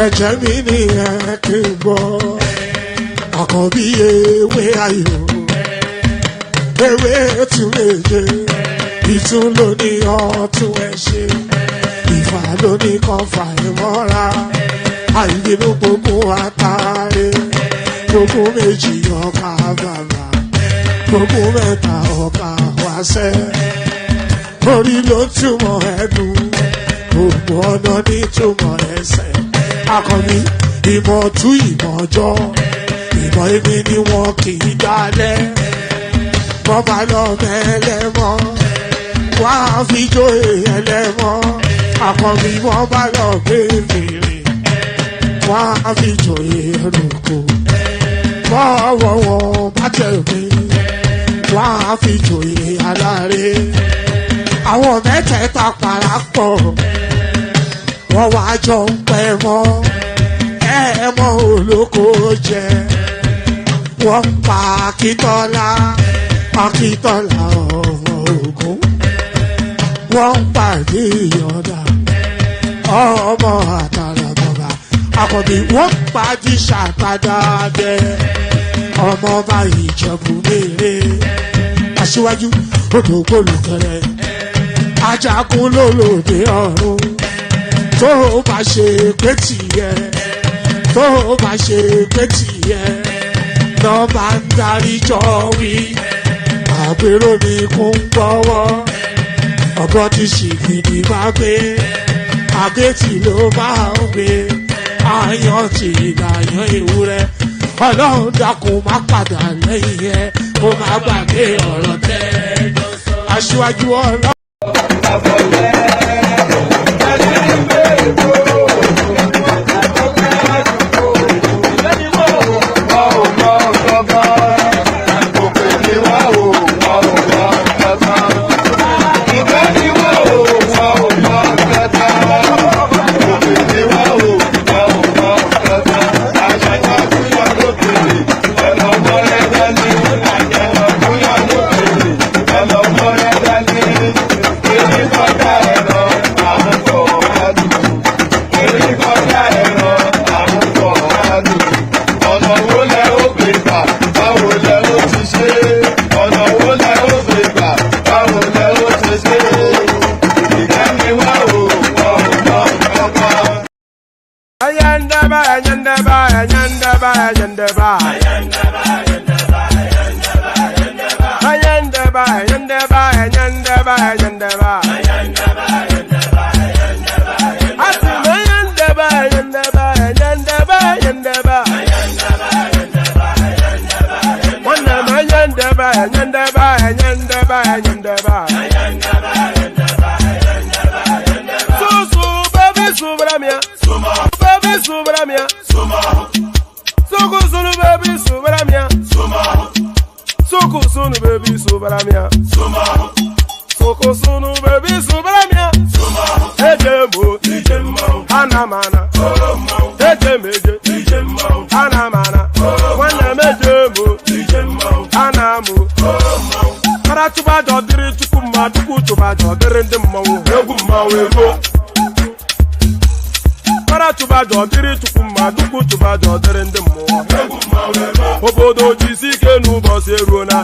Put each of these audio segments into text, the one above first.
ẹ̀jẹ̀ mi ni ẹ kí n gbọ́ àkọ́bí ewé ayò ewé tún méje ìtún ló ní ọtún ẹ ṣe ìfà ló ní kan fà ẹ mọ́ra àìbínú gbogbo àtàrẹ gbogbo méjì ọkà bàbà gbogbo mẹ́ta ọkà wáṣẹ́ orí ló túmọ̀ ẹ̀dùn gbogbo ọ̀nà ní túmọ̀ ẹsẹ̀ akọni ìmọ̀ tú ìmọ̀ ọjọ́ ìmọ̀ èmi ni wọn kì í dálẹ̀ bọ́bá lọ mẹ́lẹ́mọ́ wá fi jóye ẹlẹ́mọ́ akọni wọ́n bá lọ gbé fèrè wá fi jóye ẹlòkó bọ́wọ́ wọn bá tẹ̀lé wá fi jóye aláre àwọn mẹ́tẹ̀ẹ̀ta parapọ̀ wọ́n wá jọ ń pẹ́ mọ́ ẹ̀ẹ́mọ́ olóko jẹ wọ́n pa Akíntọ́lá ọmọ Ògún wọ́n pàdé Ìyọ̀dà ọmọ Àtàràbọ̀bà Àkànbí wọ́n pàdé Ṣàtàdàdẹ ọmọ ọba Ìjẹ̀bú Mèrè Aṣíwájú odò gbólùkẹrẹ ajagun lólòdì ọ̀run tó bá ṣe pé tìyẹ tó bá ṣe pé tìyẹ lọ bá ń darí jọ wí àpérò ní kún gbọ́wọ́ ọgbọ́n ti ṣìgìdì máa gbé àgétì ló máa ń gbé àyàn ti ìlàyàn ewúrẹ́ Ọlọ́run dákun má padà lẹ́yìn ẹ kó má gbàgbé ọ̀rọ̀ tẹ́ Aṣíwájú Ọlọ́run. Obodo jisike n'ụbọchị eruona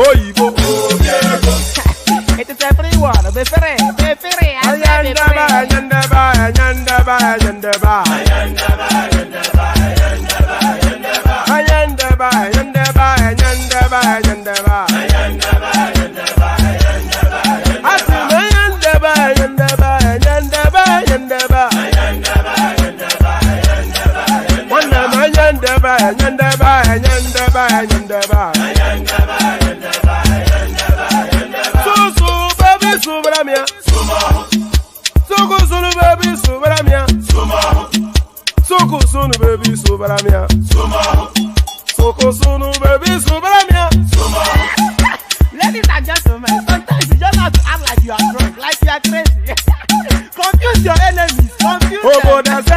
oyibo It is everyone, be free, Ladies and gentlemen, sometimes you just have to act like you are drunk, like you are crazy. Confuse your enemies, confuse them.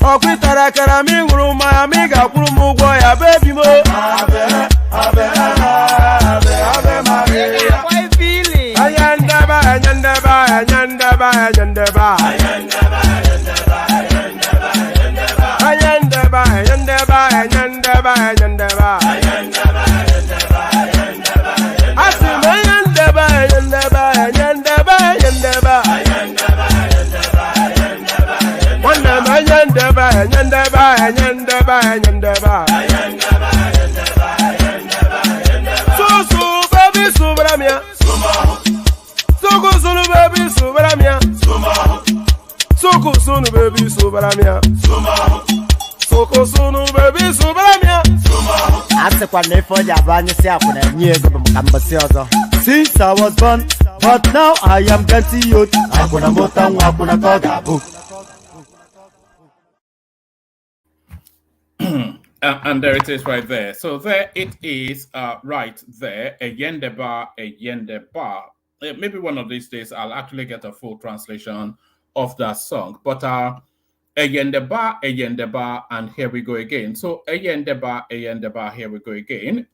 Okwitara kara mi nguru kwuru m ụgwọ ya baby mo How you feeling? Ayandaba Sunu baby subaramia Soko sunu baby subaramia Ase kwa nefo ya banyi si akuna nyego bumkambasi ozo. Since I was born, but now I am getting youth. Akuna mota akuna koga book. And there it is right there. So there it is right there. Aiyedatiwa. Maybe one of these days I'll actually get a full translation of that song. But Aiyedatiwa, and here we go again. So Aiyedatiwa, here we go again.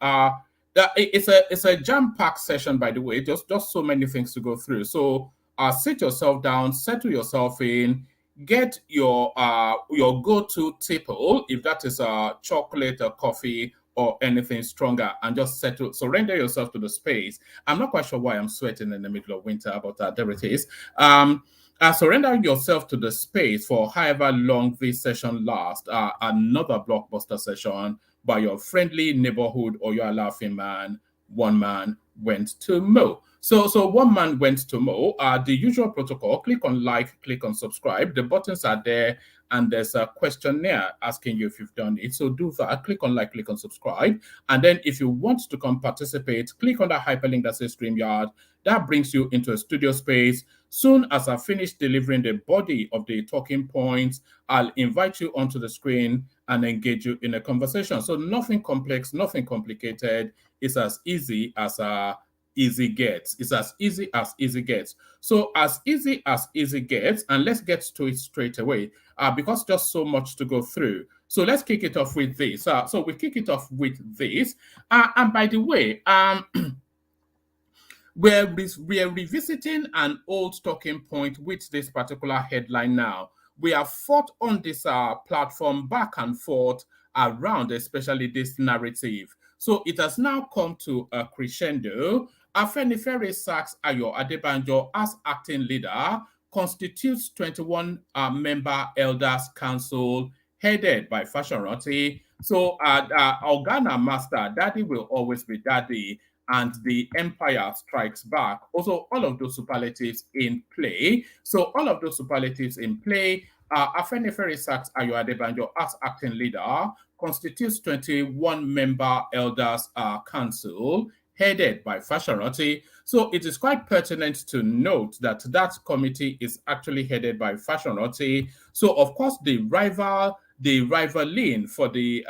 It's a jam-packed session, by the way. Just so many things to go through. So sit yourself down, settle yourself in, get your go-to tipple, if that is chocolate or coffee or anything stronger, and just surrender yourself to the space. I'm not quite sure why I'm sweating in the middle of winter, but there it is. Surrender yourself to the space for however long this session lasts. Another blockbuster session by your friendly neighborhood or your laughing man. One man went to mow. So one man went to mow. The usual protocol: click on like, click on subscribe. The buttons are there, and there's a questionnaire asking you if you've done it. So do that. Click on like, click on subscribe, and then if you want to come participate, click on that hyperlink that says StreamYard. That brings you into a studio space. Soon as I finish delivering the body of the talking points, I'll invite you onto the screen and engage you in a conversation. So nothing complex, nothing complicated. It's as easy as easy gets. It's as easy as easy gets. So as easy gets, and let's get to it straight away because just so much to go through. So let's kick it off with this. So we kick it off with this. And by the way, we're revisiting an old talking point with this particular headline now. We have fought on this platform back and forth around, especially this narrative. So it has now come to a crescendo. Afenifere sacks Ayo Adebanjo as acting leader, constitutes 21-member elders council headed by Fashoranti. So Organa Master, Daddy will always be Daddy, and the empire strikes back. Also, all of those superlatives in play. So all of those superlatives in play. Afenifere sacks Ayo Adebanjo as acting leader, constitutes 21-member elders council headed by Fashoranti. So it is quite pertinent to note that that committee is actually headed by Fashoranti. So of course the rivaling for the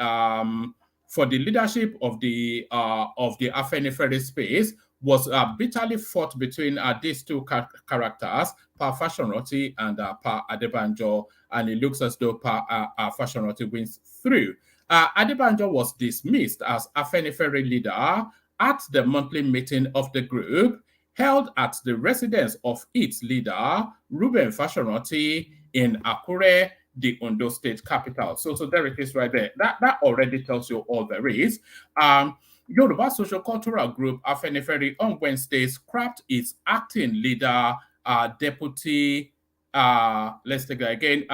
leadership of the Afenifere space was bitterly fought between these two characters, Pa Fashoranti and Pa Adebanjo, and it looks as though Pa Fashoranti wins through. Adebanjo was dismissed as Afenifere leader at the monthly meeting of the group held at the residence of its leader, Reuben Fashoranti, in Akure, the Ondo State capital. So there it is right there. That already tells you all there is. Yoruba Social Cultural Group, Afenifere, on Wednesday scrapped its acting leader, deputy, let's take that again.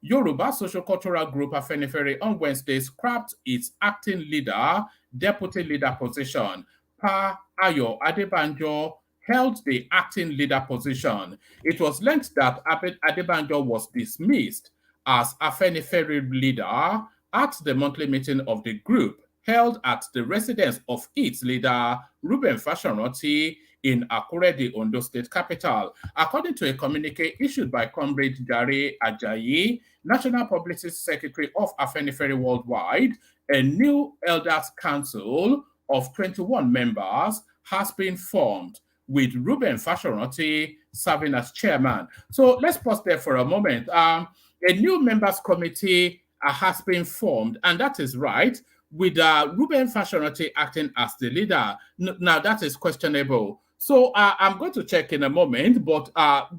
Yoruba Social Cultural Group, Afenifere, on Wednesday scrapped its acting leader, deputy leader position. Pa Ayo Adebanjo held the acting leader position. It was learned that Adebanjo was dismissed as Afenifere leader at the monthly meeting of the group held at the residence of its leader, Reuben Fashoranti, in Akure, the Ondo State capital. According to a communique issued by Comrade Jare Ajayi, National Publicity Secretary of Afenifere Worldwide, a new Elders Council of 21 members has been formed, with Reuben Fashoranti serving as chairman. So let's pause there for a moment. A new members committee has been formed, and that is right, with Reuben Fashonaute acting as the leader. Now, that is questionable. So I'm going to check in a moment, but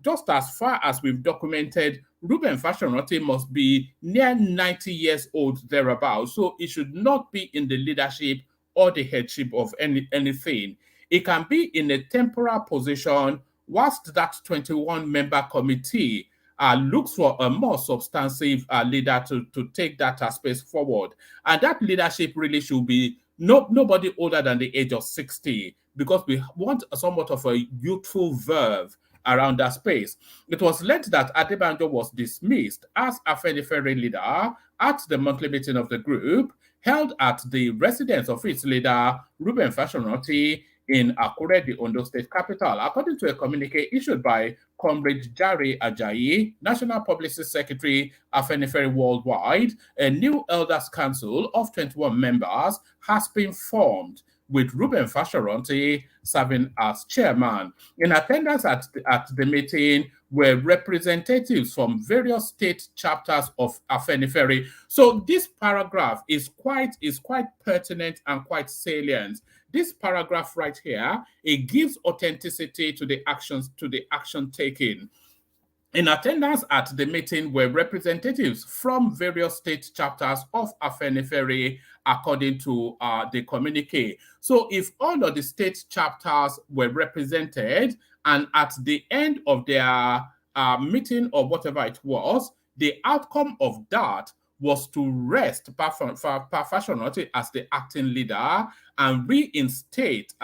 just as far as we've documented, Reuben Fashonaute must be near 90 years old, thereabouts. So it should not be in the leadership or the headship of anything. It can be in a temporal position whilst that 21-member committee looks for a more substantive leader to take that space forward. And that leadership really should be nobody older than the age of 60, because we want somewhat of a youthful verve around that space. It was learned that Adebanjo was dismissed as Afenifere leader at the monthly meeting of the group held at the residence of its leader, Reuben Fashonaute, in Akure, the Ondo State capital. According to a communique issued by Comrade Jare Ajayi, National Publicity Secretary, Afenifere Worldwide, a new Elders Council of 21 members has been formed, with Reuben Fashonaute serving as chairman. In attendance at the meeting were representatives from various state chapters of Afenifere. So this paragraph is quite pertinent and quite salient. This paragraph right here, it gives authenticity to the action taken. In attendance at the meeting were representatives from various state chapters of Afenifere, according to the communique. So if all of the state chapters were represented, and at the end of their meeting or whatever it was, the outcome of that was to rest Fashonaute as the acting leader and reinstate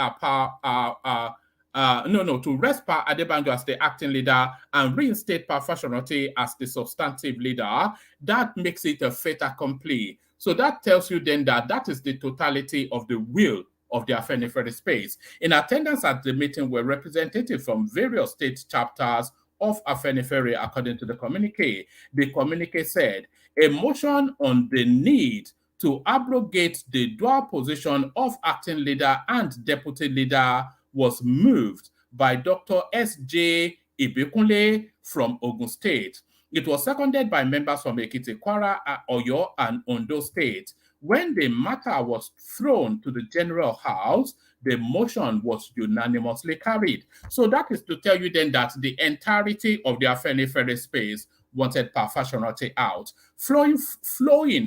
to rest Pa Adebanjo as the acting leader and reinstate Pa Fashonaute as the substantive leader, that makes it a fait accompli. So that tells you then that is the totality of the will of the Afenifere space. In attendance at the meeting were representatives from various state chapters of Afenifere, according to the communique. The communique said, a motion on the need to abrogate the dual position of acting leader and deputy leader was moved by Dr. S.J. Ibikunle from Ogun State. It was seconded by members from Ekiti, Kwara, Oyo, and Ondo State. When the matter was thrown to the General House, the motion was unanimously carried. So that is to tell you then that the entirety of the Afenifere space wanted Pa Fashonaute out. Flowing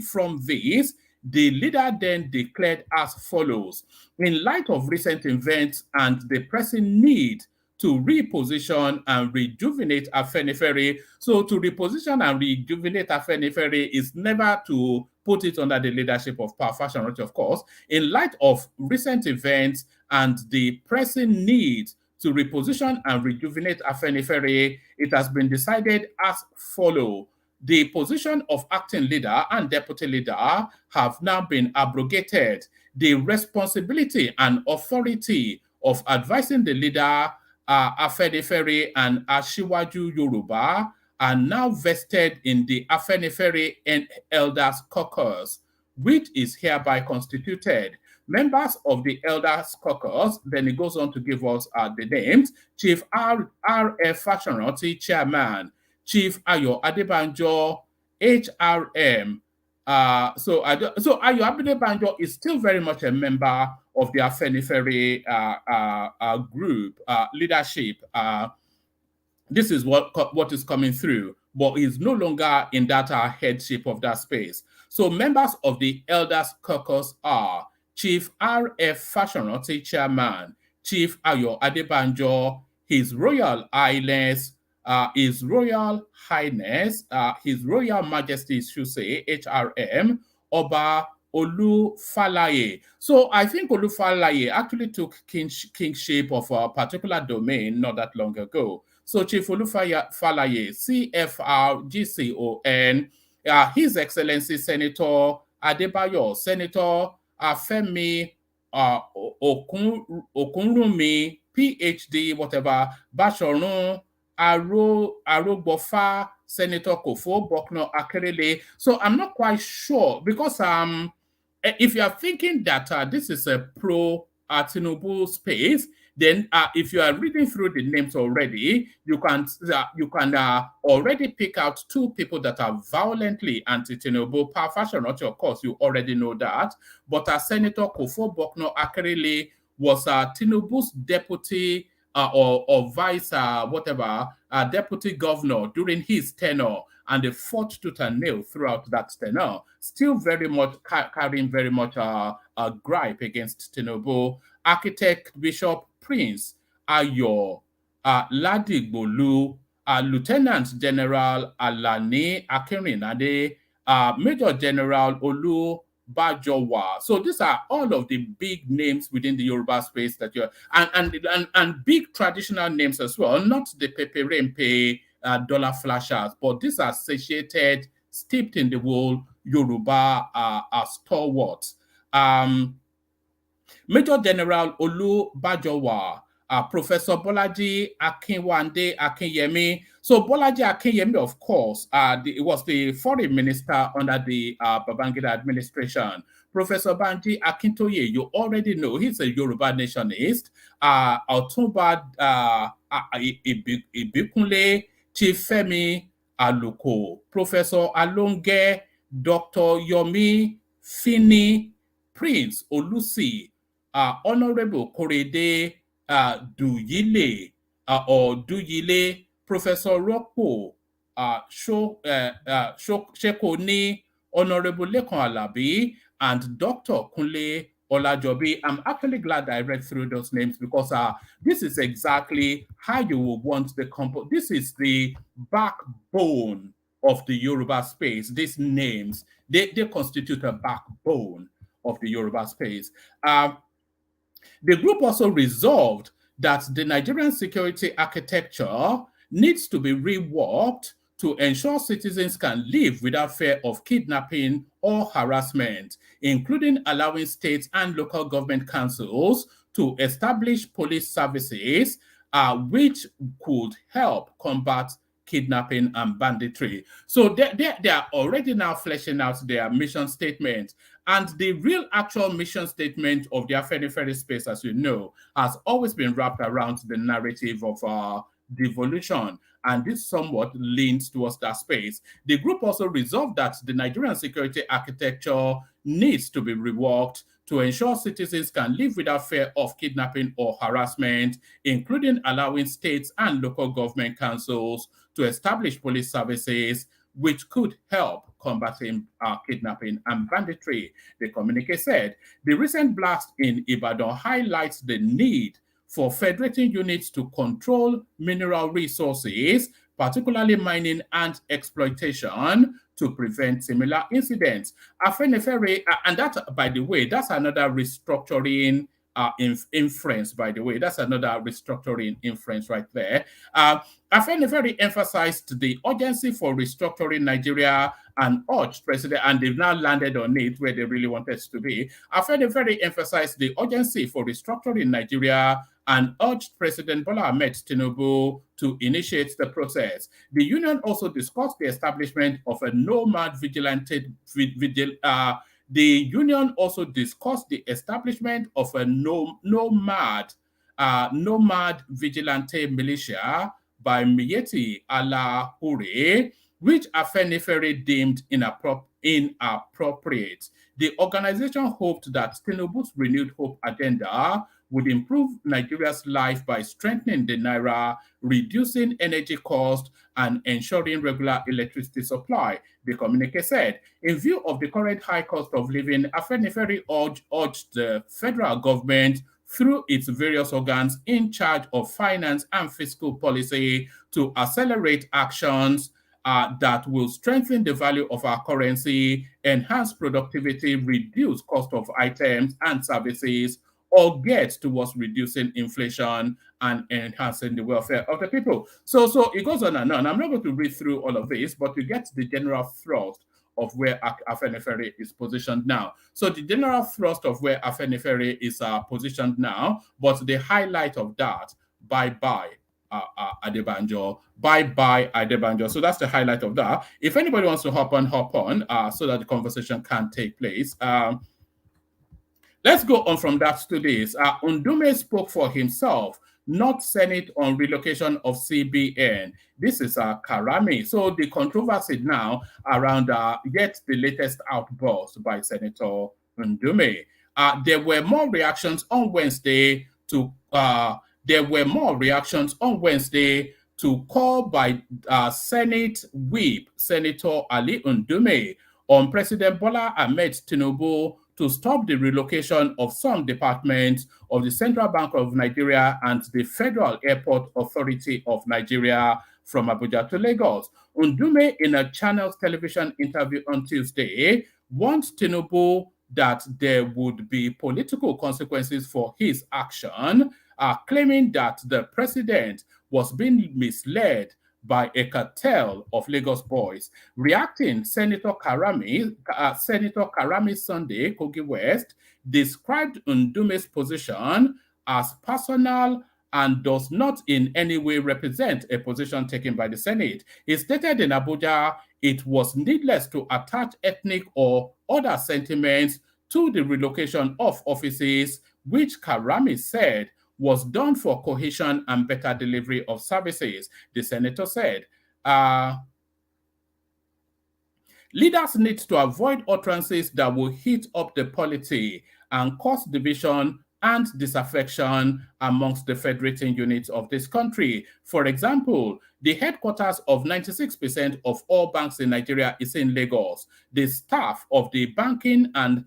from this, the leader then declared as follows: in light of recent events and the pressing need to reposition and rejuvenate Afenifere. So to reposition and rejuvenate Afenifere is never to put it under the leadership of Pa Fashonaute, of course. In light of recent events and the pressing need to reposition and rejuvenate Afenifere, it has been decided as follows. The position of acting leader and deputy leader have now been abrogated. The responsibility and authority of advising the leader, Afenifere and Asiwaju Yoruba, are now vested in the Afenifere and Elders Caucus, which is hereby constituted. Members of the Elders Caucus, then it goes on to give us the names: Chief R.F. Fashonaute, Chairman; Chief Ayo Adebanjo, HRM. So Ayo Adebanjo is still very much a member of the Afenifere group leadership. This is what is coming through, but he's no longer in that headship of that space. So members of the Elders Caucus are Chief R.F. Fashonaute, Chairman; Chief Ayo Adebanjo, His Royal Highness, His Royal Highness, His Royal Majesty, should say, HRM, Oba Olufalaye. So I think Olufalaye actually took kingship of a particular domain not that long ago. So Chief Olufalaye, CFR-GCON, His Excellency Senator Adebayo, Senator Femi Okunrumi, PhD, whatever, Bashorun, Arogbofa, Senator Kofo, Bokno Akerele. So I'm not quite sure, because if you are thinking that this is a pro-Tinubu space, Then, if you are reading through the names already, you can already pick out two people that are violently anti-Tinubu. Fashion-Oti, of course, you already know that. But Senator Kofo Bokno Akerele was Tinubu's deputy or vice deputy governor during his tenure, and they fought tooth and nail throughout that tenure, still very much carrying very much a gripe against Tinubu. Architect Bishop Prince Ayo Ladigbolu, Lieutenant General Alani Akinrinade, Major General Olu Bajowa. So these are all of the big names within the Yoruba space that you're and big traditional names as well, not the Pepe Rempe dollar flashers, but these are satiated, steeped in the wool Yoruba stalwarts. Major General Olu Bajowa, Professor Bolaji Akinwande Akinyemi. So Bolaji Akinyemi, of course, was the foreign minister under the Babangida administration. Professor Banji Akintoye, you already know, he's a Yoruba nationalist. Otunba Ibikunle Chifemi Aluko, Professor Alonge, Dr. Yomi Fini, Prince Olusi, Honorable Korede Duyile Duyile, Professor Rokpo Shekoni, Honorable Lekon Alabi, and Dr. Kunle Olajobi. I'm actually glad I read through those names because this is exactly how you will want the this is the backbone of the Yoruba space. These names, they constitute a backbone of the Yoruba space. The group also resolved that the Nigerian security architecture needs to be reworked to ensure citizens can live without fear of kidnapping or harassment, including allowing states and local government councils to establish police services which could help combat kidnapping and banditry. So they are already now fleshing out their mission statement. And the real actual mission statement of the Afenifere space, as you know, has always been wrapped around the narrative of devolution, and this somewhat leans towards that space. The group also resolved that the Nigerian security architecture needs to be reworked to ensure citizens can live without fear of kidnapping or harassment, including allowing states and local government councils to establish police services which could help combating kidnapping and banditry. The communique said, the recent blast in Ibadan highlights the need for federating units to control mineral resources, particularly mining and exploitation, to prevent similar incidents. Afenifere, and that, by the way, that's another restructuring inference, by the way. That's another restructuring inference right there. Afenifere emphasized the urgency for restructuring Nigeria and urged President, and they've now landed on it where they really wanted to be. Afenifere emphasized the urgency for restructuring Nigeria and urged President Bola Ahmed Tinubu to initiate the process. The union also discussed the establishment of a nomad vigilante. The union also discussed the establishment of a nomad vigilante militia by Miyetti Allah Hure, which Afenifere deemed inappropriate. The organization hoped that Tinubu's renewed hope agenda would improve Nigeria's life by strengthening the naira, reducing energy costs, and ensuring regular electricity supply. The communique said, in view of the current high cost of living, Afenifere urged the federal government through its various organs in charge of finance and fiscal policy to accelerate actions that will strengthen the value of our currency, enhance productivity, reduce cost of items and services, or get towards reducing inflation and enhancing the welfare of the people. So it goes on and on. I'm not going to read through all of this, but you get the general thrust of where Afenifere is positioned now. So the general thrust of where Afenifere is positioned now, but the highlight of that, bye-bye Adebanjo, bye-bye Adebanjo. So that's the highlight of that. If anybody wants to hop on, so that the conversation can take place. Let's go on from that to this. Ndume spoke for himself, not Senate on relocation of CBN. This is Karami. So the controversy now around yet the latest outburst by Senator Ndume. There were more reactions on Wednesday to call by Senate Whip Senator Ali Ndume on President Bola Ahmed Tinubu to stop the relocation of some departments of the Central Bank of Nigeria and the Federal Airport Authority of Nigeria from Abuja to Lagos. Ndume, in a Channels television interview on Tuesday, warned Tinubu that there would be political consequences for his action, claiming that the president was being misled by a cartel of Lagos boys. Reacting, Senator Karami Sunday, Kogi West, described Ndume's position as personal and does not in any way represent a position taken by the Senate. He stated in Abuja it was needless to attach ethnic or other sentiments to the relocation of offices, which Karami said was done for cohesion and better delivery of services. The senator said, leaders need to avoid utterances that will heat up the polity and cause division and disaffection amongst the federating units of this country. For example, the headquarters of 96% of all banks in Nigeria is in Lagos. The staff of the banking and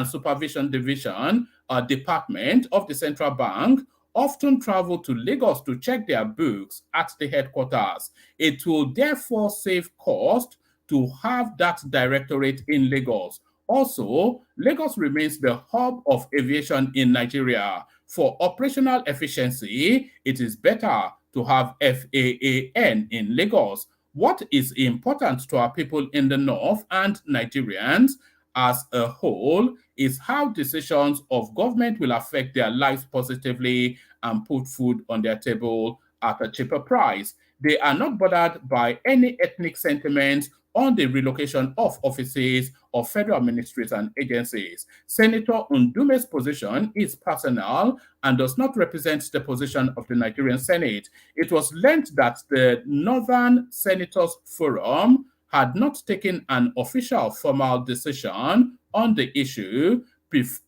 supervision division department of the central bank often travel to Lagos to check their books at the headquarters. It will therefore save cost to have that directorate in Lagos. Also, Lagos remains the hub of aviation in Nigeria. For operational efficiency, it is better to have FAAN in Lagos. What is important to our people in the north and Nigerians as a whole is how decisions of government will affect their lives positively and put food on their table at a cheaper price. They are not bothered by any ethnic sentiments on the relocation of offices of federal ministries and agencies. Senator Ndume's position is personal and does not represent the position of the Nigerian Senate. It was learned that the Northern Senators Forum had not taken an official formal decision on the issue,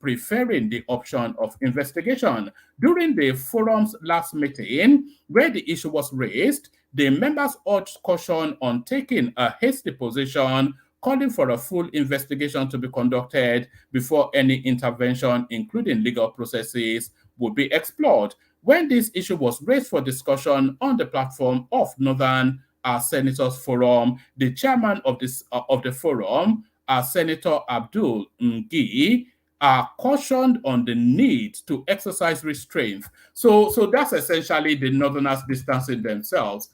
preferring the option of investigation. During the forum's last meeting, where the issue was raised, the members urged caution on taking a hasty position, calling for a full investigation to be conducted before any intervention, including legal processes, would be explored. When this issue was raised for discussion on the platform of Northern Senators Forum, the chairman of the forum, Senator Abdul Ngi, cautioned on the need to exercise restraint. So that's essentially the Northerners distancing themselves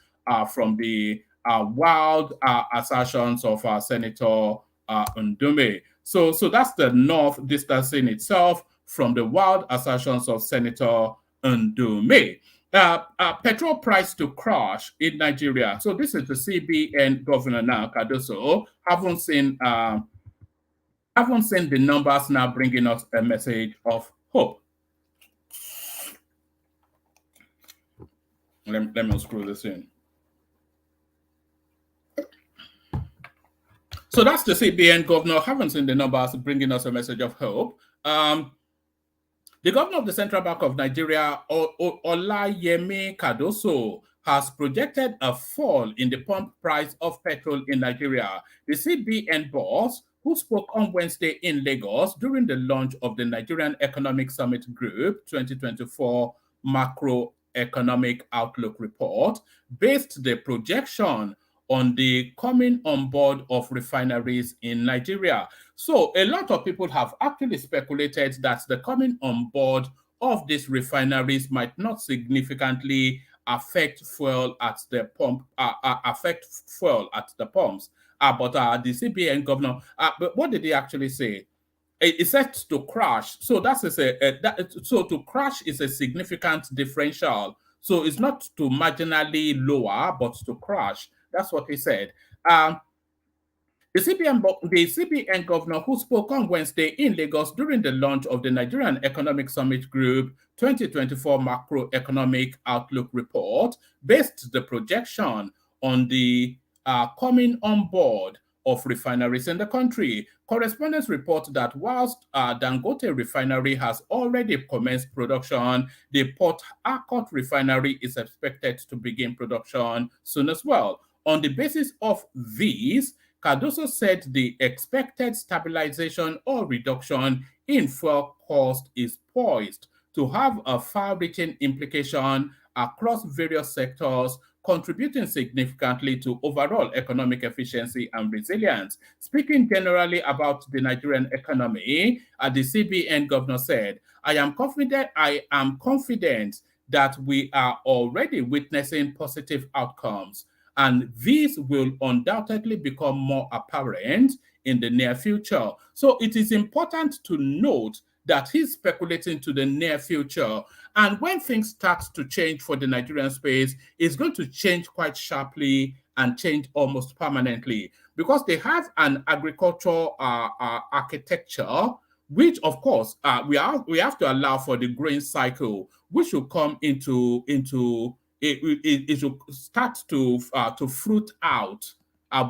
from the wild assertions of Senator Ndume. So that's the North distancing itself from the wild assertions of Senator Ndume. Petrol price to crash in Nigeria. So this is the CBN governor now, Cardoso. Haven't seen the numbers now bringing us a message of hope. Let me screw this in. So that's the CBN governor. Haven't seen the numbers bringing us a message of hope. The governor of the Central Bank of Nigeria, Olayemi Cardoso, has projected a fall in the pump price of petrol in Nigeria. The CBN boss, who spoke on Wednesday in Lagos during the launch of the Nigerian Economic Summit Group 2024 Macroeconomic Outlook Report, based the projection on the coming on board of refineries in Nigeria. So a lot of people have actually speculated that the coming on board of these refineries might not significantly affect fuel at the pump, pumps. But the CBN governor, but what did he actually say? It said to crash. So so to crash is a significant differential. So it's not to marginally lower, but to crash. That's what he said. The CBN governor who spoke on Wednesday in Lagos during the launch of the Nigerian Economic Summit Group 2024 Macroeconomic Outlook Report based the projection on the coming on board of refineries in the country. Correspondents report that whilst Dangote refinery has already commenced production, the Port Harcourt refinery is expected to begin production soon as well. On the basis of these, Cardoso said the expected stabilization or reduction in fuel cost is poised to have a far-reaching implication across various sectors, contributing significantly to overall economic efficiency and resilience. Speaking generally about the Nigerian economy, the CBN governor said, I am confident that we are already witnessing positive outcomes, and these will undoubtedly become more apparent in the near future. So it is important to note that he's speculating to the near future. And when things start to change for the Nigerian space, it's going to change quite sharply and change almost permanently, because they have an agricultural architecture, which of course we have to allow for the grain cycle, which will come into it will start to fruit out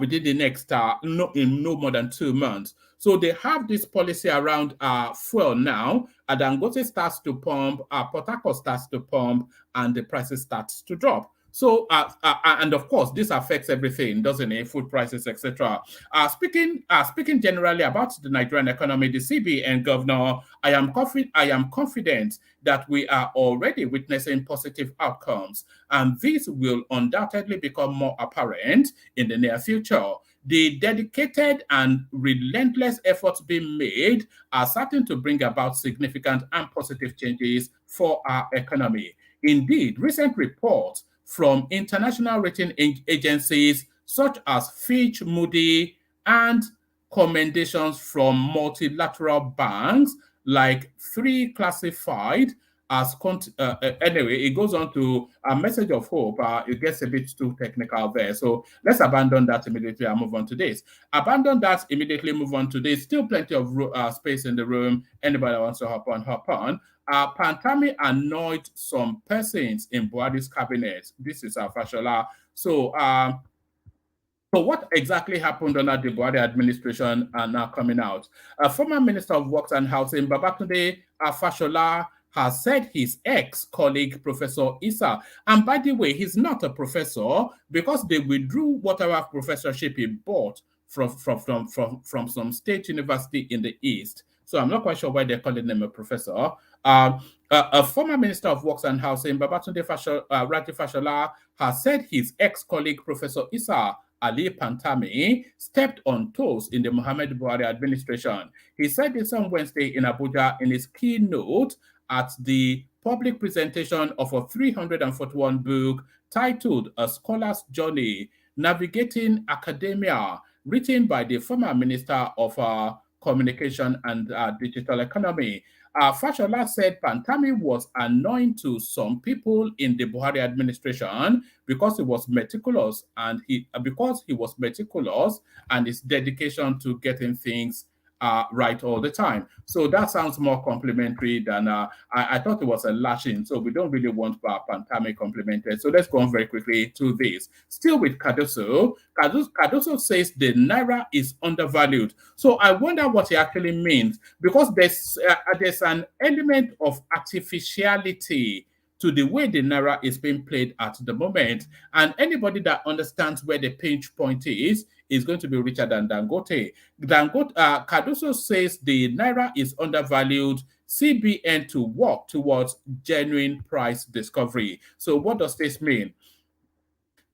within the next in no more than 2 months. So they have this policy around fuel now, and Dangote starts to pump, Port Harcourt starts to pump, and the prices starts to drop. So, and of course, this affects everything, doesn't it? Food prices, etc. Speaking generally about the Nigerian economy, the CBN governor, I am confident that we are already witnessing positive outcomes, and this will undoubtedly become more apparent in the near future. The dedicated and relentless efforts being made are certain to bring about significant and positive changes for our economy. Indeed, recent reports from international rating agencies such as Fitch, Moody, and commendations from multilateral banks like 3 classified as anyway, it goes on to a message of hope. It gets a bit too technical there, so let's abandon that immediately and move on to this. Move on to this. Still plenty of space in the room. Anybody wants to hop on. Pantami annoyed some persons in Buhari's cabinet. This is Fashola. So what exactly happened under the Buhari administration are now coming out. Former Minister of Works and Housing, Babatunde Fashola, has said his ex-colleague, Professor Issa, and by the way, he's not a professor because they withdrew whatever professorship he bought from some state university in the East. So I'm not quite sure why they're calling him a professor. A former Minister of Works and Housing, Babatunde Fashola, has said his ex-colleague, Professor Issa Ali Pantami, stepped on toes in the Muhammad Buhari administration. He said this on Wednesday in Abuja in his keynote at the public presentation of a 341 book titled A Scholar's Journey, Navigating Academia, written by the former Minister of Communication and Digital Economy. Fashola said Pantami was annoying to some people in the Buhari administration because he was meticulous and his dedication to getting things right all the time. So that sounds more complimentary than I thought it was a lashing. So we don't really want Pantami complimented. So let's go on very quickly to this. Still with Cardoso. Cardoso says the Naira is undervalued. So I wonder what he actually means, because there's an element of artificiality to the way the Naira is being played at the moment. And anybody that understands where the pinch point is going to be richer than Dangote. Cardoso says the Naira is undervalued, CBN to work towards genuine price discovery. So what does this mean?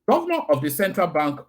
Governor of the central bank,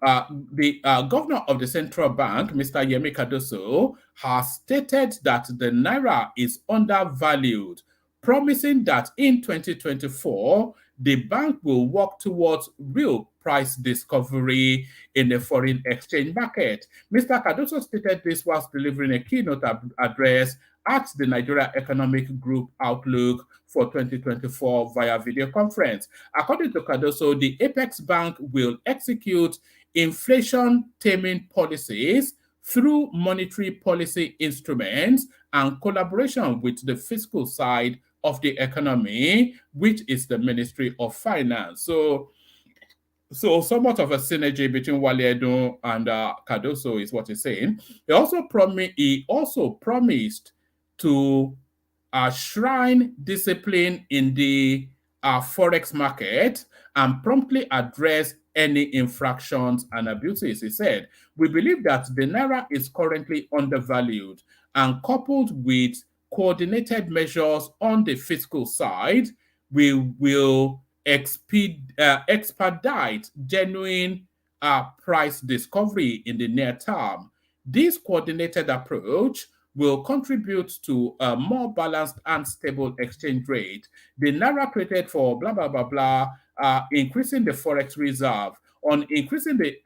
governor of the central bank, Mr. Yemi Cardoso, has stated that the Naira is undervalued, promising that in 2024, the bank will work towards real price discovery in the foreign exchange market. Mr. Cardoso stated this whilst delivering a keynote address at the Nigeria Economic Group Outlook for 2024 via video conference. According to Cardoso, the Apex Bank will execute inflation taming policies through monetary policy instruments and collaboration with the fiscal side of the economy, which is the Ministry of Finance. So somewhat of a synergy between Wale Edun and Cardoso is what he's saying. He also promised to shrine discipline in the forex market and promptly address any infractions and abuses. He said, "We believe that the Naira is currently undervalued, and coupled with coordinated measures on the fiscal side, we will expedite genuine price discovery in the near term. This coordinated approach will contribute to a more balanced and stable exchange rate. The Naira created for blah, blah, blah, blah, increasing the forex reserve. On increasing the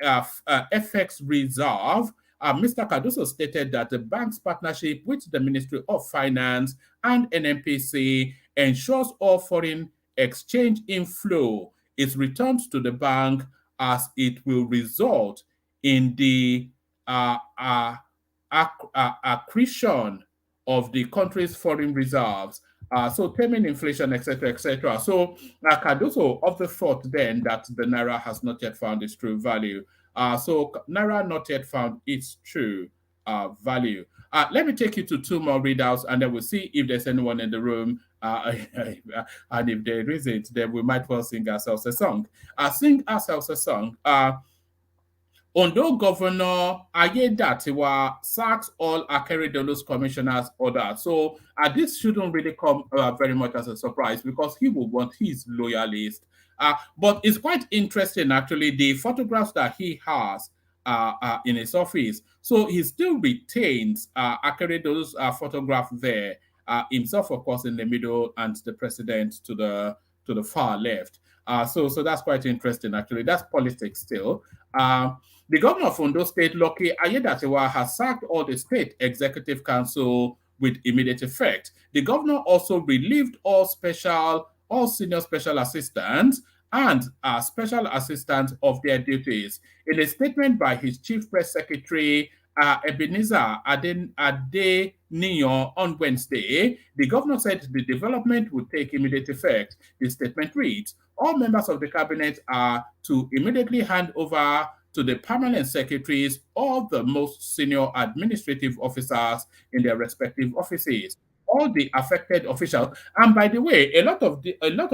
FX reserve, Mr. Cardoso stated that the bank's partnership with the Ministry of Finance and NNPC ensures all foreign exchange inflow is returned to the bank, as it will result in the accretion of the country's foreign reserves, so taming inflation, etc., etc. So Cardoso of the thought then that the Naira has not yet found its true value. So Naira not yet found its true value. Let me take you to two more readouts, and then we'll see if there's anyone in the room. And if there isn't, then we might well sing ourselves a song. Sing ourselves a song. Ondo Governor Aiyedatiwa sacks all Akeredolu's commissioners order. So this shouldn't really come very much as a surprise, because he will want his loyalists. But it's quite interesting, actually, the photographs that he has in his office. So he still retains Akeredolu's photograph there, himself, of course, in the middle, and the president to the far left. So that's quite interesting, actually. That's politics still. The governor of Ondo State, Lucky Aiyedatiwa, has sacked all the state executive council with immediate effect. The governor also relieved all senior special assistants and special assistants of their duties. In a statement by his chief press secretary, Ebenezer Adeniyo, on Wednesday, the governor said the development would take immediate effect. The statement reads, all members of the cabinet are to immediately hand over to the permanent secretaries all the most senior administrative officers in their respective offices, all the affected officials. And by the way, a lot of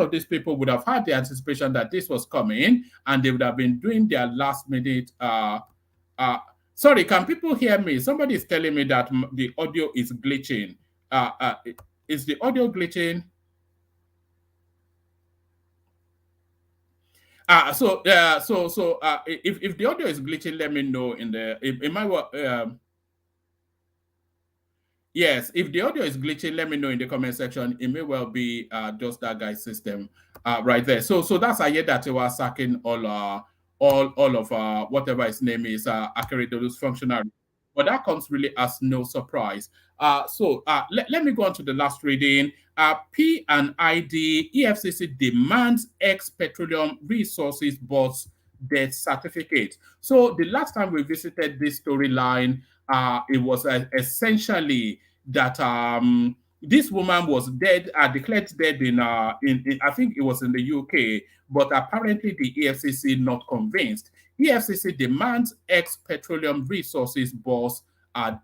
these people would have had the anticipation that this was coming, and they would have been doing their last minute. Sorry, can people hear me? Somebody is telling me that the audio is glitching. Is the audio glitching? If the audio is glitching, let me know in the yes, if the audio is glitching, let me know in the comment section. It may well be just that guy's system right there. So that's Aiyedatiwa sacking all of whatever his name is, Akeredolu's functionary. But that comes really as no surprise. Let me go on to the last reading. P&ID EFCC demands ex-Petroleum Resources Board's death certificate. So the last time we visited this storyline, it was essentially that this woman was dead, declared dead in I think it was in the UK, but apparently the EFCC not convinced. EFCC demands ex-Petroleum Resources Boss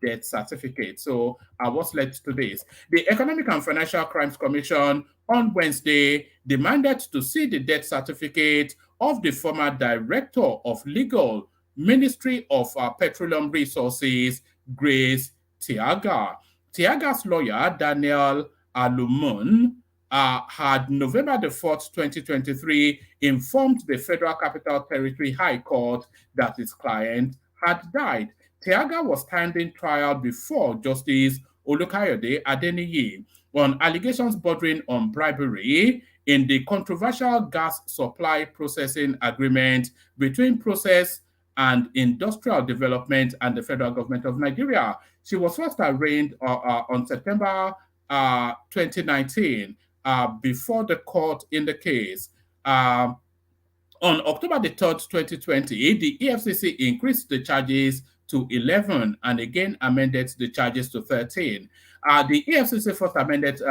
death certificate. So what's led to this? The Economic and Financial Crimes Commission on Wednesday demanded to see the death certificate of the former Director of Legal Ministry of Petroleum Resources, Grace TIAGA. TIAGA'S lawyer, Daniel Alumun, had November the 4th, 2023, informed the Federal Capital Territory High Court that his client had died. TIAGA was standing trial before Justice Olukayode Adeniyi on allegations bordering on bribery in the controversial gas supply processing agreement between Process and Industrial Development and the federal government of Nigeria. She was first arraigned on September 2019 before the court in the case. On October the 3rd, 2020, the EFCC increased the charges to 11 and again amended the charges to 13. The EFCC first amended,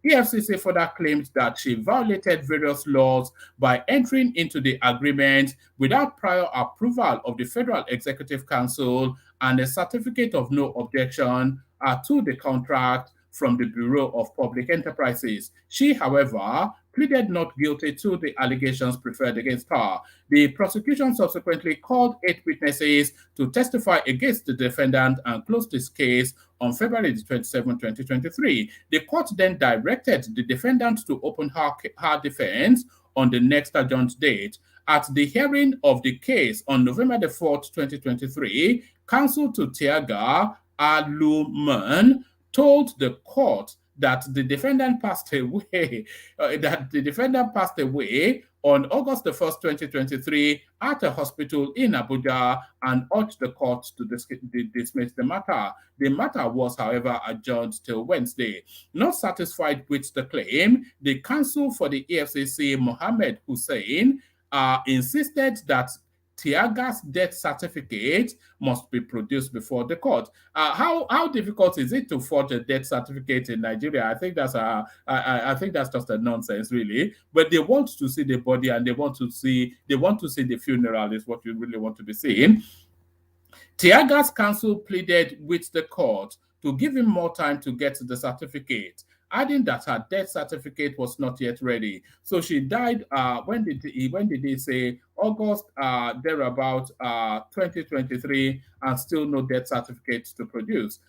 EFCC further claimed that she violated various laws by entering into the agreement without prior approval of the Federal Executive Council and a certificate of no objection to the contract from the Bureau of Public Enterprises. She, however, pleaded not guilty to the allegations preferred against her. The prosecution subsequently called 8 witnesses to testify against the defendant and closed this case on February 27, 2023. The court then directed the defendant to open her defense on the next adjourned date. At the hearing of the case on November 4th, 2023, counsel to TIAGA'S told the court that the defendant passed away. On August 1st, 2023, at a hospital in Abuja, and urged the court to dismiss the matter. The matter was, however, adjourned till Wednesday. Not satisfied with the claim, the counsel for the EFCC, Mohammed Hussein, insisted that TIAGA'S death certificate must be produced before the court. How difficult is it to forge a death certificate in Nigeria? I think that's just a nonsense, really. But they want to see the body and they want to see the funeral is what you really want to be seeing. TIAGA'S counsel pleaded with the court to give him more time to get the certificate, adding that her death certificate was not yet ready. So she died, when did he say? August, thereabout 2023, and still no death certificate to produce.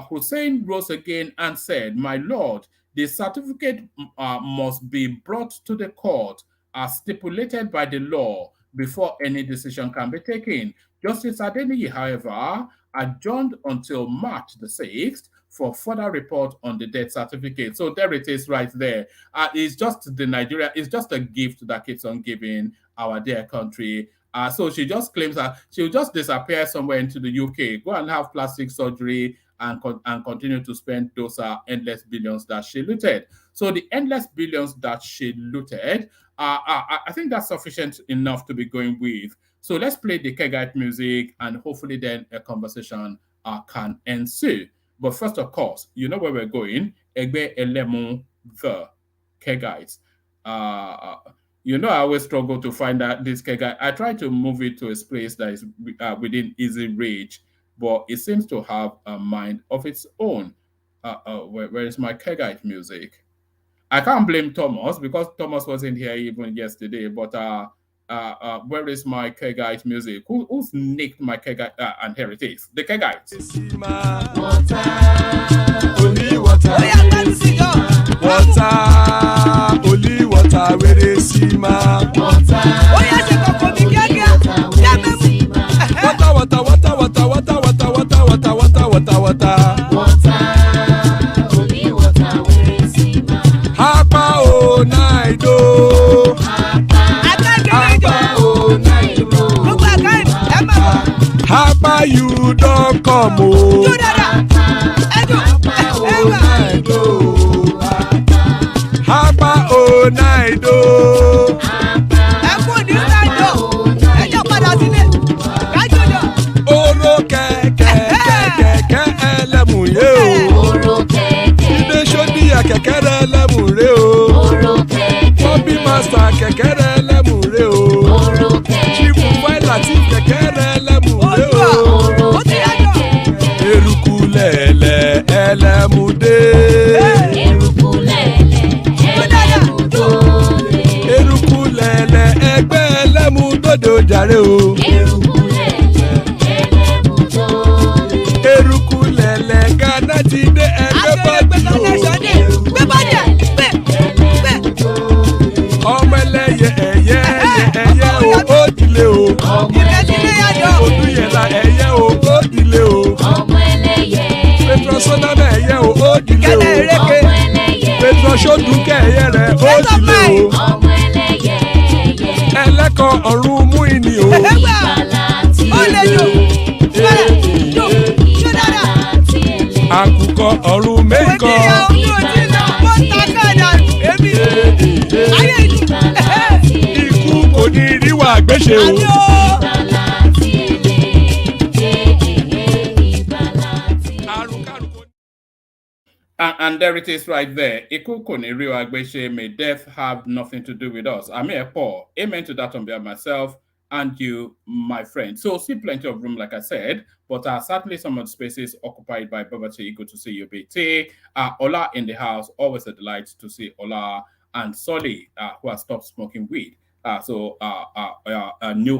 Hussein rose again and said, "My lord, the certificate must be brought to the court as stipulated by the law before any decision can be taken." Justice Adeniyi, however, adjourned until March the 6th for further report on the death certificate. So there it is right there. It's just it's just a gift that keeps on giving our dear country. So she just claims that she'll just disappear somewhere into the UK, go and have plastic surgery and continue to spend those endless billions that she looted. So the endless billions that she looted, I think that's sufficient enough to be going with. So let's play the Kegite music and hopefully then a conversation can ensue. But first, of course, you know where we're going. Egbe Elemu, the Kegites. You know, I always struggle to find out this Kegite. I try to move it to a place that is within easy reach, but it seems to have a mind of its own. Where is my Kegite music? I can't blame Thomas because Thomas wasn't here even yesterday, but where is my Kegite music? Who's nicked my Kegite? And here it is, the Kegites. Water, only water. Water, only water. Where they see my water. Water, water, water, water, water, water, water, water, water, water. Only water. Where they see my Hapa o naido. Hapa you don't come o. Hapa o naido. Oro keke elemu ye o. Ide sodi ya keke elemu re o. Bobby master keke elemu re o. Chifu Failati keke elemu re o. Eruku lele elemude. Eruku lele egbe elemudodo jare o. Eruku lele Ghana ti de egbe body o. Ọmọ ẹlẹ́yẹ ẹ̀yẹ o ó dilé o. Odúyẹ̀lá ẹ̀yẹ o ó dilé o. Petrosoname ẹ̀yẹ o ó dilé o. Petrosodunke ẹ̀yẹ rẹ̀ ó dilé o. Ẹlẹ́kọ̀ ọ̀run mú ìní o. Àkùkọ ọ̀run méjìkọ. Ikú kò ní ríwà gbéṣe o. And there it is right there. May death have nothing to do with us. I'm here, Paul. Amen to that on behalf of myself and you, my friend. So see plenty of room, like I said, but certainly some of the spaces occupied by Babati. Good to see you, BT. Ola in the house. Always a delight to see Ola and Solly, who has stopped smoking weed. New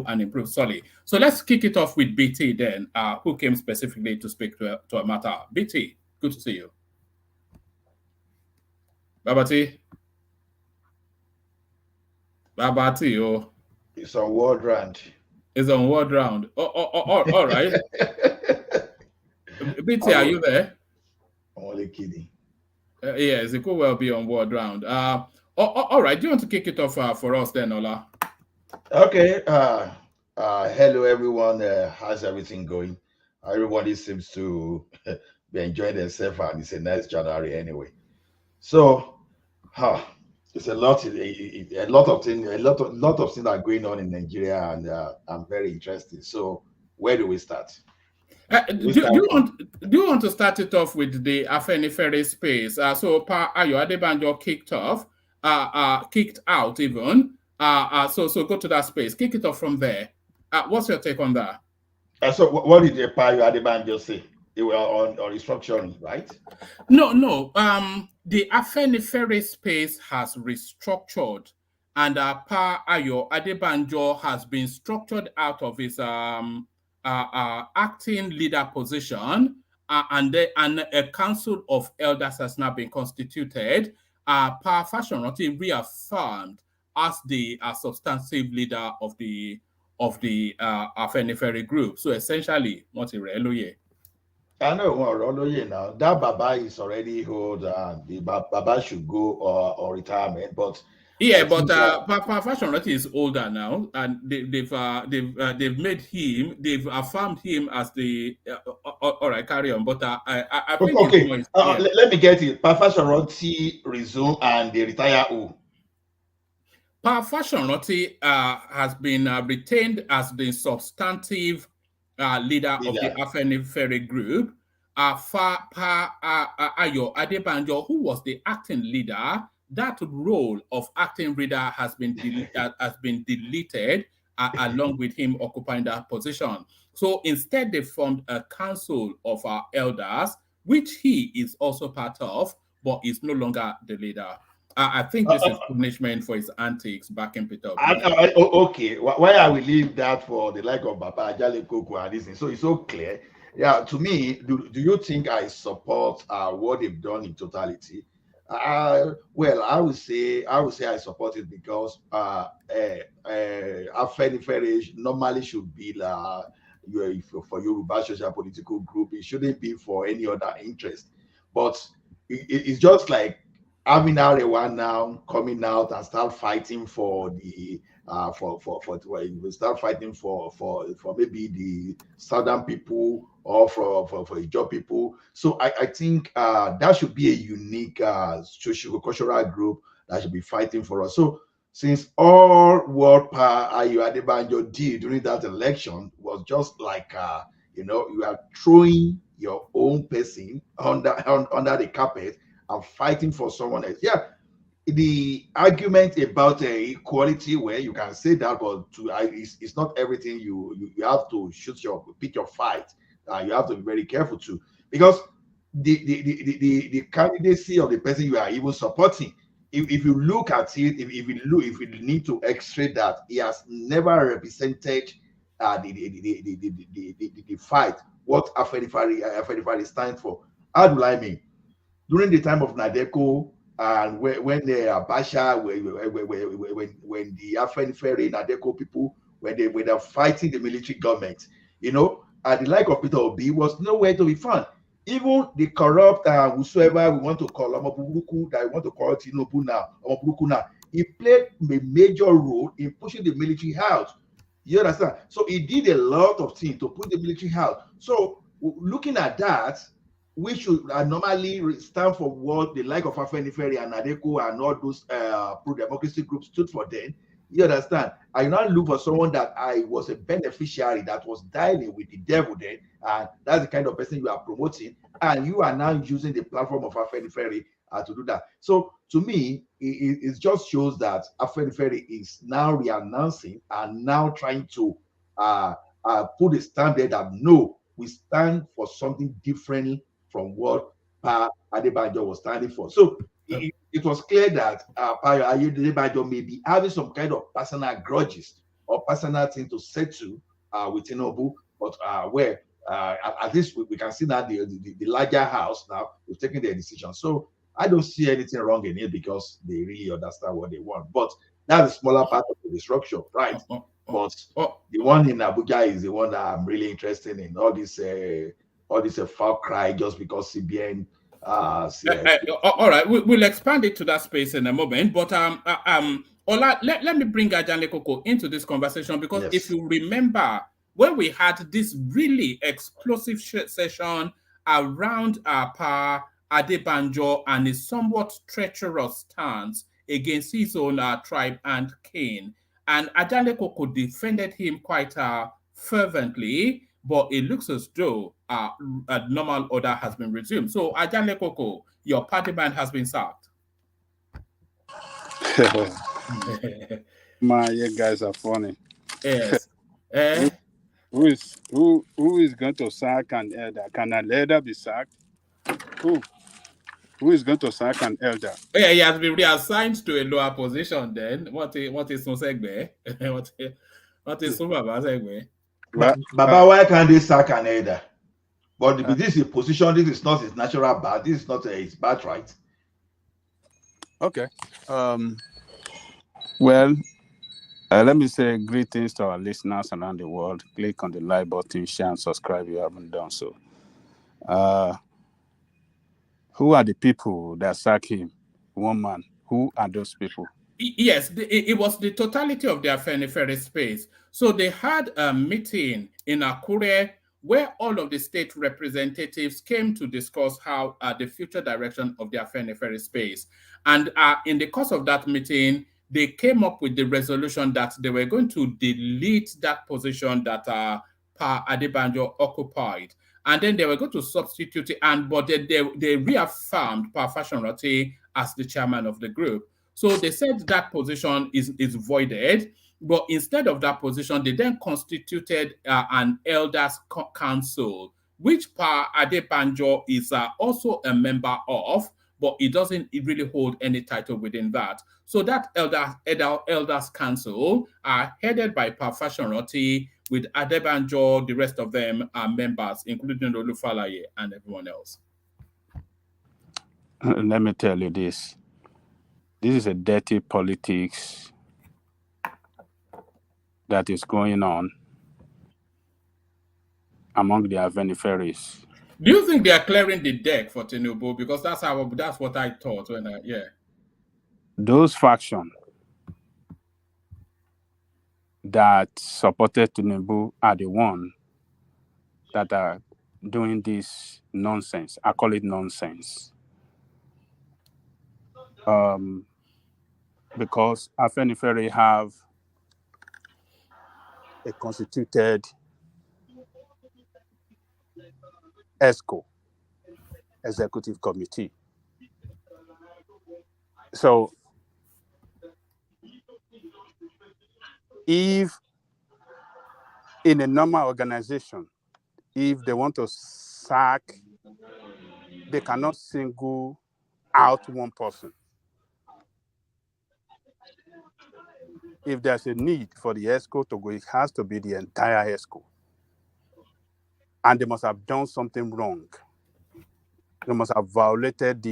and improved Solly. So let's kick it off with BT then, who came specifically to speak to a matter. BT, good to see you. Babati, oh. It's on World Round. It's on World Round. All right. BT, are you there? I'm only kidding. Yes, it could well be on World Round. All right. Do you want to kick it off for us then, Ola? Okay. Hello, everyone. How's everything going? Everybody seems to be enjoying themselves, and it's a nice January anyway. So, it's a lot of things are going on in Nigeria, and I'm very interested. So, where do we start? Do you want to start it off with the Afenifere space? So, Aiyedatiwa kicked out even. So go to that space. Kick it off from there. What's your take on that? So, what did Aiyedatiwa say? They were on restructuring, right? No. The Afenifere space has restructured, and Aiyedatiwa has been structured out of his acting leader position, and a council of elders has now been constituted. Fashionroti reaffirmed as the substantive leader of the Afenifere group. So essentially, what he I know now. That Baba is already old, and the Baba should go or retirement. But Fashionroti is older now, and they've made him, they've affirmed him as the. All right, carry on. But I think okay. Let me get it. Fashionroti resume and they retire who? Fashionroti has been retained as the substantive leader of the Afenifere group. Aiyedatiwa, who was the acting leader, that role of acting leader has been deleted along with him occupying that position. So instead, they formed a council of elders, which he is also part of, but is no longer the leader. I think this is punishment for his antics back in Peter. Okay, why I will leave that for the like of Baba Ajale Koko and this thing. So it's so clear. Yeah, to me, do you think I support what they've done in totality? Well, I would say I support it because Afenifere normally should be for Yoruba social political group. It shouldn't be for any other interest. But it's just like having Arewa now coming out and start fighting for the start fighting for maybe the southern people or for Ijaw people. So I think that should be a unique social-cultural group that should be fighting for us. So since all what Aiyedatiwa did during that election was just like you are throwing your own person under the carpet and fighting for someone else. Yeah, the argument about equality, where you can say that, but it's not everything. You have to pick your fight. You have to be very careful too, because the candidacy of the person you are even supporting, if you look at it, if you need to x-ray that, he has never represented the fight, what Afenifere stands for. How do I mean? During the time of Nadeko, and when the Abacha, when the Afenifere Nadeko people, when they were fighting the military government, the like of Peter Obi was nowhere to be found. Even the corrupt whosoever we want to call Omoburuku, that we want to call Tinubu now, he played a major role in pushing the military out. You understand? So he did a lot of things to put the military out. So looking at that, we should normally stand for what the like of Afenifere and Nadeko and all those pro-democracy groups stood for then. You understand? I now look for someone that I was a beneficiary that was dialing with the devil then, and that's the kind of person you are promoting, and you are now using the platform of Afenifere to do that. So to me, it just shows that Afenifere is now re-announcing and now trying to put a standard that no, we stand for something different from what Pa Adebanjo was standing for. So it was clear that Pa Adebanjo may be having some kind of personal grudges or personal thing to settle with Tinubu, but where at least we can see that the larger house now is taking their decision. So I don't see anything wrong in it because they really understand what they want. But that's the smaller part of the disruption, right? But the one in Abuja is the one that I'm really interested in. All this foul cry just because CBN. All right, we'll expand it to that space in a moment. But Ola, let me bring Ajanle Koko into this conversation because if you remember when we had this really explosive session around Pa Adebanjo and his somewhat treacherous stance against his own tribe and kin. And Ajanle Koko defended him quite fervently, but it looks as though a normal order has been resumed. So, Ajanle Koko, your party man has been sacked. You guys are funny. Yes. Who is going to sack an elder? Can an elder be sacked? Who is going to sack an elder? Yeah, he has been reassigned to a lower position then. What is Nosegbe? What is Baba Segbe? Baba, why can't they sack an elder? But this is a position, this is not his natural birth, this is not his birthright. Okay. Well, let me say greetings to our listeners around the world. Click on the like button, share, and subscribe if you haven't done so. Who are the people that sack him? One man. Who are those people? Yes, it was the totality of the Afenifere space. So they had a meeting in Akure where all of the state representatives came to discuss how the future direction of the Afenifere space. And in the course of that meeting, they came up with the resolution that they were going to delete that position that Pa Adebanjo occupied. And then they were going to substitute it, but they reaffirmed Pa Fashion-Roti as the chairman of the group. So they said that position is voided, but instead of that position, they then constituted an elders council, which Pa Adebanjo is also a member of, but it doesn't really hold any title within that. So that elders council are headed by Pa Fashion-Roti, with Adebanjo, the rest of them are members, including Olufalaye and everyone else. Let me tell you this. This is a dirty politics that is going on among the Afeniferes. Do you think they are clearing the deck for Tinubu? Because that's what I thought when Those factions that supported Tinubu are the ones that are doing this nonsense. I call it nonsense. Because Afenifere have a constituted ESCO, Executive Committee. So if in a normal organization, if they want to sack, they cannot single out one person. If there's a need for the ESCO to go, it has to be the entire ESCO. And they must have done something wrong. They must have violated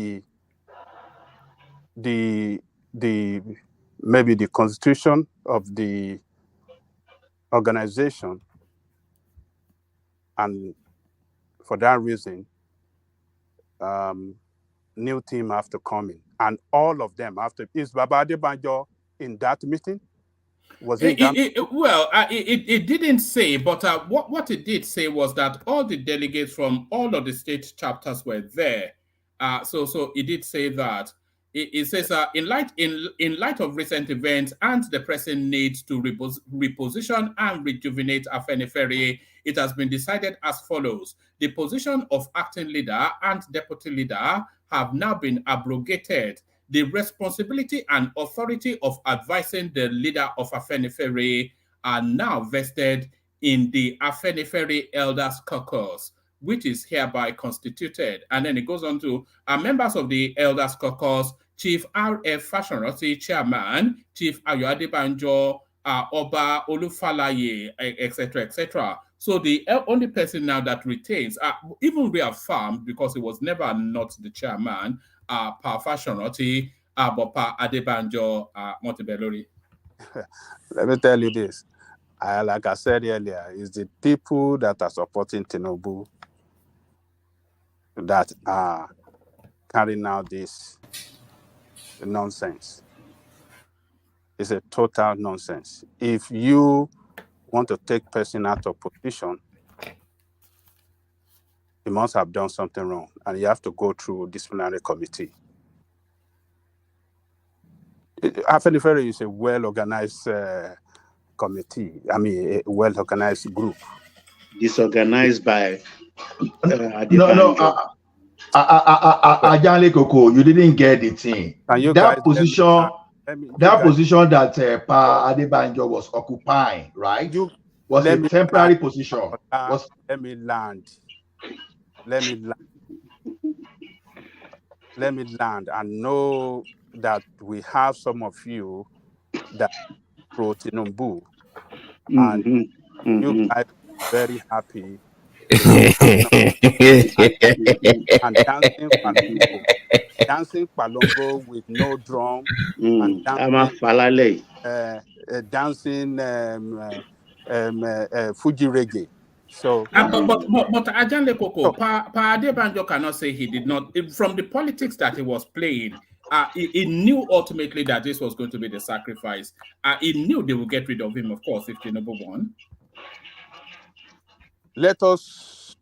maybe the constitution of the organization, and for that reason, new team have to come in, and all of them have to. Is Baba Adebanjo in that meeting? Was it? It didn't say, but what it did say was that all the delegates from all of the state chapters were there. So it did say that. it says, in light of recent events and the pressing need to reposition and rejuvenate Afenifere, it has been decided as follows. The position of acting leader and deputy leader have now been abrogated. The responsibility and authority of advising the leader of Afenifere are now vested in the Afenifere Elders Caucus, which is hereby constituted. And then it goes on to members of the Elders Caucus, Chief R.F. Fashionroti, Chairman, Chief Aiyedatiwa, Oba Olufalaye, etc., etc. So the only person now that retains, even reaffirmed, because he was never not the chairman, Pa Fashionroti, but Pa Adebanjo Montebellori. Let me tell you this. Like I said earlier, it's the people that are supporting Tinubu that are carrying out this nonsense. It's a total nonsense. If you want to take person out of position, you must have done something wrong, and you have to go through disciplinary committee. Afenifere is a well-organized committee. I mean, a well-organized group. Disorganized by Ajale Koko, you didn't get the thing. That position that Pa Adebanjo was occupying, right? Was a temporary position. Let me land. And know that we have some of you that pro Tinubu, and you guys are very happy and dancing palongo with no drum, and dancing Fuji reggae. So, but Ajale Koko, Pa Adebanjo cannot say he did not. From the politics that he was playing, he knew ultimately that this was going to be the sacrifice. He knew they would get rid of him, of course, if Tinubu won. Let us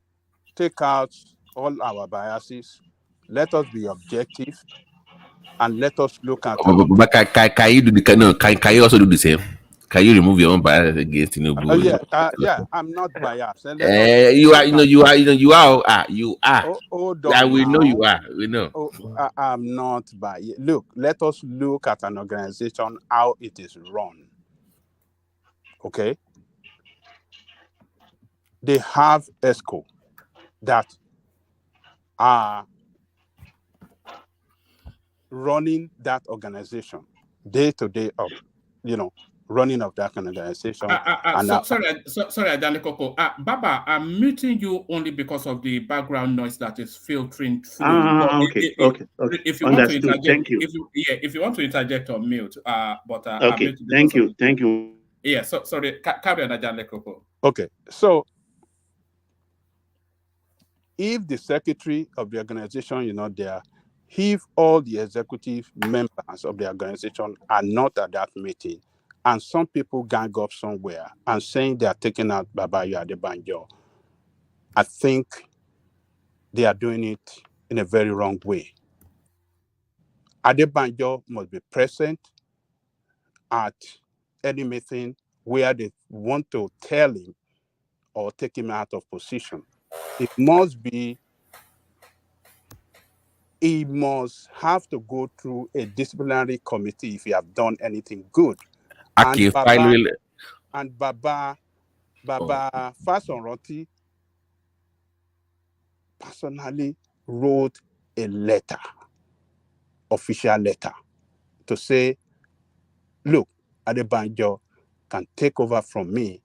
take out all our biases. Let us be objective, and let us look at. But can you do can you also do the same? Can you remove your own bias against Tinubu? Yeah, I'm not biased. You are. Hold on. Yeah, we know you are. We know. I'm not biased. Look, let us look at an organization, how it is run. Okay? They have ESCO that are running that organization day to day up, running of that organization. Sorry, Adale Koko. Baba, I'm muting you only because of the background noise that is filtering through. Okay. If you want to interject, thank you. If you want to interject on mute, okay, thank you. Yeah, sorry, carry on, Adale Koko. Okay, so if the secretary of the organization is not there, if all the executive members of the organization are not at that meeting, and some people gang up somewhere and saying they are taking out Baba Adebanjo, I think they are doing it in a very wrong way. Adebanjo must be present at any meeting where they want to tell him or take him out of position. It must be, he must have to go through a disciplinary committee if he have done anything good. Okay, finally. And Baba Fashionroti personally wrote a letter, official letter, to say, look, Adebanjo can take over from me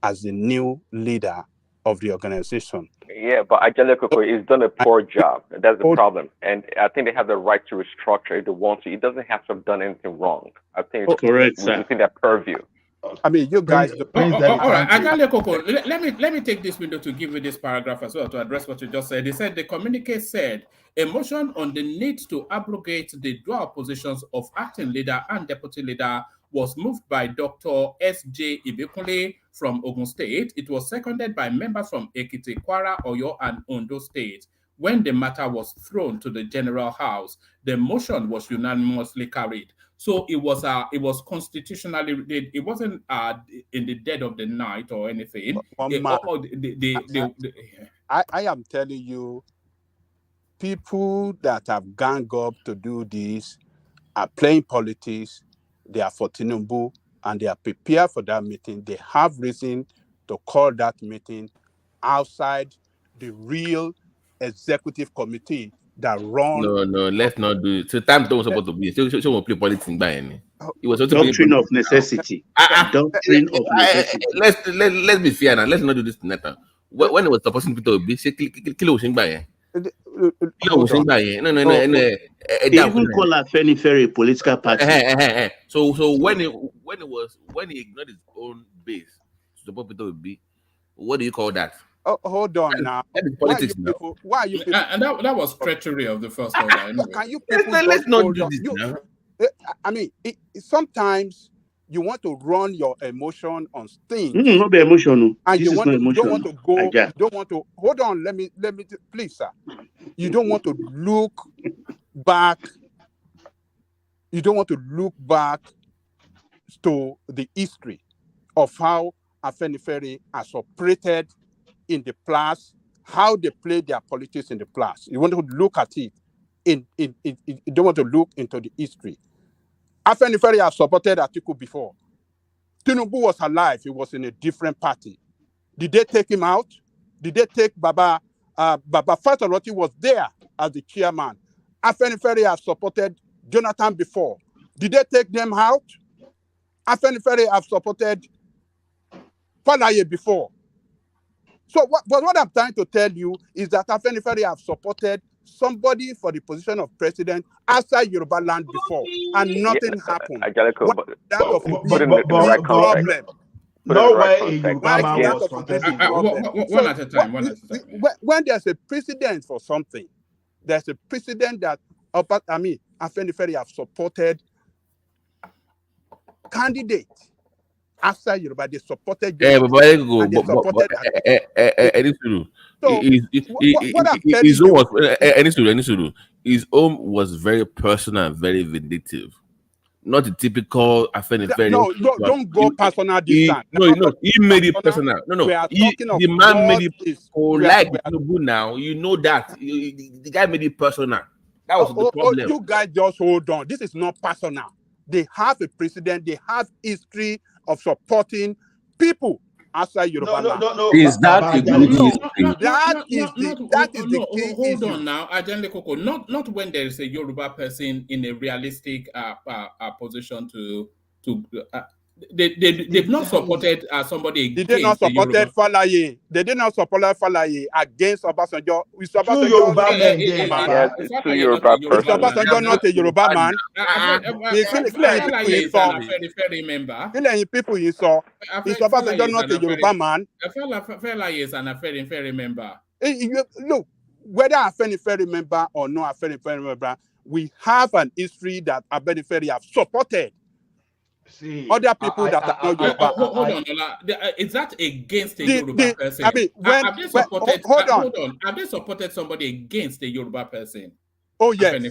as the new leader of the organization. Yeah, but Ajale Koko has done a poor job. That's the problem. And I think they have the right to restructure if they want to. It doesn't have to have done anything wrong. I think it's correct, sir. within their purview. I mean, you guys. All right, Ajale Koko, let me take this window to give you this paragraph as well to address what you just said. They said the communique said a motion on the need to abrogate the dual positions of acting leader and deputy leader was moved by Dr. S.J. Ibikunle from Ogun State. It was seconded by members from Ekiti, Kwara, Oyo, and Ondo State. when the matter was thrown to the General House, the motion was unanimously carried. So it was constitutionally, it wasn't in the dead of the night or anything. I am telling you, people that have ganged up to do this are playing politics. They are for Tinubu and they are prepared for that meeting. They have reason to call that meeting outside the real executive committee that runs. No, let's not do it. So time don't supposed to be. So we'll play politics by any. It was doctrine of necessity. Doctrine of necessity. Let's be fair now. Let's not do this tonight. When it was supposed to be, say kill was by. They even call Afenifere a political party. So when he ignored his own base, supposed to be, what do you call that? Oh, hold on now. Politics why are you people? And that was treachery of the first order. Anyway. Can you people let's not do this now. I mean, sometimes you want to run your emotion on things. Not the emotion. And you don't want to go. You don't want to hold on. Let me please, sir. You don't want to look back. You don't want to look back to the history of how Afenifere has operated in the past, how they play their politics in the past. You want to look at it. You don't want to look into the history. Afenifere has supported Atiku before. Tinubu was alive. He was in a different party. Did they take him out? Did they take Baba? Baba Fatoroti was there as the chairman. Afenifere has supported Jonathan before. Did they take them out? Afenifere have supported Falaye before. So what I'm trying to tell you is that Afenifere have supported somebody for the position of president outside Yoruba land before, and nothing happened. Put in the right context. No way a Yoruba man was contesting. One at a time. When there's a precedent for something, there's a precedent that Afenifere have supported candidates outside Yoruba. They supported. His own was very personal and very vindictive. Not the typical Afenifere. No, don't go personal this time. No, he made it personal. No, the man made it like Tinubu now. You know that. The guy made it personal. That was the problem. You guys just hold on. This is not personal. They have a precedent. They have history of supporting people outside Yoruba land. Is that a good history? That is the key. Hold on now, Adenle Koko. Not when there is a Yoruba person in a realistic position to they've not supported somebody against. They did not support Falaye. They did not support Falaye against Obasanjo. Is Obasanjo not a Yoruba man? People you saw. Is Obasanjo not a Yoruba man? Falaye is an Afenifere member. Look, whether Afenifere member or no Afenifere member, we have an history that Afenifere have supported. See, other people that are not Yoruba. Hold on, is that against a Yoruba person? I mean, have they supported somebody against a Yoruba person? Oh yes.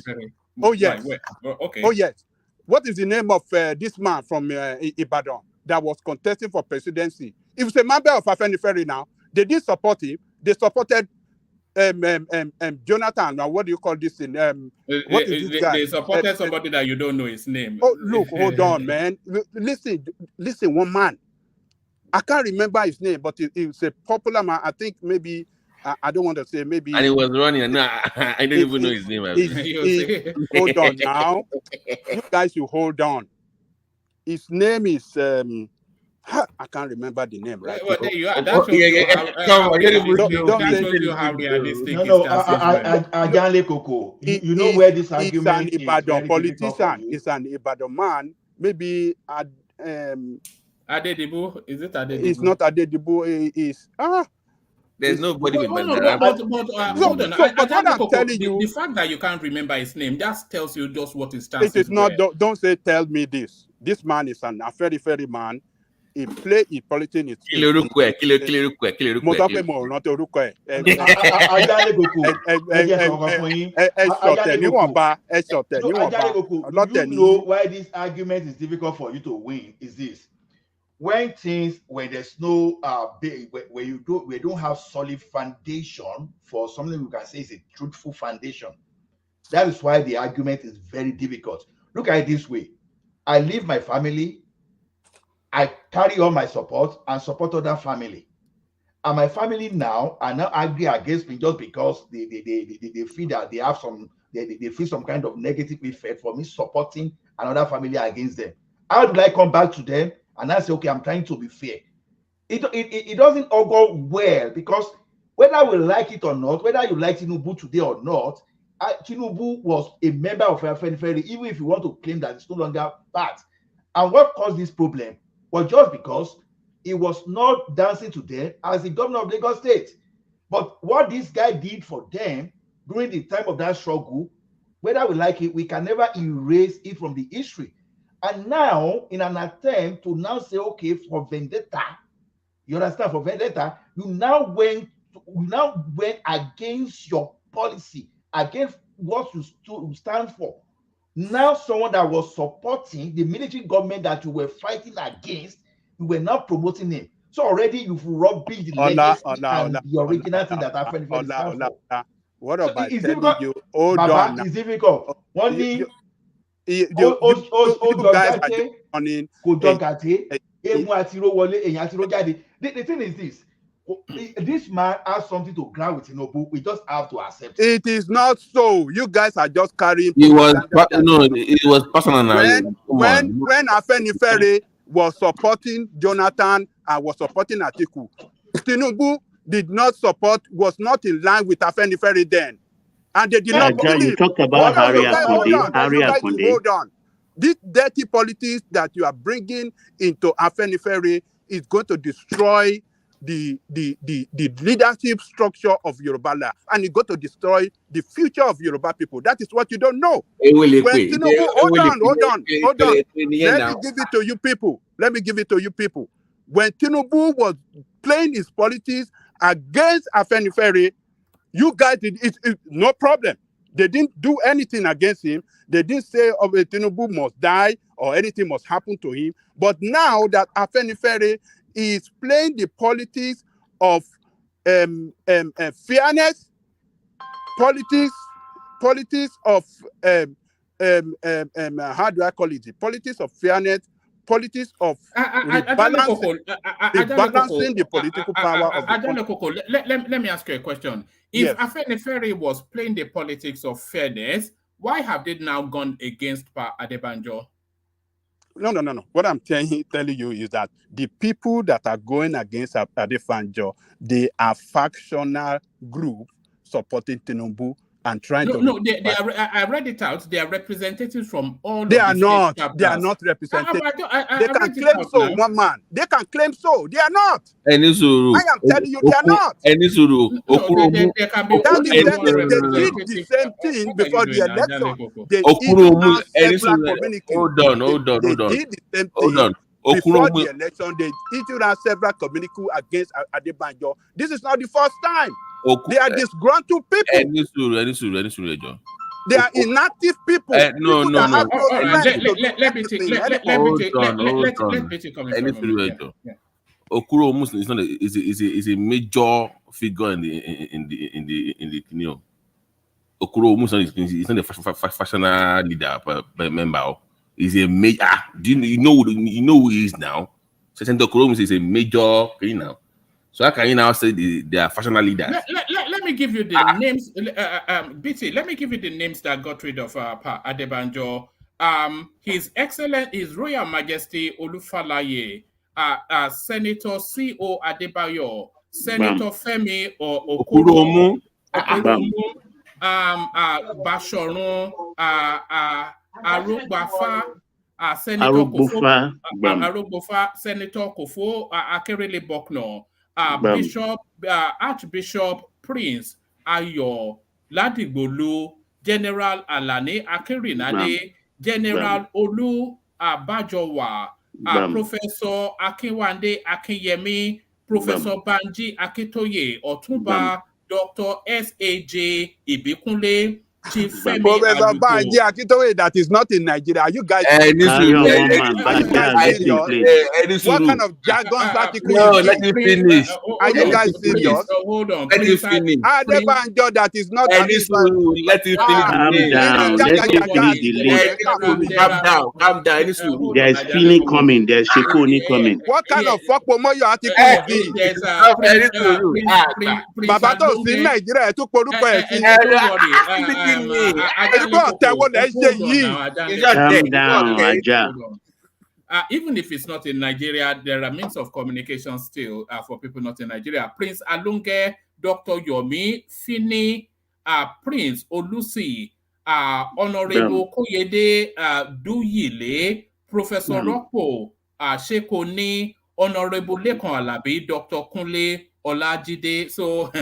Oh yes. Okay. Oh yes. What is the name of this man from Ibadan that was contesting for presidency? He was a member of Afenifere now. They did support him. They supported Jonathan. What do you call this thing? What is this guy? They supported somebody that you don't know his name. Oh, look, hold on, man. Listen, one man. I can't remember his name, but he's a popular man. I think maybe I don't want to say maybe. And he was running, and I didn't even know his name. Hold on now. You guys, you hold on. His name is I can't remember the name right now. Well, there you are. That shows you how realistic. Ajanle Koko. You know where this argument is. He's an Ibadan politician. He's an Ibadan man. Maybe Adedibu. Is it Adedibu? It's not Adedibu. It's There's nobody with hold on. But I'm telling you, the fact that you can't remember his name, that tells you just what his chances. It is not. Don't say tell me this. This man is an Afenifere man. he play his politics in Mo sọ pé mo rántí orúkọ ẹ̀. Ajalegoko, ọlọ́tẹ̀ you know why this argument is difficult for you to win is this. When there's no where we don't have solid foundation for something we can say is a truthful foundation. That is why the argument is very difficult. Look at it this way. I leave my family, I carry on my support and support other family. And my family now are now angry against me just because they feel that they have they feel some kind of negative effect for me supporting another family against them. How do I come back to them and I say, okay, I'm trying to be fair? It doesn't all go well, because whether we like it or not, whether you like Tinubu today or not, Tinubu was a member of Afenifere, even if you want to claim that it's no longer part. And what caused this problem was just because he was not dancing to them as the governor of Lagos State. But what this guy did for them during the time of that struggle, whether we like it, we can never erase it from the history. And now, in an attempt to now say, okay, for vendetta, you understand, for vendetta, you now went against your policy, against what you stand for. Now, someone that was supporting the military government that you were fighting against, you were now promoting him. So already you've rubbish the legacy and the original thing that happened. What about telling you? Hold Baba, on. it's difficult. One thing. The thing is this man has something to grab with Tinubu. We just have to accept it. It is not so. You guys are just carrying. It was personal. When Afenifere was supporting Jonathan and was supporting Atiku, Tinubu was not in line with Afenifere then. And they did not believe. You talked about Harry Akonde. Hold on. This dirty politics that you are bringing into Afenifere is going to destroy the leadership structure of Yoruba land, and it's going to destroy the future of Yoruba people. That is what you don't know. Hold on. Let me give it to you people. When Tinubu was playing his politics against Afenifere, you guys did it, no problem. They didn't do anything against him. They didn't say Tinubu must die or anything must happen to him. But now that Afenifere is playing the politics of fairness, politics of how do I call it? The politics of fairness, politics of balancing the political power of the country. Let me ask you a question. If Afenifere was playing the politics of fairness, why have they now gone against Pa Adebanjo? No. What I'm telling you is that the people that are going against Adebanjo, they are factional group supporting Tinubu and trying to. No, I read it out. They are representatives from all. They are not. They are not represented. They can claim so. One man. They can claim so. They are not. I am telling you, they are not. They can be. They did the same thing before the election. They did the same thing. Before the election, they issued out several communiques against Adebanjo. This is not the first time. They are disgruntled people. They are inactive people. Let me take. Okuro Omus is a major figure in the Okuro Omus is not a factional leader, member. He's a major. Do you know who he is now? So Okuro Omus is a major now. So how can you now say they are factional leaders? Let me give you the names, BT. Let me give you the names that got rid of Adebanjo. His Royal Majesty Olufalaye, Senator C.O. Adebayo, Senator Femi Okuromu, Bashorun, Arugbafa, Senator Kofo, Akerele Bokno, Archbishop Prince Ayo Ladigbolu, General Alani Akerinade, General Olu Abajowa, Professor Akinwande Akinyemi, Professor Banji Akitoye, Otumba, Dr. S.A.J. Ibikunle, Chief Femi Professor Aluko. Banji Akitoye, that is not in Nigeria. Are you guys serious? What kind of jargon article No, is let this? me finish. Are you guys serious? Hold on. Let me finish. Adebanjo, that is not. Let me finish. Calm down. Let me finish the list. Calm down. There's feeling coming. There's Shekoni coming. What kind of fuckbomoyo article is this? Bàbá tó sí Nàìjíríà tó porúkọ ẹ̀ sí. Calm down, Aja. Even if it's not in Nigeria, there are means of communication still for people not in Nigeria. Prince Alunge, Dr. Yomi, Fini, Prince Olusi, Honorable Koyede Duyile, Professor Rocco, Shekoni, Honorable Lekon Alabi, Dr. Kunle Olajide. So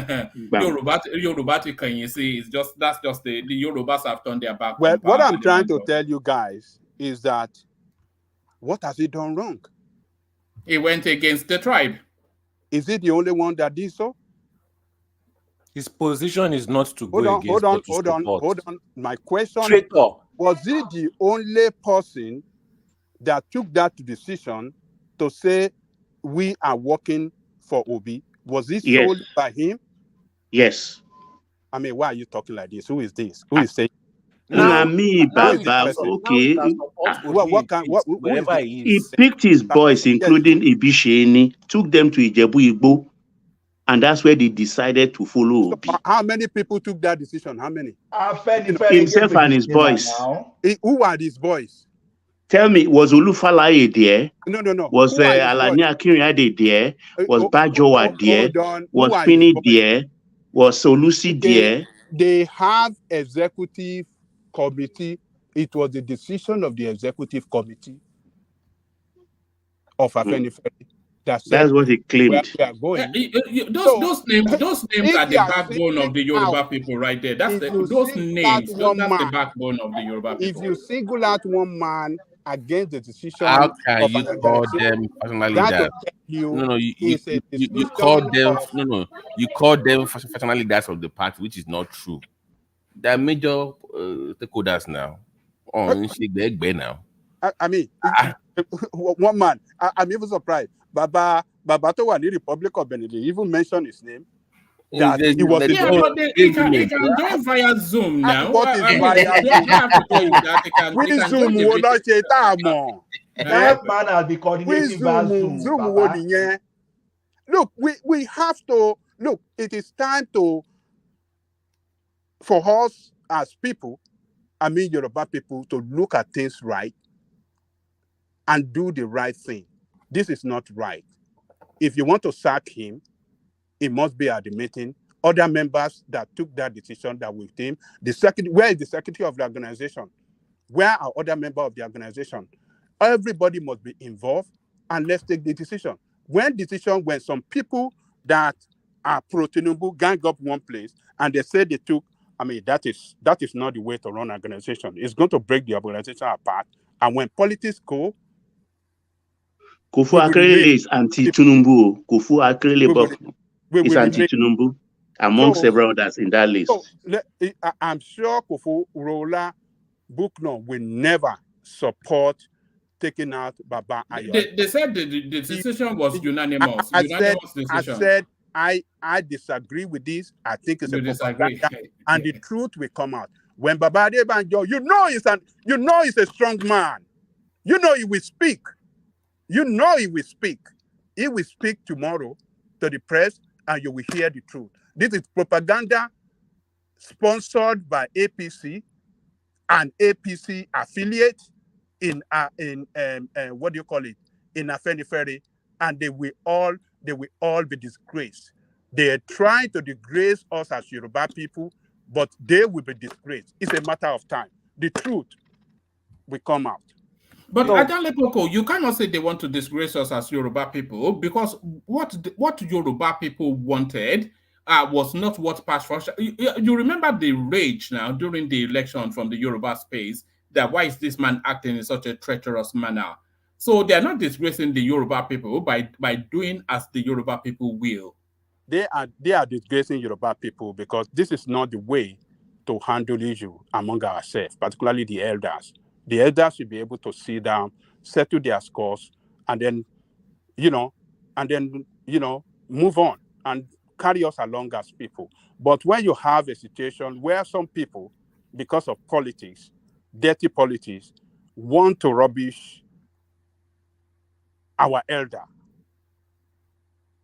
Yoruba can you see it's just that's just the Yorubas have turned their back. Well, what I'm trying to tell you guys is that what has he done wrong? He went against the tribe. Is he the only one that did so? His position is not to go against. Hold on. My question was he the only person that took that decision to say we are working for Obi? Was it sold by him? Yes. I mean, why are you talking like this? Who is this? Who is saying? Me, Baba. Okay. He picked his boys, including Ibisheni, took them to Ijebu Igbo, and that's where they decided to follow Obi. So, how many people took that decision? How many? Himself and his boys. Who are these boys? Tell me, was Olufalaye there? No. Was Alani Akinrade there? Was Bajowa there? Was Fini there? Was Solusi there? They have executive committee. It was the decision of the executive committee of Afenifere that's what he claimed. Where we are going. Those names are the backbone of the Yoruba people right there. That's those names. That's the backbone of the Yoruba people. If you single out one man against the decision, how can you call them personally that? You call them you call them personal leaders of the party, which is not true. They are major stakeholders now. I mean, one man. I'm even surprised. Baba Towani, Republic of Benin, they even mentioned his name. That he was but they can join via Zoom now. What is via Zoom? That man has been coordinating via Zoom. Look, we have to look. It is time for us as people, I mean Yoruba people, to look at things right and do the right thing. This is not right. If you want to sack him, it must be at the meeting. Other members that took that decision that with him, where is the secretary of the organization? Where are other members of the organization? Everybody must be involved and let's take the decision. When some people that are pro-Tinubu gang up one place and they say they took, I mean, that is not the way to run an organization. It's going to break the organization apart. And when politics go, Kofu Akeredolu is anti-Tinubu. Kofu Akeredolu is anti-Tinubu, among several others in that list. So, I'm sure Kofu Rola Bukno will never support taking out Baba Ayo. They said the decision was unanimous. I said I disagree with this. I think it's propaganda, and the truth will come out. When Baba Adebanjo, he's a strong man. You know he will speak. You know he will speak. He will speak tomorrow to the press, and you will hear the truth. This is propaganda sponsored by APC and APC affiliates in what do you call it? In Afenifere, and they will all be disgraced. They are trying to disgrace us as Yoruba people, but they will be disgraced. It's a matter of time. The truth will come out. But Adale Poko, you cannot say they want to disgrace us as Yoruba people, because what Yoruba people wanted was not what passed for. You remember the rage now during the election from the Yoruba space, that why is this man acting in such a treacherous manner? So they are not disgracing the Yoruba people by doing as the Yoruba people will. They are disgracing Yoruba people because this is not the way to handle issue among ourselves, particularly the elders. The elders should be able to sit down, settle their scores, and then, move on and carry us along as people. But when you have a situation where some people, because of politics, dirty politics, want to rubbish our elder,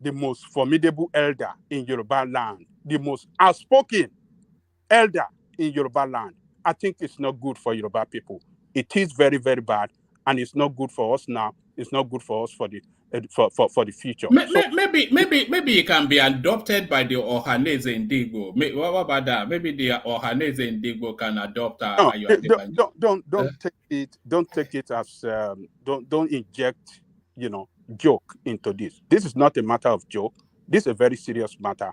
the most formidable elder in Yoruba land, the most outspoken elder in Yoruba land, I think it's not good for Yoruba people. It is very, very bad, and it's not good for us now. It's not good for us for the future. Maybe it can be adopted by the Ohaneze Indigo. What about that? Maybe the Ohaneze Indigo can adopt. Don't take it as don't inject joke into this. This is not a matter of joke. This is a very serious matter.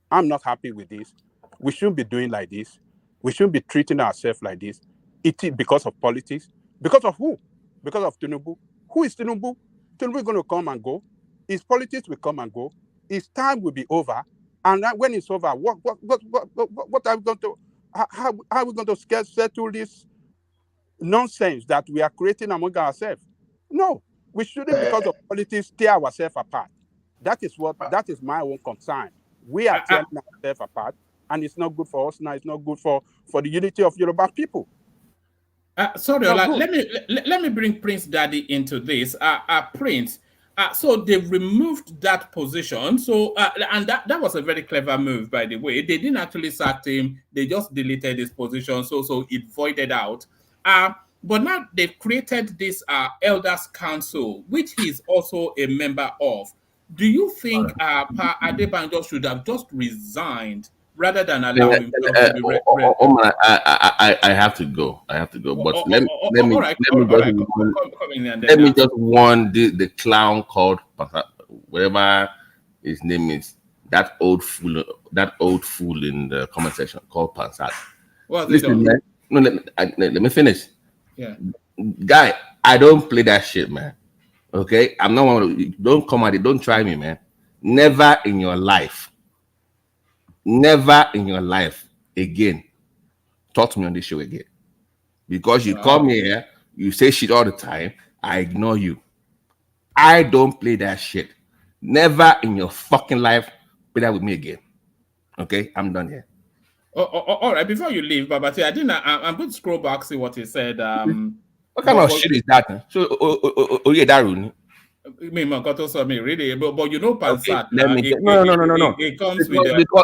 I'm not happy with this. We shouldn't be doing like this. We shouldn't be treating ourselves like this. It is because of politics. Because of who? Because of Tinubu. Who is Tinubu? Tinubu is going to come and go. His politics will come and go. His time will be over. And when it's over, what are we going to? How are we going to settle this nonsense that we are creating among ourselves? No. We shouldn't, because of politics, tear ourselves apart. That is my own concern. We are tearing ourselves apart, and it's not good for us now. It's not good for the unity of Yoruba people. Sorry, Ola, let me bring Prince Daddy into this. Prince, so they removed that position. So and that was a very clever move, by the way. They didn't actually sack him. They just deleted his position. So it voided out. But now they've created this Elders Council, which he's also a member of. Do you think Pa Adebanjo should have just resigned rather than allow him to be I have to go. But let me just warn the clown called whatever his name is. That old fool in the comment section called Pansat. Listen, man. No, let me finish. Yeah, guy, I don't play that shit, man. Okay, I'm not one of, don't come at it, don't try me, man. Never in your life again talk to me on this show again. Because you come here, you say shit all the time, I ignore you. I don't play that shit. Never in your fucking life play that with me again. Okay, I'm done here. All right, before you leave, Babati, I'm going to scroll back, see what he said. What kind of shit is that? So, Darun. Really, but you know, Pansat. Okay, no. It comes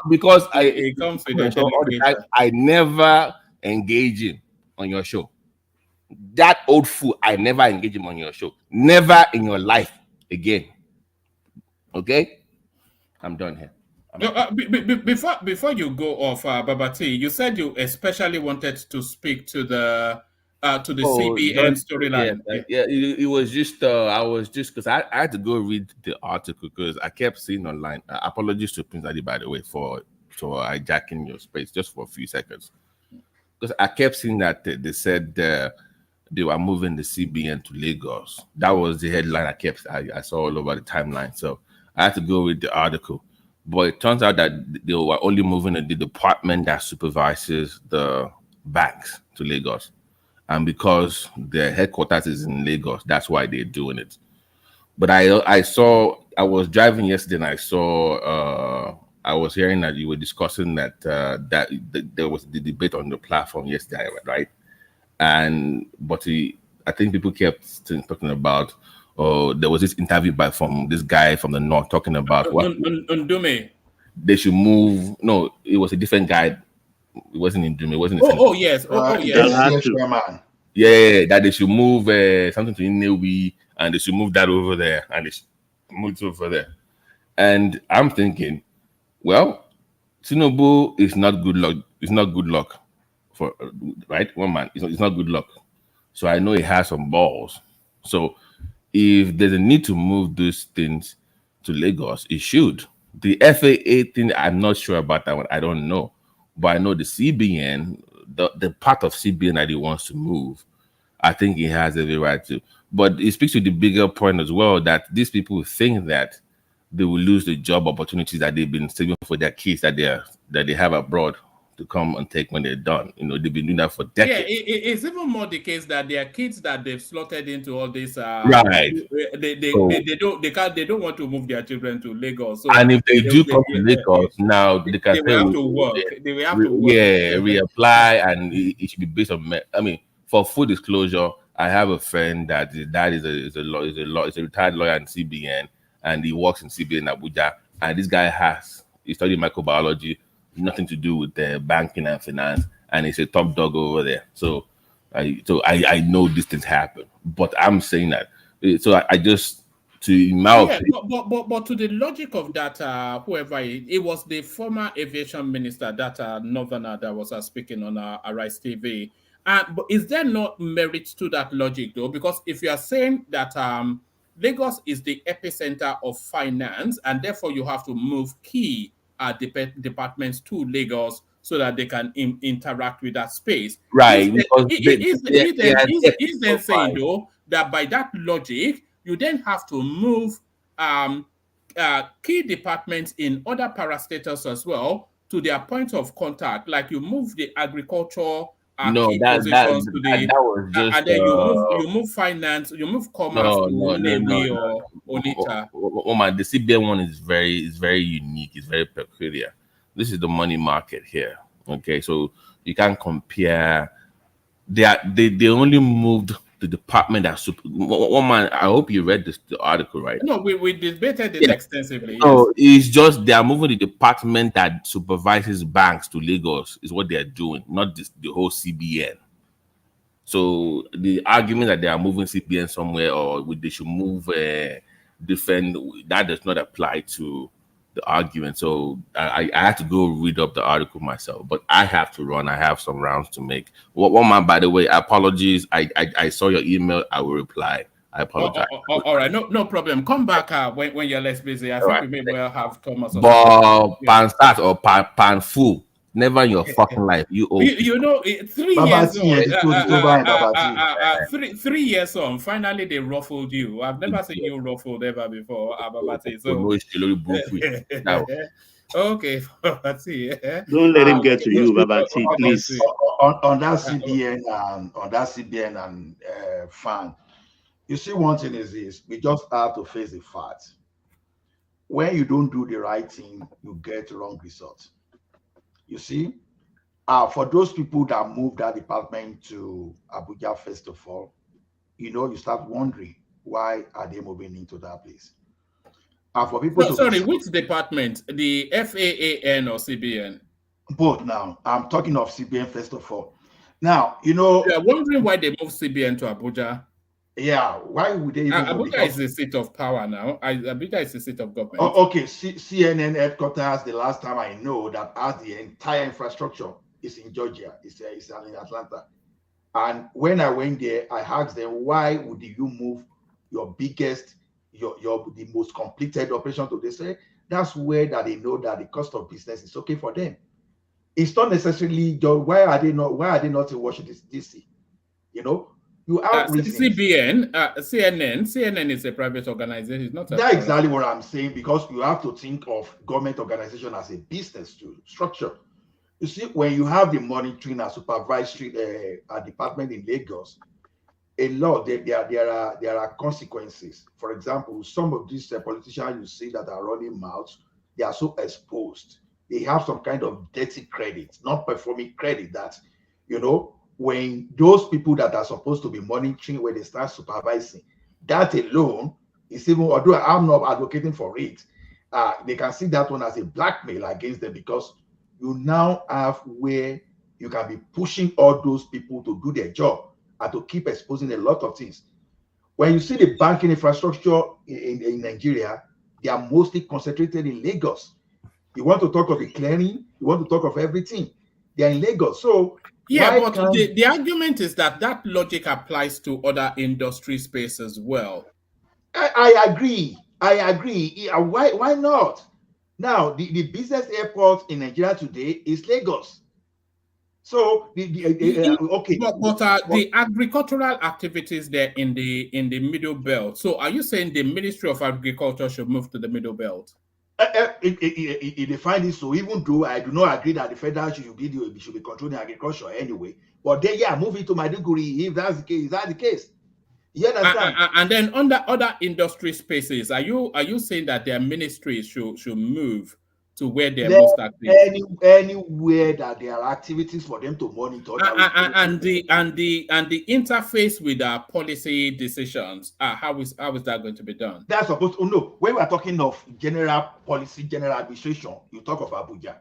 because it comes with the I never engage him on your show. That old fool, I never engage him on your show. Never in your life again. Okay, I'm done here. Before you go off, Babati, you said you especially wanted to speak to the CBN storyline. Yeah, it was just I was just because I had to go read the article because I kept seeing online. Apologies to Prince Adi, by the way, for hijacking your space just for a few seconds, because I kept seeing that they said they were moving the CBN to Lagos. That was the headline I saw all over the timeline. So I had to go read the article. But it turns out that they were only moving the department that supervises the banks to Lagos. And because their headquarters is in Lagos, that's why they're doing it. But I was driving yesterday and I saw, I was hearing that you were discussing that there was the debate on the platform yesterday, right? But I think people kept talking about, there was this interview from this guy from the north talking about what Ndume. They should move. No, it was a different guy. It wasn't Ndume. It wasn't. Yes. Yeah, that they should move something to Inewi, and they should move that over there, and they should move it over there. And I'm thinking, well, Tinubu is not good luck. It's not good luck for right one man. It's not good luck. So I know he has some balls. So if there's a need to move those things to Lagos, it should. The FAA thing, I'm not sure about that one. I don't know. But I know the CBN, the part of CBN that he wants to move, I think he has every right to. But it speaks to the bigger point as well that these people think that they will lose the job opportunities that they've been saving for their kids that they have abroad to come and take when they're done. They've been doing that for decades. Yeah, it's even more the case that there are kids that they've slotted into all this. Right. They don't want to move their children to Lagos. So and if they do come to Lagos now, they can will have to work. They will have to work. Yeah, reapply, and it should be based on. I mean, for full disclosure, I have a friend that his dad is a retired lawyer in CBN, and he works in CBN Abuja. And this guy he studied microbiology, nothing to do with banking and finance, and he's a top dog over there. So I know these things happen, but I'm saying that. So I just but to the logic of that, whoever it was, the former aviation minister, that Northerner that was speaking on Arise TV. But is there not merit to that logic though? Because if you are saying that Lagos is the epicenter of finance, and therefore you have to move key departments to Lagos so that they can interact with that space. Right. Is then saying though that by that logic, you then have to move key departments in other parastatals as well to their point of contact, like you move the agriculture. That was just, and then you move finance, you move commerce to Nnewi or Onitsha. The CBN one is very unique. It's very peculiar. This is the money market here. Okay, so you can't compare. They only moved the department that one man. I hope you read the article, right? No, we debated it extensively. So it's just they are moving the department that supervises banks to Lagos is what they are doing, not the whole CBN. So the argument that they are moving CBN somewhere or they should move different, that does not apply to the argument. So I had to go read up the article myself, but I have to run. I have some rounds to make. One man, by the way, apologies. I saw your email. I will reply. I apologize. All right, no problem. Come back when you're less busy. I think we may well have Thomas. But pan start or pan full. Never in your fucking life. You 3 years on. 3 years on. Finally, they ruffled you. I've never seen you ruffled ever before, Babati. So. Okay, Babati. Don't let him get to you, Babati, please. On that CBN and fan. You see, one thing is this: we just have to face the fact. When you don't do the right thing, you get wrong results. You see, for those people that moved that department to Abuja, first of all, you start wondering why are they moving into that place. For people, which department? The FAAN or CBN? Both. Now, I'm talking of CBN first of all. Now, you're wondering why they moved CBN to Abuja. Yeah, why would they even Abuja is the seat of power now. Abuja is the seat of government. Okay, CNN headquarters, the last time I know that has the entire infrastructure is in Georgia. It's in Atlanta. And when I went there, I asked them, why would you move your biggest, the most completed operation to? They say that's where that they know that the cost of business is okay for them. It's not necessarily why are they not in Washington DC? You have CBN, CNN is a private organization. It's not. That's exactly what I'm saying, because you have to think of government organization as a business structure. You see, when you have the monitoring and supervisory department in Lagos, there are consequences. For example, some of these politicians you see that are running mouths, they are so exposed. They have some kind of dirty credit, not performing credit that, when those people that are supposed to be monitoring, when they start supervising, that alone is even, although I'm not advocating for it, they can see that one as a blackmail against them, because you now have where you can be pushing all those people to do their job and to keep exposing a lot of things. When you see the banking infrastructure in Nigeria, they are mostly concentrated in Lagos. You want to talk of the clearing, you want to talk of everything, they are in Lagos. So yeah, but the argument is that logic applies to other industry space as well. I agree. Why not? Now, the business airport in Nigeria today is Lagos. So okay, but the agricultural activities there in the Middle Belt. So are you saying the Ministry of Agriculture should move to the Middle Belt? It defines it. So even though I do not agree that the federal should be controlling agriculture anyway, but then move it to Maiduguri if that's the case. Is that the case? You understand? And then under other industry spaces, are you saying that their ministries should move to where they're most active? Anywhere that there are activities for them to monitor. And the interface with our policy decisions. How is that going to be done? That's supposed to no. When we are talking of general policy, general administration, you talk of Abuja.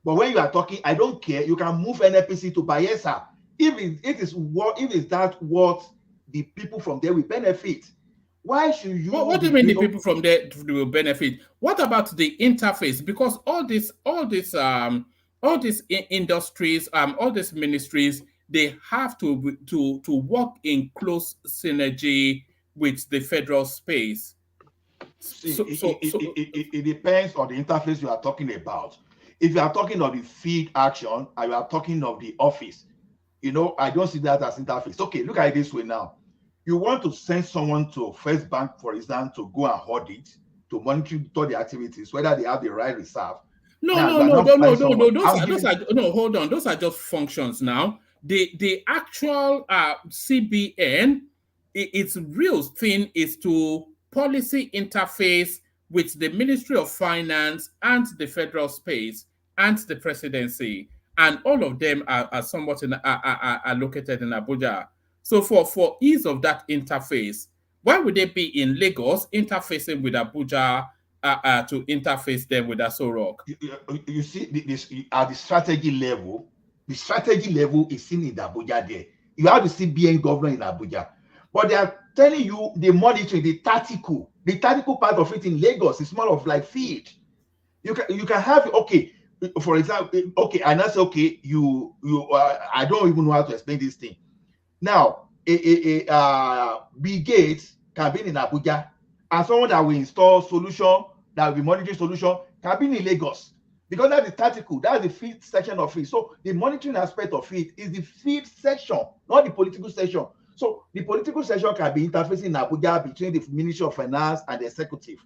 But when you are talking, I don't care. You can move NPC to Bayelsa if that's what the people from there will benefit. Why should you? What do you mean the people from there will benefit? What about the interface? Because all these industries, all these ministries, they have to work in close synergy with the federal space. It depends on the interface you are talking about. If you are talking of the field action and you are talking of the office, I don't see that as interface. Okay, look at it this way now. You want to send someone to First Bank, for example, to go and audit, to monitor all the activities, whether they have the right reserve. No. Hold on. Those are just functions now. The actual CBN, its real thing is to policy interface with the Ministry of Finance and the federal space and the presidency, and all of them are somewhat are located in Abuja. So for ease of that interface, why would they be in Lagos interfacing with Abuja to interface them with Aso Rock? You see, this at the strategy level is seen in Abuja there. You have the CBN governor in Abuja. But they are telling you the monitoring, the tactical part of it in Lagos is more of like field. You can have, okay, for example, okay, and I say, okay, I don't even know how to explain this thing. Now, Bill Gates can be in Abuja, and someone that will install solution, that will be monitoring solution, can be in Lagos. Because that's the tactical, that's the field section of it. So the monitoring aspect of it is the field section, not the political section. So the political section can be interfacing in Abuja between the Ministry of Finance and the executive.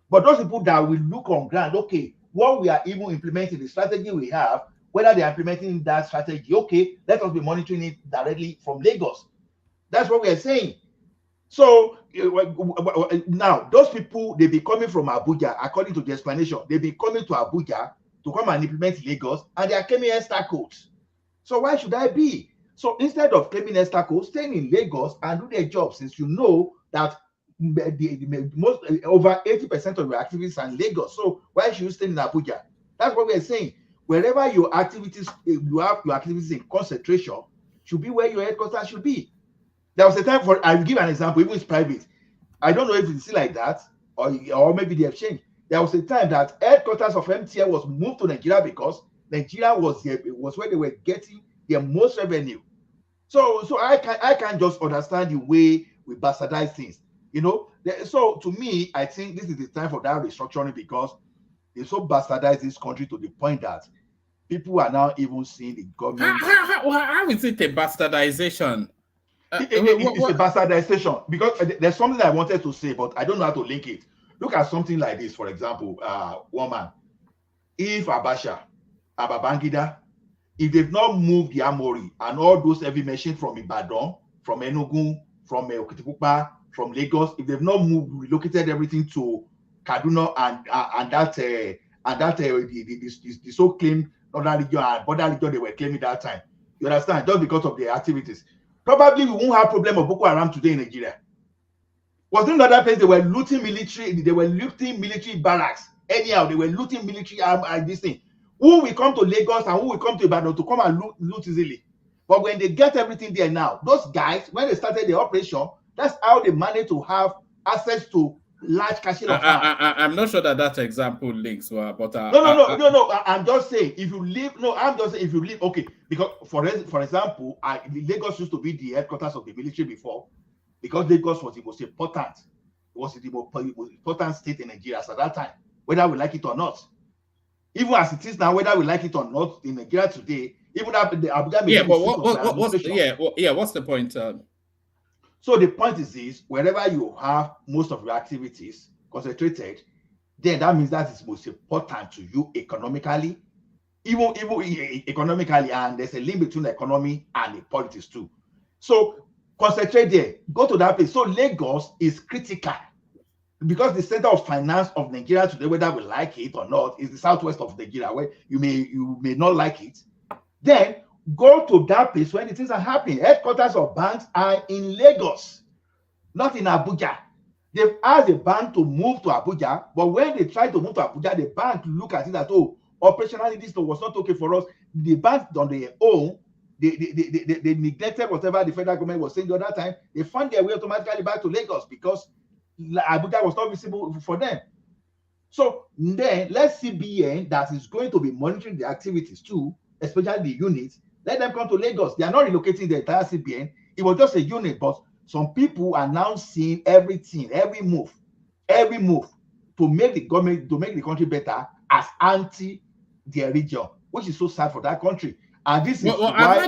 But those people that will look on ground, okay, what we are even implementing, the strategy we have, whether they are implementing that strategy, okay, let us be monitoring it directly from Lagos. That's what we are saying. So now, those people, they be coming from Abuja, according to the explanation, they be coming to Abuja to come and implement Lagos, and they are claiming extra codes. So why should I be? So instead of claiming extra codes, stay in Lagos and do their job, since you know that the most over 80% of your activities are in Lagos. So why should you stay in Abuja? That's what we are saying. Wherever your activities, you have your activities in concentration, should be where your headquarters should be. There was a time I will give an example, even it's private. I don't know if it's still like that, or maybe they have changed. There was a time that headquarters of MTN was moved to Nigeria because Nigeria was where they were getting their most revenue. So I can just understand the way we bastardize things. So to me, I think this is the time for that restructuring, because they so bastardize this country to the point that people are now even seeing the government. How is it a bastardization? It's a bastardization, because there's something I wanted to say, but I don't know how to link it. Look at something like this, for example, woman. If Abacha, Babangida, if they've not moved the Amori and all those heavy machines from Ibadan, from Enugu, from Okitipupa, from Lagos, if they've not moved, relocated everything to Kaduna and the so-claimed northern region and border region they were claiming that time, you understand, just because of their activities, probably we won't have problem of Boko Haram today in Nigeria. Was in another place they were looting military barracks anyhow, they were looting military this thing. Who will come to Lagos and who will come to Ibadan to come and loot easily? But when they get everything there now, those guys, when they started the operation, that's how they managed to have access to large caches of arms. I'm not sure that example links, but no. I'm just saying if you leave. Okay, because for example, Lagos used to be the headquarters of the military before, because Lagos was the most important. It was the most important state in Nigeria at that time, whether we like it or not. Even as it is now, whether we like it or not, in Nigeria today, Even after the Abuja, yeah, but what's the point? So the point is this: wherever you have most of your activities concentrated, then that means that is most important to you economically, even economically, and there's a link between economy and the politics too. So concentrate there, go to that place. So Lagos is critical because the center of finance of Nigeria today, whether we like it or not, is the southwest of Nigeria, where you may not like it. Then go to that place when the things are happening. Headquarters of banks are in Lagos, not in Abuja. They've asked the bank to move to Abuja, but when they try to move to Abuja, the bank look at it that, oh, operationally this was not okay for us. The bank on their own, they neglected whatever the federal government was saying the other time. They found their way automatically back to Lagos because Abuja was not visible for them. So then let's CBN that is going to be monitoring the activities too, especially the units. Let them come to Lagos. They are not relocating the entire CBN. It was just a unit, but some people are now seeing everything, every move to make the government, to make the country better as anti their region, which is so sad for that country. And this is why has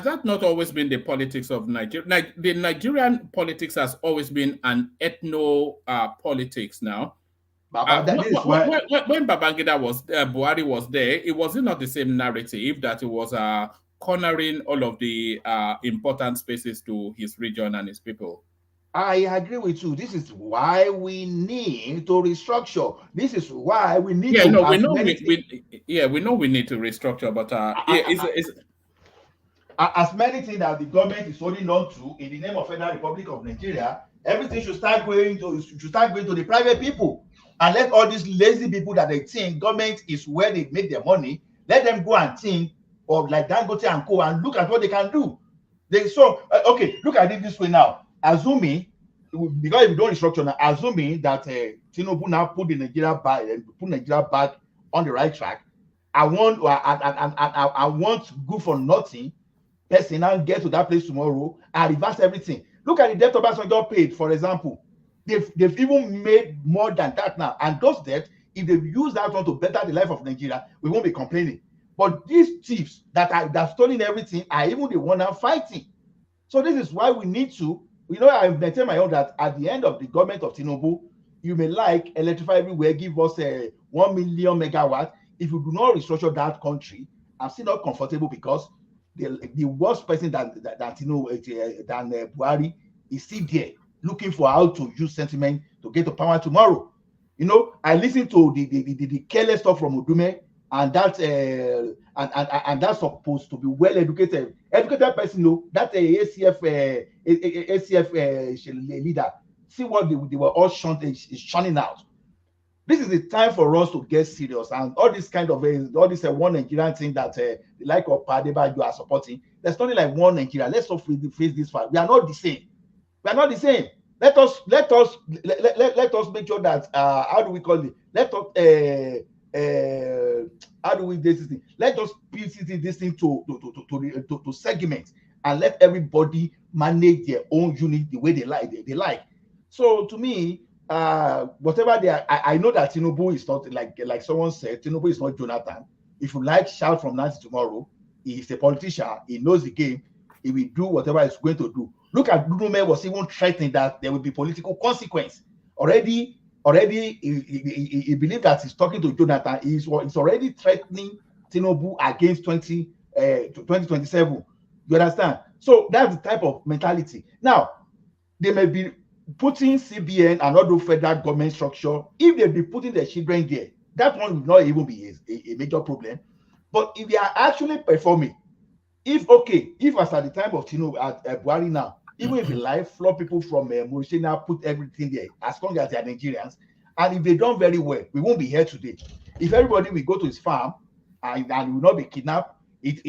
that not always been the politics of Nigeria? Like the Nigerian politics has always been an ethno politics now. When Babangida Buhari was there, it was not the same narrative that it was cornering all of the important spaces to his region and his people. I agree with you. This is why we need to restructure. This is why we need to. We know we need to restructure, but as many things that the government is holding on to in the name of Federal Republic of Nigeria, everything should start going to the private people, and let all these lazy people that they think government is where they make their money, let them go and think of like Dangote and Co. and look at what they can do. Okay, look at it this way now. Assuming, because if you don't restructure now, assuming that Tinubu now put Nigeria back on the right track, I want good for nothing person now get to that place tomorrow and reverse everything. Look at the debt Obasanjo paid, for example. They've even made more than that now. And those debts, if they use that one to better the life of Nigeria, we won't be complaining. But these thieves that are stealing everything are even the one now fighting. So this is why we need to, I've maintained my own that at the end of the government of Tinubu, you may like electrify everywhere, give us 1 million megawatts. If you do not restructure that country, I'm still not comfortable because the worst person than Buhari is still there looking for how to use sentiment to get to power tomorrow. I listened to the careless stuff from Ndume, and that's supposed to be educated person. That ACF leader. See what they were all shunning out. This is the time for us to get serious, and all this kind of one Nigerian thing that the like of Padeba you are supporting. There's nothing like one Nigeria. Let's not face this fight. We are not the same. We are not the same. Let us make sure that how do we call it? How do we do this thing? Let us piece this thing to segments and let everybody manage their own unit the way they like. So to me, whatever they are, I know that Tinubu is not like someone said, Tinubu is not Jonathan. If you like shout from now to tomorrow, he's a politician, he knows the game, he will do whatever he's going to do. Look at Ndume was even threatening that there will be political consequence. Already he believed that he's talking to Jonathan. He's already threatening Tinubu against 2027. You understand? So that's the type of mentality. Now, they may be putting CBN and other federal government structure. If they be putting their children there, that one will not even be a major problem. But if they are actually performing, if as at the time of Tinubu at Buhari now, even if they like floor people from Mauritania, put everything there, as long as they are Nigerians, and if they done very well, we won't be here today. If everybody will go to his farm and will not be kidnapped, if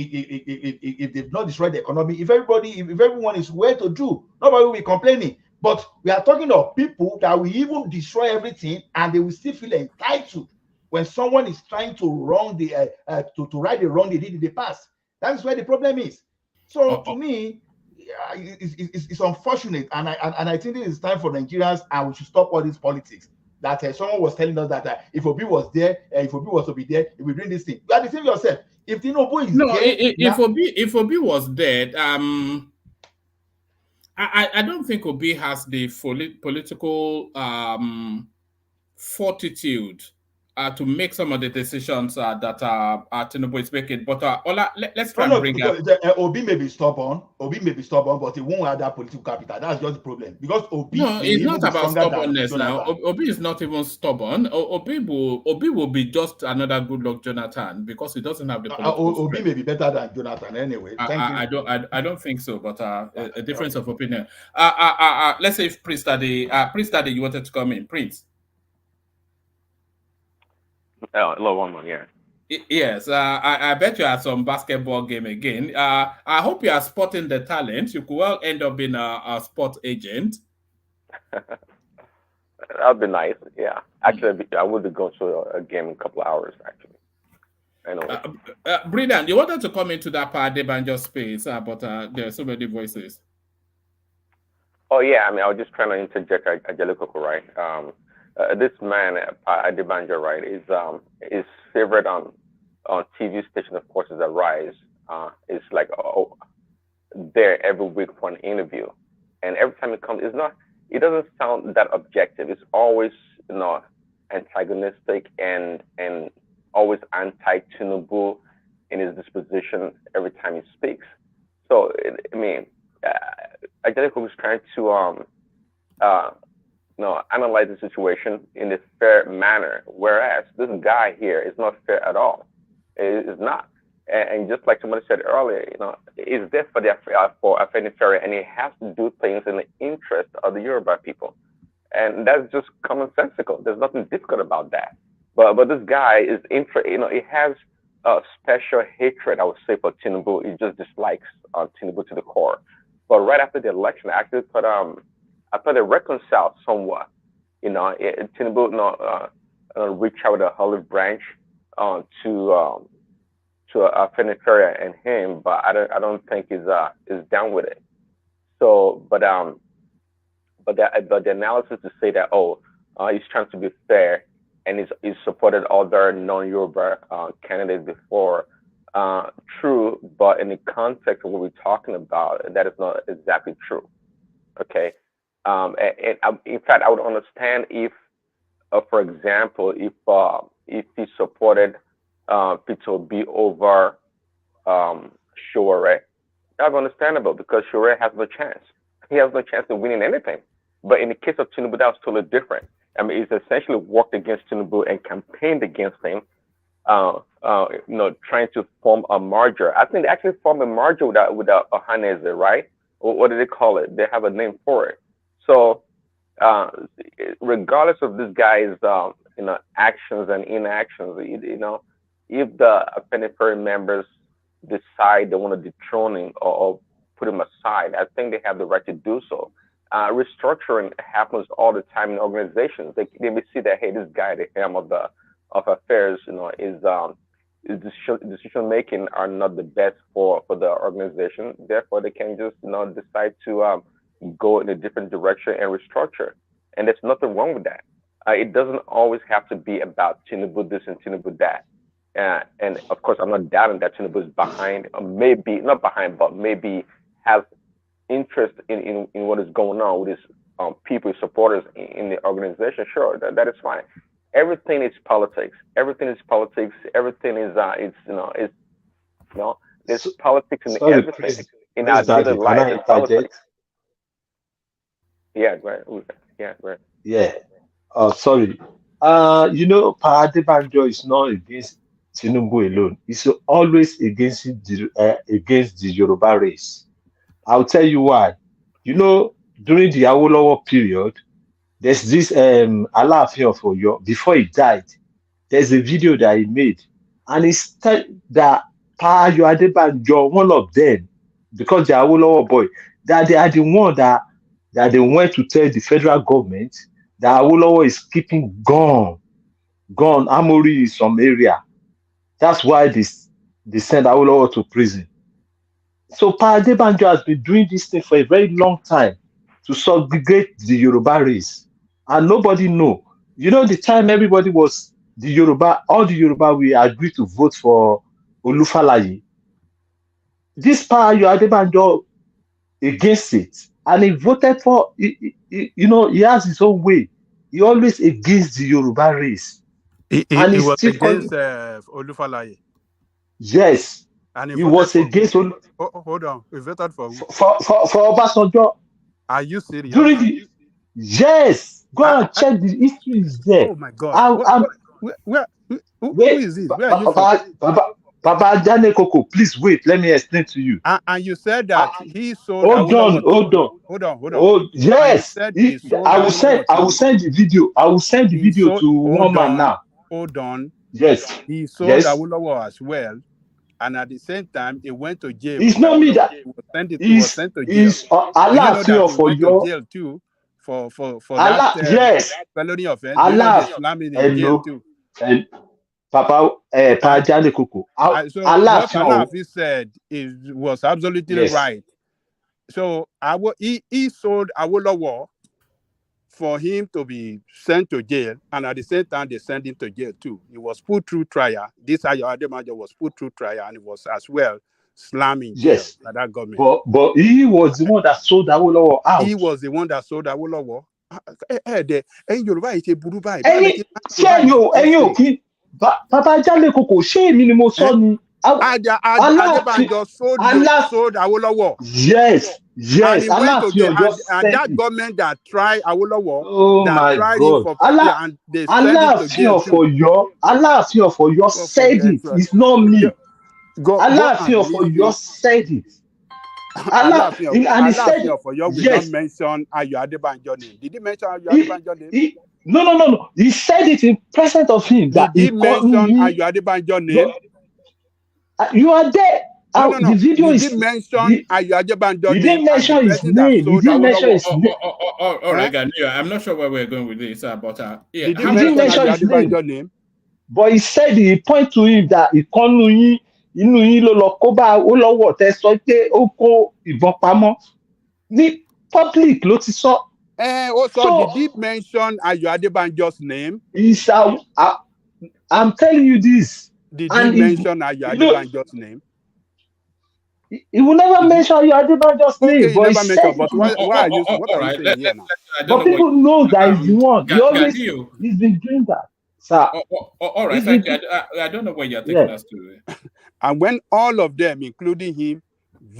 they've not destroyed the economy, if everyone is well to do, nobody will be complaining. But we are talking of people that will even destroy everything and they will still feel entitled when someone is trying to wrong to right the wrong they did in the past. That is where the problem is. So to me, it's unfortunate, and I think it is time for Nigerians, and we should stop all these politics. that someone was telling us that if Obi was there, if Obi was to be there, if we doing this thing. You are deceiving yourself. If Tinubu is there, if Obi was dead, I don't think Obi has the political fortitude to make some of the decisions that Tinubu is making. But let's try and bring up. Obi may be stubborn. Obi may be stubborn, but he won't have that political capital. That's just the problem. Because Obi, no, it's not about stubbornness now. Obi is not even stubborn. Obi will be just another good luck Jonathan because he doesn't have the political Obi may be better than Jonathan anyway. I don't think so, but a difference of opinion. Let's say if Prince Daddy, you wanted to come in, Prince. Hello, one more, yeah. Yes, I bet you are some basketball game again. I hope you are spotting the talent. You could well end up being a sport agent. That'd be nice, yeah. Actually, I would be going to a game in a couple of hours, actually. I know. Brilliant. You wanted to come into that Adebanjo space, but there are so many voices. Oh, yeah, I mean, I was just trying to interject Akeredolu, right? This man, Adebanjo, right, is favorite on TV station, of course, is Arise. It's like there every week for an interview, and every time it comes, it doesn't sound that objective. It's always antagonistic and always anti-Tinubu in his disposition every time he speaks. So I mean, Akeredolu was trying to analyze the situation in a fair manner, whereas this guy here is not fair at all. It is not. And just like somebody said earlier, it's there for Afenifere, and he has to do things in the interest of the Yoruba people. And that's just commonsensical. There's nothing difficult about that. But this guy is he has a special hatred, I would say, for Tinubu. He just dislikes Tinubu to the core. But right after the election, I actually thought they reconciled somewhat. Tinubu reached out with a olive branch to Afenifere and him, but I don't think is down with it. So, but the analysis to say that he's trying to be fair and he's supported other non-Yoruba candidates before. True, but in the context of what we're talking about, that is not exactly true. Okay. In fact, I would understand if, for example, if he supported Peter Obi over Shure, that's understandable because Shure has no chance. He has no chance of winning anything. But in the case of Tinubu, that was totally different. I mean, he's essentially worked against Tinubu and campaigned against him, trying to form a merger. I think they actually formed a merger with Ohaneze, right? What do they call it? They have a name for it. So, regardless of this guy's, actions and inactions, if the Afenifere members decide they want to dethrone him or put him aside, I think they have the right to do so. Restructuring happens all the time in organizations. They may see that, hey, this guy at the helm of affairs, his decision making are not the best for the organization. Therefore, they can just decide to go in a different direction and restructure. And there's nothing wrong with that. It doesn't always have to be about Tinubu this and Tinubu that. And of course, I'm not doubting that Tinubu is behind, or maybe not behind, but maybe has interest in what is going on with his people, his supporters in the organization. Sure, that is fine. Everything is politics. Everything is politics. Everything is there's politics in everything. In our daily life, it's politics. Yeah, right. Yeah, right. Yeah. Sorry. Adebanjo is not against Tinubu alone. It's always against the Yoruba race. I'll tell you why. During the Awolowo period, there's this Alaafin of Oyo. Before he died, there's a video that he made, and it's that Ayo Adebanjo, one of them, because the Awolowo boy, that they are the one that they went to tell the federal government that Awolowo is keeping gone Amori in some area. That's why they send Awolowo to prison. So Adebanjo has been doing this thing for a very long time to subjugate the Yoruba race, and nobody know. You know, the time everybody was the Yoruba, all the Yoruba, we agreed to vote for Olufalaye. This power you Adebanjo against it, and he voted for. You know, he has his own way. He always against the Yoruba race, and He he was still against Olufalaye. yes, And he was against hold on. He voted for who? For Obasanjo. Are you serious? During the yes, go and check the history is there. Oh my God! Who is this? Where are you from? Baba Jane Koko, please wait. Let me explain to you. And you said that he sold. Hold on. Oh yes, I will send the video. I will send the video to one man now. Hold on. Yes. He sold Awolowo as well, and at the same time, he went to jail. It's not me that he was sent to jail. Allah for your jail too for Allah, that yes. felony offense. Allah, slamming in jail too. And Papa Jane Koko. So what Allah said was absolutely right. So he sold Awolowo for him to be sent to jail, and at the same time they sent him to jail too. He was put through trial. This Aiyedatiwa was put through trial, and he was as well slamming jail by that government. But he was the one that sold Awolowo out. He was the one that sold Awolowo. Papa Jale Koko, shame ni mo sọ ni. Adebanjo sold Awolowo. Yes. And that government that tried Awolowo, tried him for and they sent him to jail too. Allah for your said it. It's not me. Allah for your said it. Allah and he said for your will not mention Aiyedatiwa name. Did he mention Aiyedatiwa name? No. He said it in presence of him. Did he mention Aiyedatiwa name? You are there. No. The video Did he mention Aiyedatiwa name? You didn't mention his name. You didn't mention his name. All right, I'm not sure where we're going with this, but he didn't mention Aiyedatiwa name. But he said he point to him that he can't inú yín ló lọ kó bá ó lọ́wọ́ tẹ sọ pé ó kó ìbọn pamọ́ ní public ló ti sọ. So did he mention Aiyedatiwa's name? I'm telling you this. Did he mention Aiyedatiwa's name? He will never mention Aiyedatiwa's name. But he mentioned, but why are you? What are you saying here now? But people know that he's the one. He's been doing that. Sir. All right, thank you. I don't know where you're taking us to. And when all of them, including him,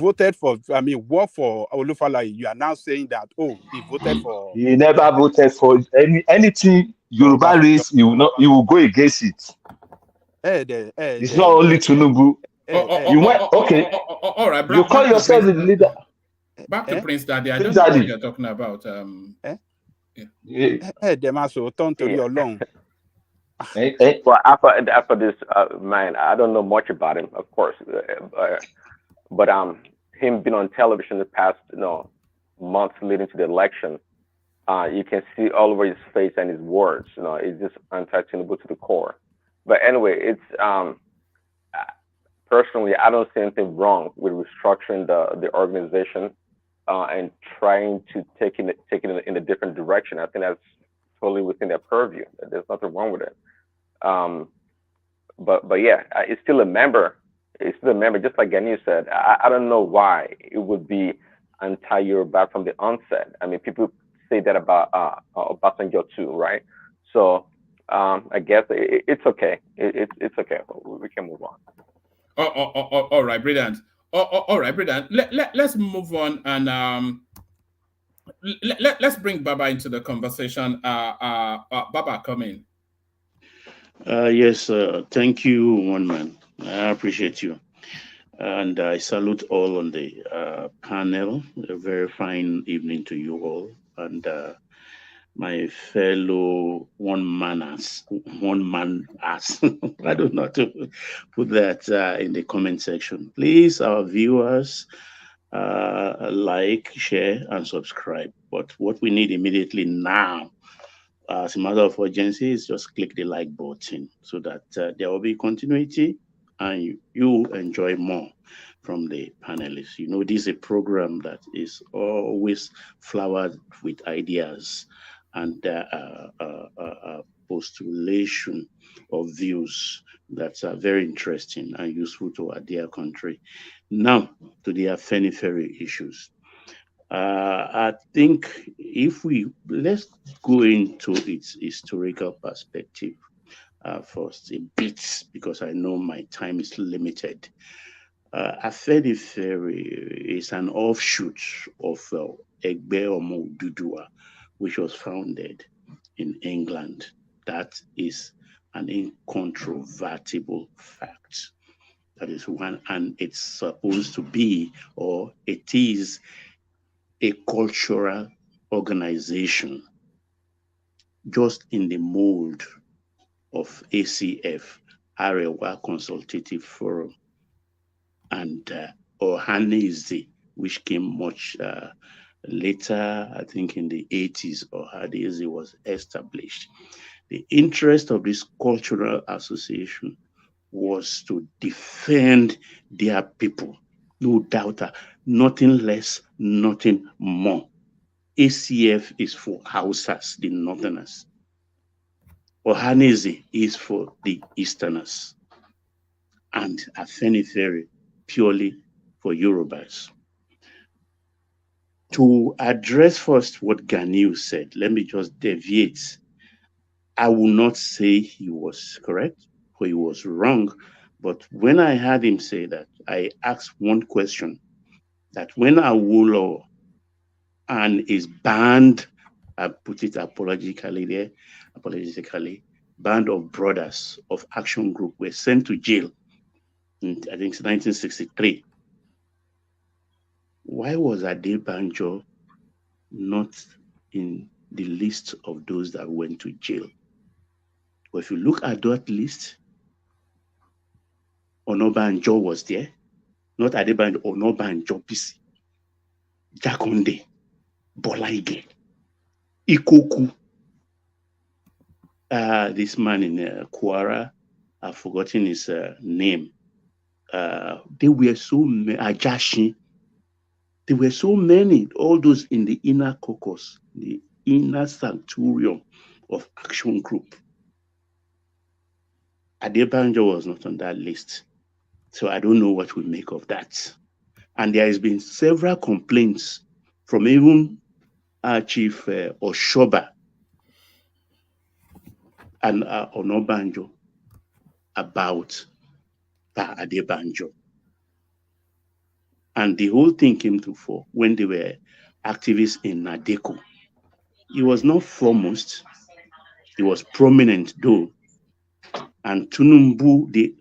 worked for Olufalaye, you are now saying that, he voted for... He never voted for anything Yoruba race, he will go against it. It's not only Tinubu. You went, okay. All right, you call yourself the leader. Back to Prince Daddy. I don't know what you're talking about. Well, after this, man, I don't know much about him, of course, but him being on television the past, months leading to the election, you can see all over his face and his words. It's just anti-Tinubu to the core. But anyway, it's personally, I don't see anything wrong with restructuring the organization and trying to take it in a different direction. I think that's totally within their purview. There's nothing wrong with it. But yeah, it's still a member. It's still a member, just like Gani said. I don't know why it would be anti-Yoruba from the onset. I mean, people say that about Obasanjo too, right? So I guess it's okay. It's okay. We can move on. All right, brilliant. All right, brilliant. Let's move on and let's bring Baba into the conversation. Baba, come in. Yes, thank you, one man. I appreciate you. And I salute all on the panel. A very fine evening to you all. And my fellow one man ass. I don't know how to put that in the comment section. Please, our viewers, like, share, and subscribe. But what we need immediately now, as a matter of urgency, is just click the like button so that there will be continuity and you enjoy more from the panelists. This is a program that is always flowered with ideas and postulation of views that are very interesting and useful to our dear country. Now, to the Afenifere issues. I think let's go into its historical perspective first a bit, because I know my time is limited. Afenifere is an offshoot of Egbe Omo Dudua, which was founded in England. That is an incontrovertible fact. That is one, and it's supposed to be, or it is, a cultural organization just in the mold of ACF, Arewa Consultative Forum, and Ohaneze, which came much later, I think in the 80s, Ohaneze was established. The interest of this cultural association was to defend their people, no doubt, nothing less, nothing more. ACF is for Hausas, the Northerners. Ohaneze is for the Easterners. And Afenifere purely for Yorubas. To address first what Ganiu said, let me just deviate. I will not say he was correct or he was wrong, but when I heard him say that, I asked one question, that when Awolowo and his band, I put it apologetically, band of brothers of Action Group were sent to jail in, I think, 1963. Why was Adebanjo not in the list of those that went to jail? But if you look at that list, Onobanjo was there, not Adebanjo, Onobanjo Bisi, Jakonde, Bolaige, Ikoku, this man in Kwara, I've forgotten his name. There were so many, Ajashi, there were so many, all those in the inner caucus, the inner sanctuary of Action Group. Adebanjo was not on that list. So I don't know what we make of that. And there has been several complaints from even Chief Oshoba and Onobanjo about Adebanjo. And the whole thing came to fore when they were activists in Nadeko. He was not foremost, he was prominent though. And Tunumbu,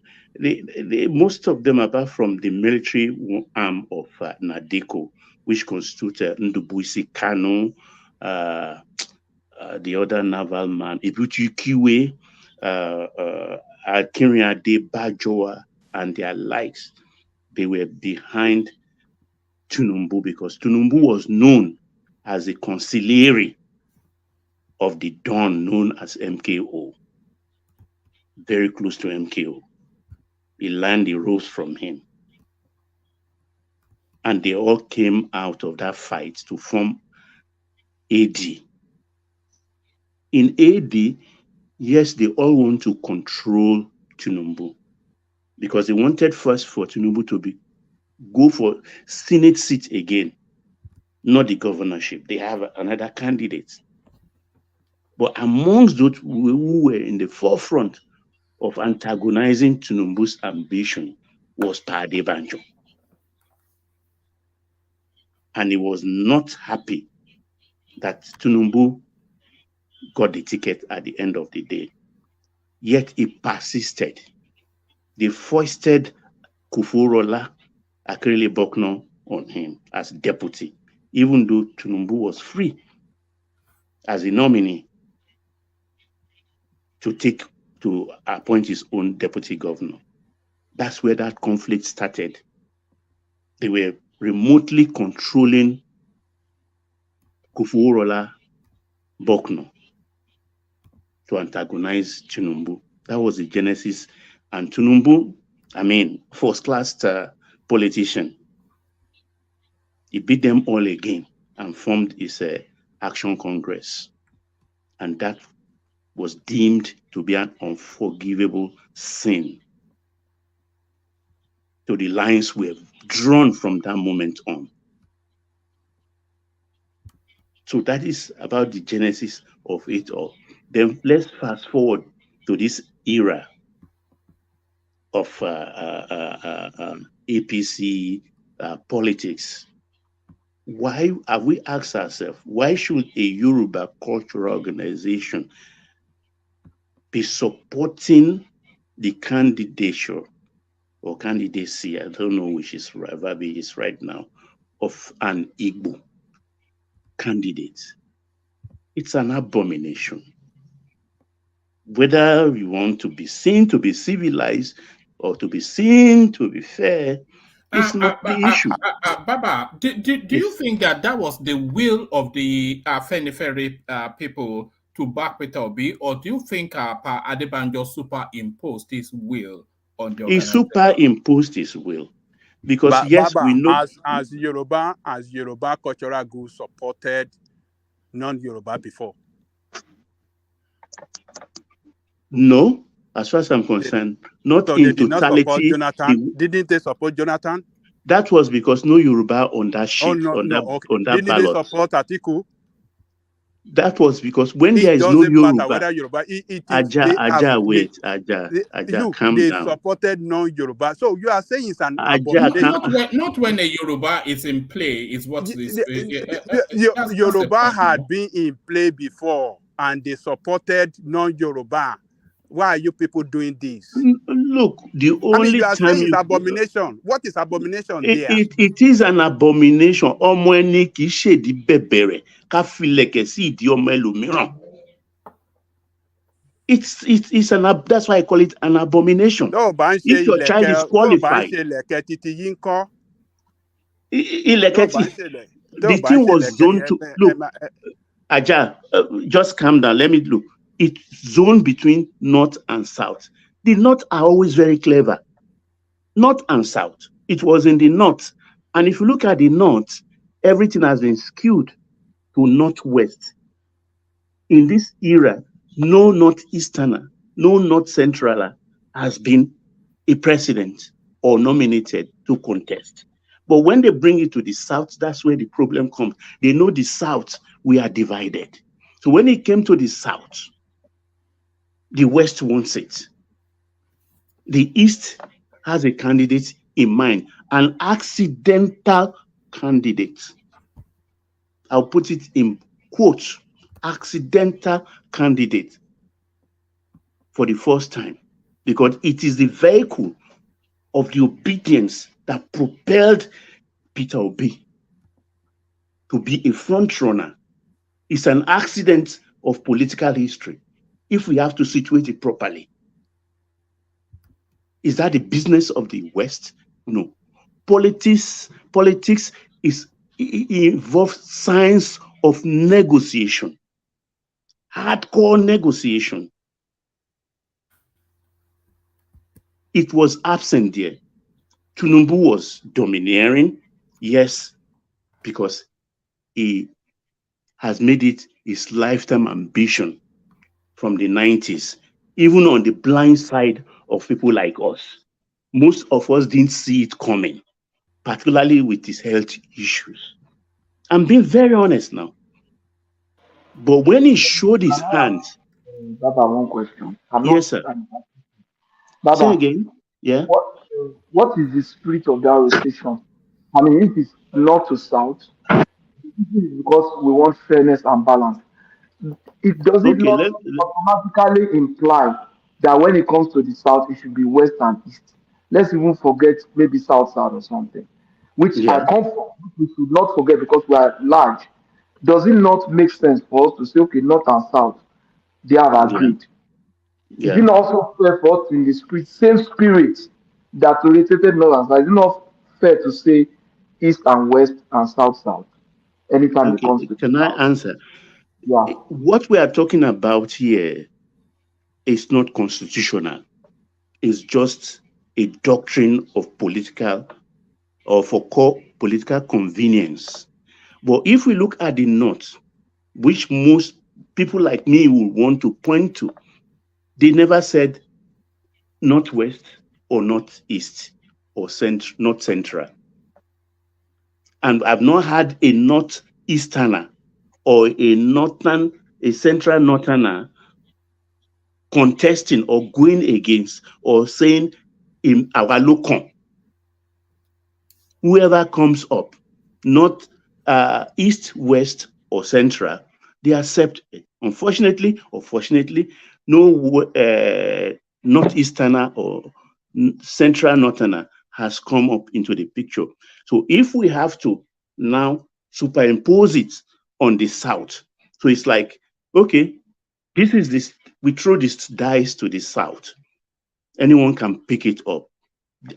most of them, apart from the military arm of Nadeko, which constituted Ndubuisi Kano, the other naval man, Ibuchi Kiwe, Akinriade Bajoa, and their likes, they were behind Tunumbu because Tunumbu was known as a consigliere of the Don known as MKO, very close to MKO. He learned the ropes from him. And they all came out of that fight to form AD. In AD, yes, they all want to control Tunumbu because they wanted first for Tunumbu to go for Senate seat again, not the governorship. They have another candidate. But amongst those who were in the forefront of antagonizing Tunumbu's ambition was Adebanjo. And he was not happy that Tunumbu got the ticket at the end of the day. Yet he persisted. They foisted Kuforola Akeredolu Bokno on him as deputy, even though Tunumbu was free as a nominee to appoint his own deputy governor. That's where that conflict started. They were remotely controlling Kuforola Bokno to antagonize Tunumbu. That was the genesis. And Tunumbu, first-class politician, he beat them all again and formed his Action Congress. And that was deemed to be an unforgivable sin. So the lines were drawn from that moment on. So that is about the genesis of it all. Then let's fast forward to this era of APC politics. Why have we asked ourselves, why should a Yoruba cultural organization be supporting the candidature or candidacy, I don't know which is verbiage is right now, of an Igbo candidate? It's an abomination. Whether you want to be seen to be civilized or to be seen to be fair, it's not the issue. Baba, do you think that was the will of the Afenifere people to back Peter Obi, or do you think Pa Adebanjo superimposed his will on the He organization? superimposed his will. Because yes, Baba, we know as Yoruba cultural group supported non-Yoruba before. No, as far as I'm concerned, not So in they did totality. not support Jonathan. Didn't they support Jonathan? That was because no Yoruba on that sheet, on that ballot. Didn't they support Atiku? That was because when there is no doesn't Yoruba, matter whether Yoruba, calm they down. supported non-Yoruba. So you are saying it's an Not abomination. when a Yoruba is in play is what this. Yoruba had been in play before, and they supported non-Yoruba. Why are you people doing this? Look, the only you are time saying it's abomination. What is abomination there? It is an abomination. It's that's why I call it an abomination. If your child is qualified, the thing was zoned to look. Aja, just calm down. Let me look. It's zoned between north and south. The north are always very clever. North and south. It was in the north. And if you look at the north, everything has been skewed to northwest. In this era, no northeasterner, no north centraler has been a president or nominated to contest. But when they bring it to the south, that's where the problem comes. They know the south, we are divided. So when it came to the south, the west wants it. The east has a candidate in mind, an accidental candidate. I'll put it in quotes, accidental candidate for the first time, because it is the vehicle of the obedience that propelled Peter Obi to be a front runner. It's an accident of political history. If we have to situate it properly, is that the business of the West? No. Politics involves science of negotiation, hardcore negotiation. It was absent there. Tinubu was domineering, yes, because he has made it his lifetime ambition from the 90s, even on the blind side of people like us. Most of us didn't see it coming, particularly with his health issues. I'm being very honest now. But when he showed his hands... Baba, one question. Yes, sir. Baba, say again. Yeah. What is the spirit of that rotation? I mean, if it's north to south, because we want fairness and balance. It does it not automatically imply that when it comes to the south, it should be west and east. Let's even forget maybe south or something, which I come from. We should not forget because we are large. Does it not make sense for us to say, okay, north and south, they have agreed? Is it not also fair for us in the same spirit that related north and south? Is it not fair to say east and west and south? Anytime it comes to can I answer? Yeah. What we are talking about here is not constitutional. It's just a doctrine of political or for core political convenience. But if we look at the north, which most people like me will want to point to. They never said northwest or northeast or not central. And I've not had a northeasterner or a central northerner contesting or going against or saying in our locum. Whoever comes up, not east, west, or central, they accept it. Unfortunately or fortunately, no northeasterner or central northerner has come up into the picture. So if we have to now superimpose it on the south, so it's like, okay, we throw these dice to the south. Anyone can pick it up.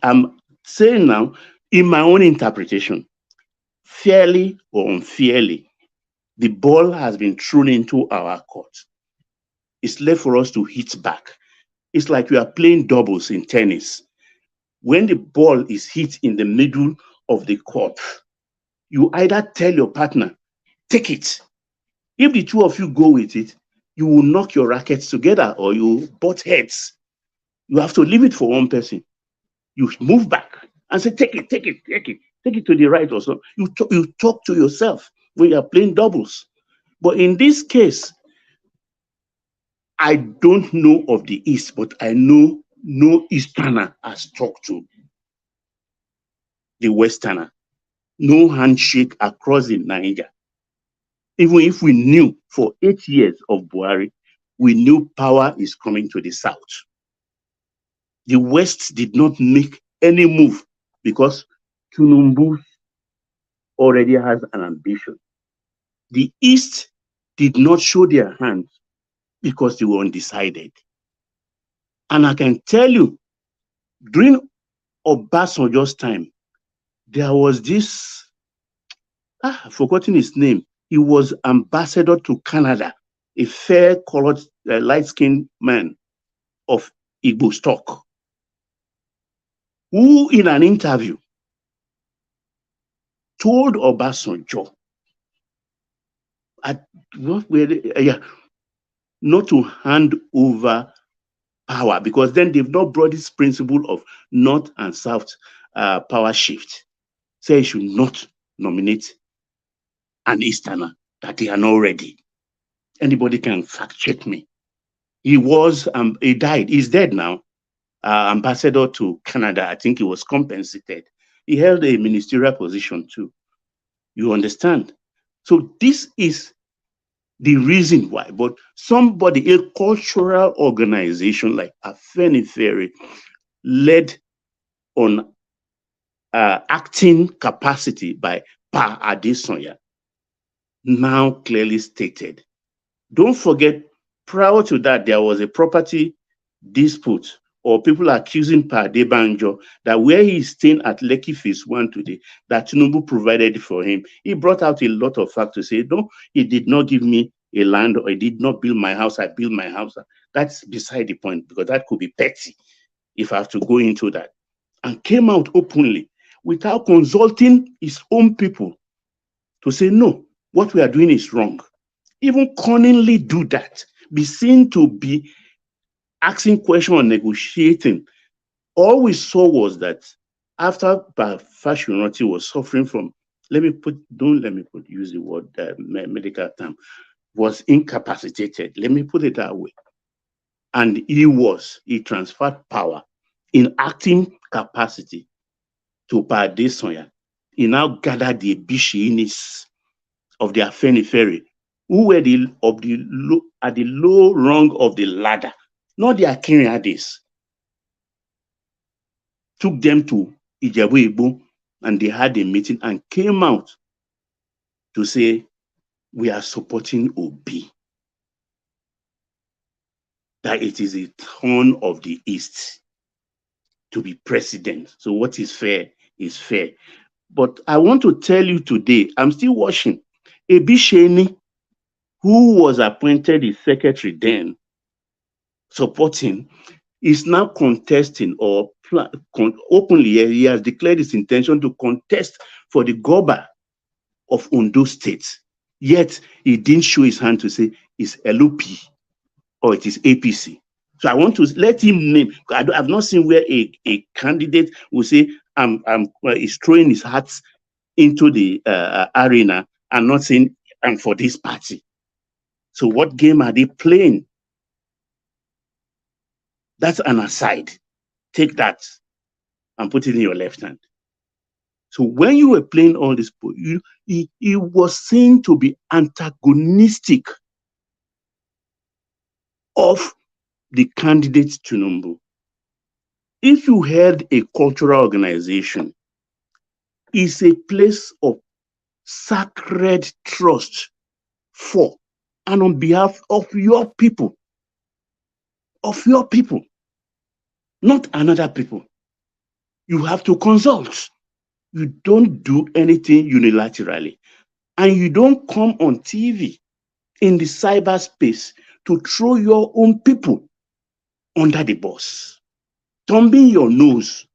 I'm saying now, in my own interpretation, fairly or unfairly, the ball has been thrown into our court. It's left for us to hit back. It's like we are playing doubles in tennis. When the ball is hit in the middle of the court, you either tell your partner, take it. If the two of you go with it, you will knock your rackets together or you butt heads. You have to leave it for one person. You move back and say, take it to the right or so. You talk to yourself when you're playing doubles. But in this case, I don't know of the East, but I know no Easterner has talked to the Westerner. No handshake across the Niger. Even if we knew for 8 years of Buhari, we knew power is coming to the South. The West did not make any move because Tinubu already has an ambition. The East did not show their hands because they were undecided. And I can tell you, during Obasanjo's time, there was this, I've forgotten his name. He was ambassador to Canada, a fair-colored, light-skinned man of Igbo stock, who in an interview told Obasanjo not to hand over power, because then they've not brought this principle of North and South power shift. Say he should not nominate an Easterner, that they are not ready. Anybody can fact check me. He died. He's dead now. Ambassador to Canada. I think he was compensated. He held a ministerial position too. You understand? So this is the reason why. But somebody, a cultural organization like Afenifere, led on acting capacity by Pa Adesanya, now clearly stated. Don't forget, prior to that, there was a property dispute, or people accusing Pa Adebanjo that where he is staying at Lekki Phase 1 today, that Tinubu provided for him. He brought out a lot of facts to say, no, he did not give me a land, or he did not build my house, I built my house. That's beside the point, because that could be petty if I have to go into that. And came out openly without consulting his own people to say, no, what we are doing is wrong. Even cunningly do that, be seen to be asking questions or negotiating. All we saw was that after Fashionati was suffering from, use the word medical term, was incapacitated. Let me put it that way. And he transferred power in acting capacity to Pa Adesanya. He now gathered the Ebishinis of the Afenifere, who were at the low rung of the ladder, not the Akeredolus. Took them to Ijebu-Igbo, and they had a meeting and came out to say, we are supporting Obi. That it is a turn of the East to be president. So what is fair is fair. But I want to tell you today, I'm still watching. Ebisheni, who was appointed his secretary then, supporting, is now contesting or openly, he has declared his intention to contest for the Goba of Ondo State. Yet he didn't show his hand to say, is LOP or it is APC. So I want to let him name. I've not seen where a candidate will say, is throwing his hat into the arena and not saying, I'm for this party. So what game are they playing? That's an aside. Take that and put it in your left hand. So when you were playing all this, he was seen to be antagonistic of the candidate Tinubu. If you had a cultural organization, it's a place of sacred trust for and on behalf of your people, not another people. You have to consult. You don't do anything unilaterally. And you don't come on TV in the cyberspace to throw your own people under the bus, thumbing your nose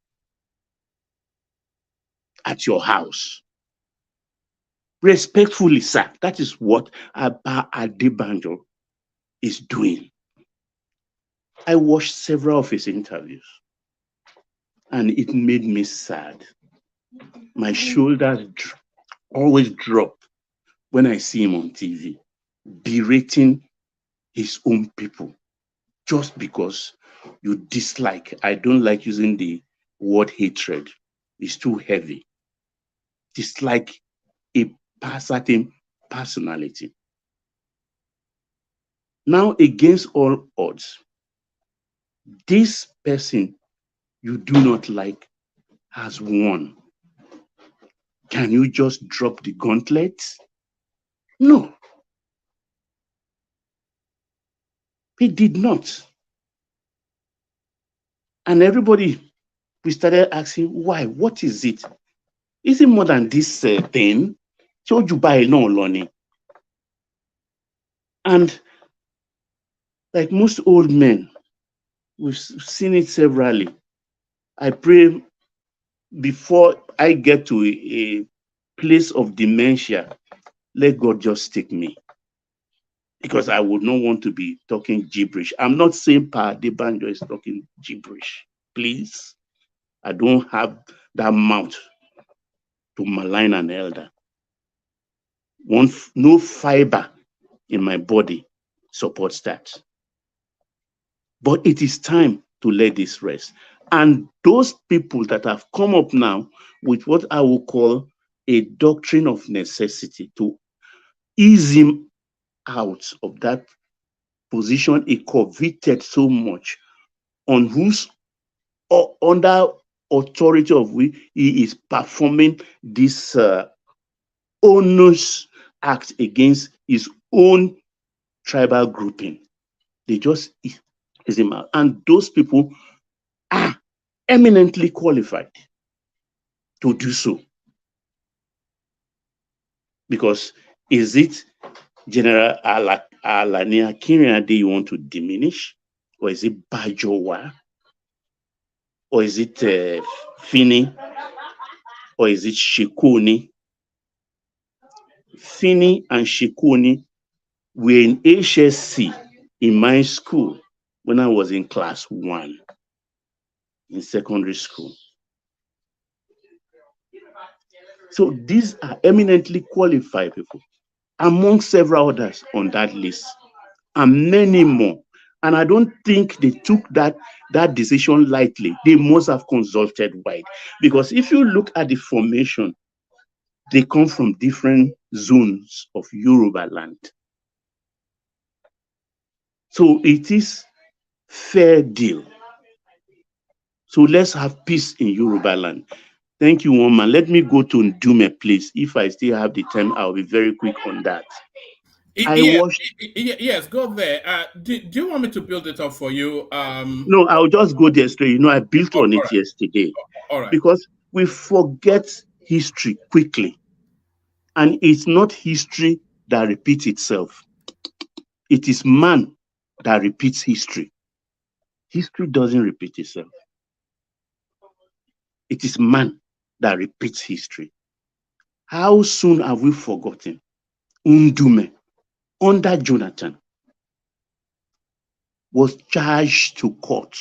at your house. Respectfully, sir, that is what Abba Adebanjo is doing. I watched several of his interviews, and it made me sad. My shoulders always drop when I see him on TV, berating his own people just because you dislike. I don't like using the word hatred. It's too heavy. Dislike a certain personality. Now, against all odds, this person you do not like has won. Can you just drop the gauntlet? No. He did not. And everybody, we started asking, why? What is it? Is it more than this thing? So you buy no lonely. And like most old men, we've seen it severally. I pray before I get to a place of dementia, let God just take me. Because I would not want to be talking gibberish. I'm not saying Pa Adebanjo is talking gibberish. Please. I don't have that mouth to malign an elder. No fiber in my body supports that. But it is time to let this rest. And those people that have come up now with what I will call a doctrine of necessity to ease him out of that position he coveted so much, on whose or under authority of which he is performing this onerous act against his own tribal grouping. They just ease him out. And those people are eminently qualified to do so. Because is it General Alani Akinrinade you want to diminish? Or is it Bajowa? Or is it Fini? Or is it Shikuni? Fini and Shikuni were in HSC in my school when I was in class 1 in secondary school. So these are eminently qualified people, among several others on that list, and many more. And I don't think they took that decision lightly. They must have consulted wide. Because if you look at the formation, they come from different zones of Yoruba land. So it is fair deal. So let's have peace in Yoruba land. Thank you, woman. Let me go to Ndume, please. If I still have the time, I'll be very quick on that. Yes, go there. Do you want me to build it up for you? No, I'll just go there straight. You know, I built on it yesterday. All right. Because we forget history quickly. And it's not history that repeats itself. It is man that repeats history. History doesn't repeat itself. It is man that repeats history. How soon have we forgotten Ndume under Jonathan? was charged to court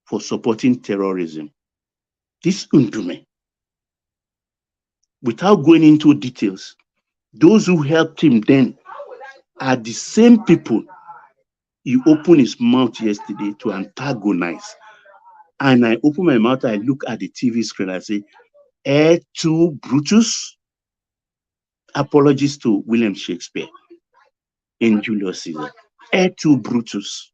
for supporting terrorism. This Ndume, without going into details, those who helped him then are the same people he opened his mouth yesterday to antagonize. And I open my mouth, I look at the TV screen, I say, heir to Brutus. Apologies to William Shakespeare in Julius Caesar. Heir to Brutus.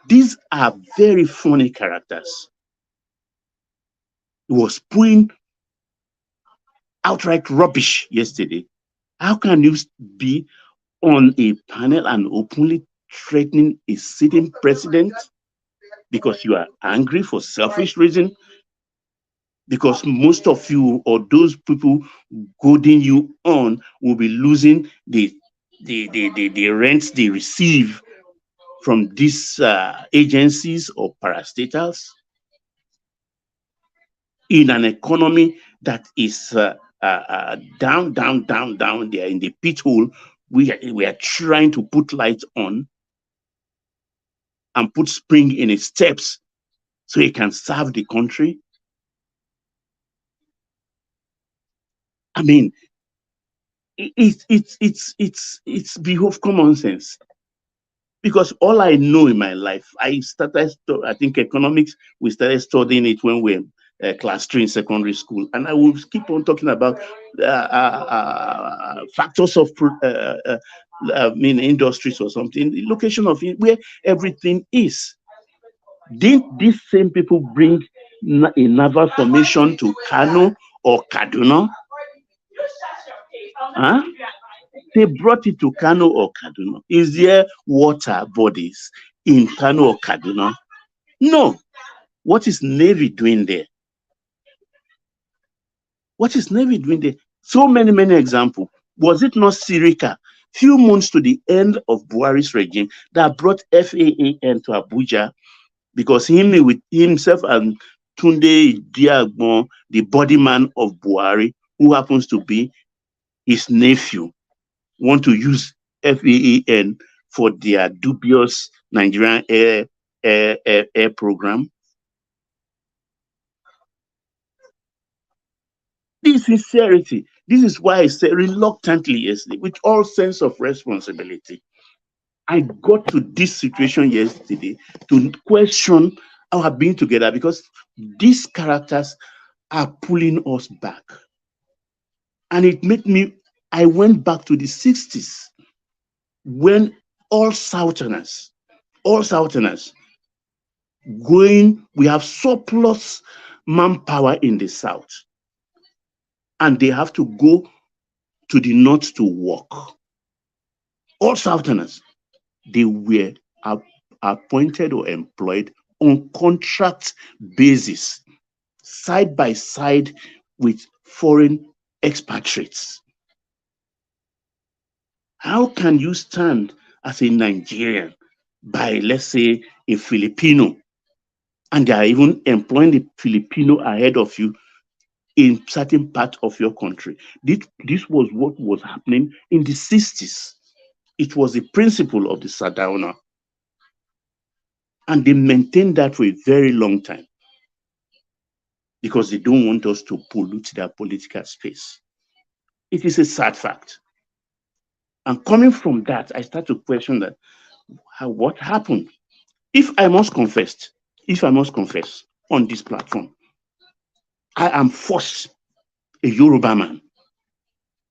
These are very funny characters. He was putting outright rubbish yesterday. How can you be on a panel and openly threatening a sitting president because you are angry for selfish reason? Because most of you or those people goading you on will be losing the rents they receive from these agencies or parastatals in an economy that is down. They are in the pit hole. We are trying to put light on and put spring in its steps so it can serve the country. I mean, it's behove common sense. Because all I know in my life, I think economics, we started studying it when we were class 3 in secondary school. And I will keep on talking about factors of industries or something, the location of it, where everything is. Didn't these same people bring a naval formation to Kano or Kaduna? Huh? They brought it to Kano or Kaduna. Is there water bodies in Kano or Kaduna? No. What is Navy doing there? What is Navy doing there? So many examples. Was it not Sirika, few months to the end of Buhari's regime, that brought FAAN to Abuja because with himself and Tunde Diagbon, the body man of Buhari, who happens to be his nephew, want to use FAAN for their dubious Nigerian air program? This sincerity, this is why I said reluctantly yesterday, with all sense of responsibility, I got to this situation yesterday to question our being together, because these characters are pulling us back. And it made me, I went back to the 60s when all Southerners we have surplus manpower in the South, and they have to go to the North to work. All Southerners, they were appointed or employed on contract basis, side by side with foreign expatriates. How can you stand as a Nigerian by, let's say, a Filipino, and they are even employing the Filipino ahead of you in certain part of your country? This was what was happening in the 60s. It was the principle of the Sardauna. And they maintained that for a very long time because they don't want us to pollute their political space. It is a sad fact. And coming from that, I start to question that, what happened? If I must confess on this platform, I am first a Yoruba man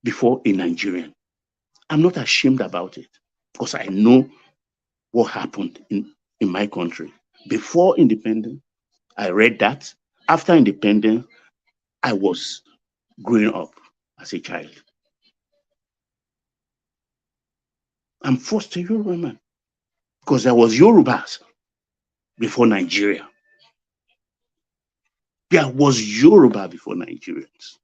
before a Nigerian. I'm not ashamed about it because I know what happened in my country. Before independence, I read that. After independence, I was growing up as a child. I'm first a Yoruba man because there was Yorubas before Nigeria. There was Yoruba before Nigerians.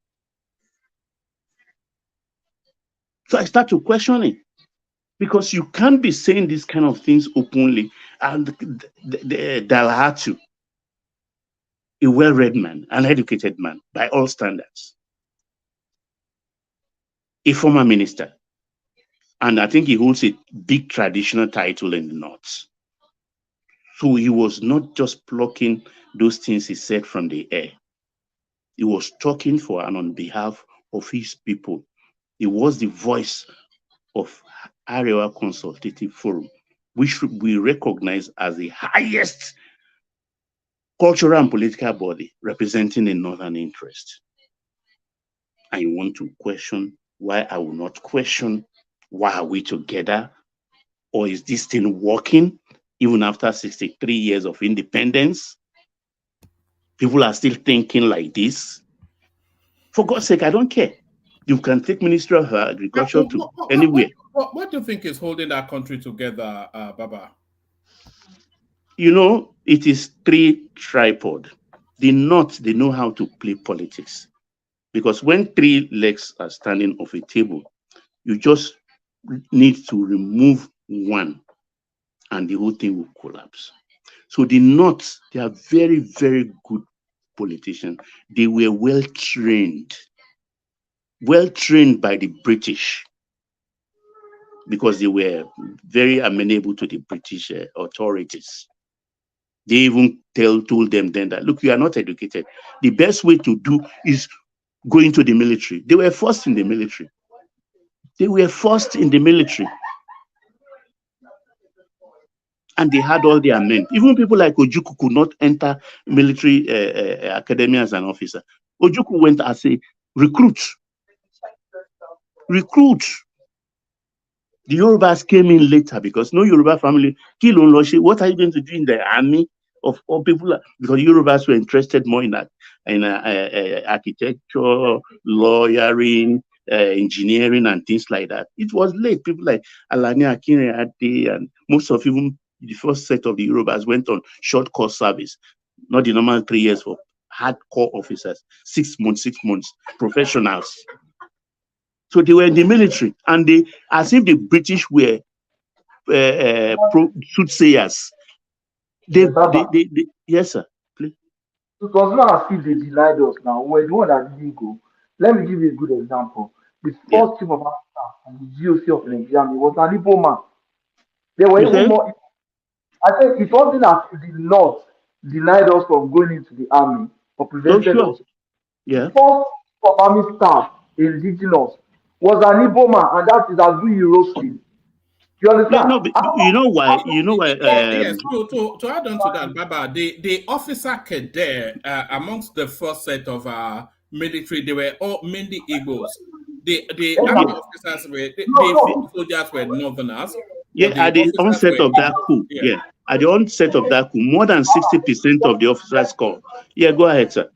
So I start to question it, because you can't be saying these kind of things openly. And Dalhatu, a well-read man, an educated man by all standards, a former minister, And I think he holds a big traditional title in the North. So he was not just plucking those things he said from the air. He was talking for and on behalf of his people. He was the voice of Arewa Consultative Forum, which we recognize as the highest cultural and political body representing the northern interest. And you want to question why I will not question why are we together? Or is this thing working even after 63 years of independence? People are still thinking like this. For God's sake, I don't care. You can take Ministry of Agriculture to anywhere. What do you think is holding our country together, Baba? You know, it is three tripod. The North, they know how to play politics. Because when three legs are standing off a table, you just need to remove one and the whole thing will collapse. So the North, they are very, very good politicians. They were well trained by the British because they were very amenable to the British authorities. They even told them then that, look, you are not educated. The best way to do is go into the military. They were forced in the military. And they had all their men. Even people like Ojukwu could not enter military academy as an officer. Ojukwu went as a recruit. The Yorubas came in later because no Yoruba family, what are you going to do in the army of all people? Because Yorubas were interested more in architecture, lawyering, engineering, and things like that. It was late. People like Alani Akinrade and most of even the first set of the Yorubas went on short course service, not the normal 3 years for hardcore officers, 6 months, professionals. So they were in the military, and they, as if the British were soothsayers. Yes, sir. Please. It was not as if they denied us now. We're the one that didn't go. Let me give you a good example. The first chief of staff and the GOC of Nigeria was an Igbo man. They were even more. I think it wasn't as if the North denied us from going into the army or prevented us. Yeah. The first chief of army staff, indigenous, was an Igbo man, and that is Akeredolu Appointees. You understand? No, you know why? Yes, to add on to that, Baba, the officer cadre amongst the first set of military, they were all mainly Igbos. The army officers were, the soldiers were northerners. Yeah, at the onset of that coup, at the onset of that coup, more than 60% of the officers called. Yeah, go ahead, sir.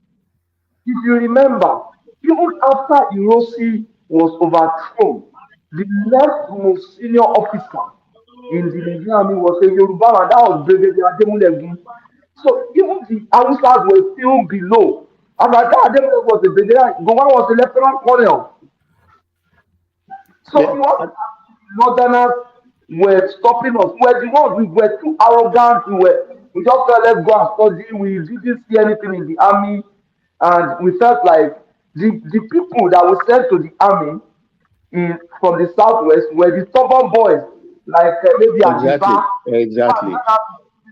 If you remember, even after Irosi was overthrown, the next most senior officer in the Nigerian army was a Yoruba, and that was Brigadier Ademulegun. So even the Hausas were still below. And at that Ademulegun was a brigadier, Gowon was a lieutenant colonel. So Northerners were stopping us. We were too arrogant. We just said, let's go and study. We didn't see anything in the army, and we felt like the people that were sent to the army from the southwest were the stubborn boys, like maybe exactly.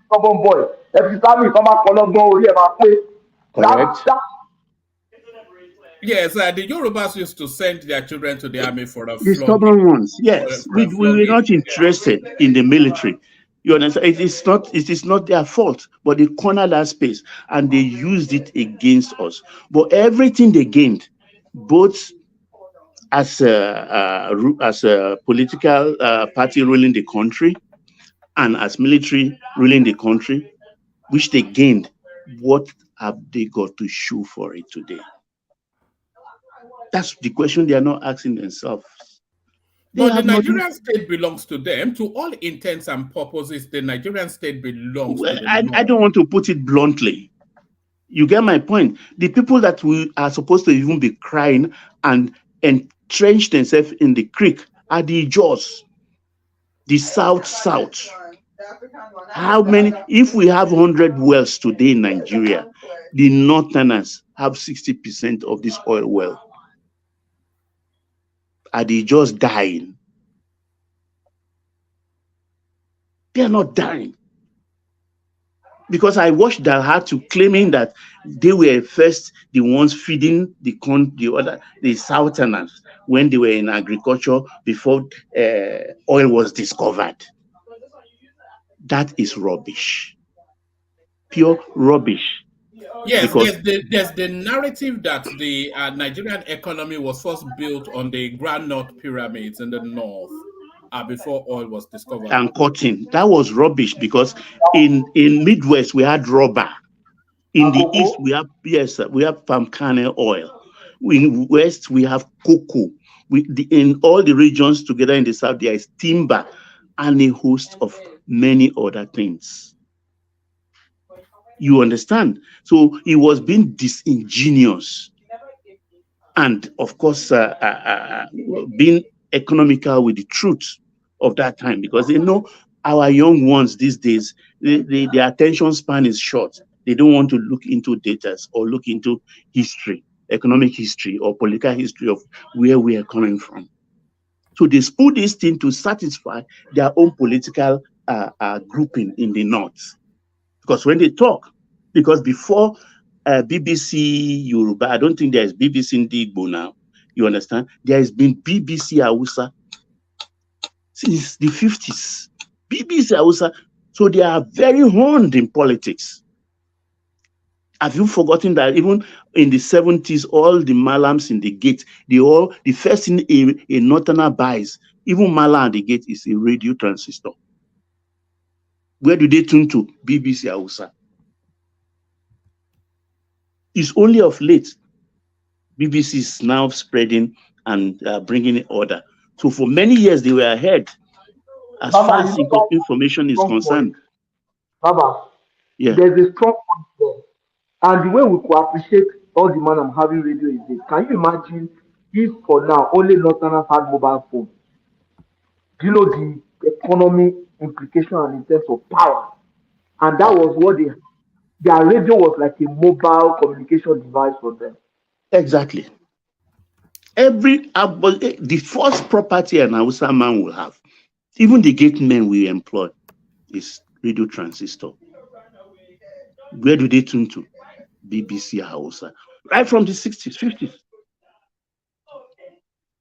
Stubborn boy. Correct. Yes, the Yorubas used to send their children to the army for a the stubborn ones. Yes, we were not interested in the military. You understand? It is not their fault, but they cornered that space and they used it against us. But everything they gained, both as a political party ruling the country and as military ruling the country, which they gained, what have they got to show for it today? That's the question they are not asking themselves. But the Nigerian state belongs to them. To all intents and purposes, the Nigerian state belongs to them. I don't want to put it bluntly. You get my point. The people that we are supposed to even be crying and entrench themselves in the creek are the Jaws, the South. How many? If we have 100 wells today in Nigeria, the Northerners have 60% of this oil well. Are they just dying? They are not dying. Because I watched Dalhatu claiming that they were first the ones feeding the Southerners when they were in agriculture before oil was discovered. That is rubbish. Pure rubbish. Yes, there's the narrative that the Nigerian economy was first built on the granite pyramids in the north before oil was discovered. And cotton. That was rubbish because in Midwest we had rubber. In the East we have palm kernel oil. In West we have cocoa. In all the regions together in the South there is timber and a host of many other things. You understand? So he was being disingenuous and, of course, being economical with the truth of that time, because they know our young ones these days, their attention span is short. They don't want to look into data or look into history, economic history or political history of where we are coming from. So they put this thing to satisfy their own political grouping in the North. Because when they talk, because before BBC Yoruba, I don't think there is BBC Ndigbo now, you understand? There has been BBC Hausa since the 50s. BBC Hausa, so they are very honed in politics. Have you forgotten that even in the 70s, all the Malams in the gate, the first thing a Northerner buys, even Mala at the gate, is a radio transistor. Where do they tune to? BBC Hausa. It's only of late BBC is now spreading and bringing in order. So for many years they were ahead as far as information is concerned. Baba, yeah, there's a strong point there. And the way we could appreciate all the man I'm having radio is this. Can you imagine if for now only Northerners had mobile phone? Do you know the economy implication and in terms of power? And that was what their radio was like a mobile communication device for them. Exactly. The first property an Hausa man will have, even the gate men we employ, is radio transistor. Where do they tune to? BBC Hausa. Right from the 60s, 50s.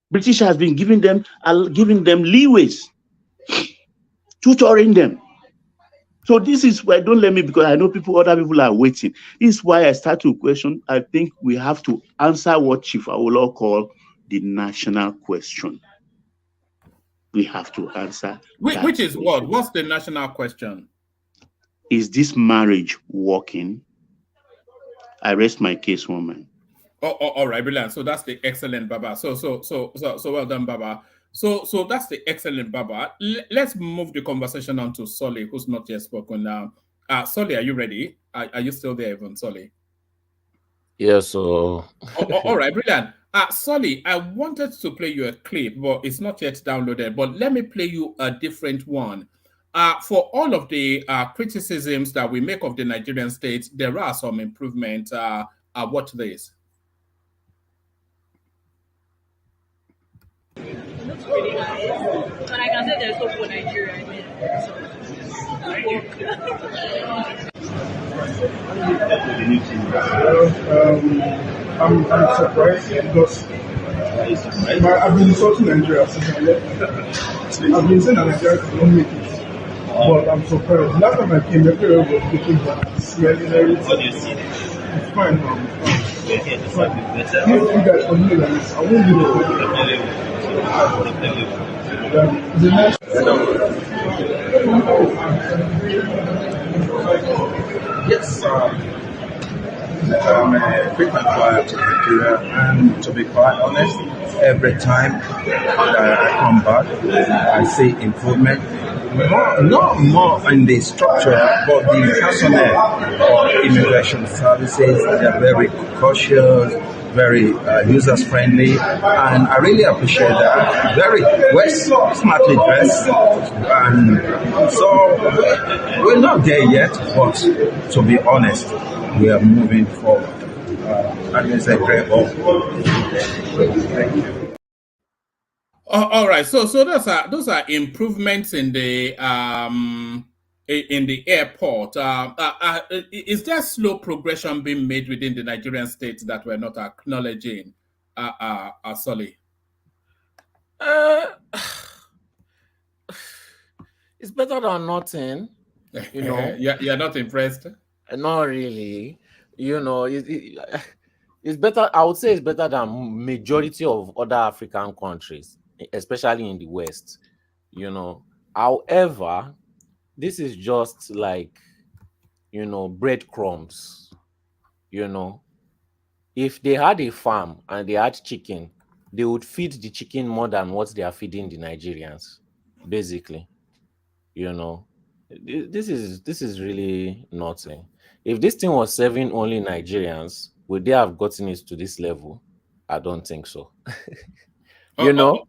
British has been giving them leeways, tutoring them. So this is why, don't let me, because I know other people are waiting. This is why I start to question. I think we have to answer what Chief Awolowo called the national question. We have to answer. Which is what? What's the national question? Is this marriage working? I rest my case, woman. All right, brilliant. So that's the excellent Baba. So well done, Baba. So that's the excellent Baba. Let's move the conversation on to Solly, who's not yet spoken now. Solly, are you ready? Are you still there, even, Solly? Yes. So. All right, brilliant. Solly, I wanted to play you a clip, but it's not yet downloaded. But let me play you a different one. For all of the criticisms that we make of the Nigerian state, there are some improvements. Watch this. It looks pretty nice, but I can say there's hope for Nigeria. I'm surprised because I've been insulting Nigeria since I left. I've been saying that Nigeria don't make it. But I'm surprised. Last time I came, everyone was looking back, smelling everything. It's fine now. It's fine. If you guys continue like this, I won't do it. The next. Yes. I'm a frequent flyer to Nigeria, and to be quite honest, every time that I come back, I see improvement. Not more in the structure, but the personnel or immigration services. They are very cautious, very user-friendly, and I really appreciate that. Very well, smartly dressed, and so we're not there yet, but to be honest, we are moving forward. And it's a great hope. Thank you. All right. So those are improvements in the airport. Is there slow progression being made within the Nigerian states that we're not acknowledging? Solly. It's better than nothing, you know. You're not impressed? Not really. You know, it's better. I would say it's better than majority of other African countries, especially in the West. You know, however, this is just like, you know, breadcrumbs. You know, if they had a farm and they had chicken, they would feed the chicken more than what they are feeding the Nigerians, basically. You know, this is really nothing. If this thing was serving only Nigerians, would they have gotten it to this level? I don't think so. You know.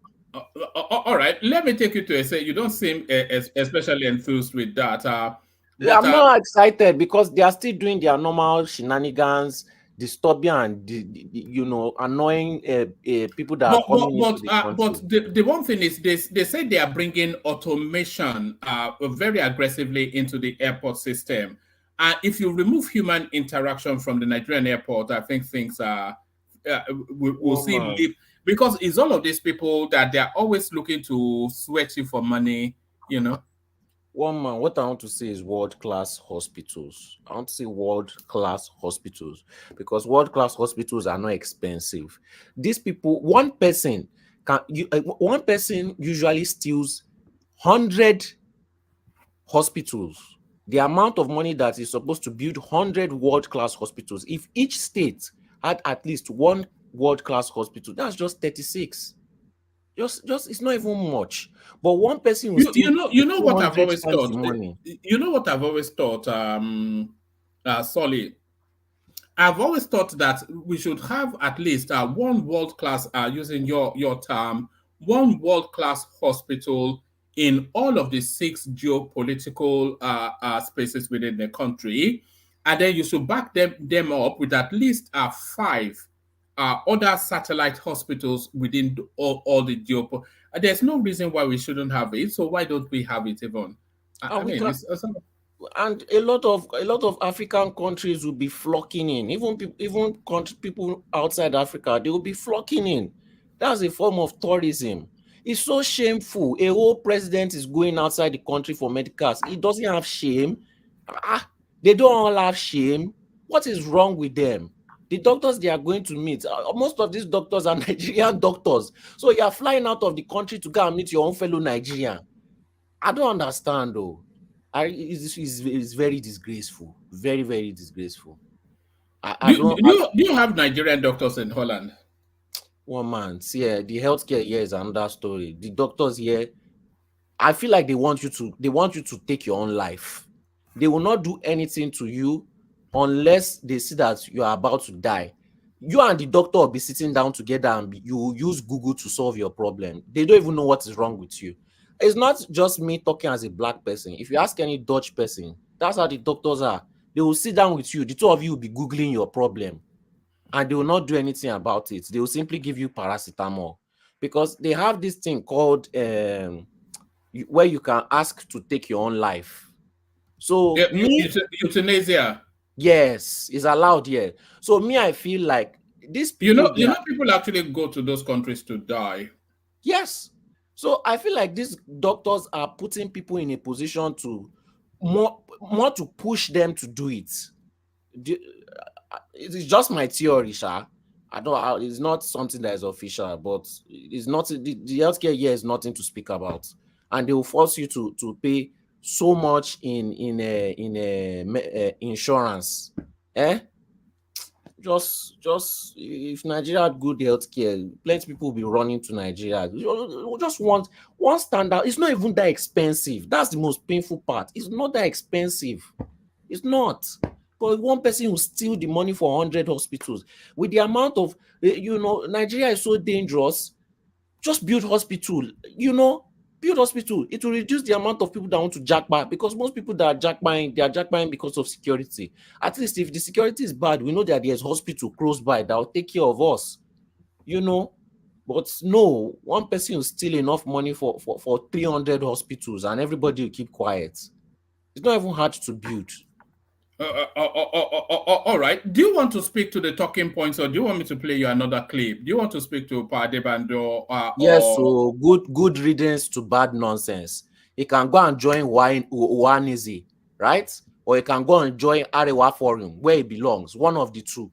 All right, let me take you to say you don't seem especially enthused with that. I'm not excited because they are still doing their normal shenanigans, disturbing and you know, annoying people that are coming into the country. But the one thing is they say they are bringing automation very aggressively into the airport system. If you remove human interaction from the Nigerian airport, I think things are we'll see leap, because it's all of these people that they're always looking to sweat you for money, you know. One man, what I want to say is world-class hospitals. I want to say world-class hospitals because world-class hospitals are not expensive. These people, one person usually steals 100 hospitals. The amount of money that is supposed to build 100 world-class hospitals. If each state had at least one world-class hospital, that's just 36. Just it's not even much. But one person will you know what I've always thought. Money. You know what I've always thought, Solly. I've always thought that we should have at least one world-class, using your term, one world-class hospital in all of the 6 geopolitical spaces within the country, and then you should back them up with at least 5 other satellite hospitals within all the geopolitical. There's no reason why we shouldn't have it. So why don't we have it even? And a lot of African countries will be flocking in. Even people outside Africa, they will be flocking in. That's a form of tourism. It's so shameful. A whole president is going outside the country for medicals. He doesn't have shame. They don't all have shame. What is wrong with them? The doctors they are going to meet, most of these doctors are Nigerian doctors. So you are flying out of the country to go and meet your own fellow Nigerian. I don't understand though. It's very disgraceful. Very, very disgraceful. Do you have Nigerian doctors in Holland? One man, see, the healthcare here is another story. The doctors here, I feel like they want you to take your own life. They will not do anything to you unless they see that you are about to die. You and the doctor will be sitting down together and you will use Google to solve your problem. They don't even know what is wrong with you. It's not just me talking as a black person. If you ask any Dutch person, that's how the doctors are. They will sit down with you. The two of you will be Googling your problem and they will not do anything about it. They will simply give you paracetamol because they have this thing called where you can ask to take your own life. So euthanasia. Yes, it's allowed here. So I feel like these people, people actually go to those countries to die. Yes. So I feel like these doctors are putting people in a position to more to push them to do it. It's just my theory, Sha. It's not something that is official, but it's not the healthcare here is nothing to speak about, and they will force you to pay so much in insurance. Just if Nigeria had good healthcare, plenty of people will be running to Nigeria. You just want one standard. It's not even that expensive. That's the most painful part. It's not that expensive. It's not. But one person will steal the money for 100 hospitals. With the amount of, Nigeria is so dangerous. Just build hospital. Build hospital. It will reduce the amount of people that want to jackpot, because most people that are jackpotting, they are jackpotting because of security. At least if the security is bad, we know that there's hospital close by that will take care of us. But no, one person will steal enough money for 300 hospitals and everybody will keep quiet. It's not even hard to build. All right. Do you want to speak to the talking points, or do you want me to play you another clip? Do you want to speak to Pa Adebando? Yes, so good riddance to bad nonsense. He can go and join Uwanizi, right? Or he can go and join Arewa Forum, where he belongs, one of the two.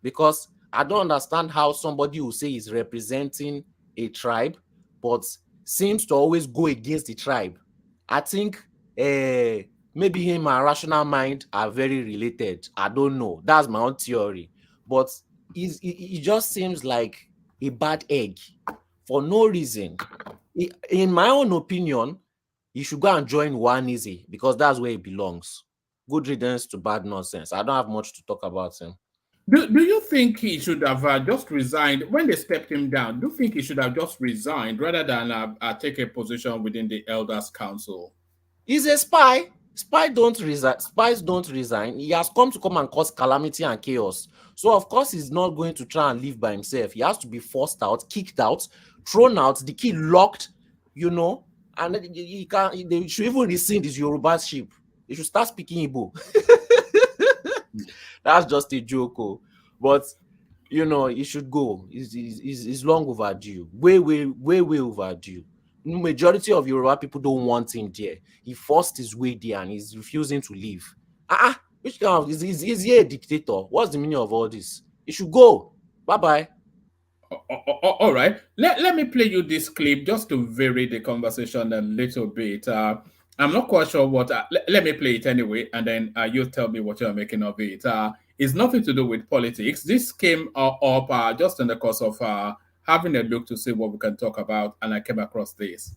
Because I don't understand how somebody who say is representing a tribe, but seems to always go against the tribe. I think maybe him and Rational Mind are very related. I don't know. That's my own theory. But it just seems like a bad egg for no reason. In my own opinion, he should go and join One Easy because that's where he belongs. Good riddance to bad nonsense. I don't have much to talk about him. Do you think he should have just resigned when they stepped him down? Do you think he should have just resigned rather than take a position within the Elders Council? He's a spy. Spies don't resign. He has come and cause calamity and chaos. So of course he's not going to try and live by himself. He has to be forced out, kicked out, thrown out, the key locked, and they should even rescind his Yoruba ship. They should start speaking Igbo. That's just a joke, but he should go. It's long overdue. Way overdue. Majority of Yoruba people don't want him there. He forced his way there and he's refusing to leave. Which kind of is he a dictator? What's the meaning of all this? He should go. Bye-bye. All right. Let me play you this clip just to vary the conversation a little bit. I'm not quite sure what. Let me play it anyway, and then you tell me what you're making of it. It's nothing to do with politics. This came up just in the course of having a look to see what we can talk about, and I came across this.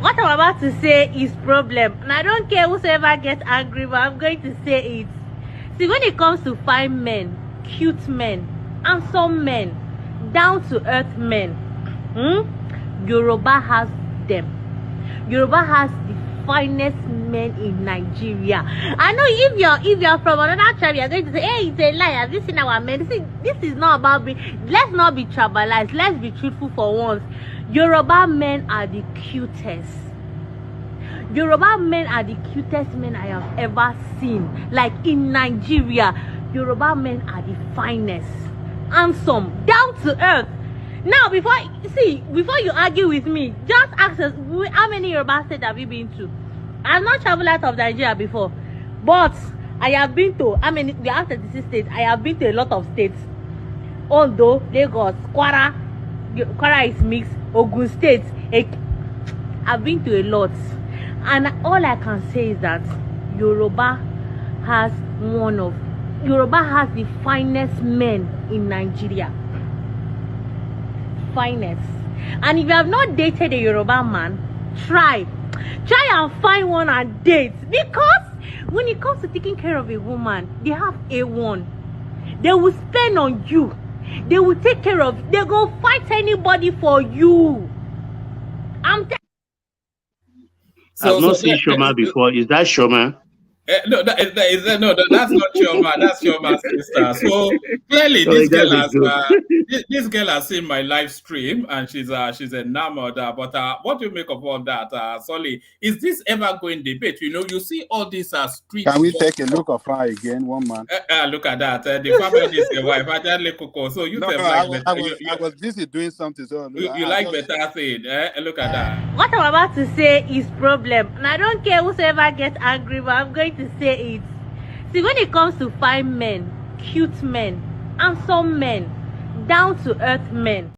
What I'm about to say is problem, and I don't care whoever gets angry, but I'm going to say it. See, when it comes to fine men, cute men, handsome men, down-to-earth men, Yoruba has them. Yoruba has the finest men in Nigeria. I know if you're from another tribe, you're going to say, hey, it's a lie. Have you seen our men? This is not about let's not be tribalized. Let's be truthful for once. Yoruba men are the cutest. Yoruba men are the cutest men I have ever seen. Like in Nigeria, Yoruba men are the finest, handsome, down to earth. Now, before you argue with me, just ask us, how many Yoruba states have you been to? I've not traveled out of Nigeria before, but I have been to, we have 36 states. I have been to a lot of states. Ondo, Lagos, Kwara is mixed, Ogun State. I've been to a lot. And all I can say is that Yoruba has the finest men in Nigeria. Finest. And if you have not dated a Yoruba man, try and find one and date, because when it comes to taking care of a woman, they have A1. They will spend on you. They will take care of. They go fight anybody for you. I've not seen Shoma before. Is that Shoma? No, that's not Shoma. That's Shoma's sister. So clearly, this girl has seen my live stream and she's enamored. But what do you make of all that, Solly? Is this ever going debate? You see all these street. Can we take a look of her again, one man? Look at that. The family is a wife. So you I was busy doing something. So you like better thing. Look at that. What I'm about to say is problem, and I don't care whoever gets angry, but I'm going to say it. See, when it comes to fine men, cute men, handsome men, down-to-earth men.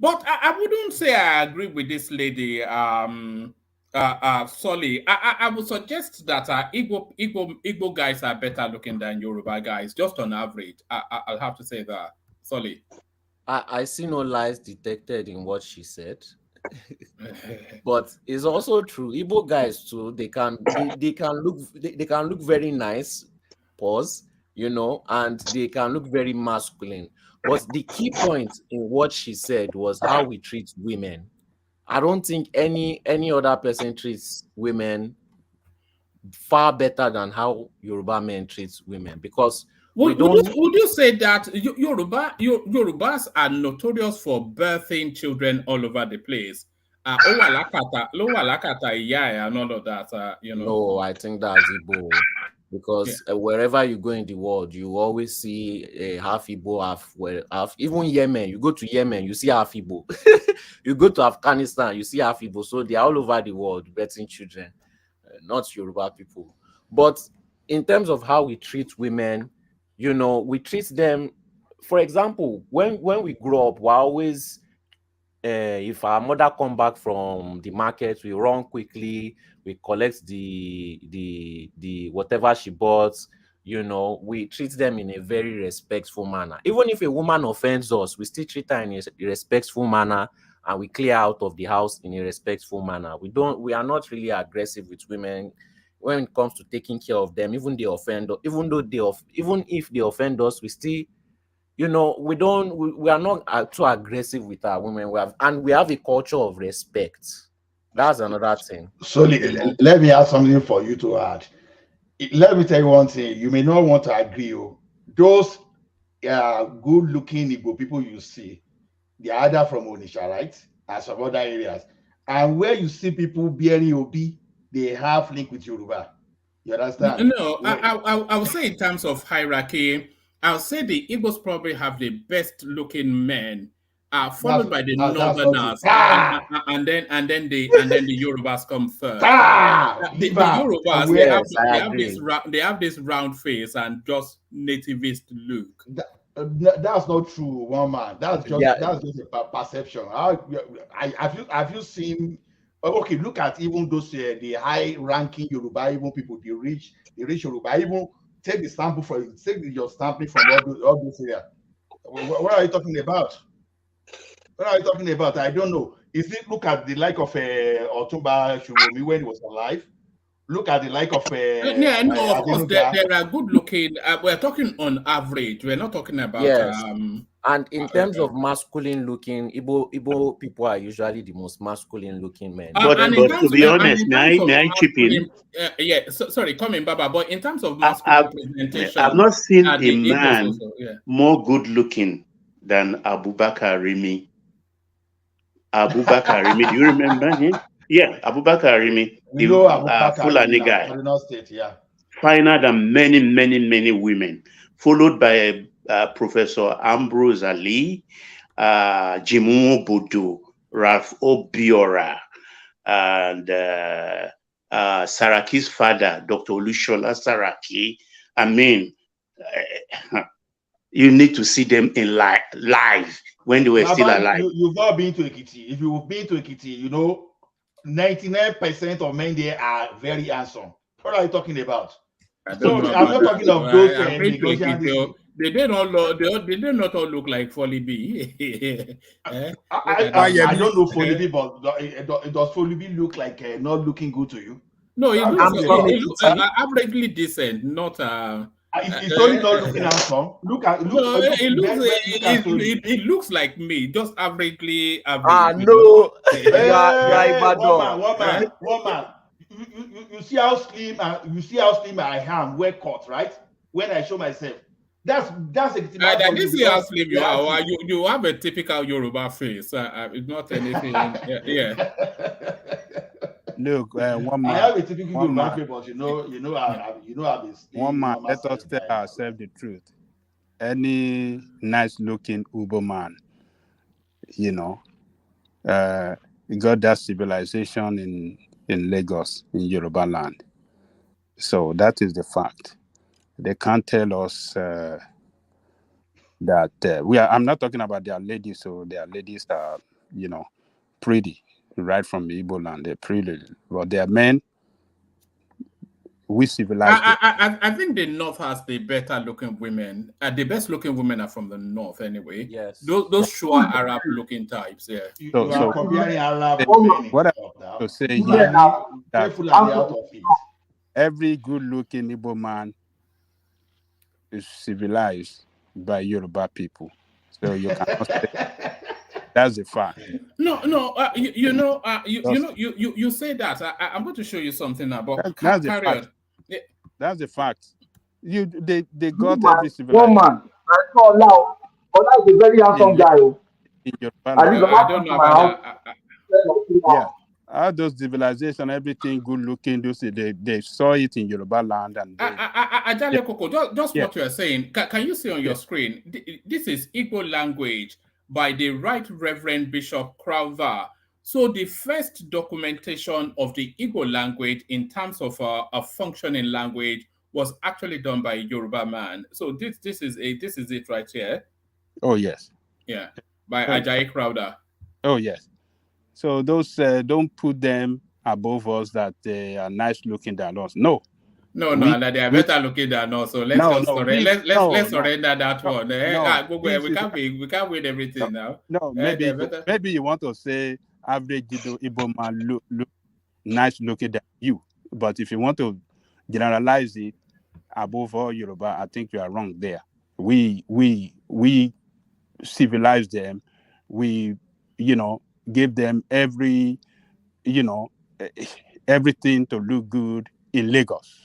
But I wouldn't say I agree with this lady, Solly. I would suggest that Igbo guys are better looking than Yoruba guys, just on average. I'll have to say that, Solly. I see no lies detected in what she said. But it's also true. Igbo guys too, they can look very nice, and they can look very masculine. But the key point in what she said was how we treat women. I don't think any other person treats women far better than how Yoruba men treat women, because Would you say that Yorubas are notorious for birthing children all over the place? And all of that, No, I think that's Igbo. Because wherever you go in the world, you always see a half Igbo, half even Yemen. You go to Yemen, you see half Igbo. You go to Afghanistan, you see half Igbo. So they are all over the world birthing children, not Yoruba people. But in terms of how we treat women, we treat them. For example, when we grow up, we're always if our mother come back from the market, we run quickly, we collect the whatever she bought. We treat them in a very respectful manner. Even if a woman offends us, we still treat her in a respectful manner, and we clear out of the house in a respectful manner. We are not really aggressive with women when it comes to taking care of them. Even if they offend us, we still, we are not too aggressive with our women. We have a culture of respect. That's another thing. So let me add something for you to add. Let me tell you one thing. You may not want to agree. Those good-looking Igbo people you see, they are either from Onitsha, right, and some other areas. And where you see people bearing Obi, they have link with Yoruba. You understand? No, I would say in terms of hierarchy, I'll say the Igbos probably have the best-looking men, followed by the Northerners, and then the Yorubas come third. The Yorubas, they have this round face and just nativist look. That's not true, one man. That's just a perception. Have you seen? Okay, look at even those the high-ranking Yoruba, even people, the rich Yoruba, even take the sample take your sampling from all those areas. What are you talking about? What are you talking about? I don't know. Look at the like of Otumba Shumomi when he was alive? Look at the like of of course, there are good looking. We're talking on average. We're not talking about. Yes. And in terms of masculine looking, Igbo people are usually the most masculine looking men. But to be honest, may I chip in? Sorry, coming, Baba. But in terms of masculine presentation, I've not seen a man more good looking than Abubakar Rimi. Abubakar Rimi, do you remember him? Yeah, Abubakar Rimi, the Fulani guy. State, yeah. Finer than many, many, many women, followed by Professor Ambrose Ali, Jimu Budu, Ralph Obiora, and Saraki's father, Dr. Olushola Saraki. I mean, you need to see them in live when they were still alive. You've not been to Ekiti. If you've been to Ekiti, 99% of men there are very handsome. What are you talking about? I'm not talking of those they did not all look like Folly B. I don't know Folly B, but does Folly B look like not looking good to you? No, it looks averagely decent, not it's only not looking handsome. It looks like me, just averagely average. No. Woman. You see how slim I am, well cut, right? When I show myself. That's a I didn't see how slim you are. You have a typical Yoruba face. It's not anything. Yeah. Look, one man. I have a typical Yoruba face, but one man. Let us tell ourselves the truth. Any nice-looking Uber man, he got that civilization in Lagos, in Yoruba land. So that is the fact. They can't tell us that we are. I'm not talking about their ladies. So their ladies are, pretty right from Igbo land. They're pretty, but their men. We civilized. I think the North has the better looking women. The best looking women are from the North anyway. Yes. Those Shua Arab looking types. Yeah. So comparing Arab. What I want to say here that every good looking Igbo man is civilized by Yoruba people. So you cannot say that's the fact. No. You say that. I'm going to show you something about that's the fact. That's the fact. They got One every civilization man. I saw Ola. Ola is a very handsome guy. in Yoruba At land. least Ola I don't come to know my about house. that. Yeah. All those civilization, everything good looking, they saw it in Yoruba land and Ajale Koko, just yeah. what you are saying. Can you see on your screen? This is Igbo language by the Right Reverend Bishop Crowther. So the first documentation of the Igbo language in terms of a functioning language was actually done by a Yoruba man. So this is it right here. Oh yes. Yeah, by Ajayi Crowther. Oh yes. So those don't put them above us that they are nice looking than us. No. No, they are better looking than us. So let's surrender that one. We can't win everything now. No, maybe you want to say average Igbo man look nice looking than you, but if you want to generalize it above all Yoruba, I think you are wrong there. We civilize them. We give them every everything to look good in Lagos.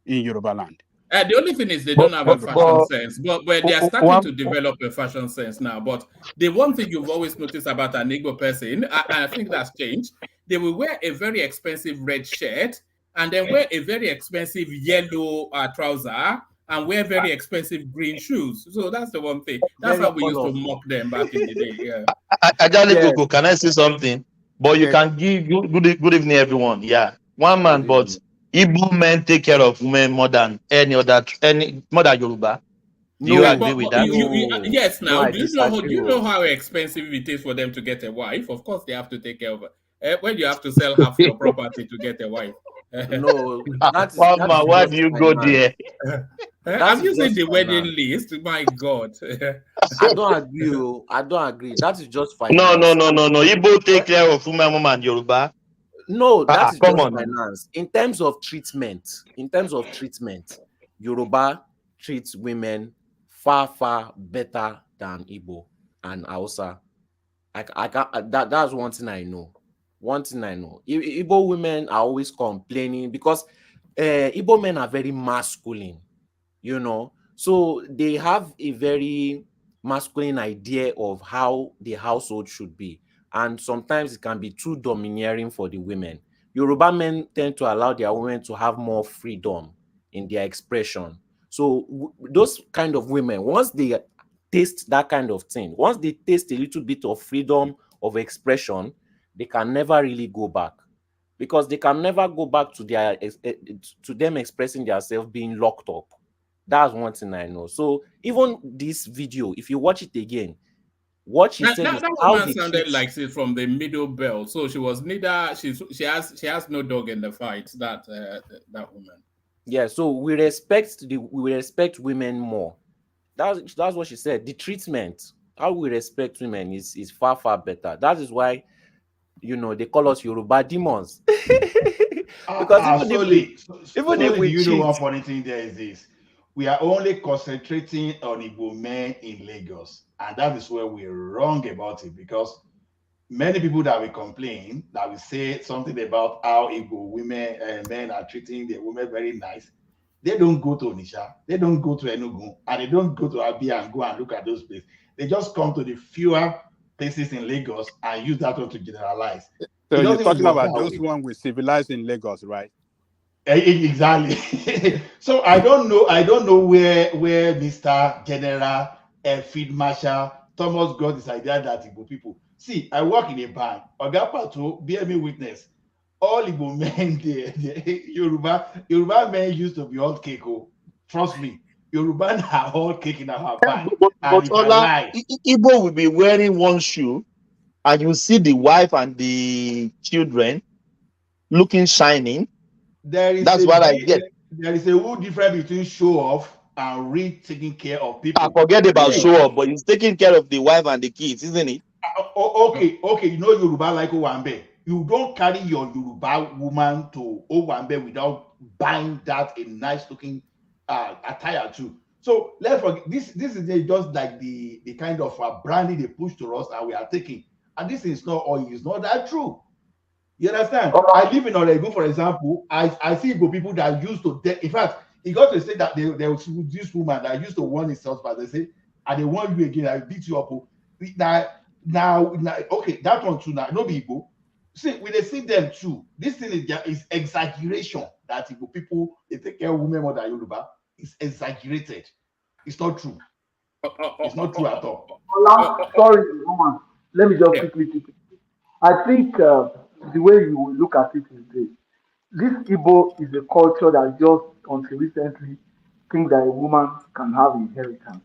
In Yoruba land. The only thing is they don't have a fashion sense, but they are starting to develop a fashion sense now. But the one thing you've always noticed about an Igbo person, I think that's changed. They will wear a very expensive red shirt and then wear a very expensive yellow trouser and wear very expensive green shoes. So that's the one thing. That's how we used to mock them back in the day. Yeah. Ajale Koko, can I say something? But you can give good evening, everyone. Yeah, one man, but Igbo men take care of women more than more than Yoruba. Do you agree with that? Yes. Now, do you know how expensive it is for them to get a wife? Of course, they have to take care of it. When you have to sell half your property to get a wife. No, why do you go there? I'm using the wedding list. My God. I don't agree. I don't agree. That is just finance. No. Igbo take care of women more than Yoruba. No, that is just finance. In terms of treatment, Yoruba treats women far better than Igbo and Hausa. That's one thing I know. Igbo women are always complaining because Igbo men are very masculine, so they have a very masculine idea of how the household should be. And sometimes it can be too domineering for the women. Yoruba men tend to allow their women to have more freedom in their expression. So those kind of women, once they taste that kind of thing, once they taste a little bit of freedom of expression, they can never really go back, because they can never go back to them expressing themselves being locked up. That's one thing I know. So even this video, if you watch it again, what she said is that how woman sounded like she's from the middle belt. So she was neither. She has no dog in the fight. That woman. Yeah. So we respect women more. That's what she said. The treatment, how we respect women is far better. That is why they call us Yoruba demons. Because even if we know what funny thing there is this. We are only concentrating on Igbo men in Lagos, and that is where we're wrong about it, because many people that will complain, that will say something about how Igbo men are treating their women very nice, they don't go to Onitsha, they don't go to Enugu, and they don't go to Abia and go and look at those places. They just come to the fewer places in Lagos and use that one to generalize. So you're talking about those ones we civilized in Lagos, right? Exactly. So I don't know where Mr. General Field Marshal Thomas got this idea that Igbo people. See, I work in a bank. Oga Pato, bear me witness. All Igbo men, the Yoruba men used to be all cake. Trust me, Yoruba are all cake in our bank. But Igbo will be wearing one shoe, and you see the wife and the children looking shining. That's what I get. There is a whole difference between show off and really taking care of people. I forget about show off, but he's taking care of the wife and the kids, isn't it? Okay. Yoruba like Owambe. You don't carry your Yoruba woman to Owambe without buying that a nice looking attire too. So let's forget this is just like the kind of branding they push to us and we are taking. And this is not all. It's not that true. You understand? I live in Oregon, for example. I see Igbo people that used to, in fact, He got to say that there was this woman that used to warn his husband. They say, and they warn you again, I beat you up. Now, okay, that one too now, no be Igbo. See, when they see them too, this thing is exaggeration that Igbo people, they take care of women more than Yoruba. It's exaggerated. It's not true. It's not true at all. Sorry, woman. Let me just quickly take it. I think the way you look at it is this Igbo is a culture that just until recently think that a woman can have inheritance.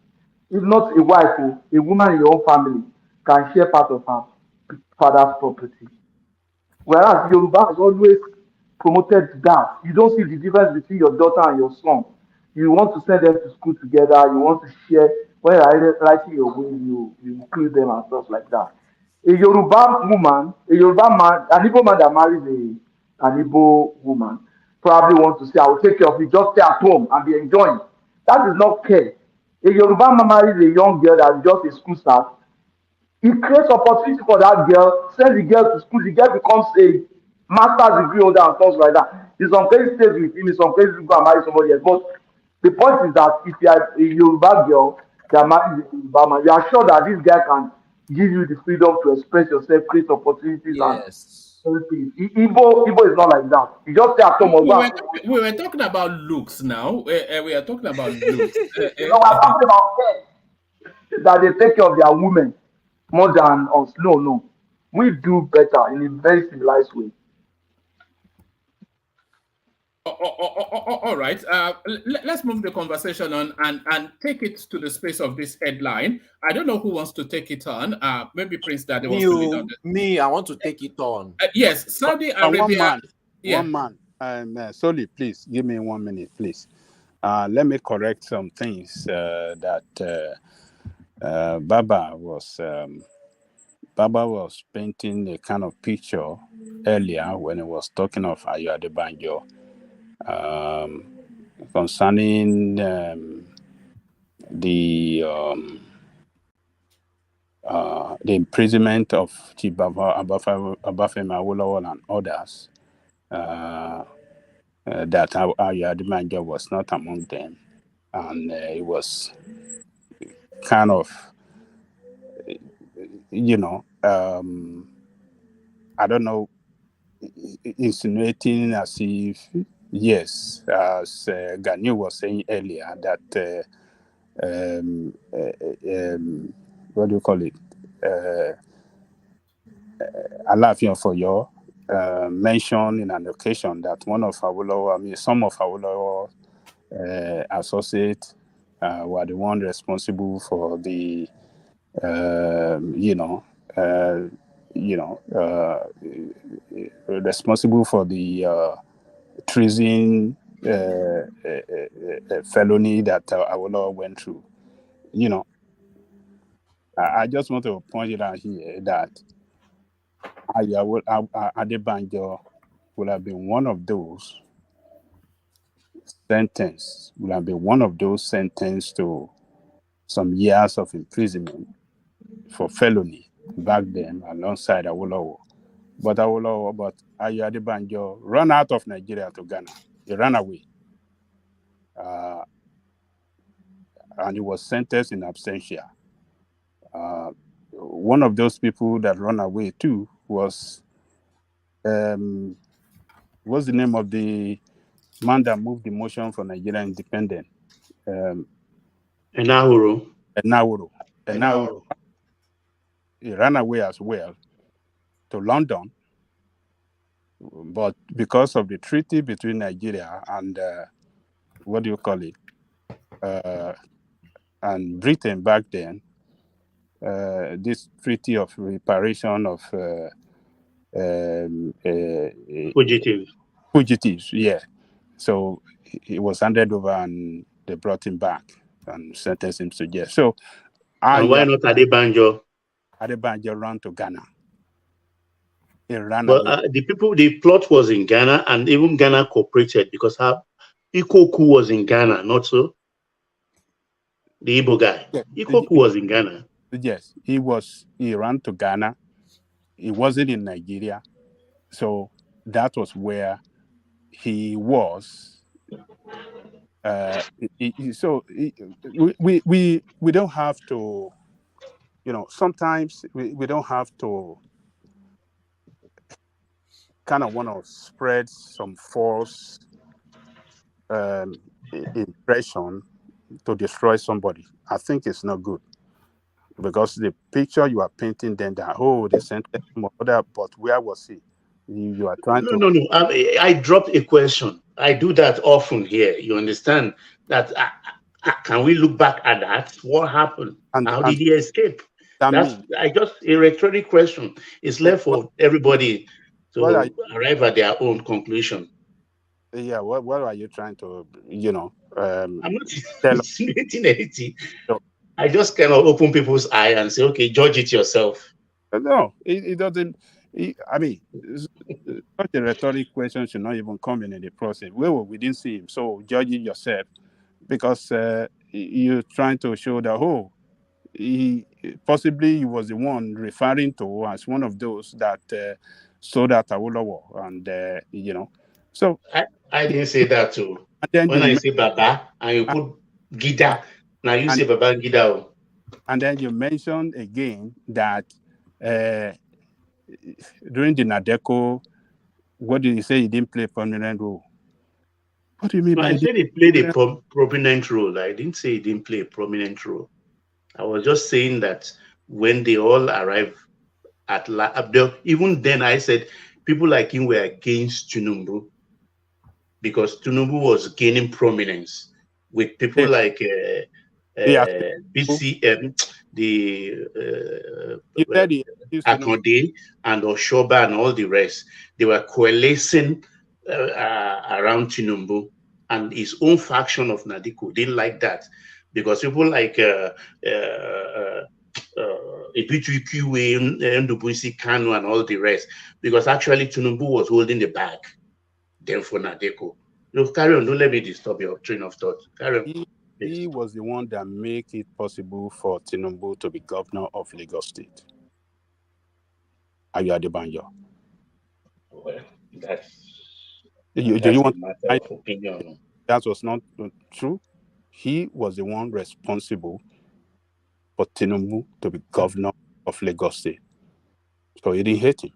If not a wife, a woman in your own family can share part of her father's property. Whereas Yoruba has always promoted that. You don't see the difference between your daughter and your son. You want to send them to school together, you want to share. When you're writing your will, you include them and stuff like that. A Yoruba woman, a Yoruba man, an Igbo man that marries an Igbo woman probably wants to say, I will take care of you, just stay at home and be enjoying. That is not care. A Yoruba man marries a young girl that is just a school start. It creates opportunity for that girl, send the girl to school, the girl becomes a master's degree holder and stuff like that. In some cases, stays with him, in some cases, you go and marry somebody else. But the point is that if you are a Yoruba girl that marries a Yoruba man, you are sure that this guy can give you the freedom to express yourself, create opportunities, and everything. Igbo is not like that. You just stay at home. We were talking about looks now. We are talking about looks. We're talking about men that they take care of their women more than us. No. We do better in a very civilized way. All right. Let's move the conversation on and take it to the space of this headline. I don't know who wants to take it on. Maybe Prince Daddy wants to lead on this. Me, I want to take it on. Yes, Saudi Arabia. One man. Solly, please give me 1 minute, please. Let me correct some things that Baba was painting a kind of picture earlier when he was talking of Aiyedatiwa concerning the imprisonment of Chief Obafemi Awolowo and others. That Aiyedatiwa was not among them, and it was kind of, I don't know, insinuating as if, yes, as Gani was saying earlier, that what do you call it? Alaafin for your mentioned in an occasion that some of Awolowo associates were the one responsible for the responsible for the treason felony that Awolowo went through. I just want to point it out here that Adebanjo would have been one of those sentenced to some years of imprisonment for felony back then alongside Awolowo. But Adebanjo ran out of Nigeria to Ghana. He ran away. And he was sentenced in absentia. One of those people that ran away too was what's the name of the man that moved the motion for Nigeria independence? Enahoro. He ran away as well to London, but because of the treaty between Nigeria and and Britain back then, this treaty of reparation of fugitives, yeah. So he was handed over and they brought him back and sentenced him to jail. So, and why not Adebanjo? Adebanjo ran to Ghana. He ran away. The plot was in Ghana, and even Ghana cooperated because Ikoku was in Ghana, not so? The Igbo guy. Yeah. Ikoku was in Ghana. Yes, he ran to Ghana. He wasn't in Nigeria. So that was where he was we don't have to, sometimes we don't have to kind of want to spread some false impression to destroy somebody. I think it's not good, because the picture you are painting then that, they sent him or that, but where was he? You are trying to... No. I dropped a question. I do that often here. You understand that? Can we look back at that? What happened? How did he escape? That's just a rhetoric question. It's left for everybody to arrive at their own conclusion. Yeah, what are you trying to, I'm not insinuating anything. I just kind of open people's eye and say, okay, judge it yourself. No, it doesn't. I mean, such a rhetoric question should not even come in the process. We didn't see him, so judge it yourself, because you're trying to show that, he was the one referring to as one of those that sold out Awolowo, and so I didn't say that too. When I say Baba and you put Gida, now you say Baba Gida. And then you mentioned again that during the Nadeco, what did he say? He didn't play a prominent role. What do you mean? No, I said he played a prominent role. I didn't say he didn't play a prominent role. I was just saying that when they all arrived at even then I said people like him were against Tinubu, because Tinubu was gaining prominence with people like BCM, Akeredolu and Oshoba and all the rest. They were coalescing around Tinubu, and his own faction of Nadiko didn't like that, because people like Ndume'S Kanu and all the rest, because actually Tinubu was holding the bag then for Nadeko. Carry on, don't let me disturb your train of thought. Carry on. He was the one that made it possible for Tinubu to be governor of Lagos State. Aiyedatiwa. Well, that's you want a matter of opinion. That was not true. He was the one responsible for Tinubu to be governor of Lagos State. So he didn't hate him.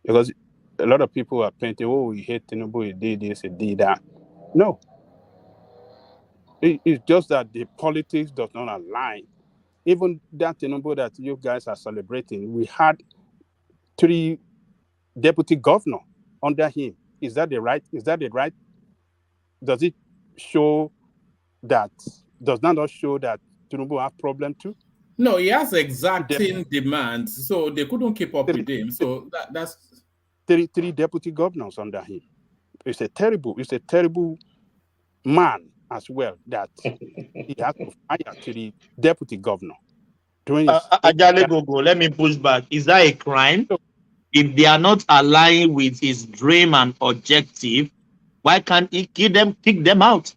Because a lot of people are painting, he hate Tinubu, he did this, he did that. No. It's just that the politics does not align. Even that Tinubu that you guys are celebrating, we had 3 deputy governors under him. Is that the right? Does it show that? Does that not show that Tinubu have problem too? No, he has exacting demands, so they couldn't keep up with him. So that's 3 deputy governors under him. It's a terrible man as well, that he has to fire to the deputy governor. Ajale Gogo, let me push back. Is that a crime? If they are not aligning with his dream and objective, why can't he kick them out?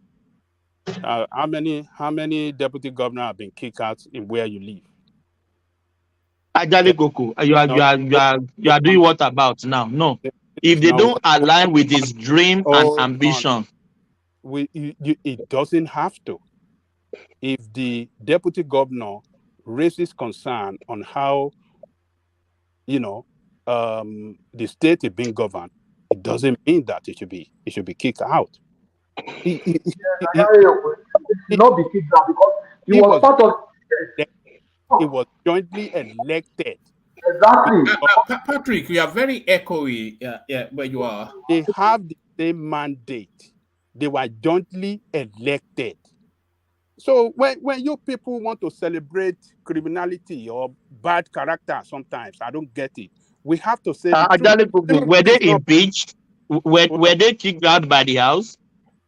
How many deputy governors have been kicked out in where you live? Ajale Gogo, you are doing what about now? No. If they don't align with his dream and ambition, it doesn't have to. If the deputy governor raises concern on how the state is being governed, it doesn't mean that it should be kicked out. He not be kicked out because he was part of. He was jointly elected. Exactly. Patrick, you are very echoey where you are. They have the same mandate. They were jointly elected. So when you people want to celebrate criminality or bad character, sometimes I don't get it. We have to say were they impeached? Were they kicked out by the House?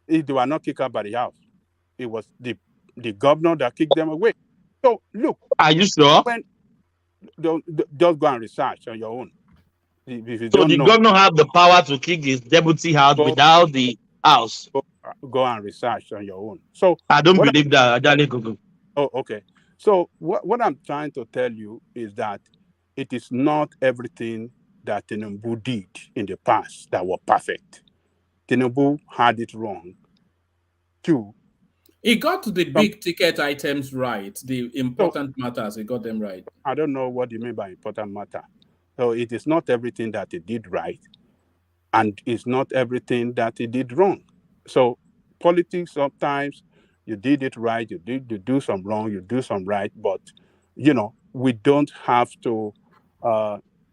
They were not kicked out by the House. It was the governor that kicked them away. So look. Are you sure? Just go and research on your own. So the governor have the power to kick his deputy out without the House. Go and research on your own. So I don't believe that. Oh, okay. So what I'm trying to tell you is that it is not everything that Tinubu did in the past that was perfect. Tinubu had it wrong. two, he got the big ticket items right. The important matters, he got them right. I don't know what you mean by important matter. So it is not everything that he did right, and it's not everything that he did wrong. So politics, sometimes you did it right, you do some wrong, you do some right, but we don't have to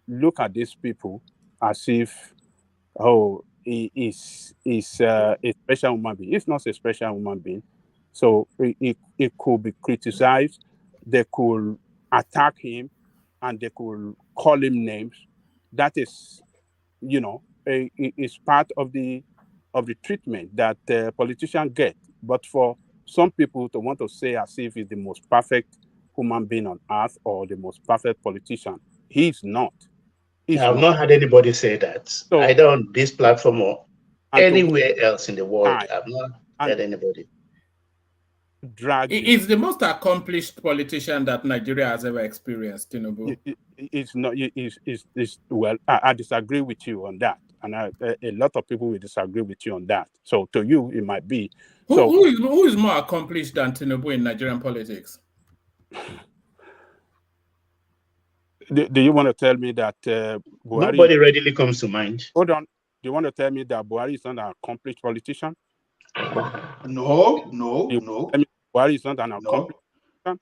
look at these people as if he is a special human being. He's not a special human being. So it could be criticized. They could attack him, and they could call him names. That is, is part of the treatment that politicians get. But for some people to want to say as if he's the most perfect human being on earth or the most perfect politician, he's not. I've not had anybody say that. So, either on this platform or anywhere else in the world. I've not had anybody. He's the most accomplished politician that Nigeria has ever experienced, Tinubu. It's not. Well, I disagree with you on that, and a lot of people will disagree with you on that. So to you, it might be. Who is more accomplished than Tinubu in Nigerian politics? Do you want to tell me that Buhari? Nobody readily comes to mind. Hold on. Do you want to tell me that Buhari is not an accomplished politician? No. Buhari is not an accomplished politician?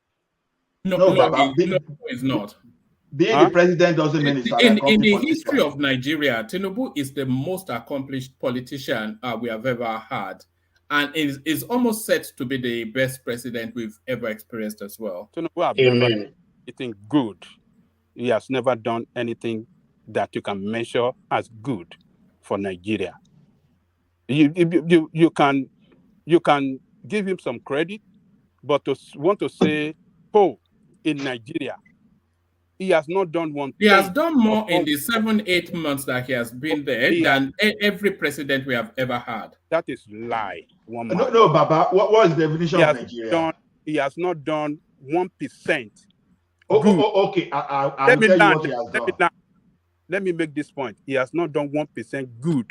No, he's not. Being the president doesn't mean he's in the history of Nigeria, Tinubu is the most accomplished politician we have ever had, and is almost set to be the best president we've ever experienced as well. Tinubu has never done anything good. He has never done anything that you can measure as good for Nigeria. You can give him some credit, but to want to say, in Nigeria, he has not done one thing. He has done more in the 7-8 months that he has been there than every president we have ever had. That is lie. No, Baba. What is the definition of Nigeria? He has not done 1%. Okay. I'll tell you what he has done. Let me make this point. He has not done 1% good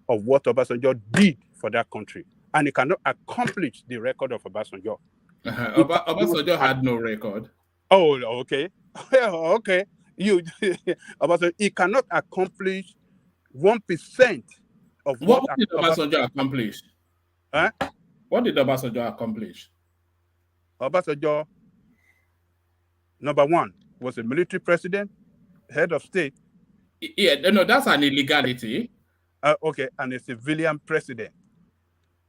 of what Obasanjo did for that country, and he cannot accomplish the record of Obasanjo. Obasanjo had no record. Oh, okay. Okay. He cannot accomplish 1% of what did Obasanjo accomplish? Huh? What did Obasanjo accomplish? Obasanjo, number one, was a military president, head of state. Yeah, no, that's an illegality. Okay, and a civilian president.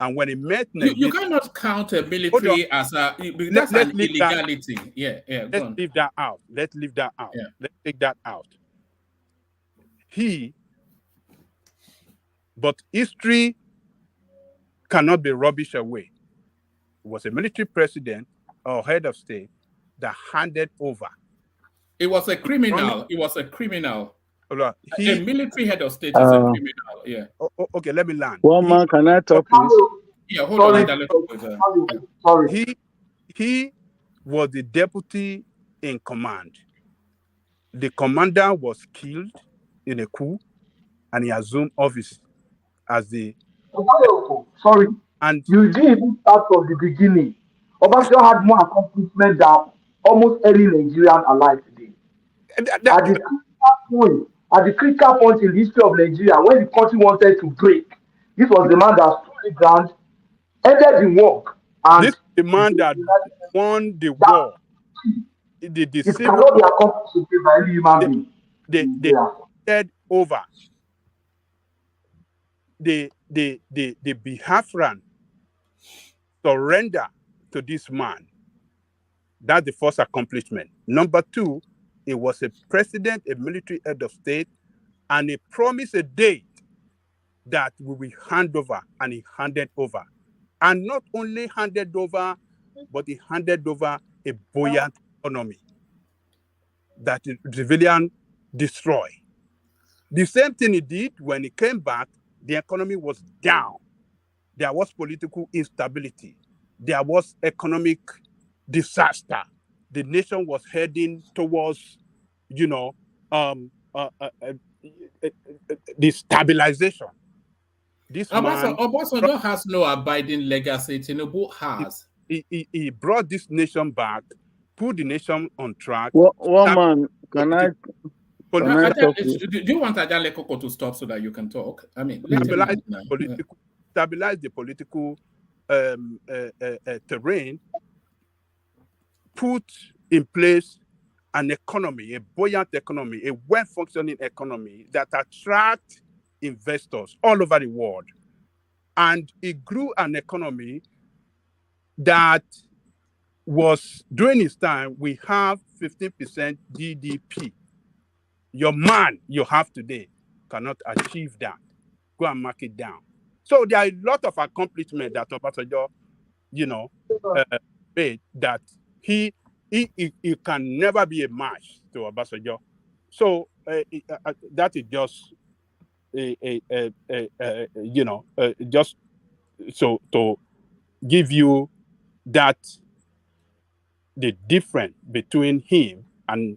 And when he met Nigeria, you cannot count a military as a that's an illegality. Let's leave that out. Let's leave that out. Yeah. Let's take that out. But history cannot be rubbish away. It was a military president or head of state that handed over. It was a criminal. It was a criminal. A military head of state is a criminal. Yeah. Okay, let me land. One man, can I talk, please? Yeah, hold on. Sorry. He was the deputy in command. The commander was killed in a coup, and he assumed office as the. Sorry. And you didn't even start from the beginning. Obasanjo had more accomplishment than almost any Nigerian alive today. At the critical point in the history of Nigeria, when the country wanted to break, this was the man that stood the ground, ended the war. And this the man that won the war. It cannot be accomplished by any human being. They said over. The Biafran surrender to this man. That's the first accomplishment. Number two, it was a president, a military head of state, and he promised a date that we will hand over, and he handed over. And not only handed over, but he handed over a buoyant economy that the civilian destroyed. The same thing he did when he came back, the economy was down. There was political instability. There was economic disaster. The nation was heading towards, the stabilization. this man Obasanjo has no abiding legacy. Tinubu has. He brought this nation back, put the nation on track. One man, can I talk to Do you want Ajale Koko to stop so that you can talk? I mean, let him lead now. Stabilize the political terrain, put in place an economy, a buoyant economy, a well-functioning economy that attracts investors all over the world. And it grew an economy that was, during his time, we have 15% GDP. Your man you have today cannot achieve that. Go and mark it down. So there are a lot of accomplishments that Obasanjo, made that he can never be a match to Obasanjo. So that is just just so to give you that the difference between him and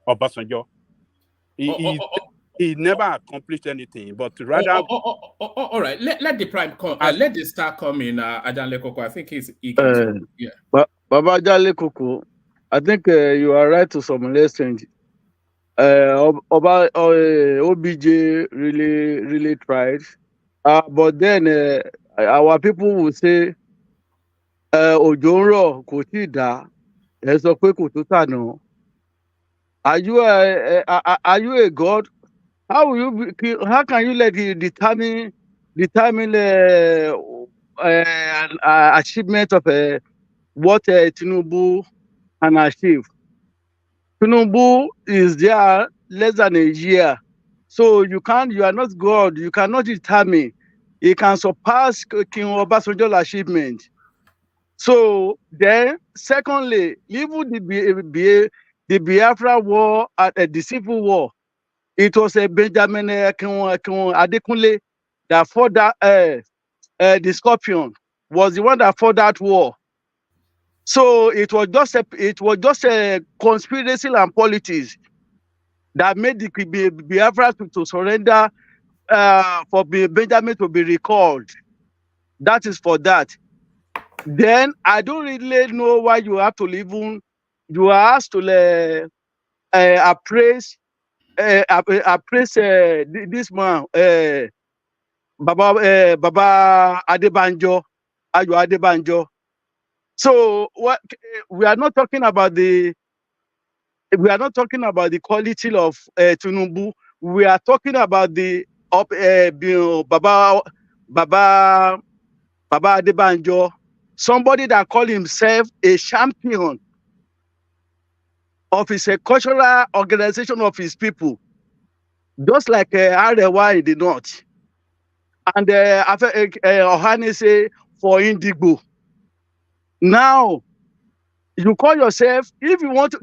Obasanjo. He never accomplished anything, but rather. All right. Let the prime come. Let the star come in. Ajale Koko. I think he's eager. Yeah. Baba Ajale Koko, I think you are right to some extent. OBJ really tried, but then our people will say, "Ojonro kò tíì dá, ẹ sọ pé kò tó tànà." Are you a god? How can you let you determine achievement of what Tinubu can achieve? Tinubu is there less than a year, so you are not God. You cannot determine. He can surpass King Obasanjo's achievement. So then, secondly, even the Biafra war, the Civil War, it was a Benjamin Adekunle that fought that. The Scorpion was the one that fought that war. So it was just a conspiracy and politics that made the Biafra to surrender, for Benjamin to be recalled. That is for that. Then I don't really know why you have to you are asked to appraise this man, Baba Adebanjo, Ayo Adebanjo. So what we are not talking about the quality of Tinubu. We are talking about the Baba Adebanjo, somebody that called himself a champion of his cultural organization of his people, just like Arewa in the north, and Ohanese for Indigo. Now, you call yourself, if you are to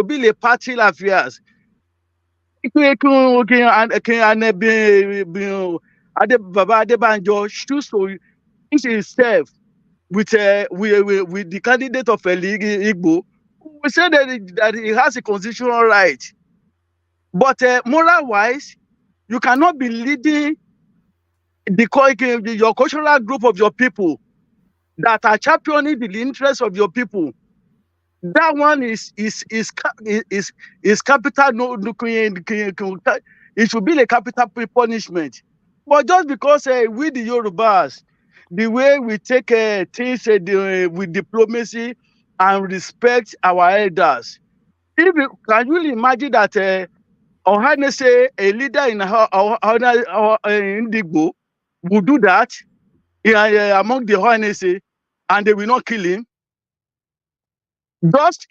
build a party affairs, Baba Adebanjo choose to use himself with the candidate of Igbo. We say that he has a constitutional right, but moral-wise, you cannot be leading your cultural group of your people that are championing the interests of your people. That one is capital. No, it should be a capital punishment. But just because we the Yorubas, the way we take things with diplomacy and respect our elders, can you imagine that Ohanese, a leader in Indigbo, would do that among the Ohanese, and they will not kill him? Just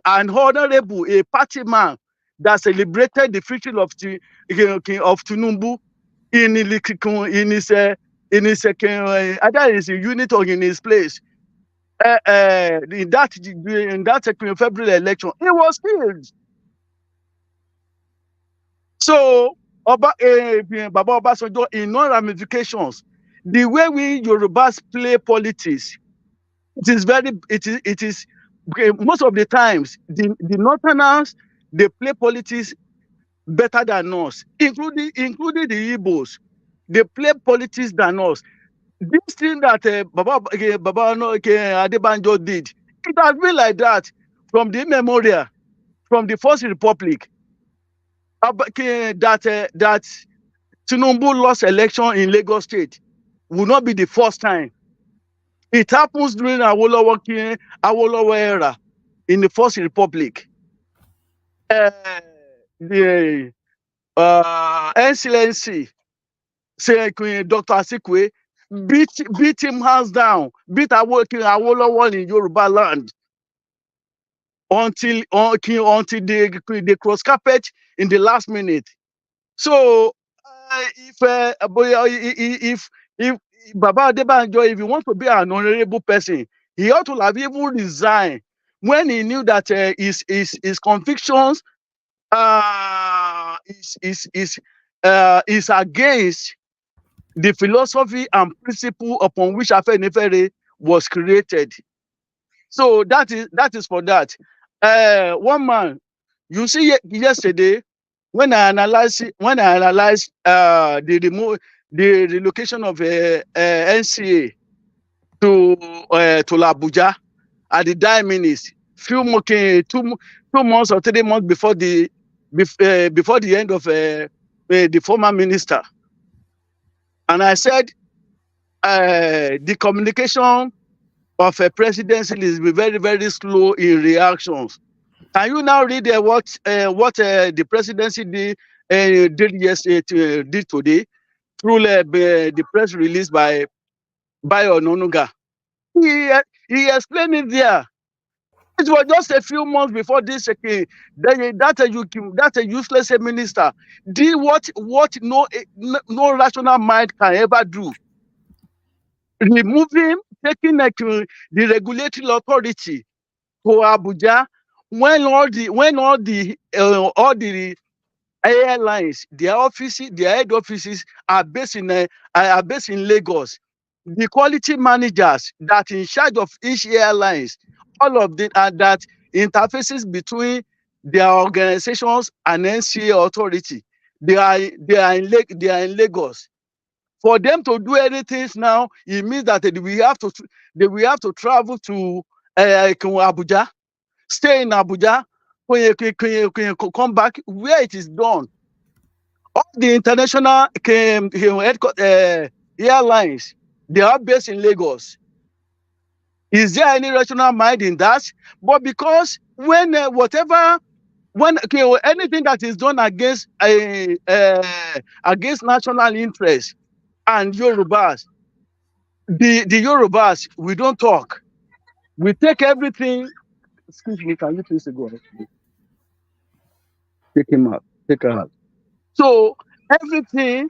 an honorable, a party man that celebrated the future of Tinubu in his either his unit or in his place. In that February election, he was killed. So Baba Obasanjo, in all ramifications, the way we Yorubas play politics, it is most of the times the Northerners, they play politics better than us, including the Igbos. they play politics than us. This thing that Baba Adebanjo did, it has been like that from the memorial, from the First Republic. That Tinubu lost election in Lagos State will not be the first time. It happens during Awolowo era in the First Republic. The NCLNC, say Dr. Asikwe, beat him hands down, beat Awolowo in Yoruba land until they cross carpet in the last minute. So if Baba Adebanjo, if he wants to be an honorable person, he ought to have even resigned when he knew that his convictions is against the philosophy and principle upon which Afenifere was created. So that is for that. One man, you see yesterday when I analyzed the relocation of NCA to Abuja at the dying minutes, two months or 3 months before the end of the former minister. And I said the communication of a presidency is very, very slow in reactions. Can you now read what the presidency did today through the press release by Ononuga? He explained it there. It was just a few months before this that a useless minister did what no rational mind can ever do. Remove him, taking the regulatory authority to Abuja when all the airlines, their head offices are based in Lagos. The quality managers that in charge of each airlines, all of them are that interfaces between their organizations and NCA authority. They are in Lagos. For them to do anything now, it means that they will have to travel to Abuja, stay in Abuja, come back where it is done. All the international airlines, they are based in Lagos. Is there any rational mind in that? But because when anything that is done against national interest and Yorubas, the Yorubas, we don't talk. We take everything. Excuse me, can you please go? Take him out. Take her out. So everything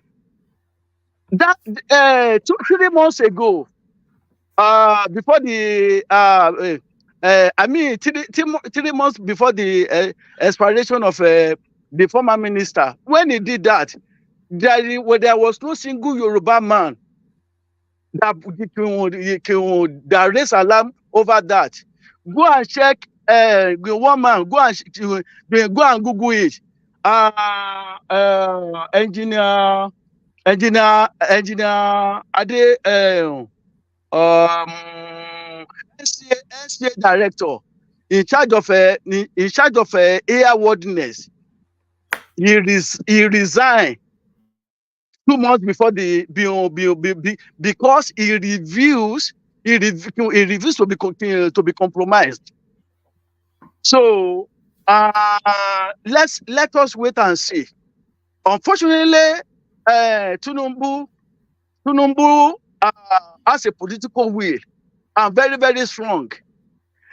that 3 months ago, before the 3 months before the expiration of the former minister, when he did that, there was no single Yoruba man that raised alarm over that. Go and check. One man, go and Google it. Engineer Ade, NCA director in charge of airworthiness. He resigned 2 months before because he refused to be compromised. So let us wait and see. Unfortunately, Tinubu has a political will and very, very strong.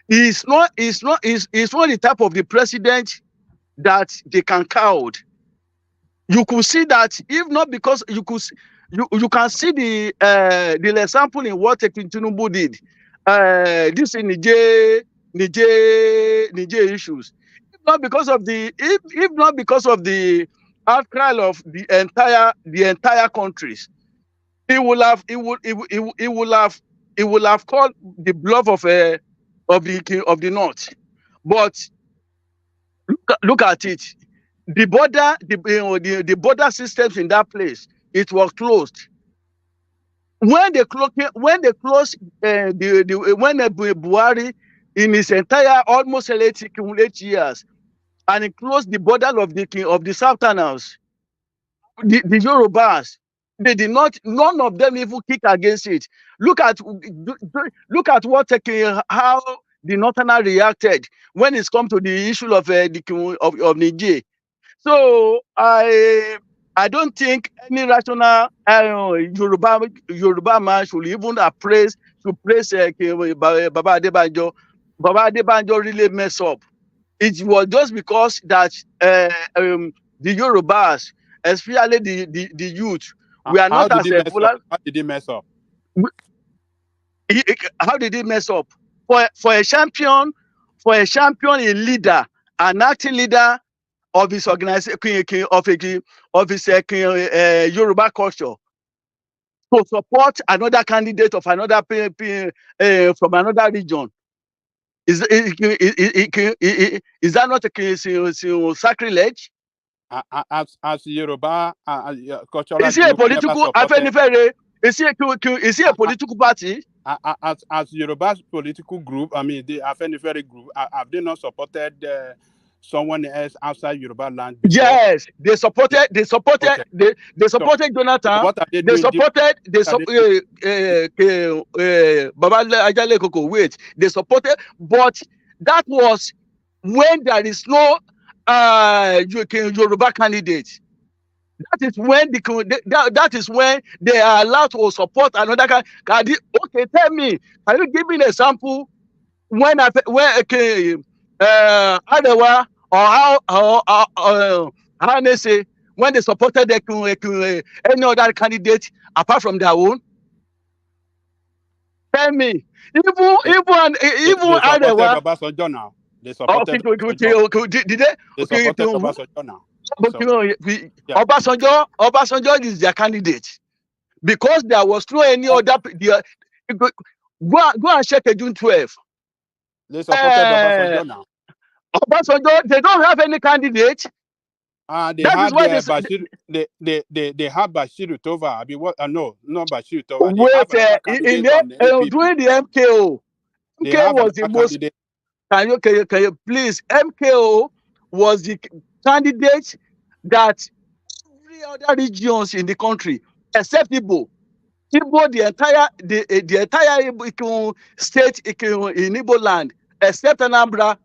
He's not the type of the president that they can cowed. You could see that if not because you can see the example in what Tinubu did. This in Niger issues. If not because of the outcry of the entire countries, he will have called the bluff of the north. But look at it. The border systems in that place it was closed. When they closed when Buhari in his entire almost 8 years, and he closed the border of the Southerners, the Yorubas, they did not. None of them even kick against it. Look at what how the Northerners reacted when it's come to the issue of Niger. So I don't think any rational Yoruba man should even praise Baba Adebanjo. Baba Adebanjo really messed up. It was just because that the Yorubas, especially the youth, we are not as How did he mess up? How did he mess up? For a champion, a leader, an acting leader of his organization, of his Yoruba culture, to support another candidate of another from another region. Is that not a sacrilege? As Yoruba cultural Is he a political? Is he a political party? As Yoruba's political group, I mean the Afenifere group, have they not supported someone else outside Yoruba land before? Yes, they supported Jonathan. What are they They doing? supported Baba Ajale Koko. Wait, they supported, but that was when there is no Yoruba candidate. That is when that is when they are allowed to support another candidate. Okay, tell me, can you give me an example when Arewa or how they say when they supported any other candidate apart from their own? Tell me, even Arewa. Obasanjo now. They supported Did they? They supported Obasanjo now. Obasanjo is their candidate because there was no any other. Go and check June 12. They supported Obasanjo now. Obasanjo, they don't have any candidate. They have Bashir. They have Bashir Tova. I mean, what? No, not Bashir Tova. During the MKO, MKO was the most. Can you please? MKO was the candidate that every other regions in the country except Igbo, the entire state in Igbo land except Anambra,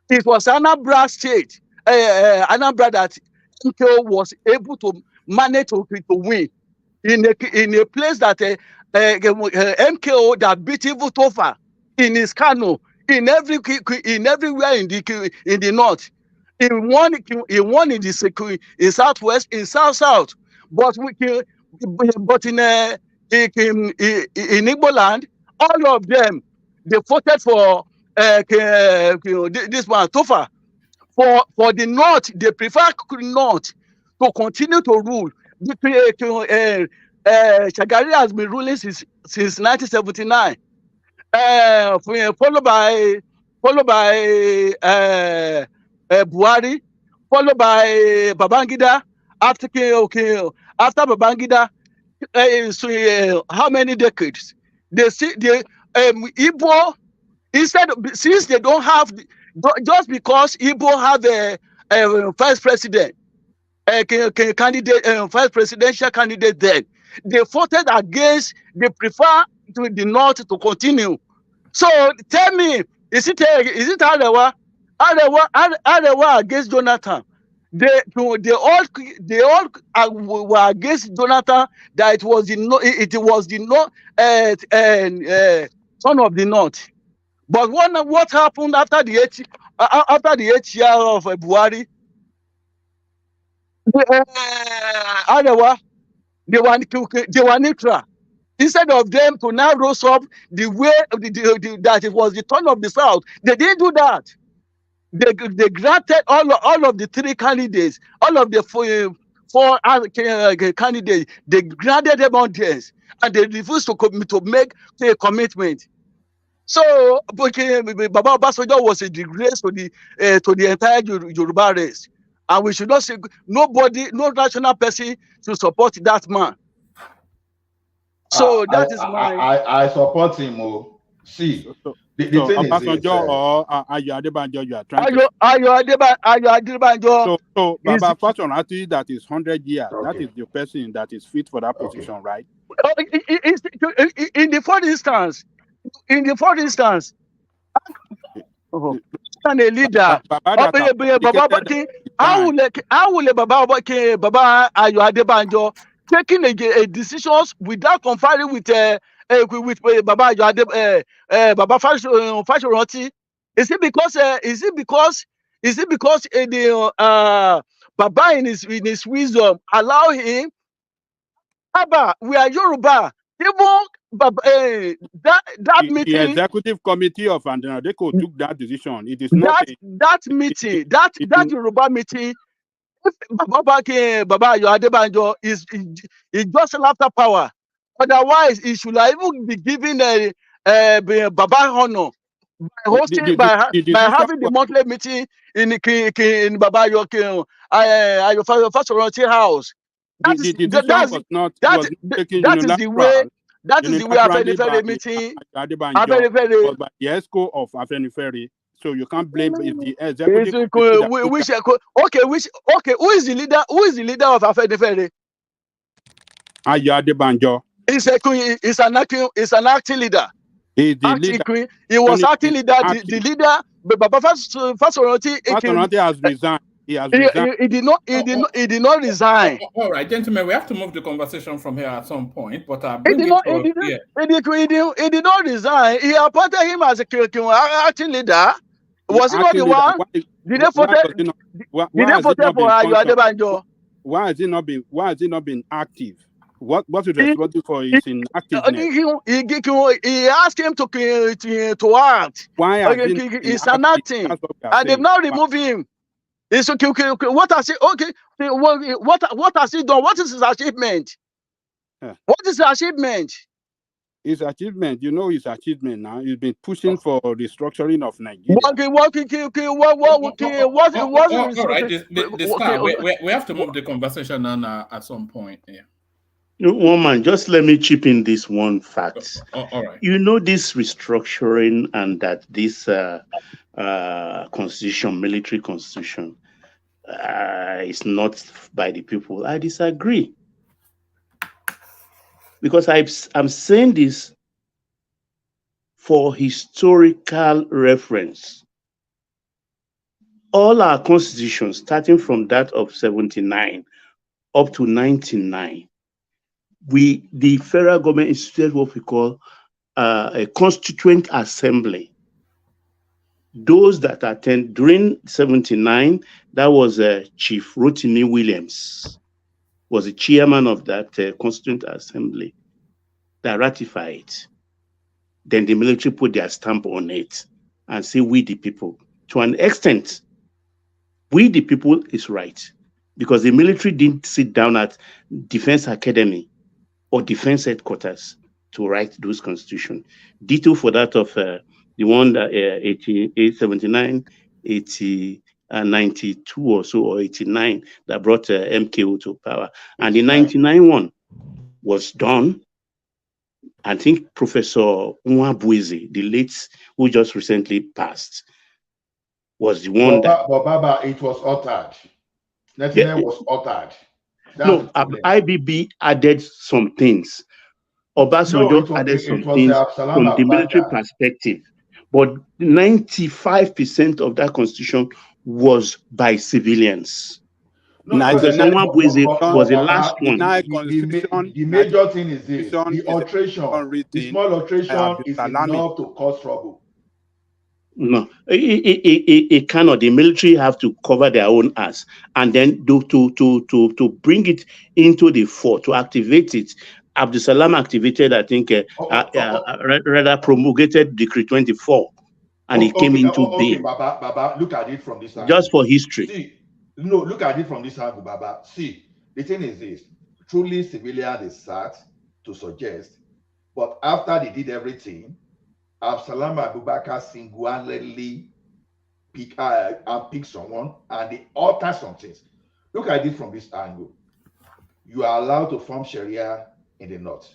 it was Anambra state, Anambra that MKO was able to manage to win in a place that MKO that beat Ibu Tofa in his Kano, everywhere in the north. He won in the southwest, in south, but in Igbo land, all of them they voted for this one Tofa. For the north, they prefer north to continue to rule. Shagari has been ruling since 1979. Followed by Buhari, followed by Babangida. After Babangida, how many decades? Igbo, since they don't have, just because Igbo have a vice president, candidate, vice presidential candidate, then they voted against. They prefer to the north to continue. So tell me, is it Arewa against Jonathan? They all were against Jonathan. That it was the son of the north. But what happened after the 8 years of Buhari? Arewa, they were neutral. Instead of them to now rose up the way that it was the turn of the South, they didn't do that. They granted all of the three candidates, all of the four candidates. They granted them audience, and they refused to make a commitment. So, Baba Obasanjo was a disgrace to the entire Yoruba race. and we should not say nobody, no national person to support that man. So that is my. I support him. Oh, see, the thing is this. Or Ayo Adebanjo, you are trying to. Ayo Adebanjo. So Baba Fasorati, that is 100 years. Okay. That is the person that is fit for that position, right? In the fourth instance, and a leader. How will Baba Ayo Adebanjo taking a decisions without conferring with Baba Baba Fasorati? Is it because the Baba in his wisdom allow him? Baba, we are Yoruba. Even that meeting, the executive committee of Adebanjo took that decision. It is not that meeting, that Yoruba meeting. If Baba Ayo Adebanjo is just after power, otherwise he should even be given a Baba honor by hosting by having the monthly meeting in Baba Ayo Fasorati house. That is the way. That is the way Afenifere meeting. Afenifere, but by the ESCO of Afenifere. So you can't blame the executive. Who is the leader? Who is the leader of Afenifere? Ayo Adebanjo. He's an acting leader. He's the leader. He was acting leader. The leader, Baba Fasorati has resigned. He has resigned. He did not resign. All right, gentlemen, we have to move the conversation from here at some point. But he did not resign. He appointed him as a acting leader. Was he not the one? Did they vote for Ayo Adebanjo? Why has he not been active? What is responsible for his inactiveness? He asked him to act. Why? He's an acting, and they've now removed him. It's okay. What has he? Okay. What has he done? What is his achievement? What is the achievement? His achievement, his achievement now. He's been pushing for restructuring of Nigeria. We have to move the conversation on at some point. Yeah. One man, just let me chip in this one fact. All right. This restructuring and that this constitution, military constitution, is not by the people. I disagree. Because I'm saying this for historical reference. All our constitutions, starting from that of 79 up to 99, the federal government instituted what we call a constituent assembly. Those that attend during 79, that was Chief Rotimi Williams, was the chairman of that constituent assembly that ratified it. Then the military put their stamp on it and say, we the people. To an extent, we the people is right, because the military didn't sit down at Defense Academy or Defense Headquarters to write those constitutions. Ditto for that of the one that 79, 92 or so, or 89, that brought MKO to power. And the 99 one was done. I think Professor Nwabueze, the late, who just recently passed, was the one but Baba, it was altered. 99 was altered. No, IBB added some things. Obasanjo added some things from the military perspective. But 95% of that constitution was by civilians. Professor Nwabueze was the last one. The major thing is this: the alteration, the small alteration is enough to cause trouble. No, it cannot. The military have to cover their own ass, and then to bring it into the fore, to activate it. Abdul Salam activated, I think, rather promulgated Decree 24, and it came into being. Baba, look at it from this angle. Just for history. See, no, look at it from this angle, Baba. See, the thing is this: truly, civilians is sad to suggest, but after they did everything, Absalam Abubakar single-handedly pick someone and they alter some things. Look at it from this angle. You are allowed to form Sharia in the north,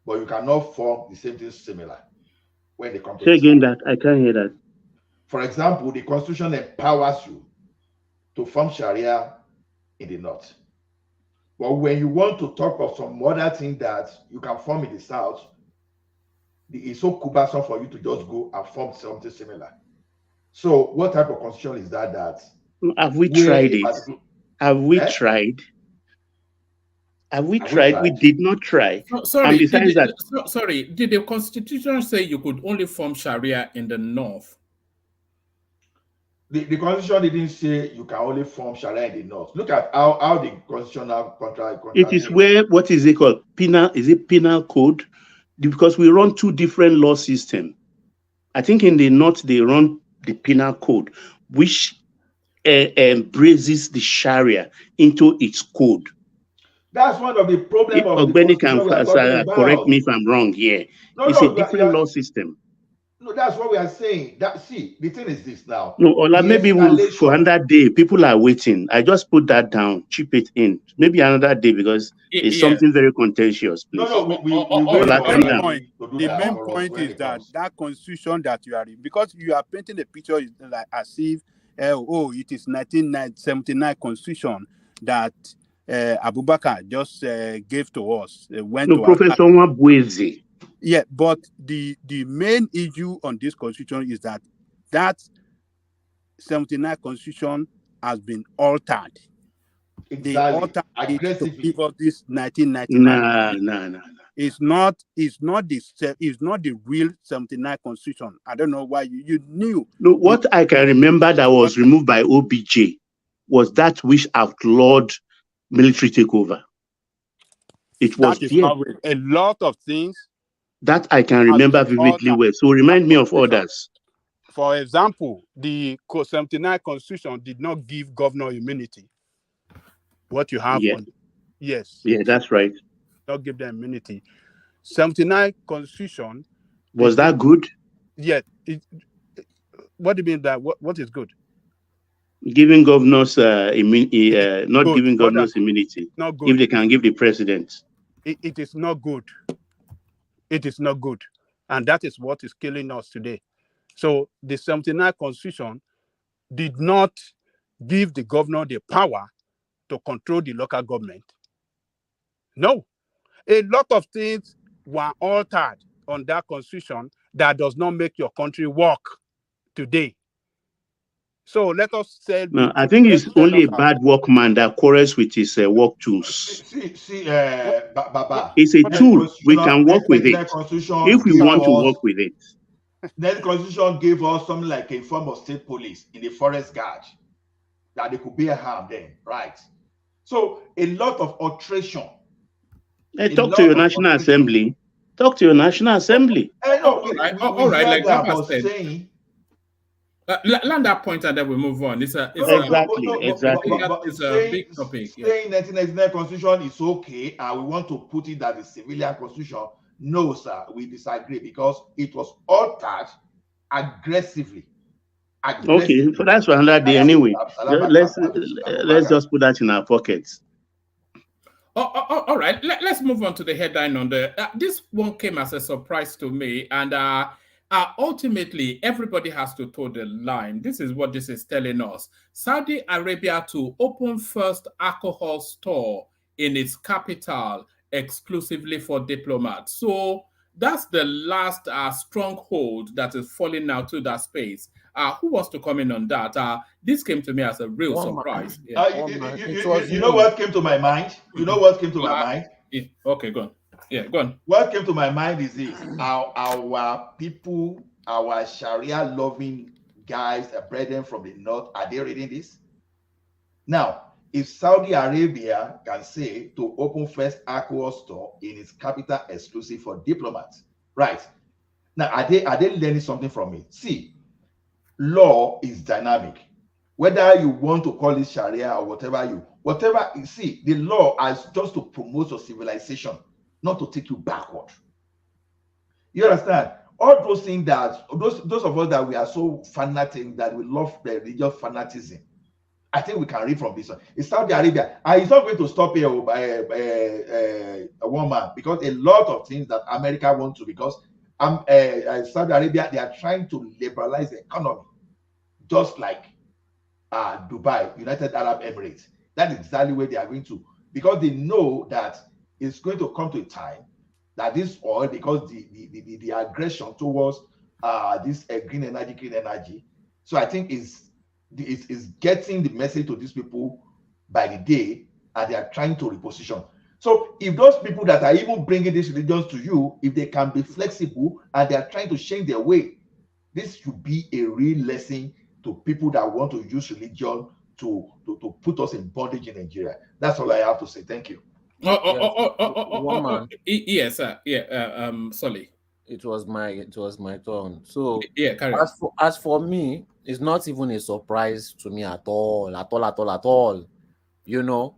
but you cannot form the same thing similar when they come to Say again that I can't hear that. For example, the constitution empowers you to form Sharia in the north. But when you want to talk of some other thing that you can form in the south, it's so cumbersome for you to just go and form something similar. So what type of constitution is that? Have we tried it? Have we tried? Have we tried? We did not try. Sorry, and sorry, did the constitution say you could only form Sharia in the north? The constitution didn't say you can only form Sharia in the north. Look at how the constitutional contract. It is where, what is it called? Penal, is it penal code? Because we run two different law systems. I think in the north they run the penal code, which embraces the Sharia into its code. That's one of the problems of Ogbeni can correct me if I'm wrong here. It's a different law system. No, that's what we are saying. See, the thing is this now. No, Ola, maybe for another day, people are waiting. I just put that down, chip it in. Maybe another day because it's something very contentious. Please. No, the main point is that constitution that you are in, because you are painting the picture like as if, it is 1979 constitution that Abubakar just gave to us. Professor Nwabweze. Yeah, but the main issue on this constitution is that 79 constitution has been altered. Exactly. They altered it to give us this 1999. No. It's not the real 79 constitution. I don't know why you knew. No, what I can remember that was removed by OBJ was that which outlawed military takeover. It was a lot of things. That I can remember vividly well. So remind me of others. For example, the 79 constitution did not give governor immunity. What you have on yes. Yeah, that's right. Not give them immunity. 79 constitution. Was that good? Yeah. What do you mean that what is good? Giving governors immunity, not good. Giving governors immunity. Not good. If they can give the president. It is not good. It is not good. And that is what is killing us today. So the 79 constitution did not give the governor the power to control the local government. No. A lot of things were altered on that constitution that does not make your country work today. So let us say... No, I think it's only a bad workman that quarrels with his work tools. Baba. It's a tool. We can work with it if we want to work with it. Then the constitution gave us something like a form of state police in the forest guard that they could bear harm then, right? So a lot of alteration. Talk to your National Assembly. Talk to your National Assembly. All right. Like that was saying. Land that point and then we move on. Exactly. It's a big topic. Saying 1999 constitution is okay, and we want to put it as a civilian constitution. No, sir, we disagree because it was altered aggressively. Okay, so that's for another day anyway. Let's just put that in our pockets. All right, let's move on to the headline on the. This one came as a surprise to me, and ultimately, everybody has to toe the line. This is what this is telling us. Saudi Arabia to open first alcohol store in its capital exclusively for diplomats. So that's the last stronghold that is falling now to that space. Who wants to comment on that? This came to me as a real surprise. You know what came to my mind? Okay, go on. Yeah, go on. What came to my mind is this: our people, our Sharia-loving guys, brethren from the north, are they reading this? Now, if Saudi Arabia can say to open first alcohol store in its capital exclusive for diplomats, right? Now, are they learning something from it? See, law is dynamic. Whether you want to call it Sharia or whatever, see, the law is just to promote your civilization, not to take you backward. You understand? all those things that those of us that we are so fanatic that we love the religious fanaticism. I think we can read from this one. It's Saudi Arabia, and it's not going to stop here a woman, because a lot of things that America wants to, because Saudi Arabia, they are trying to liberalize the economy, just like Dubai, United Arab Emirates. That is exactly where they are going to, because they know that it's going to come to a time that this oil, because the aggression towards this green energy. So I think is getting the message to these people by the day, and they are trying to reposition. So if those people that are even bringing these religions to you, if they can be flexible and they are trying to change their way, this should be a real lesson to people that want to use religion to put us in bondage in Nigeria. That's all I have to say. Thank you. Yes, sorry. It was my turn. So yeah, carry on. As for me, it's not even a surprise to me at all. You know,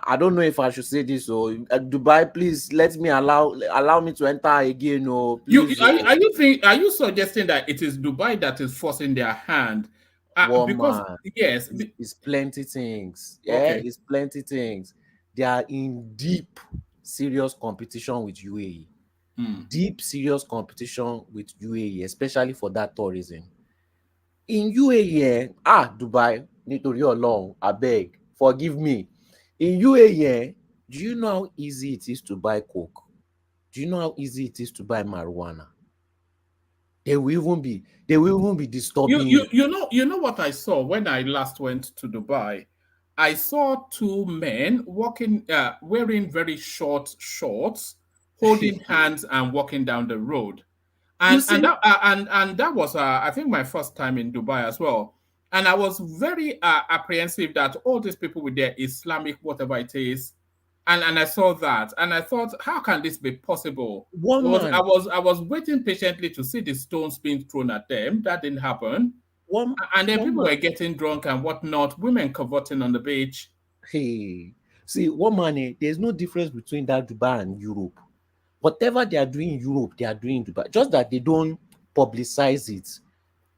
I don't know if I should say this. So Dubai, please let me allow me to enter again. Oh, please. Are you suggesting that it is Dubai that is forcing their hand? Because yes, it's plenty things. Okay. It's plenty things. They are in deep, serious competition with UAE. Deep, serious competition with UAE, especially for that tourism. In UAE, Dubai, nítorí Ọlọ́run, I beg, forgive me. In UAE, do you know how easy it is to buy coke? Do you know how easy it is to buy marijuana? They will even be disturbing you. You know what I saw when I last went to Dubai? I saw two men walking, wearing very short shorts, holding hands and walking down the road, and that was I think my first time in Dubai as well, and I was very apprehensive that all these people with their Islamic whatever it is, and I saw that and I thought, how can this be possible? I was waiting patiently to see the stones being thrown at them. That didn't happen. And then people were getting drunk and whatnot, women cavorting on the beach. Hey, see, there's no difference between that Dubai and Europe. Whatever they are doing in Europe, they are doing in Dubai. Just that they don't publicize it.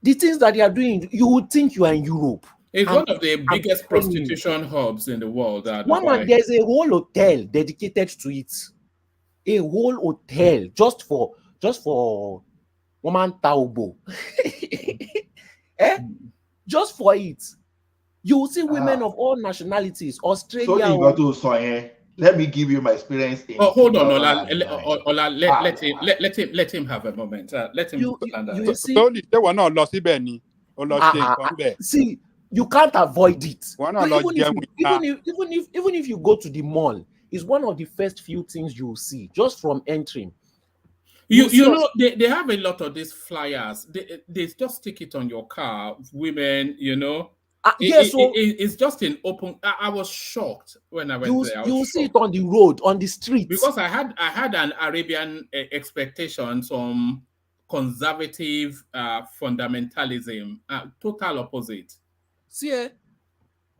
The things that they are doing, you would think you are in Europe. It's one of the biggest prostitution hubs in the world. There's a whole hotel dedicated to it. A whole hotel just for woman Taubo. Just for it. You will see women of all nationalities. Australia. Let me give you my experience. Hold on, Ola. Let him have a moment. Let him. See, you can't avoid it. Even if you go to the mall, it's one of the first few things you will see just from entering. You know, they have a lot of these flyers. They just stick it on your car. Women, you know. It's just in open. I was shocked when I went there. You see it on the road, on the street. Because I had an Arabian expectation, some conservative fundamentalism, total opposite. See,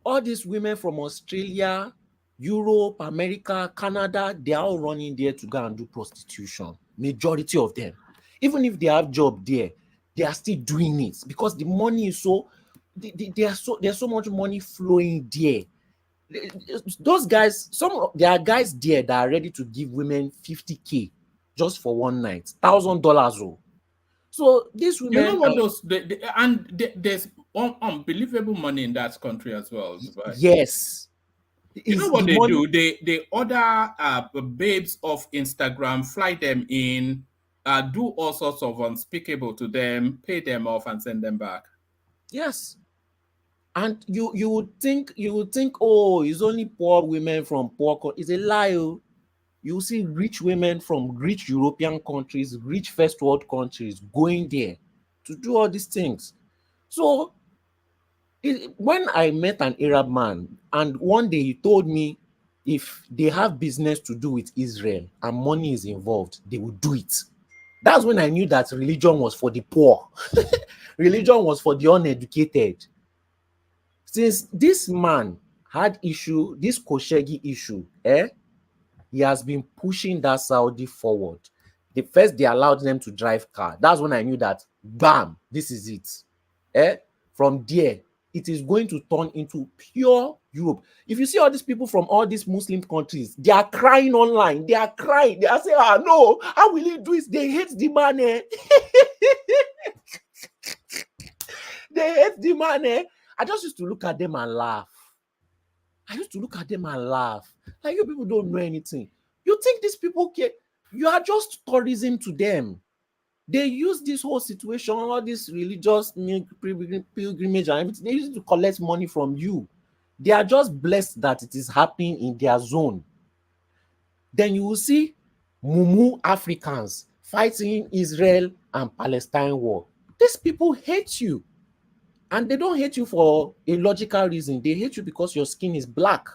all these women from Australia, Europe, America, Canada, they are all running there to go and do prostitution. Majority of them. Even if they have job there, they are still doing it because the money is so... There's so much money flowing there. Those guys, there are guys there that are ready to give women $50,000 just for one night, $1,000. So these women, you know what there's unbelievable money in that country as well. Right? Yes. You know what they do? They order babes off Instagram, fly them in, do all sorts of unspeakable to them, pay them off, and send them back. Yes. And you would think, oh, it's only poor women from poor countries. It's a lie. You see rich women from rich European countries, rich first world countries going there to do all these things. So when I met an Arab man, and one day he told me if they have business to do with Israel and money is involved, they will do it. That's when I knew that religion was for the poor. Religion was for the uneducated. Since this man had issue, this Khashoggi issue, he has been pushing that Saudi forward. The first they allowed them to drive car. That's when I knew that, bam, this is it. From there, it is going to turn into pure Europe. If you see all these people from all these Muslim countries, they are crying online. They are crying. They are saying, no, how will he do it? They hate the man. They hate the man. I just used to look at them and laugh. Like, you people don't know anything. You think these people care? You are just tourism to them. They use this whole situation, all this religious pilgrimage and everything, they use it to collect money from you. They are just blessed that it is happening in their zone. Then you will see Mumu Africans fighting Israel and Palestine war. These people hate you. And they don't hate you for a logical reason. They hate you because your skin is black.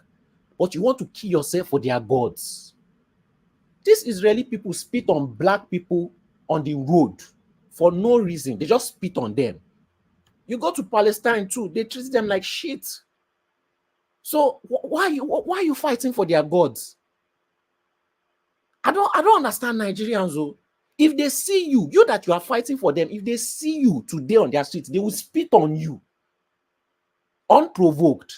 But you want to kill yourself for their gods. These Israeli people spit on black people on the road for no reason. They just spit on them. You go to Palestine too, they treat them like shit. So why are you fighting for their gods? I don't understand Nigerians though. If they see you that you are fighting for them, if they see you today on their streets, they will spit on you unprovoked.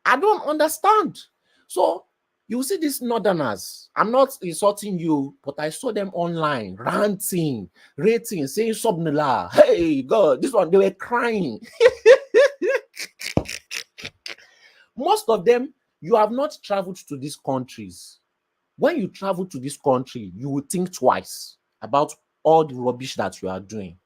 I don't understand. So you see these northerners, I'm not insulting you, but I saw them online, ranting, rating, saying subnala. Hey, God, this one, they were crying. Most of them, you have not traveled to these countries. When you travel to this country, you will think twice about all the rubbish that you are doing.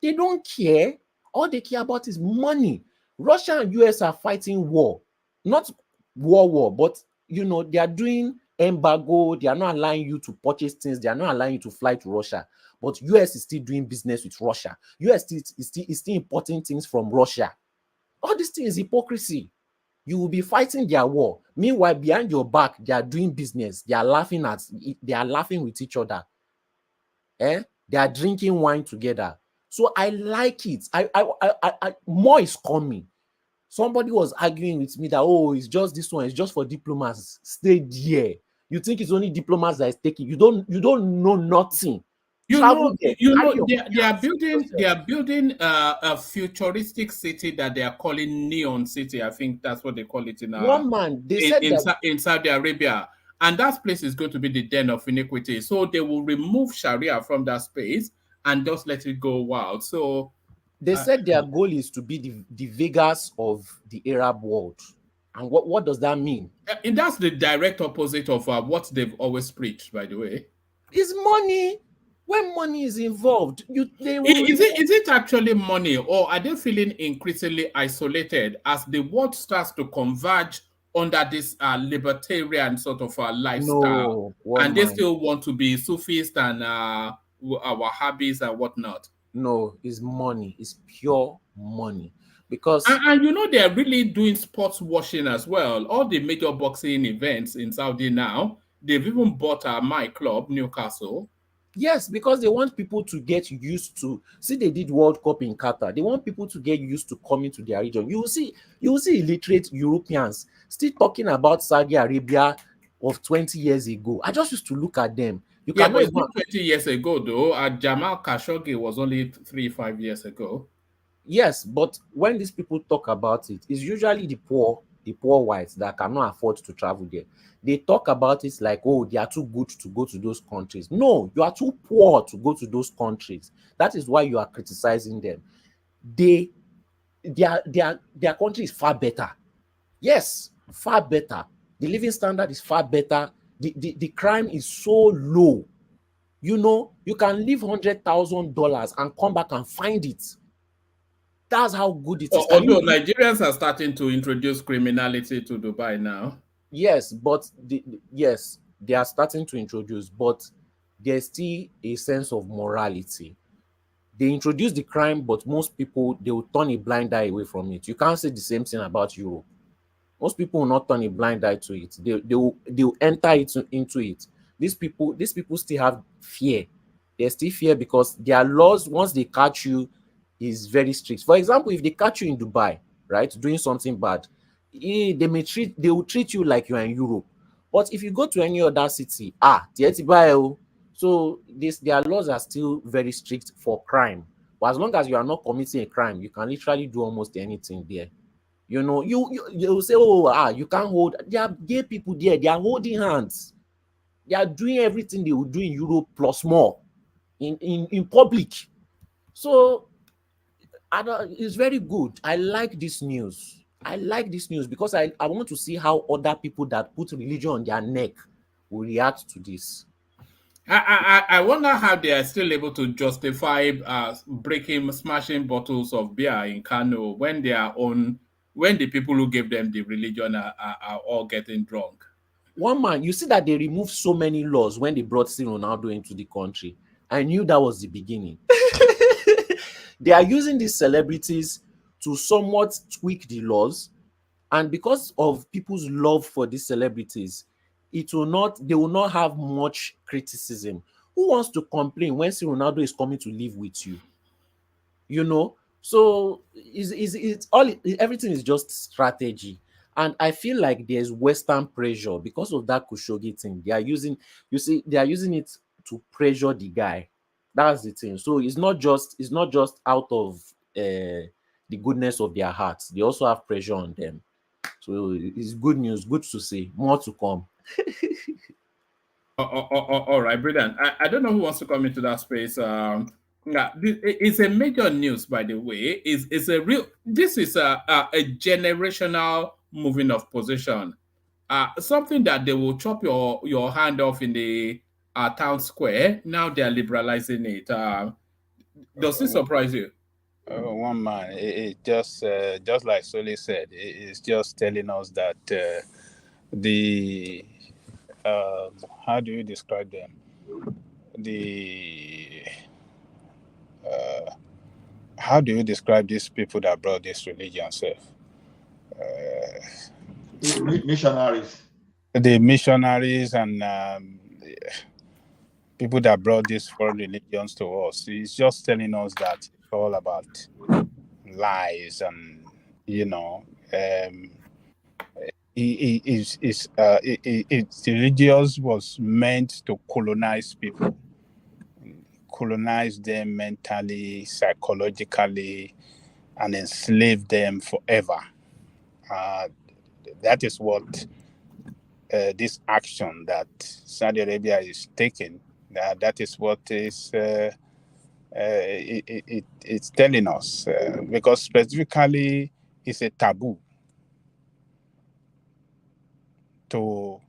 They don't care. All they care about is money. Russia and US are fighting war. Not war, but they are doing embargo. They are not allowing you to purchase things. They are not allowing you to fly to Russia. But US is still doing business with Russia. US is still importing things from Russia. All this thing is hypocrisy. You will be fighting their war. Meanwhile, behind your back, they are doing business. They are laughing with each other. They are drinking wine together. So I like it. More is coming. Somebody was arguing with me that, it's just this one, it's just for diplomats. Stay there. You think it's only diplomats that is taking. You don't know nothing. They are building a futuristic city that they are calling Neon City. I think that's what they call it in Saudi Arabia. And that place is going to be the den of iniquity. So they will remove Sharia from that space and just let it go wild. So they said their goal is to be the Vegas of the Arab world. And what does that mean? And that's the direct opposite of what they've always preached, by the way. It's money. When money is involved, is it actually money, or are they feeling increasingly isolated as the world starts to converge under this libertarian sort of lifestyle? And they still want to be Sufis and Wahhabis and whatnot. No, it's money. It's pure money. Because and they're really doing sports washing as well. All the major boxing events in Saudi now, they've even bought my club, Newcastle. Yes, because they want people to get used to. See, they did World Cup in Qatar. They want people to get used to coming to their region. You will see illiterate Europeans still talking about Saudi Arabia of 20 years ago. I just used to look at them. But it's not 20 years ago, though. Jamal Khashoggi was only 3-5 years ago. Yes, but when these people talk about it, it's usually the poor whites that cannot afford to travel there. They talk about it like, they are too good to go to those countries. No, you are too poor to go to those countries. That is why you are criticizing them. Their country is far better. Yes, far better. The living standard is far better. The crime is so low. You can leave $100,000 and come back and find it. That's how good it is. Although Nigerians are starting to introduce criminality to Dubai now. Yes, but they are starting to introduce, but there's still a sense of morality. They introduce the crime, but most people, they will turn a blind eye away from it. You can't say the same thing about Europe. Most people will not turn a blind eye to it. They will enter into it. These people still have fear. They still fear because their laws, once they catch you, is very strict. For example, if they catch you in Dubai, right, doing something bad, they will treat you like you are in Europe. But if you go to any other city, So their laws are still very strict for crime. But as long as you are not committing a crime, you can literally do almost anything there. You know, you say, oh, you can't hold. There are gay people there. They are holding hands. They are doing everything they would do in Europe plus more in public. So it's very good. I like this news. I like this news because I want to see how other people that put religion on their neck will react to this. I wonder how they are still able to justify smashing bottles of beer in Kano when the people who gave them the religion are all getting drunk. One man, you see that they removed so many laws when they brought Ronaldo into the country. I knew that was the beginning. They are using these celebrities to somewhat tweak the laws, and because of people's love for these celebrities, they will not have much criticism. Who wants to complain when Ronaldo is coming to live with you? You know, so everything is just strategy. And I feel like there's Western pressure because of that Khashoggi thing. They are using it to pressure the guy. That's the thing. So it's not just out of the goodness of their hearts. They also have pressure on them. So it's good news. Good to see. More to come. All right, brilliant. I don't know who wants to come into that space. It's a major news, by the way. This is a generational moving of position. Something that they will chop your hand off in the town square. Now they are liberalizing it. Does this surprise you? One man, it just like Soli said, it's just telling us that how do you describe them? How do you describe these people that brought this religion self? Missionaries. The missionaries and people that brought these foreign religions to us. It's just telling us that it's all about lies, and religious was meant to colonize people, colonize them mentally, psychologically, and enslave them forever. That is what this action that Saudi Arabia is taking. That is what is it's telling us, because specifically it's a taboo to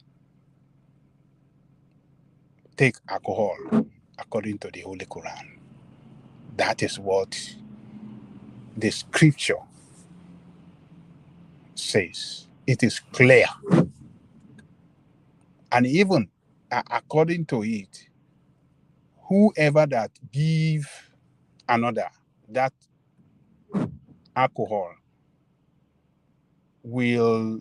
take alcohol according to the Holy Quran. That is what the scripture says. It is clear. And even according to it, whoever that give another that alcohol will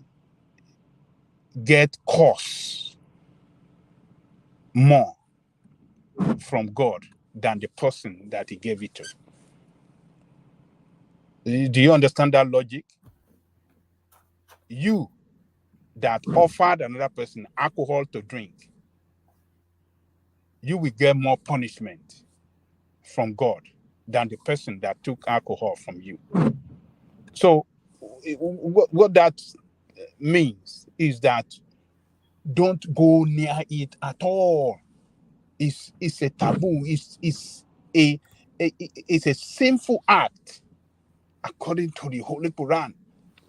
get cost more from God than the person that he gave it to. Do you understand that logic? You that offered another person alcohol to drink, you will get more punishment from God than the person that took alcohol from you. So what that means is that don't go near it at all. It's a taboo. It's a sinful act according to the Holy Quran.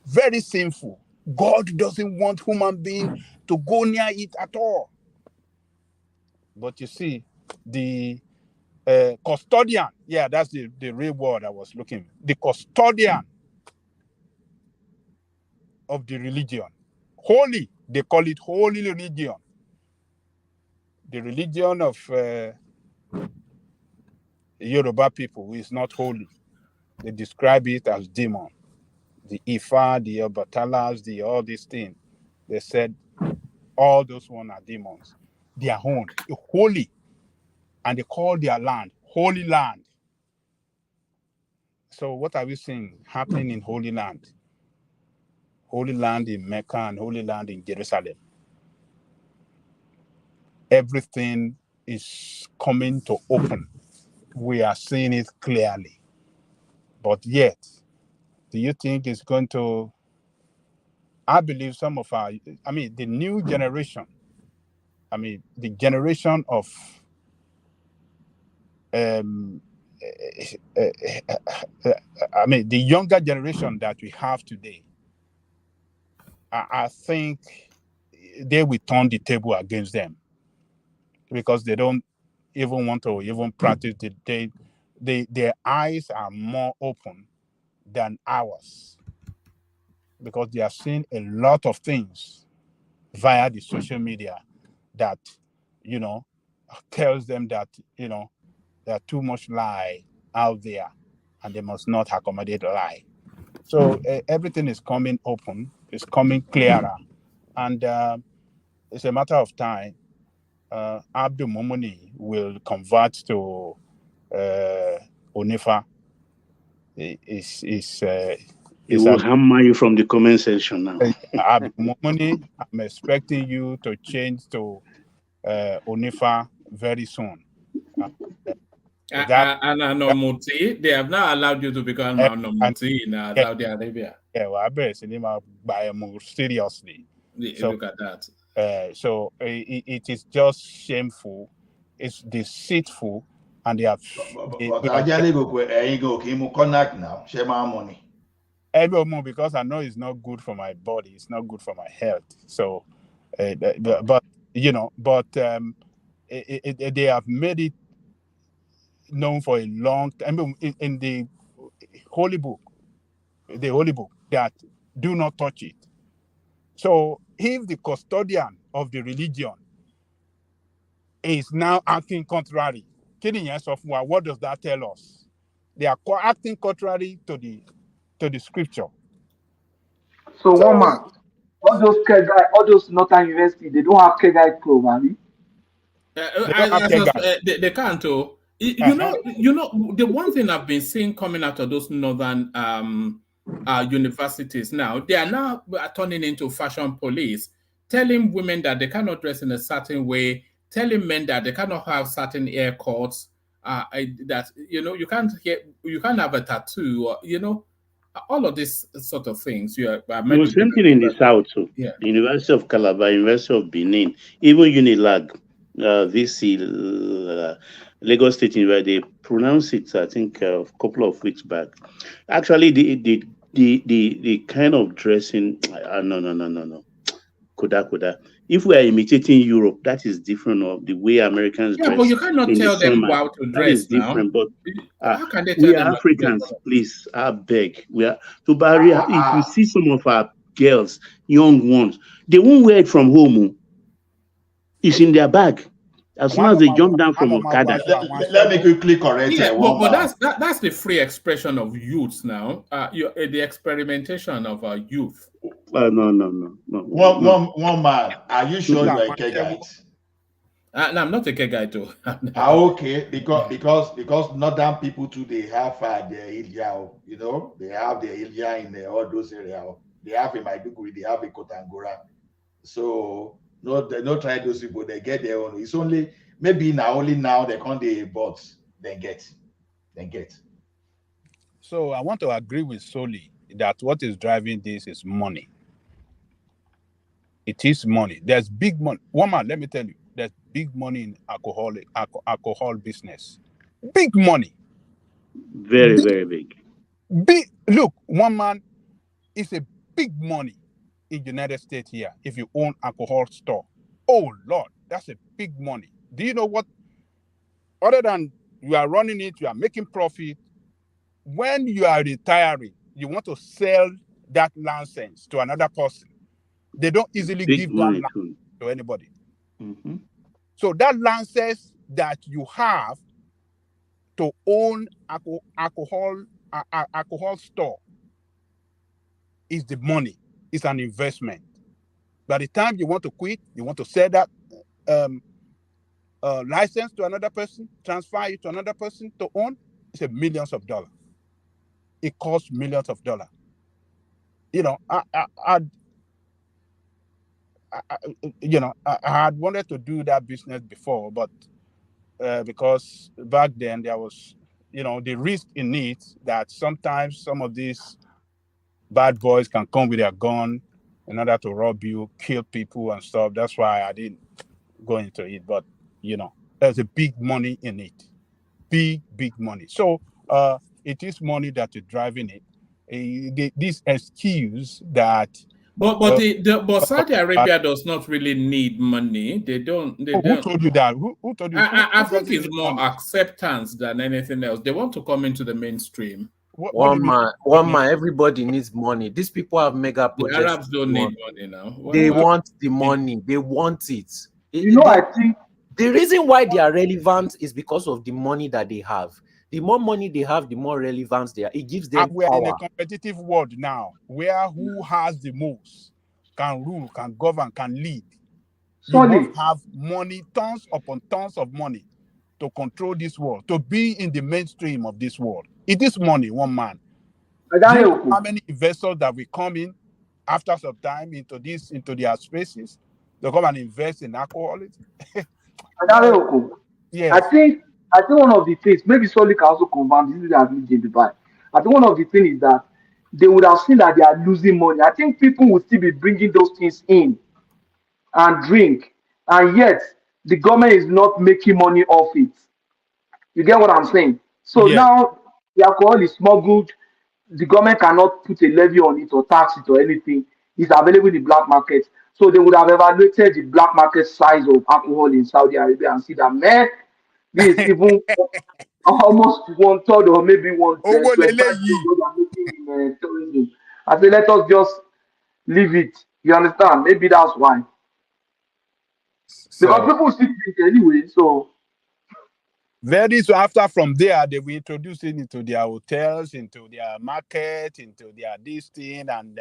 Very sinful. God doesn't want human being to go near it at all. But you see, the custodian, that's the real word I was looking. The custodian of the religion, holy, they call it holy religion. The religion of Yoruba people is not holy. They describe it as demon. The Ifa, the Obatalas, all these things. They said all those ones are demons. They are holy. And they call their land Holy Land. So what are we seeing happening in Holy Land? Holy Land in Mecca and Holy Land in Jerusalem. Everything is coming to open. We are seeing it clearly. But yet, do you think it's going to? I believe some of the new generation, the generation of the younger generation that we have today, I think they will turn the table against them because they don't even want to even practice it. Their eyes are more open than ours because they are seeing a lot of things via the social media that, tells them that, there are too much lie out there and they must not accommodate lie. So everything is coming open, it's coming clearer. And it's a matter of time. Abdul Momoni will convert to Onifa. He will hammer you from the comment section now. Abdul Momoni, I'm expecting you to change to Onifa very soon. And Muti, they have not allowed you to become Muti in Saudi Arabia. Yeah, well, I bet by more seriously. So, look at that. So it is just shameful. It's deceitful, and they have. Because I know it's not good for my body. It's not good for my health. So, but they have made it known for a long time in the holy book, that do not touch it. So if the custodian of the religion is now acting contrary, what does that tell us? They are acting contrary to the scripture. So one man, all those Northern University, they don't have Kegai program. They can't. You know, the one thing I've been seeing coming out of those northern universities now, they are now turning into fashion police, telling women that they cannot dress in a certain way, telling men that they cannot have certain haircuts, that you can't have a tattoo, or, all of these sort of things. Same thing in the south too. Yeah. The University of Calabar, University of Benin, even Unilag, VC, Lagos State University, they pronounced it, I think, a couple of weeks back. Actually, the kind of dressing, no. Kuda. If we are imitating Europe, that is different of the way Americans dress. Yeah, but you cannot tell them how to dress. That is different, now. But how can they tell we them are Africans, please, I beg. We are to barrier. If you see some of our girls, young ones, they won't wear it from home. It's in their bag. As soon as they jump down from Okada. Let me quickly correct you. Yeah, but that's the free expression of youth now. The experimentation of youth. No. One man. Are you sure you're a Kegite? No, I'm not a Kegite too. Okay, because northern people too, they have their Ilya, they have their Ilya in all those areas. They have in Maiduguri, they have in Kotangora. So they not try those people, they get their own. It's only maybe now they can't but then get. So I want to agree with Soli that what is driving this is money. It is money. There's big money. Woman, let me tell you, there's big money in alcohol business. Big money. Very, very big. Look, one man is a big money in the United States here if you own alcohol store. Oh, Lord, that's a big money. Do you know what? Other than you are running it, you are making profit. When you are retiring, you want to sell that license to another person. They don't easily give that license to anybody. Mm-hmm. So that license that you have to own alcohol store is the money. It's an investment. By the time you want to quit, you want to sell that license to another person, transfer it to another person to own, it's millions of dollars. It costs millions of dollars. I had wanted to do that business before, but because back then there was, the risk in it that sometimes some of these bad boys can come with their gun in order to rob you, kill people and stuff. That's why I didn't go into it. But there's a big money in it, big money. So it is money that is driving it. This excuse that. But Saudi Arabia does not really need money. They don't. Who told you that? Who told you? I think it's more acceptance than anything else. They want to come into the mainstream. One man. Everybody needs money. These people have mega projects. The Arabs don't need money now. They want the money. They want it. I think the reason why they are relevant is because of the money that they have. The more money they have, the more relevance they are. It gives them we are power. in a competitive world now, where who has the most can rule, can govern, can lead. You must have money, tons upon tons of money, to control this world, to be in the mainstream of this world. It is money, one man. Do you know how many investors that will come in after some time into their spaces? They come and invest in alcoholism. Yes. I think one of the things, maybe Solly can also confirm this is Dubai. I think one of the things is that they would have seen that they are losing money. I think people would still be bringing those things in and drink, and yet the government is not making money off it. You get what I'm saying? So now the alcohol is smuggled. The government cannot put a levy on it or tax it or anything. It's available in the black market. So they would have evaluated the black market size of alcohol in Saudi Arabia and see that, man, this is even almost 1/3 or maybe 1/10 in tourism. I say, let us just leave it. You understand? Maybe that's why. Because people still drink anyway, so. Very so after from there, they will introduce it into their hotels, into their market, into their this thing, and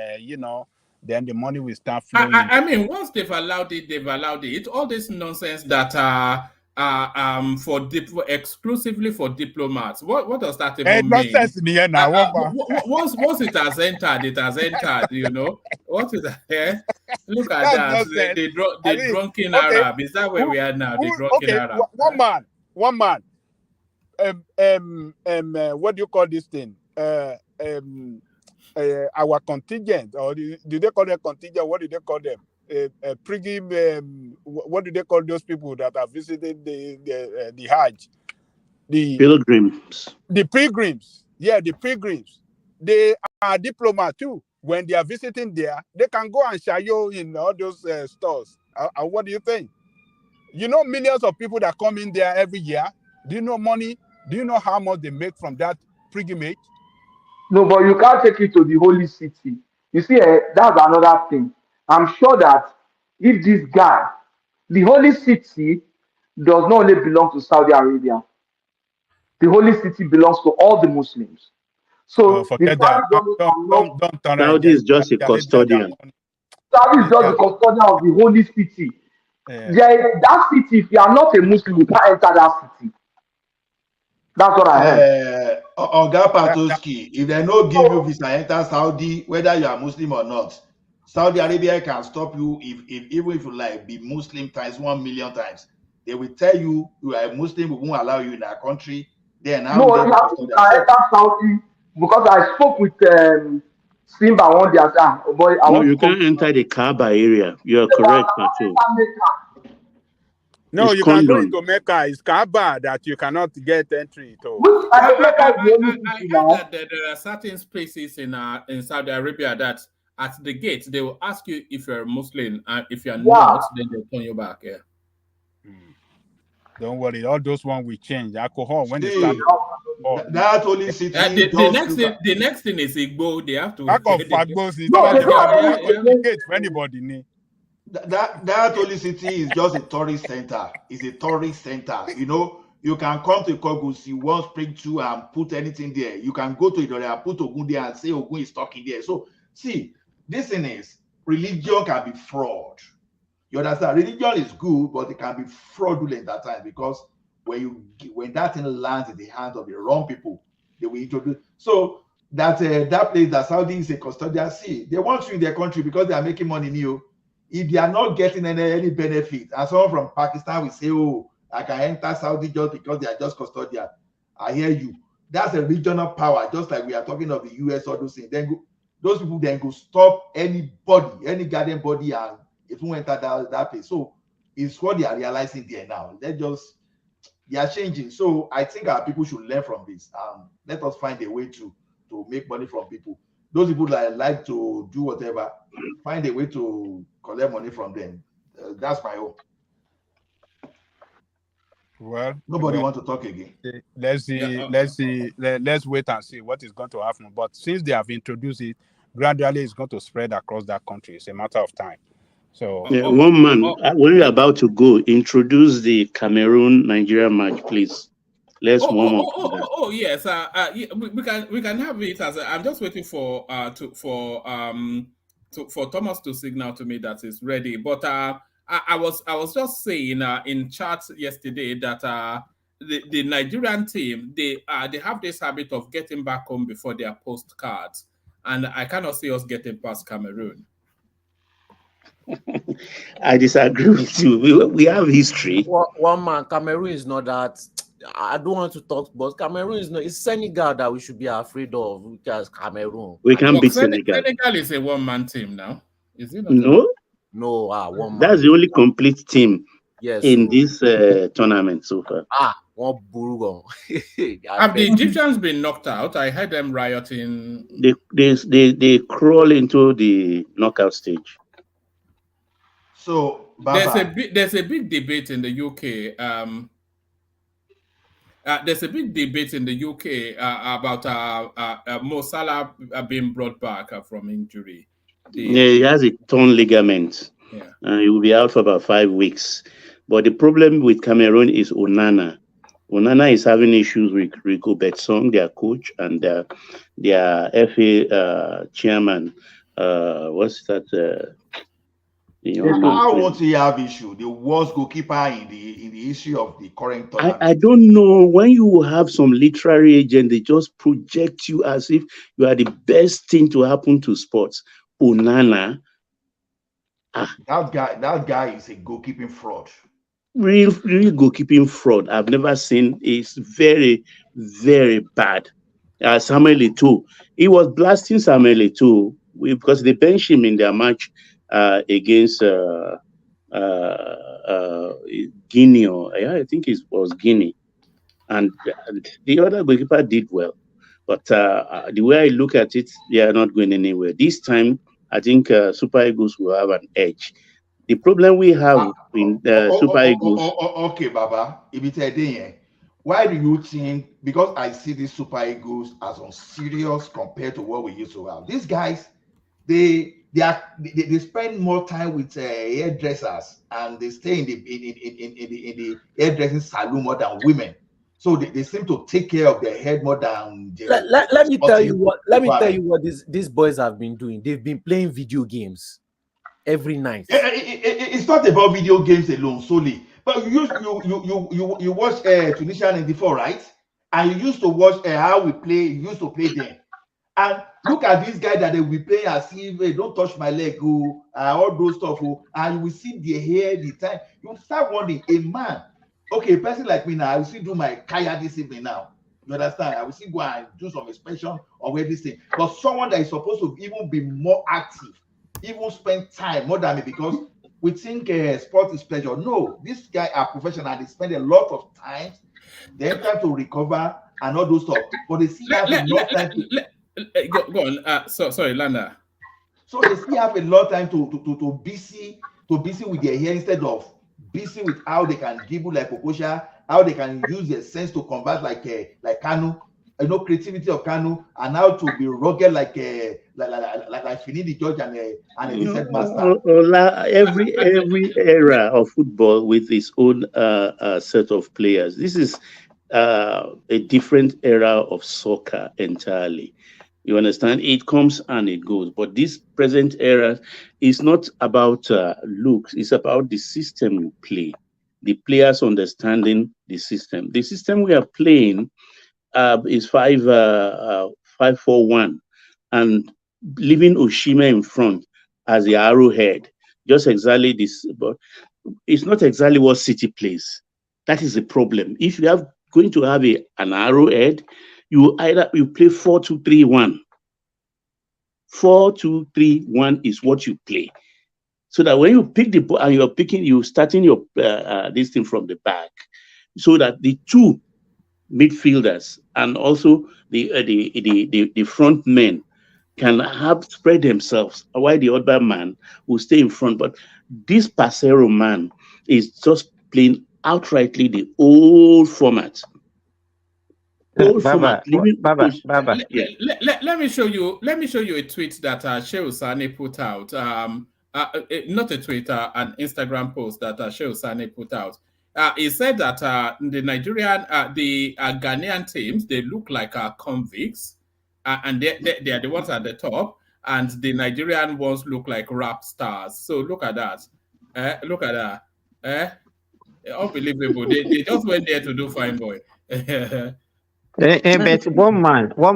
then the money will start flowing. I mean, once they've allowed it, they've allowed it. All this nonsense that are exclusively for diplomats. What does that even mean? Once it has entered, it has entered. What is that? Look at that. The drunken Arab. Is that where we are now? The drunken Arab. One man. What do you call this thing? Our contingent, or do they call them contingent? What do they call them? What do they call those people that are visiting the Hajj? The pilgrims. The pilgrims. Yeah, the pilgrims. They are diplomats too. When they are visiting there, they can go and shayo in all those stores. What do you think? Millions of people that come in there every year. Do you know money? Do you know how much they make from that pilgrimage? No, but you can't take it to the holy city. You see, that's another thing. I'm sure that if this guy, the holy city does not only belong to Saudi Arabia, the holy city belongs to all the Muslims. So forget that. Don't Saudi is just a custodian. Saudi is just the custodian of the holy city. That city, if you are not a Muslim, you can't enter that city. That's what I heard. Oga Patoski, if they no give you visa enter Saudi, whether you are Muslim or not, Saudi Arabia can stop you even if you like be Muslim times 1 million times. They will tell you you are a Muslim, we won't allow you in our country. Then you have to enter Saudi because I spoke with Simba one day. You can't enter the Kaaba area. You're correct, Pato. No, you can go into Mecca. It's Kaaba that you cannot get entry to. I heard that there are certain spaces in Saudi Arabia that at the gate they will ask you if you're a Muslim, and if you're not, then they'll turn you back. Yeah. Don't worry, all those ones will change. Alcohol when they start. That only city. The next thing is Igbo. They have to. Gate for anybody. That holy city is just a tourist center. It's a tourist center. You can come to Kogus, you want spring to and put anything there. You can go to Idore and put Ogun there and say Ogun is talking there. So see, this thing is religion can be fraud. You understand? Religion is good, but it can be fraudulent at times because when that thing lands in the hands of the wrong people, they will introduce. So that place that Saudi is a custodian, see, they want you in their country because they are making money new. If they are not getting any benefit, and someone from Pakistan will say, "Oh, I can enter Saudi just because they are just custodian. I hear you. That's a regional power, just like we are talking of the US or those things. Then those people then go stop anybody, any guardian body, and if you enter that place. So it's what they are realizing there now. They are changing. So I think our people should learn from this. Let us find a way to make money from people. Those people that like to do whatever, find a way to collect money from them. That's my hope. Well, nobody want to talk again. Let's see. Let's wait and see what is going to happen. But since they have introduced it, gradually it's going to spread across that country. It's a matter of time. So one man, when you're about to go, introduce the Cameroon-Nigeria match, please. Let's warm up. Yes. We can have it as I'm just waiting for Thomas to signal to me that it's ready. But I was just saying in chat yesterday that the Nigerian team they have this habit of getting back home before their postcards, and I cannot see us getting past Cameroon. I disagree with you. We have history. One man, Cameroon is not that. I don't want to talk, but Cameroon is not. It's Senegal that we should be afraid of because Cameroon. We can beat Senegal. Senegal is a one-man team now. Is it not? No. No, one man. That's the only complete team in this tournament so far. One Burugo. Have the Egyptians been knocked out? I heard them rioting. They crawl into the knockout stage. So there's a big debate in the UK. There's a big debate in the UK about Mo Salah being brought back from injury. He has a torn ligament. He will be out for about 5 weeks. But the problem with Cameroon is Onana. Onana is having issues with Rico Betson, their coach, and their FA chairman. What's that? How won't he have issue? The worst goalkeeper in the issue of the current tournament. I don't know. When you have some literary agent, they just project you as if you are the best thing to happen to sports. Onana. That guy is a goalkeeping fraud. Real goalkeeping fraud. I've never seen. It's very, very bad. Samuel Eto'o. He was blasting Samuel Eto'o because they benched him in their match against Guinea, I think it was Guinea, and the other goalkeeper did well. But the way I look at it, they are not going anywhere. This time, I think Super Eagles will have an edge. The problem we have in Super Eagles. Okay, Baba, if it's a day, why do you think? Because I see these Super Eagles as unserious compared to what we used to have. These guys, they spend more time with hairdressers, and they stay in the hairdressing salon more than women. So they seem to take care of their head more than. Let me tell you what these boys have been doing. They've been playing video games every night. It's not about video games alone solely, but you watch Tunisia '94, right? And you used to watch how we play. You used to play them. And look at this guy that they will play as if hey, don't touch my leg, all those stuff, and you will see the hair, the time. You start wondering, a man, okay, a person like me now, I will still do my kaya this evening now. You understand? I will still go and do some inspection of everything. But someone that is supposed to even be more active, even spend time more than me, because we think sport is pleasure. No, this guy are professional. They spend a lot of time, they have time to recover and all those stuff. But they still have a lot of time to. Go on. Sorry, Lana. So they still have a lot of time to busy with their hair instead of busy with how they can dribble like Okosha, how they can use their sense to combat like Kanu, creativity of Kanu, and how to be rugged like Finidi George and Elizabeth Master. Every era of football with its own set of players. This is a different era of soccer entirely. You understand? It comes and it goes. But this present era is not about looks. It's about the system you play. The players understanding the system. The system we are playing is 5-4-1, and leaving Oshima in front as the arrowhead. Just exactly this. But it's not exactly what City plays. That is the problem. If you are going to have an arrowhead, you play 4-2-3-1. 4-2-3-1 is what you play. So that when you pick the ball and you're starting your this thing from the back, so that the two midfielders and also the front men can have spread themselves while the other man will stay in front. But this Pasero man is just playing outrightly the old format. Baba, Yeah. Let me show you a tweet that Shehu Sani put out. Not a tweet, an Instagram post that Shehu Sani put out. He said that the Nigerian, the Ghanaian teams, they look like convicts, and they are the ones at the top, and the Nigerian ones look like rap stars. So look at that. Look at that. Unbelievable. They just went there to do fine boy. But one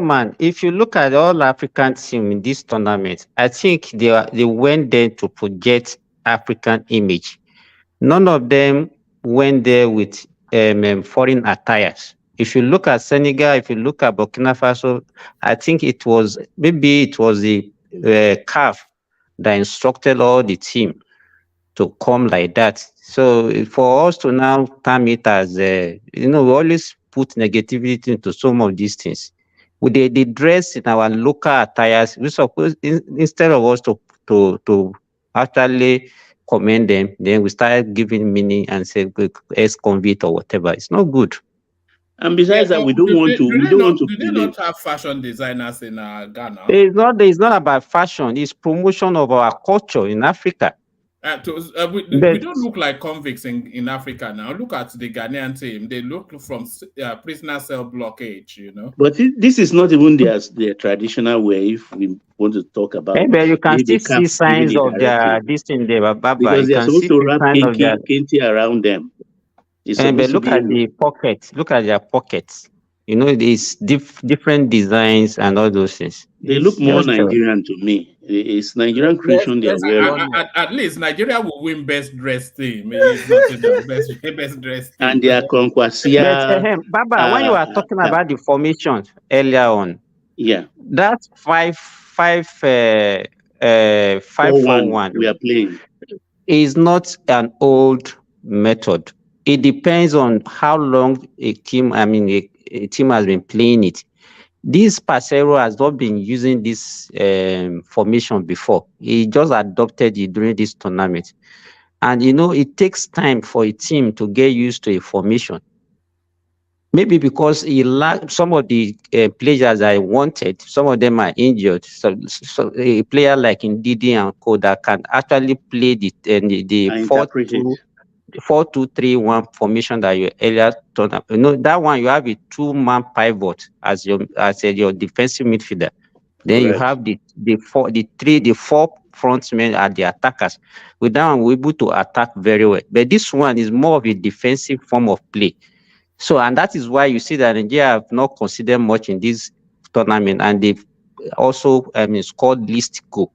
man. If you look at all African team in this tournament, I think they went there to project African image. None of them went there with foreign attires. If you look at Senegal, if you look at Burkina Faso, I think it was the CAF that instructed all the team to come like that. So for us to now term it as we always put negativity into some of these things. They dress in our local attires. We suppose instead of us to actually commend them, then we start giving meaning and say ex-convict or whatever. It's not good. And besides that, we don't want to. Do they not have fashion designers in Ghana? It's not about fashion. It's promotion of our culture in Africa. We don't look like convicts in Africa now. Look at the Ghanaian team. They look from prisoner cell blockage, But this is not even their traditional way. If we want to talk about, maybe you can still see signs of their this thing there, because they're supposed to wrap kente around them. But look at the pockets. Look at their pockets. These different designs and all those things. They look more Nigerian to me. It's Nigerian creation. At least Nigeria will win best dressed team. It's not best dressed team. And they are Kwankwasia. Baba, when you were talking about the formation earlier on, yeah, that's 5-4-1 we are playing is not an old method. It depends on how long a team has been playing it. This Pasero has not been using this formation before. He just adopted it during this tournament. And, it takes time for a team to get used to a formation. Maybe because he lacked some of the players I wanted, some of them are injured. So a player like Ndidi and Co that can actually play the 4-2-3-1 formation that you earlier told them. That one you have a 2-man pivot as your defensive midfielder. Then you have the 4 front men are the attackers. With that one, we're able to attack very well. But this one is more of a defensive form of play. So, and that is why you see that Nigeria have not considered much in this tournament, and they've also scored least goal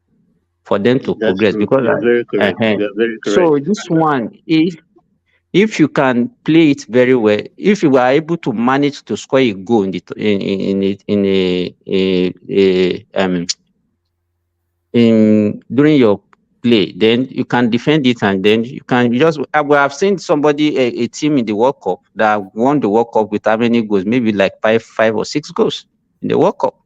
for them to progress. True. Because very correct. Very correct. So this one, if you can play it very well, if you are able to manage to score a goal during your play, then you can defend it, and then you can just. I've seen somebody, a team in the World Cup that won the World Cup with how many goals? Maybe like 5 or 6 goals in the World Cup.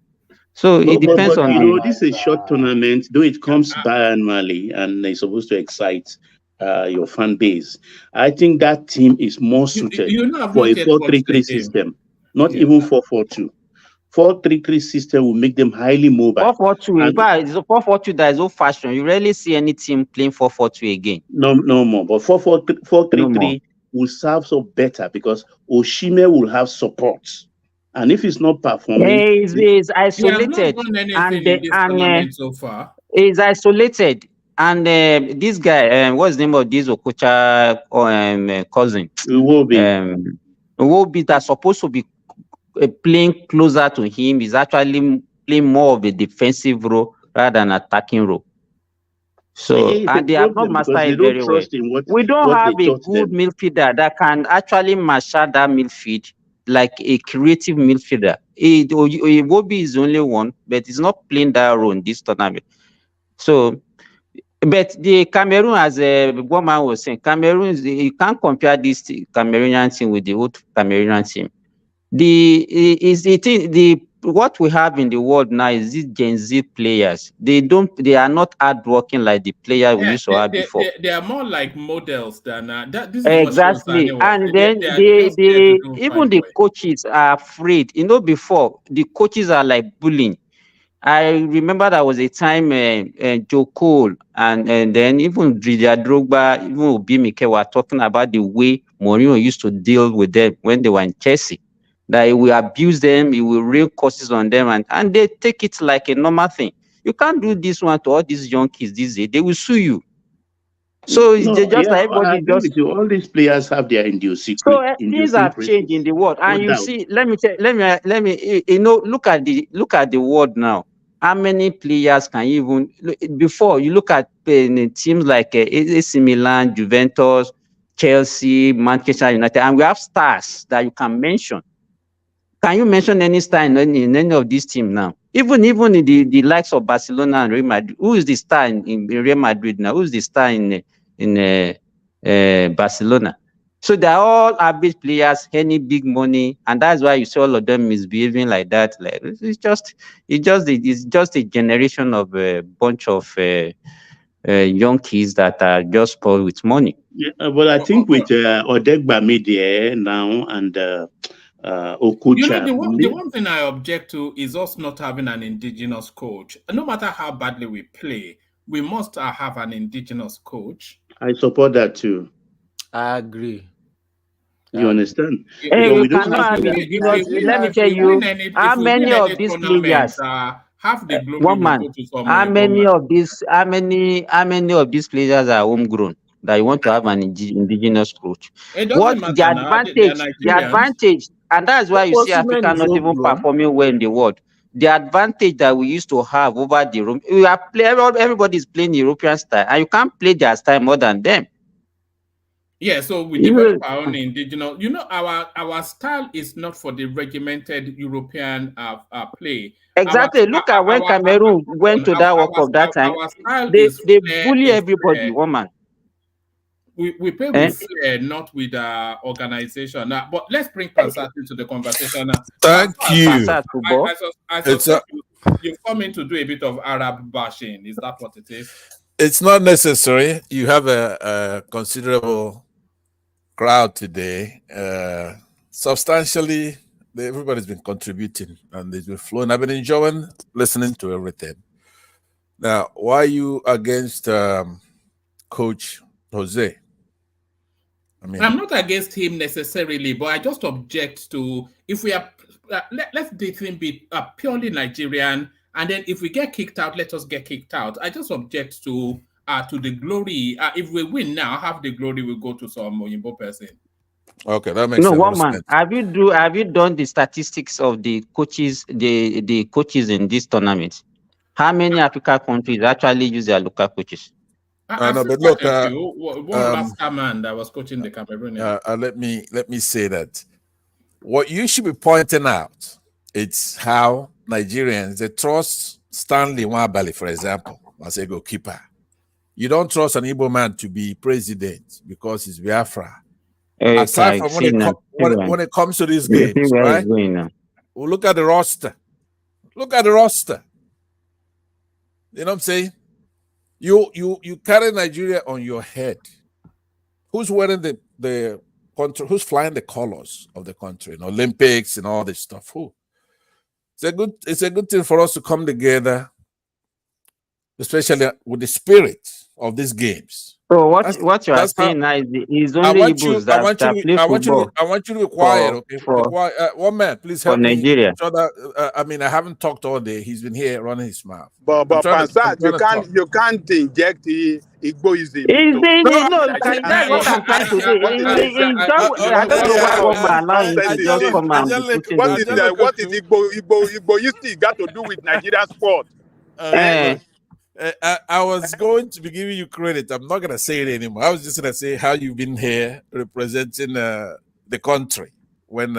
So it depends on. This is a short tournament, though it comes biannually, and it's supposed to excite your fan base. I think that team is more suited for a 4-3-3 system, not even 4-4-2. 4-3-3 system will make them highly mobile. 4-4-2, but it's a 4-4-2 that is old fashioned. You rarely see any team playing 4-4-2 again. No more. But 4-3-3 will serve so better because Oshime will have support. And if it's not performing, it's isolated. So far. It's isolated. And this guy, what's the name of this Okocha cousin? Iwobi that's supposed to be playing closer to him is actually playing more of a defensive role rather than attacking role. So, It's a and they have not problem because mastered they it don't very well. trust in We don't what have they a taught good them. midfielder that can actually master that midfield, like a creative midfielder. Iwobi is the only one, but he's not playing that role in this tournament. So, but the Cameroon, as one man was saying, Cameroon, you can't compare this Cameroonian team with the old Cameroonian team. What we have in the world now is these Gen Z players. They are not hardworking like the player we used to have before. They are more like models than that. This is what shows Exactly. anyway. And then They are just there to do even fine the boy. coaches are afraid. Before the coaches are like bullying. I remember there was a time Joe Cole and then even Didier Drogba, even Obi Mike were talking about the way Mourinho used to deal with them when they were in Chelsea. That he will abuse them, he will rail curses on them, and they take it like a normal thing. You can't do this one to all these young kids these days. They will sue you. So they just like I everybody agree just. with you. All these players have their So things have changed in the world, and you see. Let me. Look at the world now. How many players can you even before you look at teams like AC Milan, Juventus, Chelsea, Manchester United, and we have stars that you can mention. Can you mention any star in any of these teams now? Even in the likes of Barcelona and Real Madrid, who is the star in Real Madrid now? Who is the star in Barcelona? So they're all average players, any big money, and that's why you see all of them misbehaving like that. Like it's just a generation of a bunch of young kids that are just spoiled with money. Yeah, but I think with Odegba Media now and Okucha. The one thing I object to is us not having an indigenous coach. No matter how badly we play, we must have an indigenous coach. I support that too. I agree. You understand? Hey, you cannot have indigenous. Let me tell you, how many of these players? Half the glory One man. will go to some How many of these players are homegrown that you want to have an indigenous coach? What the advantage, and that's why you see Africa not even performing well in the world. The advantage that we used to have over the room, everybody is playing European style, and you can't play their style more than them. Yeah, so we develop our own indigenous. Our style is not for the regimented European play. Exactly. Look at when Cameroon went to that World Cup that time. They bully everybody, woman. We play with flair, not with organization. But let's bring Pansat into the conversation. Thank you. I suspect you've come in to do a bit of Arab bashing. Is that what it is? It's not necessary. You have a considerable crowd today. Substantially, everybody's been contributing and they've been flowing. I've been enjoying listening to everything. Now, why are you against Coach Jose? I'm not against him necessarily, but I just object to if we are let the thing be purely Nigerian, and then if we get kicked out, let us get kicked out. I just object to the glory. If we win now, half the glory will go to some Oyinbo person. Okay, that makes sense. Have you done the statistics of the coaches, the coaches in this tournament? How many African countries actually use their local coaches? But look, one last man that was coaching the Cameroonian. Let me say that what you should be pointing out, it's how Nigerians they trust Stanley Nwabali, for example, as a goalkeeper. You don't trust an Igbo man to be president because he's Biafra. Aside from when it comes to these games, right? Well, look at the roster. Look at the roster. You know what I'm saying? You carry Nigeria on your head. Who's wearing the country? Who's flying the colors of the country in Olympics and all this stuff? Who? It's a good thing for us to come together, especially with the spirit of these games. So what you are saying now is only Igbos that play football. I want you to be quiet, okay? One man, please help me. Nigeria. I haven't talked all day. He's been here running his mouth. But Pansat, you can't inject the Igboism. That's what I'm trying to do. I don't know why one allowing to just come and what is Igboism got to do with Nigerian sport? I was going to be giving you credit. I'm not going to say it anymore. I was just going to say how you've been here representing the country when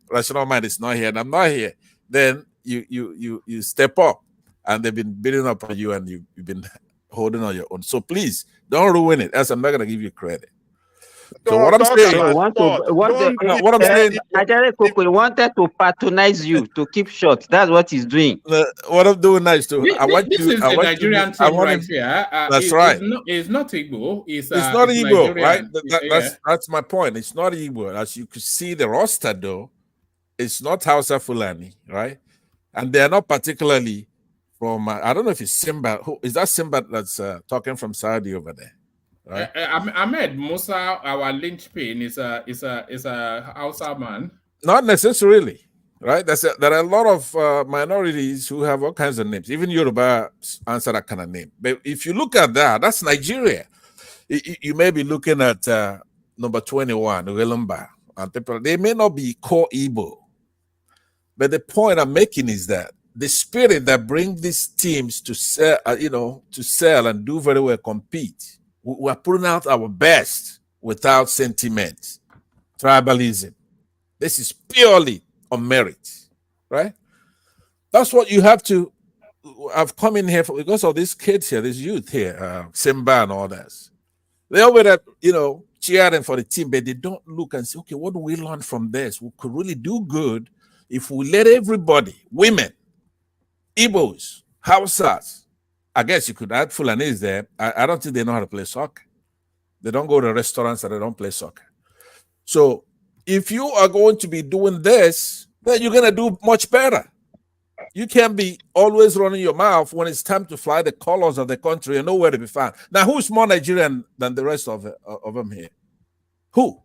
Rational Mind is not here and I'm not here. Then you step up, and they've been beating up on you, and you've been holding on your own. So please don't ruin it, else I'm not going to give you credit. So what I'm saying, what I'm saying, he wanted to patronize you to keep short. That's what he's doing. What I'm doing now is to I want this you. is I the want Nigerian you, I team want right him, here. That's right. It's not Igbo. It's not it's Igbo, Nigerian. right? That's my point. It's not Igbo. As you could see, the roster though, it's not Hausa Fulani, right? And they are not particularly from. I don't know if it's Simba. Who is that? Simba that's talking from Saudi over there. Right. Ahmed Musa, our linchpin, is a Hausa man. Not necessarily, right? There are a lot of minorities who have all kinds of names. Even Yoruba answer that kind of name. But if you look at that, that's Nigeria. You may be looking at number 21, Uelumba, and people. They may not be core Igbo, but the point I'm making is that the spirit that brings these teams to sell, to sell and do very well, compete. We're putting out our best without sentiment, tribalism. This is purely on merit, right? That's what you have to. I've come in here for, because of these kids here, this youth here, Simba and all that. They always, cheering for the team, but they don't look and say, okay, what do we learn from this? We could really do good if we let everybody, women, Igbos, Hausas. I guess you could add Fulanese there. I don't think they know how to play soccer. They don't go to restaurants and they don't play soccer. So if you are going to be doing this, then you're going to do much better. You can't be always running your mouth when it's time to fly the colors of the country and nowhere to be found. Now, who's more Nigerian than the rest of them here? Who?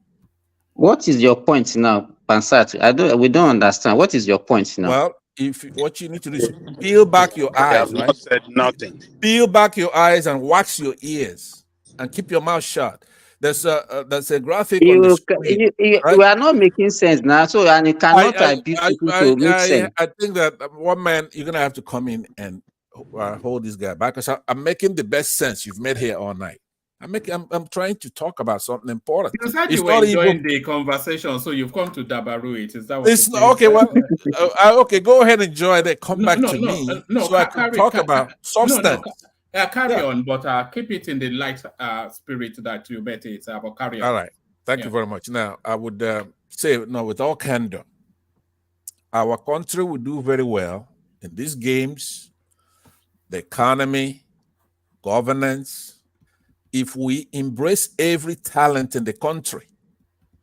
What is your point now, Pansat? We don't understand. What is your point now? Well, what you need to do is peel back your eyes, right? Not said nothing. Peel back your eyes and wax your ears and keep your mouth shut. There's a graphic on the screen. You are not making sense now, and you cannot abuse people to make sense. I think that one man, you're gonna have to come in and hold this guy back, because I'm making the best sense you've made here all night. I'm trying to talk about something important. You said you were enjoying the conversation, so you've come to dabaru it. Is that what it's okay? Well, okay, go ahead and enjoy that. Come back to me, so I can talk about substance. Carry on, but keep it in the light spirit that you bet it's about. Carry on. All right, thank you very much. Now, I would say, with all candor, our country will do very well in these games, the economy, governance, if we embrace every talent in the country.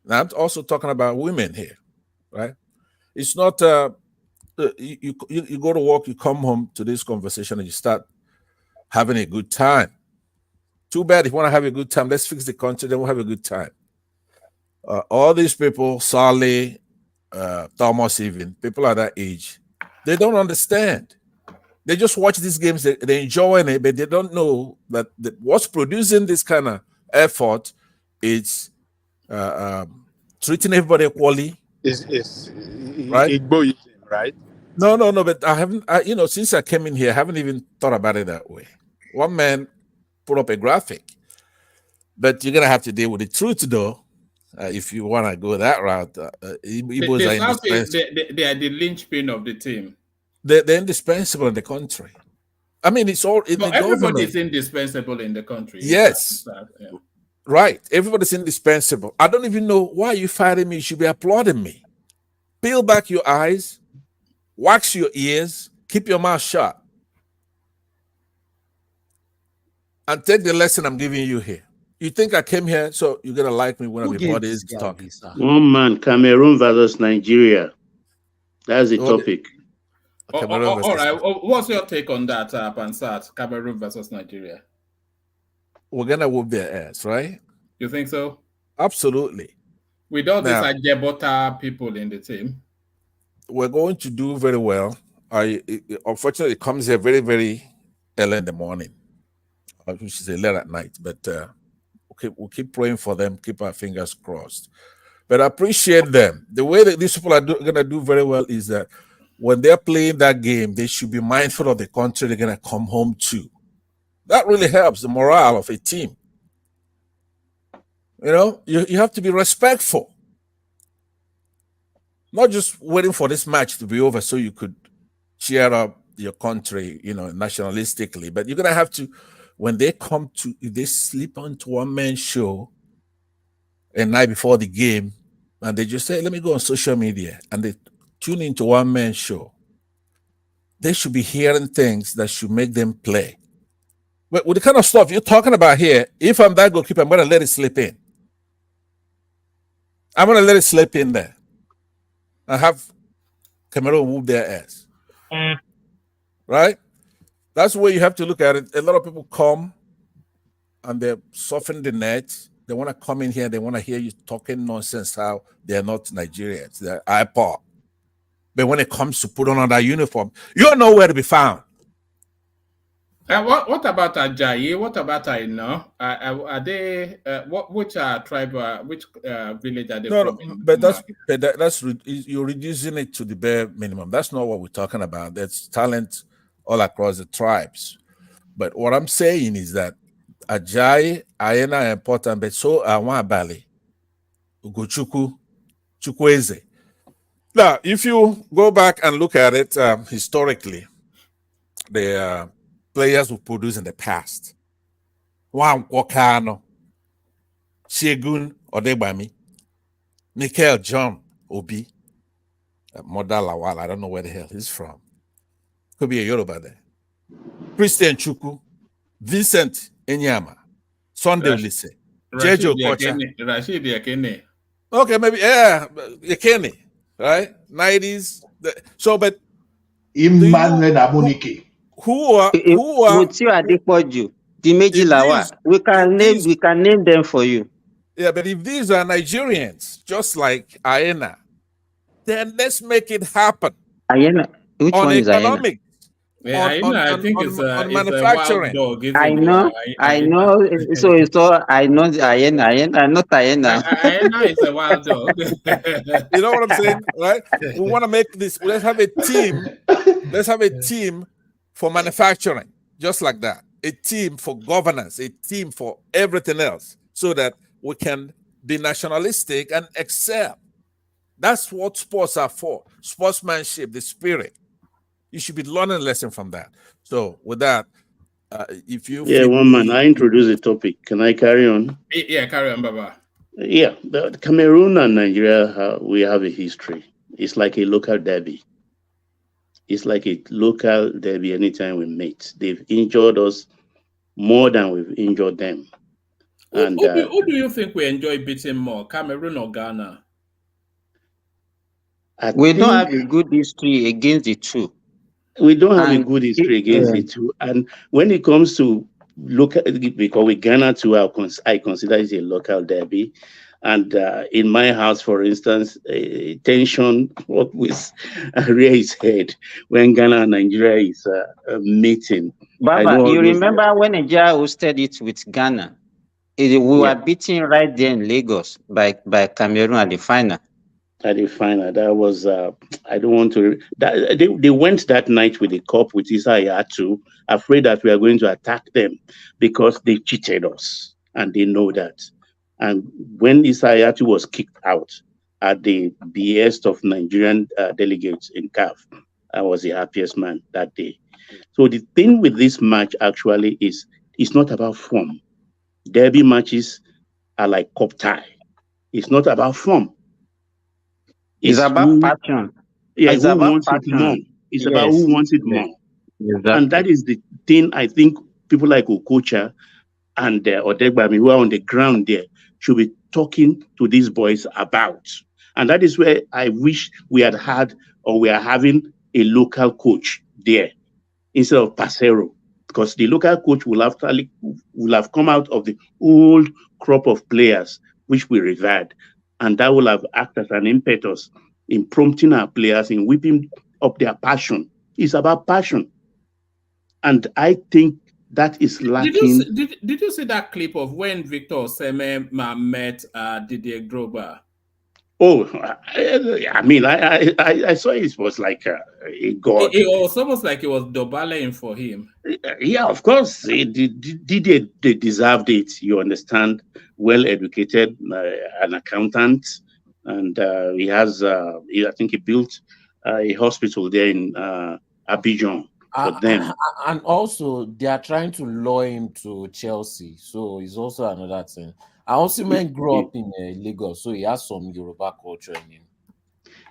Now, I'm also talking about women here, right? It's not you go to work, you come home to this conversation, and you start having a good time. Too bad. If you want to have a good time, let's fix the country, then we'll have a good time. All these people, Sally, Thomas, even people at that age, they don't understand. They just watch these games, they're enjoying it, but they don't know that what's producing this kind of effort is treating everybody equally. It's right? Igboism, right? No, but I haven't, since I came in here, I haven't even thought about it that way. One man put up a graphic, but you're going to have to deal with the truth, though, if you want to go that route. Igbos are indispensable. They are the linchpin of the team. They're indispensable in the country. I mean, it's all in the government. Everybody's indispensable in the country. Yes. Right. Everybody's indispensable. I don't even know why you fighting me. You should be applauding me. Peel back your eyes, wax your ears, keep your mouth shut, and take the lesson I'm giving you here. You think I came here so you're going to like me when everybody is talking? One man, Cameroon versus Nigeria. That's the topic. All right. What's your take on that, Pansat? Cameroon versus Nigeria. We're gonna whoop their ass, right? You think so? Absolutely. With all these Ajebota people in the team, we're going to do very well. Unfortunately, it comes here very, very early in the morning, which is late at night. But we'll keep praying for them. Keep our fingers crossed. But I appreciate them. The way that these people are gonna do very well is that when they're playing that game, they should be mindful of the country they're going to come home to. That really helps the morale of a team. You know, you have to be respectful. Not just waiting for this match to be over so you could cheer up your country, you know, nationalistically, but you're going to have to, when they come to, if they slip onto one-man show a night before the game, and they just say, let me go on social media, and they tune into one-man show, they should be hearing things that should make them play. But with the kind of stuff you're talking about here, if I'm that goalkeeper, I'm going to let it slip in. I'm going to let it slip in there. I have Cameroon whoop their ass. Right? That's the way you have to look at it. A lot of people come and they soften the net. They want to come in here. They want to hear you talking nonsense how they're not Nigerians. They're IPOP. But when it comes to put on that uniform, you're nowhere to be found. What about Ajayi? What about Aina? Are they which tribe? Which village are they from? But that's you're reducing it to the bare minimum. That's not what we're talking about. There's talent all across the tribes. But what I'm saying is that Ajayi, Aina are important, but so are Nwabali, Ugochukwu, Chukwueze. Now, if you go back and look at it historically, the players who produced in the past, Nwankwo, Segun Odegbami, Michael John Obi, Mother Lawal, I don't know where the hell he's from. Could be a Yoruba there. Christian Chukwu, Vincent Enyama, Sunday Olise, Jejo Kocha. Rashid Yakene. Okay, maybe, yeah, Yakene, right? 90s. So, but Emmanuel Amunike. Who are Adepoju, Dimeji Lawa. We can name them for you. Yeah, but if these are Nigerians, just like Aina, then let's make it happen. Aina, which on one is economic. Yeah, I think it's manufacturing. A wild dog, I know. So I know Aina, not Aina. Aina is a wild dog. You know what I'm saying, right? We want to make this. Let's have a team. Let's have a team for manufacturing, just like that. A team for governance, a team for everything else, so that we can be nationalistic and excel. That's what sports are for. Sportsmanship, the spirit. You should be learning a lesson from that. So with that, if you... Yeah, one man, I introduce the topic. Can I carry on? Yeah, carry on, Baba. Yeah, Cameroon and Nigeria, we have a history. It's like a local derby. It's like a local derby anytime we meet. They've injured us more than we've injured them. And who do you think we enjoy beating more, Cameroon or Ghana? We don't have a good history against the two. We don't have a good history against the two. And when it comes to local, because with Ghana too, I consider it a local derby. And in my house, for instance, tension always rears its head when Ghana and Nigeria is meeting. Baba, you remember when Nigeria hosted it with Ghana? We were beaten right there in Lagos by Cameroon at the final. At the final, that was I don't want to. They went that night with the cup with Aiyedatiwa, afraid that we are going to attack them because they cheated us, and they know that. And when Aiyedatiwa was kicked out at the behest of Nigerian delegates in CAF, I was the happiest man that day. So the thing with this match actually is it's not about form. Derby matches are like cup tie. It's not about form. It's about passion. Yeah, it's about wants passion. It more. It's about who wants it more. Exactly. And that is the thing I think people like Okocha and Odegbami who are on the ground there should be talking to these boys about. And that is where I wish we had or we are having a local coach there instead of Pasero, because the local coach will have come out of the old crop of players which we revered. And that will have acted as an impetus in prompting our players, in whipping up their passion. It's about passion. And I think that is lacking. Did you see that clip of when Victor Osimhen met Didier Drogba? Oh, I saw it was like a god. It was almost like it was Dobale for him. Yeah, of course, they deserved it. You understand, well educated, an accountant, and he has. I think he built a hospital there in Abidjan for them. And also, they are trying to lure him to Chelsea, so it's also another thing. I also grew up in Lagos, so he has some Yoruba culture in him.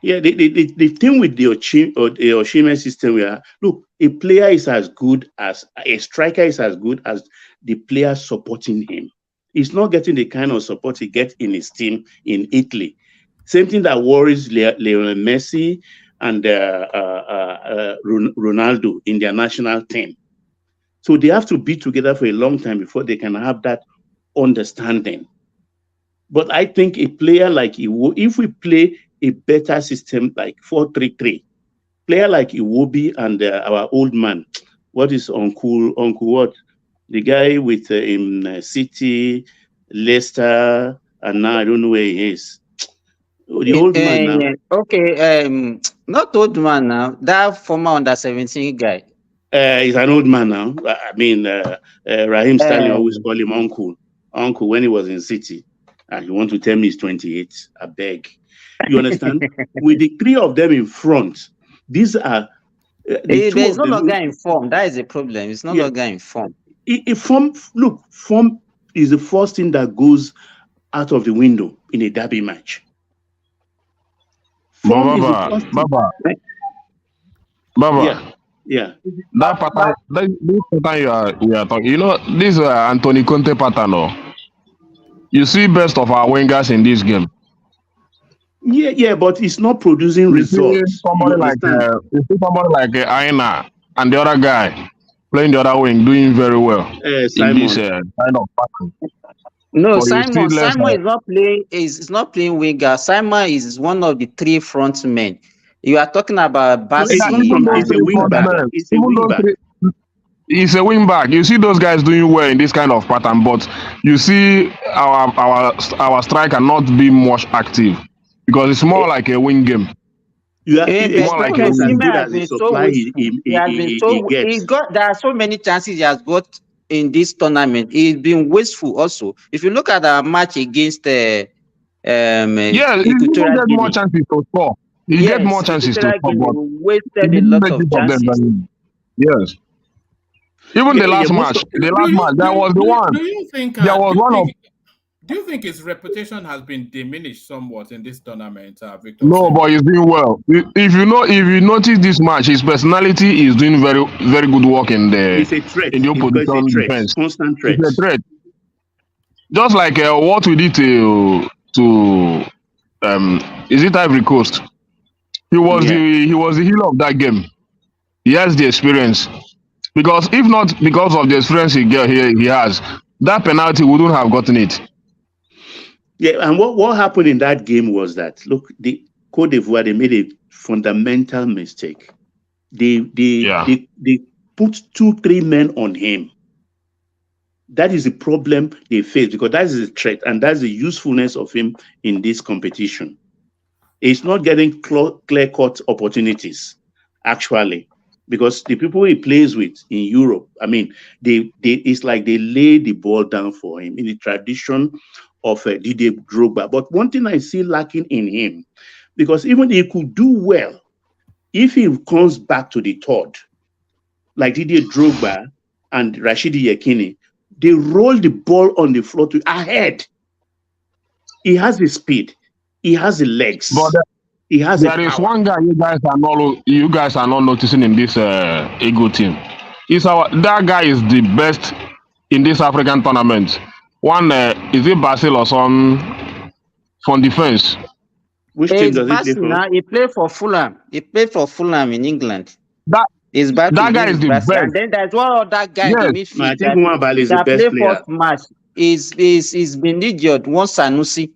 Yeah, the thing with the Osimhen system, look, a player is as good as a striker is as good as the player supporting him. He's not getting the kind of support he gets in his team in Italy. Same thing that worries Lionel Messi and Ronaldo in their national team. So they have to be together for a long time before they can have that understanding. But I think a player like Iwo, if we play a better system like 4-3-3, player like Iwobi and our old man, what is Uncle what? The guy with in City, Leicester, and now I don't know where he is. The old man now. Okay, not old man now. That former under-17 guy. He's an old man now. I mean, Raheem Sterling always call him uncle. Uncle when he was in City. And you want to tell me he's 28? I beg. You understand? With the three of them in front, these are. There's no longer in form. That is the problem. It's no longer in form. Form is the first thing that goes out of the window in a derby match. Baba. Yeah. That pattern, this pattern you are talking. You know, this Anthony Conte pattern. You see best of our wingers in this game. Yeah, but it's not producing results. You see somebody like Aina and the other guy playing the other wing, doing very well in this kind of pattern. No, Simon is not playing. Is not playing winger. Simon is one of the three front men. You are talking about Bassi. It's a wing back. It's a wing back. He's a wing back. You see those guys doing well in this kind of pattern, but you see our striker not being much active because it's more like a wing game. There are so many chances he has got in this tournament. He's been wasteful also. If you look at our match against he get more chances to score. He get more chances to score, but wasted a lot of chances. Yes. Even the last match, there was the one. Do you think his reputation has been diminished somewhat in this tournament, Victor? No, but he's doing well. If you notice this match, his personality is doing very, very good work in the opposition defense. Constant threat. It's a threat. Just like what we did to is it Ivory Coast? He was the hero of that game. He has the experience. Because if not because of the experience he has, that penalty wouldn't have gotten it. Yeah, and what happened in that game was that, look, the Côte d'Ivoire, they made a fundamental mistake. They put 2-3 men on him. That is the problem they face because that is a threat and that's the usefulness of him in this competition. It's not getting clear-cut opportunities, actually. Because the people he plays with in Europe, I mean, it's like they lay the ball down for him in the tradition of Didier Drogba. But one thing I see lacking in him, because even he could do well, if he comes back to the third, like Didier Drogba and Rashidi Yekini, they roll the ball on the floor to ahead. He has the speed, he has the legs. But there is one guy you guys are not noticing in this Ego team. That guy is the best in this African tournament. One is it Basil or some from defense? Which team does he play for? He played for Fulham. He played for Fulham in England. That guy is the best. And then there's one other guy in the midfield. I think Nwabali is the best player. First match is Bendidiot, one Sanusi.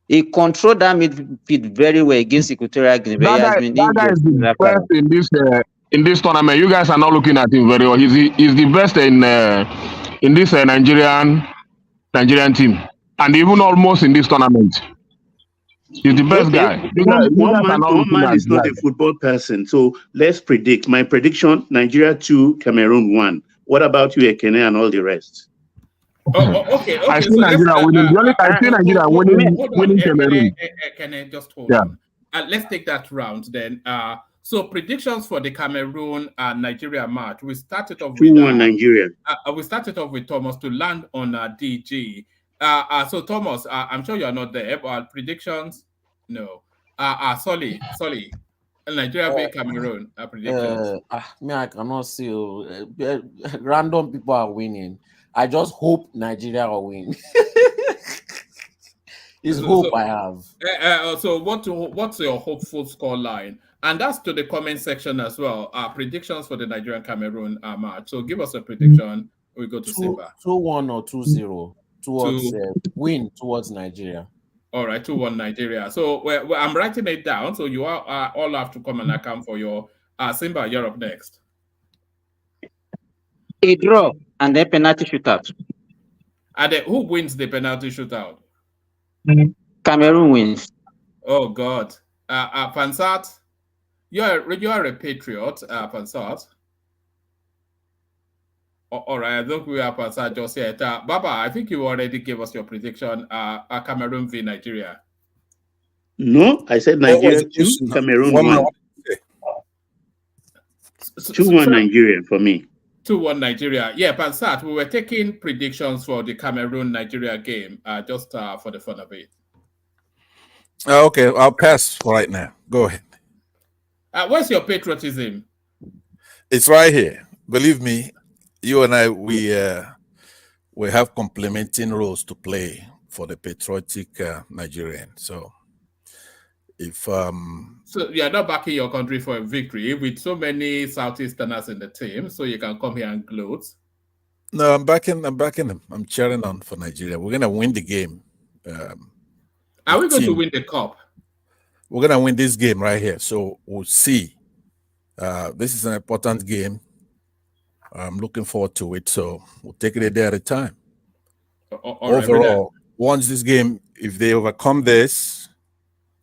He controlled that midfield very well against Equatorial Guinea. That guy is the best in this tournament. You guys are not looking at him very well. He's the best in this Nigerian team, and even almost in this tournament. He's the best Okay, guy. one man is not a football person. So let's predict. My prediction: Nigeria 2, Cameroon 1. What about you, Ekene, and all the rest? Okay. I see So let's Nigeria winning. The only I see Nigeria winning Cameroon. Can just hold Yeah. on. Let's take that round then. So predictions for the Cameroon and Nigeria match. We started off with 2-1 Nigeria. We started off with Thomas to land on DG. So Thomas, I'm sure you're not there, but predictions, no. Solly, Nigeria v Cameroon predictions. Me, I cannot see. Random people are winning. I just hope Nigeria will win. It's hope I have. So what's your hopeful score line? And that's to the comment section as well. Predictions for the Nigerian Cameroon match. So give us a prediction. We go to Simba. 2-1 or 2-0 towards win towards Nigeria. All right, 2-1 Nigeria. So I'm writing it down. So you all have to come and account for your Simba. You're up next. A draw and then penalty shootout. And then who wins the penalty shootout? Cameroon wins. Oh God, Pansat, you are a patriot, Pansat. All right, I think we are Pansat just yet. Baba, I think you already gave us your prediction. Cameroon v Nigeria. No, I said Nigeria 2, Cameroon 1. 2-1 Nigeria for me. 2-1 Nigeria. Yeah, Pansat, we were taking predictions for the Cameroon-Nigeria game just for the fun of it. Okay, I'll pass for right now. Go ahead. What's your patriotism? It's right here. Believe me, you and I, we have complementing roles to play for the patriotic Nigerian. So if so you're not backing your country for a victory with so many Southeasterners in the team, so you can come here and gloat. No, I'm backing them. I'm cheering on for Nigeria. We're gonna win the game. Are we going to win the cup? We're gonna win this game right here. So we'll see. This is an important game. I'm looking forward to it. So we'll take it a day at a time. Overall, once this game, if they overcome this,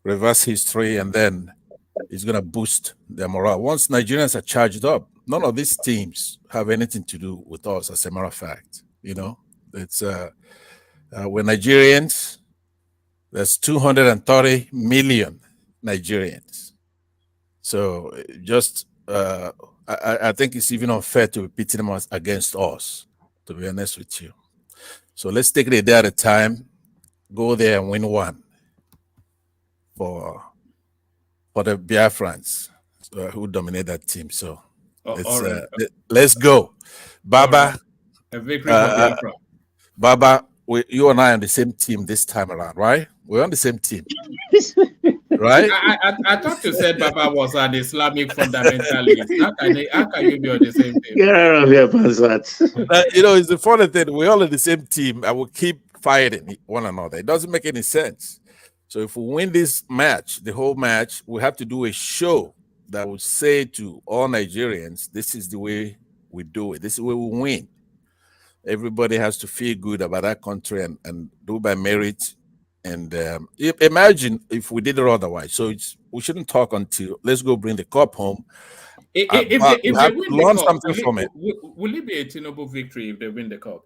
reverse history, and then it's going to boost their morale. Once Nigerians are charged up, none of these teams have anything to do with us, as a matter of fact. You know, it's we're Nigerians. There's 230 million Nigerians. So just, I think it's even unfair to be pitting them against us, to be honest with you. So let's take it a day at a time, go there and win one for the Biafrans who dominate that team. So let's go. Baba. A victory for Biafra. Baba, you and I are on the same team this time around, right? We're on the same team. Right? I thought you said Baba was an Islamic fundamentalist. How can you be on the same team? Get out of here, Pansat. You know, it's the funny thing. We're all on the same team and we'll keep fighting one another. It doesn't make any sense. So if we win this match, the whole match, we have to do a show that will say to all Nigerians, this is the way we do it. This is the way we win. Everybody has to feel good about that country and do by merit. And imagine if we did it otherwise. So we shouldn't talk until let's go bring the cup home. If they win the cup, something from it. Will it be a Tinubu victory if they win the cup?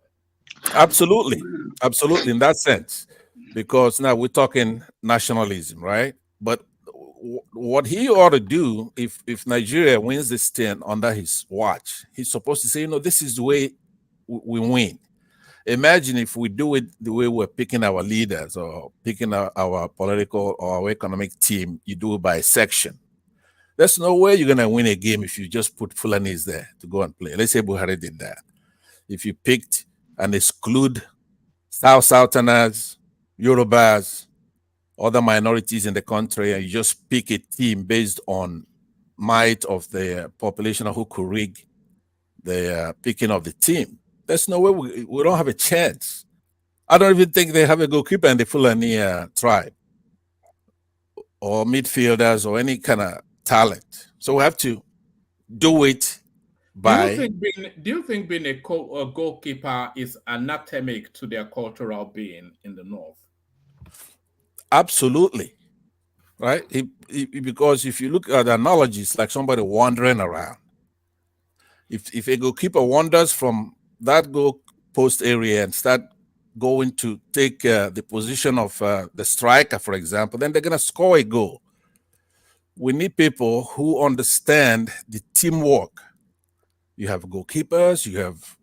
Absolutely. Absolutely, in that sense. Because now we're talking nationalism, right? But what he ought to do if Nigeria wins this thing under his watch, he's supposed to say, you know, this is the way we win. Imagine if we do it the way we're picking our leaders or picking our political or our economic team, you do it by section. There's no way you're going to win a game if you just put Fulanis there to go and play. Let's say Buhari did that. If you picked and exclude Southerners, Yorubas, other minorities in the country, and you just pick a team based on might of the population who could rig the picking of the team, there's no way we don't have a chance. I don't even think they have a goalkeeper in the Fulani tribe or midfielders or any kind of talent. So we have to do it by... Do you think being a goalkeeper is anatomic to their cultural being in the North? Absolutely. right? Because if you look at the analogy, it's like somebody wandering around. If a goalkeeper wanders from that goal post area and start going to take the position of the striker, for example, then they're going to score a goal. We need people who understand the teamwork. You have goalkeepers, you have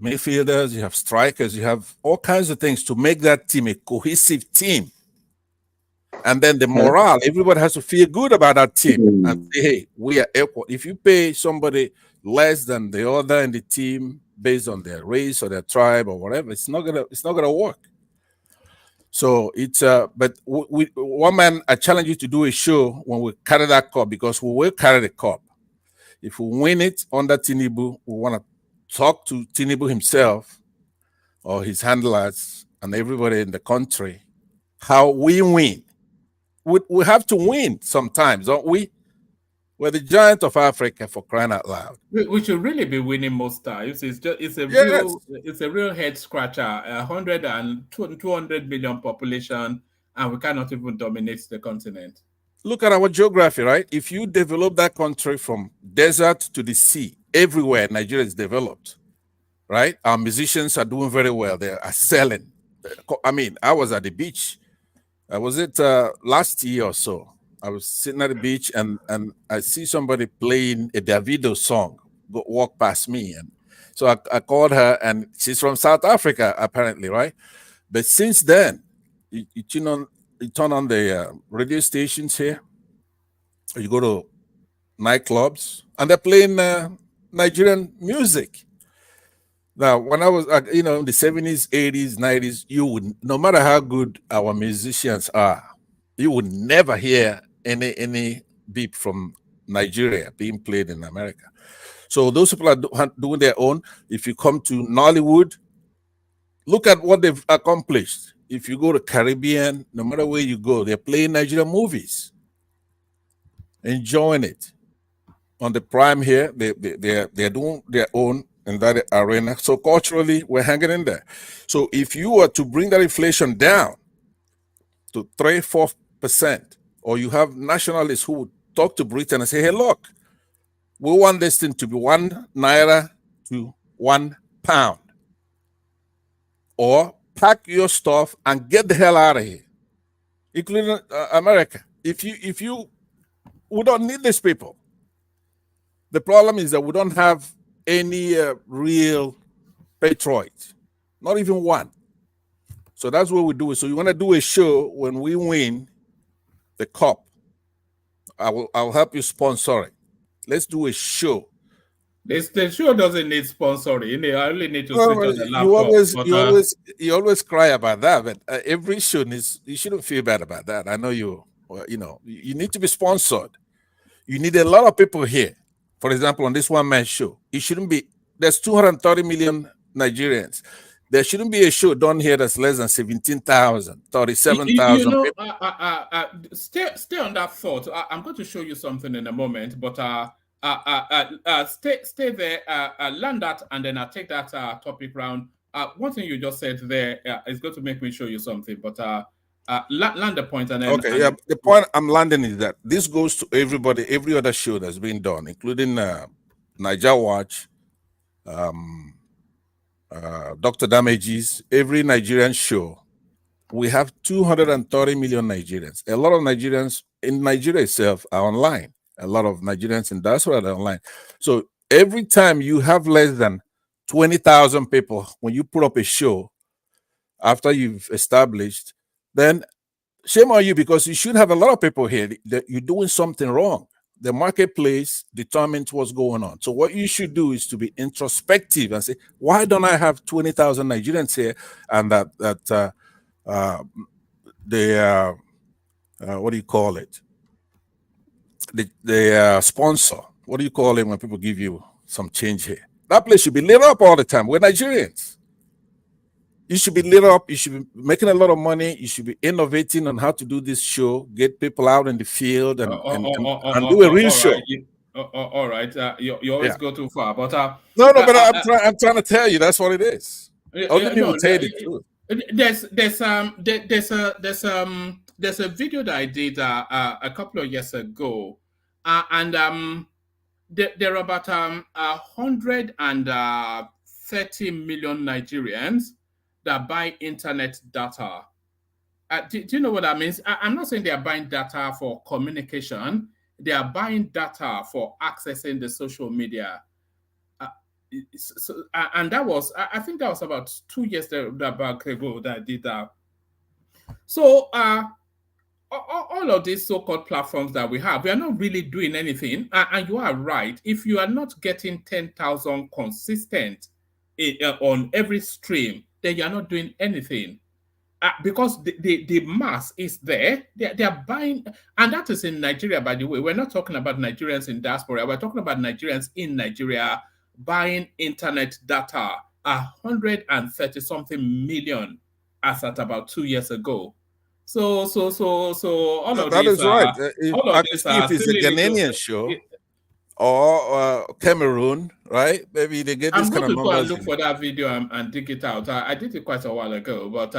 midfielders, you have strikers, you have all kinds of things to make that team a cohesive team. And then the morale, everybody has to feel good about that team and say, hey, we are equal. If you pay somebody less than the other in the team based on their race or their tribe or whatever, it's not gonna work. So it's but one man, I challenge you to do a show when we carry that cup, because we will carry the cup. If we win it under Tinubu, we want to talk to Tinubu himself or his handlers and everybody in the country how we win. We have to win sometimes, don't we? We're the giant of Africa, for crying out loud. We should really be winning most times. It's a real head scratcher. 100 and 200 million population, and we cannot even dominate the continent. Look at our geography, right? If you develop that country from desert to the sea, everywhere Nigeria is developed, right? Our musicians are doing very well. They are selling. I mean, I was at the beach. Was it last year or so? I was sitting at the beach and I see somebody playing a Davido song walk past me. And so I called her, and she's from South Africa, apparently, right? But since then, you turn on the radio stations here, or you go to nightclubs, and they're playing Nigerian music. Now, when I was, in the 70s, 80s, 90s, you would, no matter how good our musicians are, you would never hear any beat from Nigeria being played in America. So those people are doing their own. If you come to Nollywood, look at what they've accomplished. If you go to Caribbean, no matter where you go, they're playing Nigerian movies, enjoying it. On the Prime here, they're doing their own in that arena. So culturally, we're hanging in there. So if you were to bring that inflation down to 3-4%, or you have nationalists who would talk to Britain and say, hey, look, we want this thing to be 1 naira to 1 pound. Or pack your stuff and get the hell out of here, including America. We don't need these people. The problem is that we don't have any real patriot, not even one. So that's what we do. So you want to do a show when we win the cup. I'll help you sponsor it. Let's do a show. The show doesn't need sponsoring. I only need to sit on the laptop. You always cry about that, but every show you shouldn't feel bad about that. I know you need to be sponsored. You need a lot of people here. For example, on this one-man show, it shouldn't be. There's 230 million Nigerians. There shouldn't be a show done here that's less than 17,000, 37,000 people. Stay on that thought. I'm going to show you something in a moment, but stay there, land that, and then I'll take that topic round. One thing you just said there is going to make me show you something, but land the point. And then, okay, the point I'm landing is that this goes to everybody, every other show that's been done, including Niger Watch, Dr. Damages, every Nigerian show. We have 230 million Nigerians. A lot of Nigerians in Nigeria itself are online. A lot of Nigerians in diaspora are online. So every time you have less than 20,000 people, when you put up a show after you've established, then shame on you, because you should have a lot of people here that you're doing something wrong. The marketplace determines what's going on. So what you should do is to be introspective and say, why don't I have 20,000 Nigerians here? And what do you call it? The sponsor, what do you call it when people give you some change here? That place should be lit up all the time. We're Nigerians. You should be lit up. You should be making a lot of money. You should be innovating on how to do this show, get people out in the field and do a real show. All right. You always go too far. But but I'm trying to tell you that's what it is. Other people tell you the truth. there's a video that I did a couple of years ago, and there are about 130 million Nigerians that buy internet data. Do you know what that means? I'm not saying they are buying data for communication. They are buying data for accessing the social media. And that was, I think that was about 2 years ago that I did that. So all of these so-called platforms that we have, we are not really doing anything. And you are right. If you are not getting 10,000 consistent on every stream, then you are not doing anything. Because the mass is there. They are buying, and that is in Nigeria, by the way. We're not talking about Nigerians in diaspora. We're talking about Nigerians in Nigeria buying internet data, 130-something million as at about 2 years ago. So all of that these is right. if it's a Ghanaian show or Cameroon, right? Maybe they get this I'm kind going of to go and numbers. look for that video and dig it out. I did it quite a while ago, but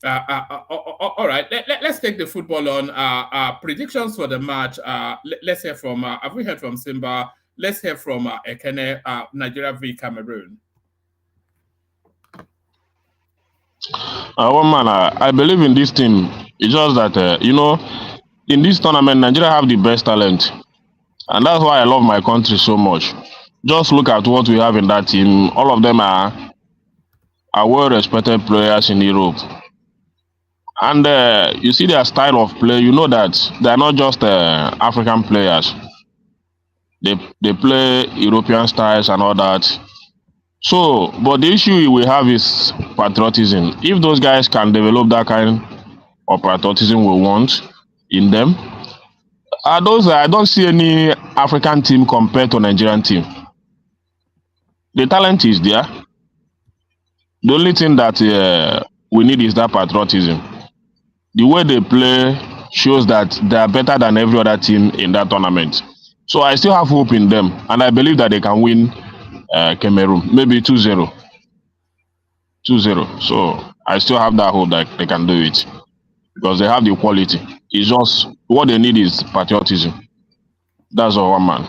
all right. Let's take the football on. Predictions for the match. Let's hear from. Have we heard from Simba? Let's hear from Ekene. Nigeria v Cameroon. One man, I believe in this team. It's just that in this tournament, Nigeria have the best talent, and that's why I love my country so much. Just look at what we have in that team. All of them are well-respected players in Europe. And you see their style of play, you know that they're not just African players. They play European styles and all that. So, but the issue we have is patriotism. If those guys can develop that kind of patriotism we want in them, I don't see any African team compared to Nigerian team. The talent is there. The only thing that we need is that patriotism. The way they play shows that they are better than every other team in that tournament. So I still have hope in them, and I believe that they can win Cameroon, maybe 2-0. 2-0. So I still have that hope that they can do it because they have the quality. It's just what they need is patriotism. That's all, one man.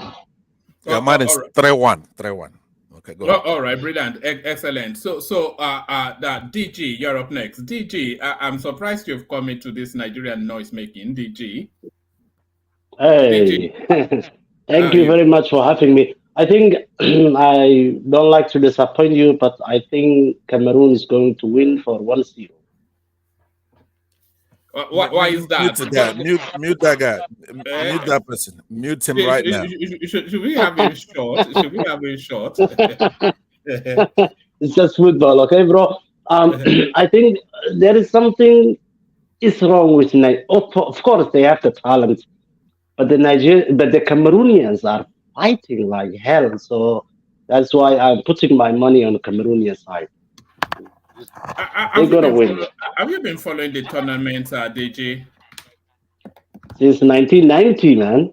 Yeah, mine is 3-1. 3-1. Okay, go ahead. All right, brilliant, excellent. So that DG, you're up next. DG, I'm surprised you've come into this Nigerian noise making. DG. Hey, thank you very much for having me. I think I don't like to disappoint you, but I think Cameroon is going to win for 1-0. Why is that? Mute that guy. Mute that person. Mute him right now. Should we have him short? Should we have him short? It's just football, okay, bro? I think there is something is wrong with Nigeria. Of course, they have the talent, but the Cameroonians are fighting like hell. So that's why I'm putting my money on the Cameroonian side. They're gonna win. Have you been following the tournament, DG? Since 1990, man.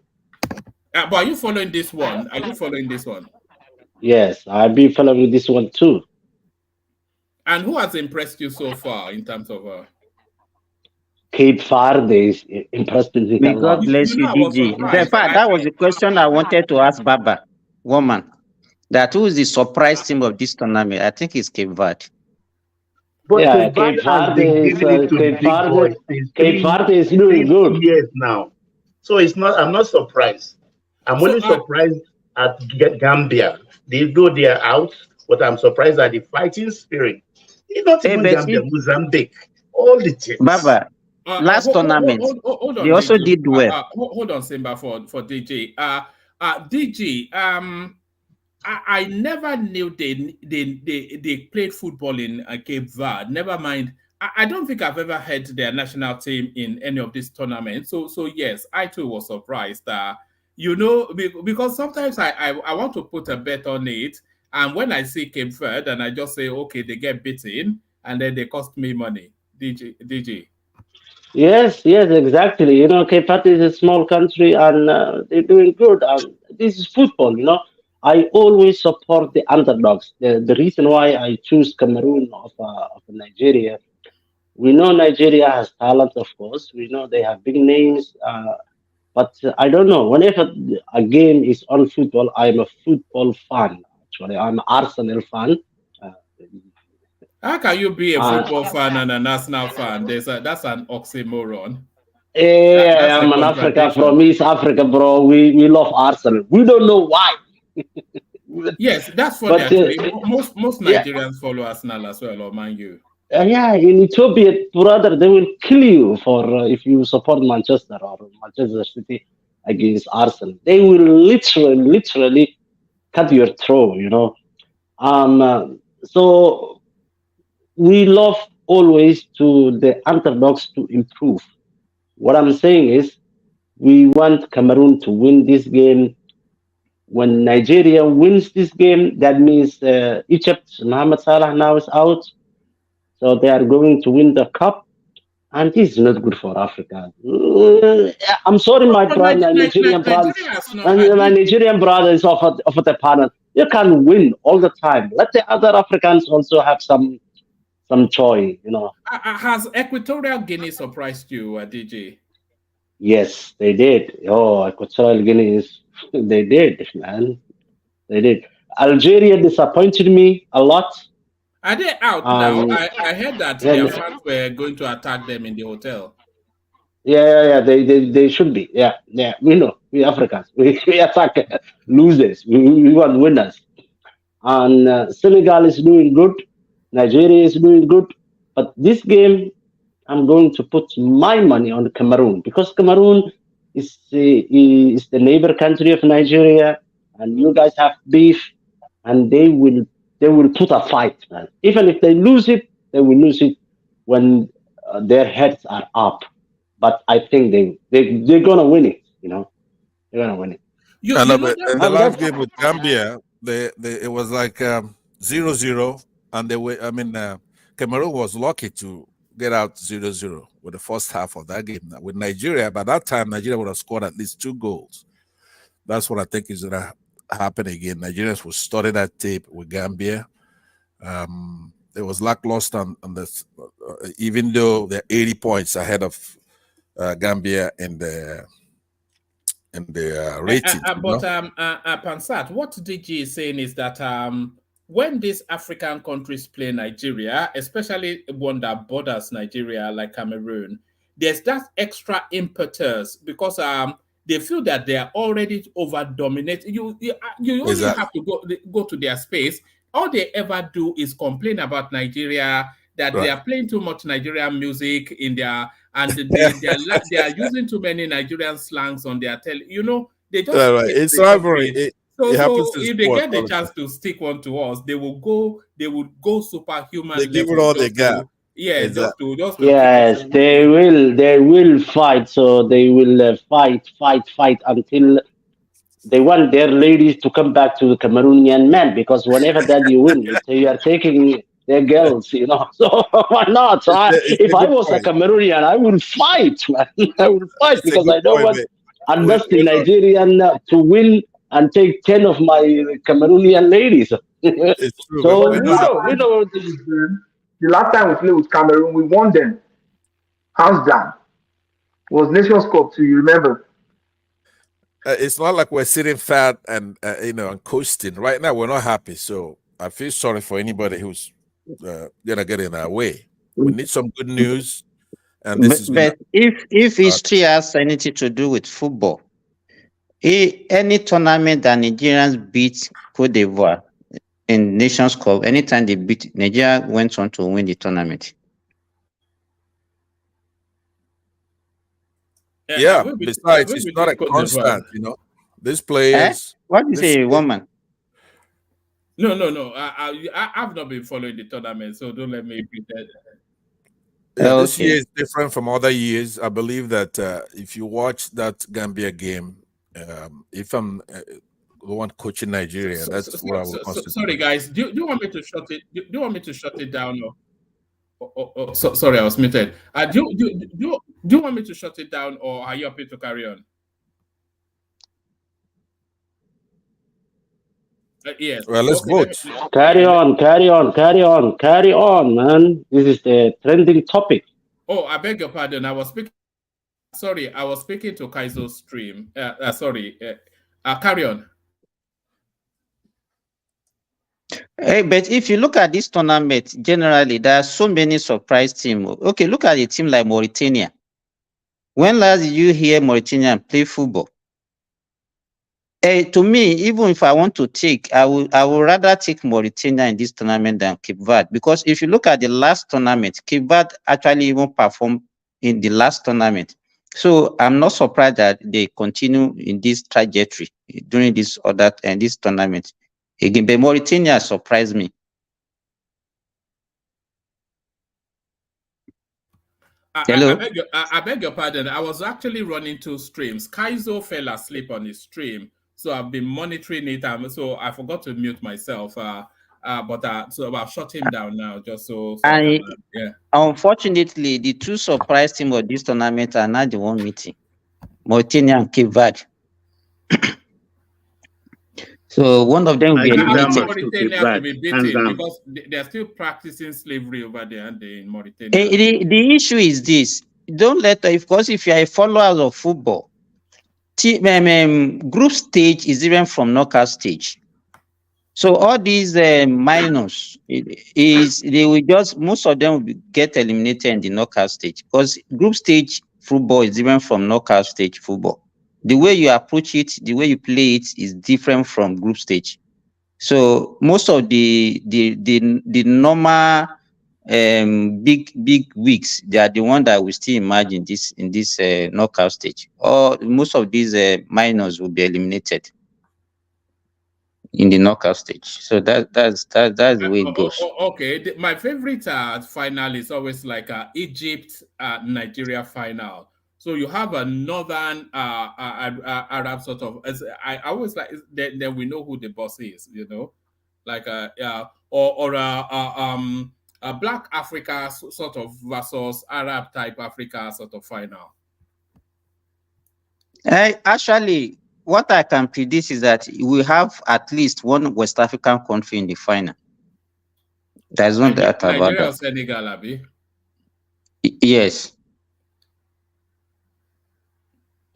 But are you following this one? Are you following this one? Yes, I've been following this one too. And who has impressed you so far in terms of? Cape Verde is impressed me. May God bless you, DG. In fact, that was the question I wanted to ask Baba, woman. That who is the surprise team of this tournament? I think it's Cape Verde. But yeah, Cape Verde is doing good. Years now, so it's not. I'm not surprised. I'm only surprised at Gambia. They know they are out, but I'm surprised at the fighting spirit. It's not even Gambia, Mozambique, all the teams. Baba, last tournament, hold on, they also DG. did well. Hold on, Simba, for DG. DG, I never knew they played football in Cape Verde. Never mind. I don't think I've ever heard their national team in any of these tournaments. So yes, I too was surprised. Because sometimes I want to put a bet on it, and when I see Cape Verde and I just say, okay, they get beaten, and then they cost me money. DG. Yes, exactly. Cape Verde is a small country, and they're doing good. This is football, I always support the underdogs. The reason why I choose Cameroon of Nigeria, We know Nigeria has talent, of course. We know they have big names, but I don't know. Whenever a game is on football, I'm a football fan. Actually, I'm an Arsenal fan. How can you be a Uh, football fan and a national fan? That's an oxymoron. Yeah, That's a I'm an Africa contradiction. from East Africa, bro. We love Arsenal. We don't know why. Yes, that's funny But actually. Most yeah, Nigerians follow Arsenal as well, or Man U. yeah, in Ethiopia, brother, they will kill you for if you support Manchester or Manchester City against Arsenal. They will literally cut your throat. So we love always to the underdogs to improve. What I'm saying is, we want Cameroon to win this game. When Nigeria wins this game, that means Egypt, Mohamed Salah now is out. So they are going to win the cup. And this is not good for Africa. I'm sorry, my brother, my Nigerian brothers, Nigeria has not. my Nigerian brothers of the panel. You can win all the time. Let the other Africans also have some joy. Has Equatorial Guinea surprised you, DJ? Yes, they did. Oh, Equatorial Guinea they did, man. They did. Algeria disappointed me a lot. Are they out now? I heard that their fans were going to attack them in the hotel. Yeah. They should be. Yeah. We know. We Africans. We attack losers. We want winners. And Senegal is doing good. Nigeria is doing good. But this game, I'm going to put my money on Cameroon, because Cameroon is the neighbor country of Nigeria, and you guys have beef, and they will put a fight, man. Even if they lose it, they will lose it when their heads are up. But I think they're gonna win it. They're gonna win it. In the last game with Gambia, it was like 0-0, and Cameroon was lucky to get out 0-0 with the first half of that game. With Nigeria, by that time, Nigeria would have scored at least 2 goals. That's what I think is going to happen again. Nigerians will study that tape with Gambia. It was lackluster on this, even though they're 80 points ahead of Gambia in the rating. But Pansat, what DG is saying is that when these African countries play Nigeria, especially one that borders Nigeria like Cameroon, there's that extra impetus because they feel that they are already over dominated. You only have to go to their space. All they ever do is complain about Nigeria, that they are playing too much Nigerian music in their, and they are using too many Nigerian slangs on their they just it's rivalry. So if they get the chance to stick one to us, they will go superhuman. They give it all they got. Yes, they will fight. So they will fight until they want their ladies to come back to the Cameroonian men, because whenever that you win, you are taking their girls, So why not? If I was a Cameroonian, I would fight, man. I would fight because I don't want a dusty Nigerian to win and take 10 of my Cameroonian ladies. It's true. So we know the last time we played with Cameroon, we won them. Hands down. It was Nations Cup too, you remember? It's not like we're sitting fat and and coasting. Right now, we're not happy. So I feel sorry for anybody who's gonna get in our way. We need some good news. And but if history has anything to do with football, any tournament that Nigerians beat Cote d'Ivoire in Nations Cup, anytime they beat Nigeria, went on to win the tournament. Yeah. Besides, it's not a constant. These players. What is a woman? No. I've not been following the tournament, so don't let me pretend. This year is different from other years. I believe that if you watch that Gambia game, if I'm the one coaching Nigeria, that's what I would consider. Sorry, guys. Do you want me to shut it? Do you want me to shut it down? Sorry, I was muted. Do you want me to shut it down, or are you happy to carry on? Yes. Well, let's vote. Carry on, man. This is the trending topic. Oh, I beg your pardon. I was speaking. Sorry, I was speaking to Kaizo's stream. Sorry. Carry on. Hey, but if you look at this tournament, generally, there are so many surprise teams. Okay, look at a team like Mauritania. When last did you hear Mauritania play football? To me, even if I want to take, I would rather take Mauritania in this tournament than Cape Verde, because if you look at the last tournament, Cape Verde actually even performed in the last tournament. So I'm not surprised that they continue in this trajectory during this this tournament. Again, but Mauritania surprised me. Hello? I beg your pardon. I was actually running 2 streams. Kaizo fell asleep on his stream, so I've been monitoring it. So I forgot to mute myself. So I've shut him down now, just so yeah. Unfortunately, the 2 surprise teams of this tournament are not the one meeting. Mauritania and Cape Verde. So one of them will be eliminated. Mauritania to be beaten because they're still practicing slavery over there in Mauritania. The issue is this: don't let, because if you are a follower of football, group stage is different from knockout stage. So all these minors they will just, most of them will get eliminated in the knockout stage, because group stage football is different from knockout stage football. The way you approach it, the way you play it is different from group stage. So most of the normal big weeks, they are the one that we still imagine in this knockout stage. Or most of these minors will be eliminated in the knockout stage. So that's the way it goes. Okay, my favorite final is always like Egypt Nigeria final. So you have a northern Arab sort of. I always like. Then we know who the boss is. You know, like a Black Africa sort of versus Arab type Africa sort of final. Actually, what I can predict is that we have at least one West African country in the final. There's no doubt about Nigeria or that. Senegal, Abi? Yes.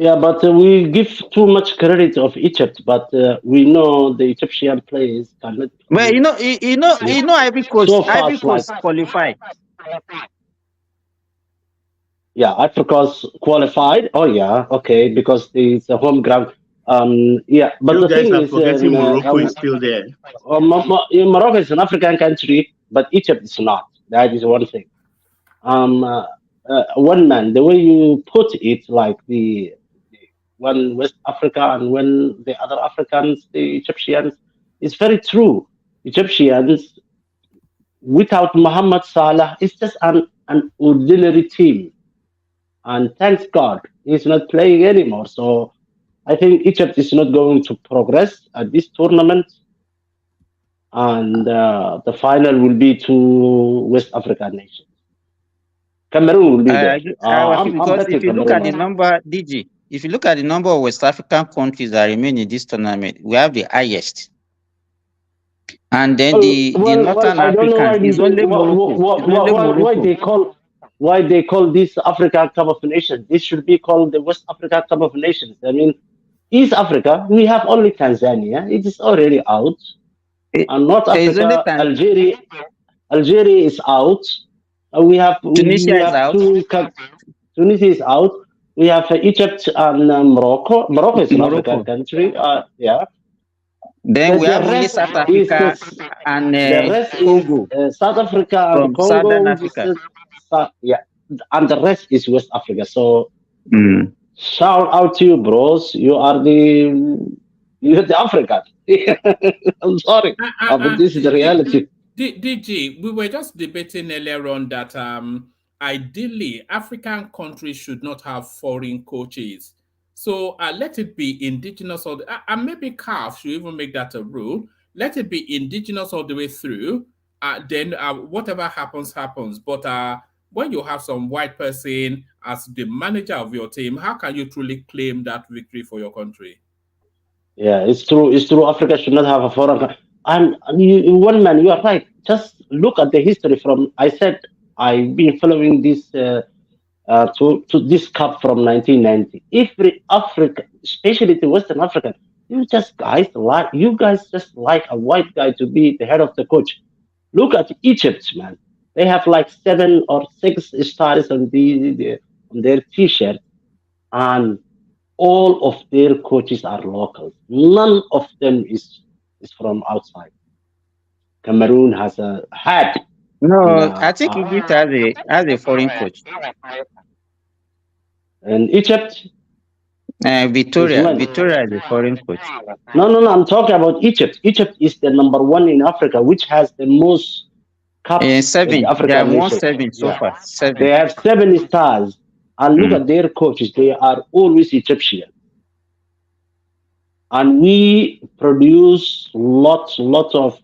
Yeah, but we give too much credit of Egypt, but we know the Egyptian players cannot. Well, Ivory Coast qualified. Yeah, Africa's qualified. Oh yeah, okay, because it's a home ground. Yeah, but you the guys thing are is, forgetting Morocco is still there. Morocco is an African country, but Egypt is not. That is one thing. One man, the way you put it, like the one West Africa and when the other Africans, the Egyptians, it's very true. Egyptians, without Mohamed Salah, it's just an ordinary team. And thanks God, he's not playing anymore. So I think Egypt is not going to progress at this tournament. And the final will be to West African nations. Cameroon will be there. Because if you look at the number, DG, if you look at the number of West African countries that remain in this tournament, we have the highest. And then the Northern Africans is only Morocco. Why they call this Africa Cup of Nations? This should be called the West Africa Cup of Nations. I mean, East Africa, we have only Tanzania. It is already out. And North Africa, Algeria is out. We have Tunisia is out. Tunisia is out. We have Egypt and Morocco. Morocco is an African country. Yeah. Then we have only South Africa and Congo. South Africa and Congo. Southern Africa. Yeah. And the rest is West Africa. So shout out to you, bros. You're the African. I'm sorry, but this is the reality. DG, we were just debating earlier on that ideally African countries should not have foreign coaches. So let it be indigenous or maybe CAF should even make that a rule. Let it be indigenous all the way through. Then whatever happens. But when you have some white person as the manager of your team, how can you truly claim that victory for your country? Yeah, it's true. It's true. Africa should not have a foreign. And one man, you are right. Just look at the history from. I said I've been following this to this cup from 1990. Every Africa, especially the Western African, you guys just like a white guy to be the head of the coach. Look at Egypt, man. They have like 7 or 6 stars on on their T-shirt, and all of their coaches are locals. None of them is from outside. Cameroon has had. No, I think Egypt has a foreign coach. And Egypt? Victoria is a foreign coach. No. I'm talking about Egypt. Egypt is the #1 in Africa, which has the most cups. 7. They have won 7 so far. 7. They have 7 stars. And look at their coaches. They are always Egyptian. And we produce lots of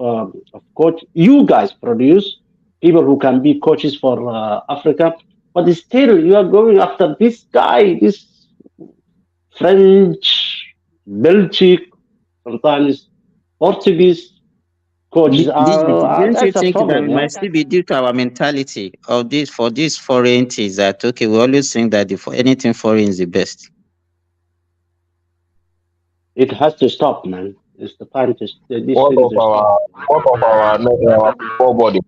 coach. You guys produce people who can be coaches for Africa. But still, you are going after this guy, this French, Belgian, sometimes Portuguese coaches. Don't you think that it might still be due to our mentality of this for these foreign teams that okay, we always think that anything foreign is the best? It has to stop, man. It's the time to. What of our football body?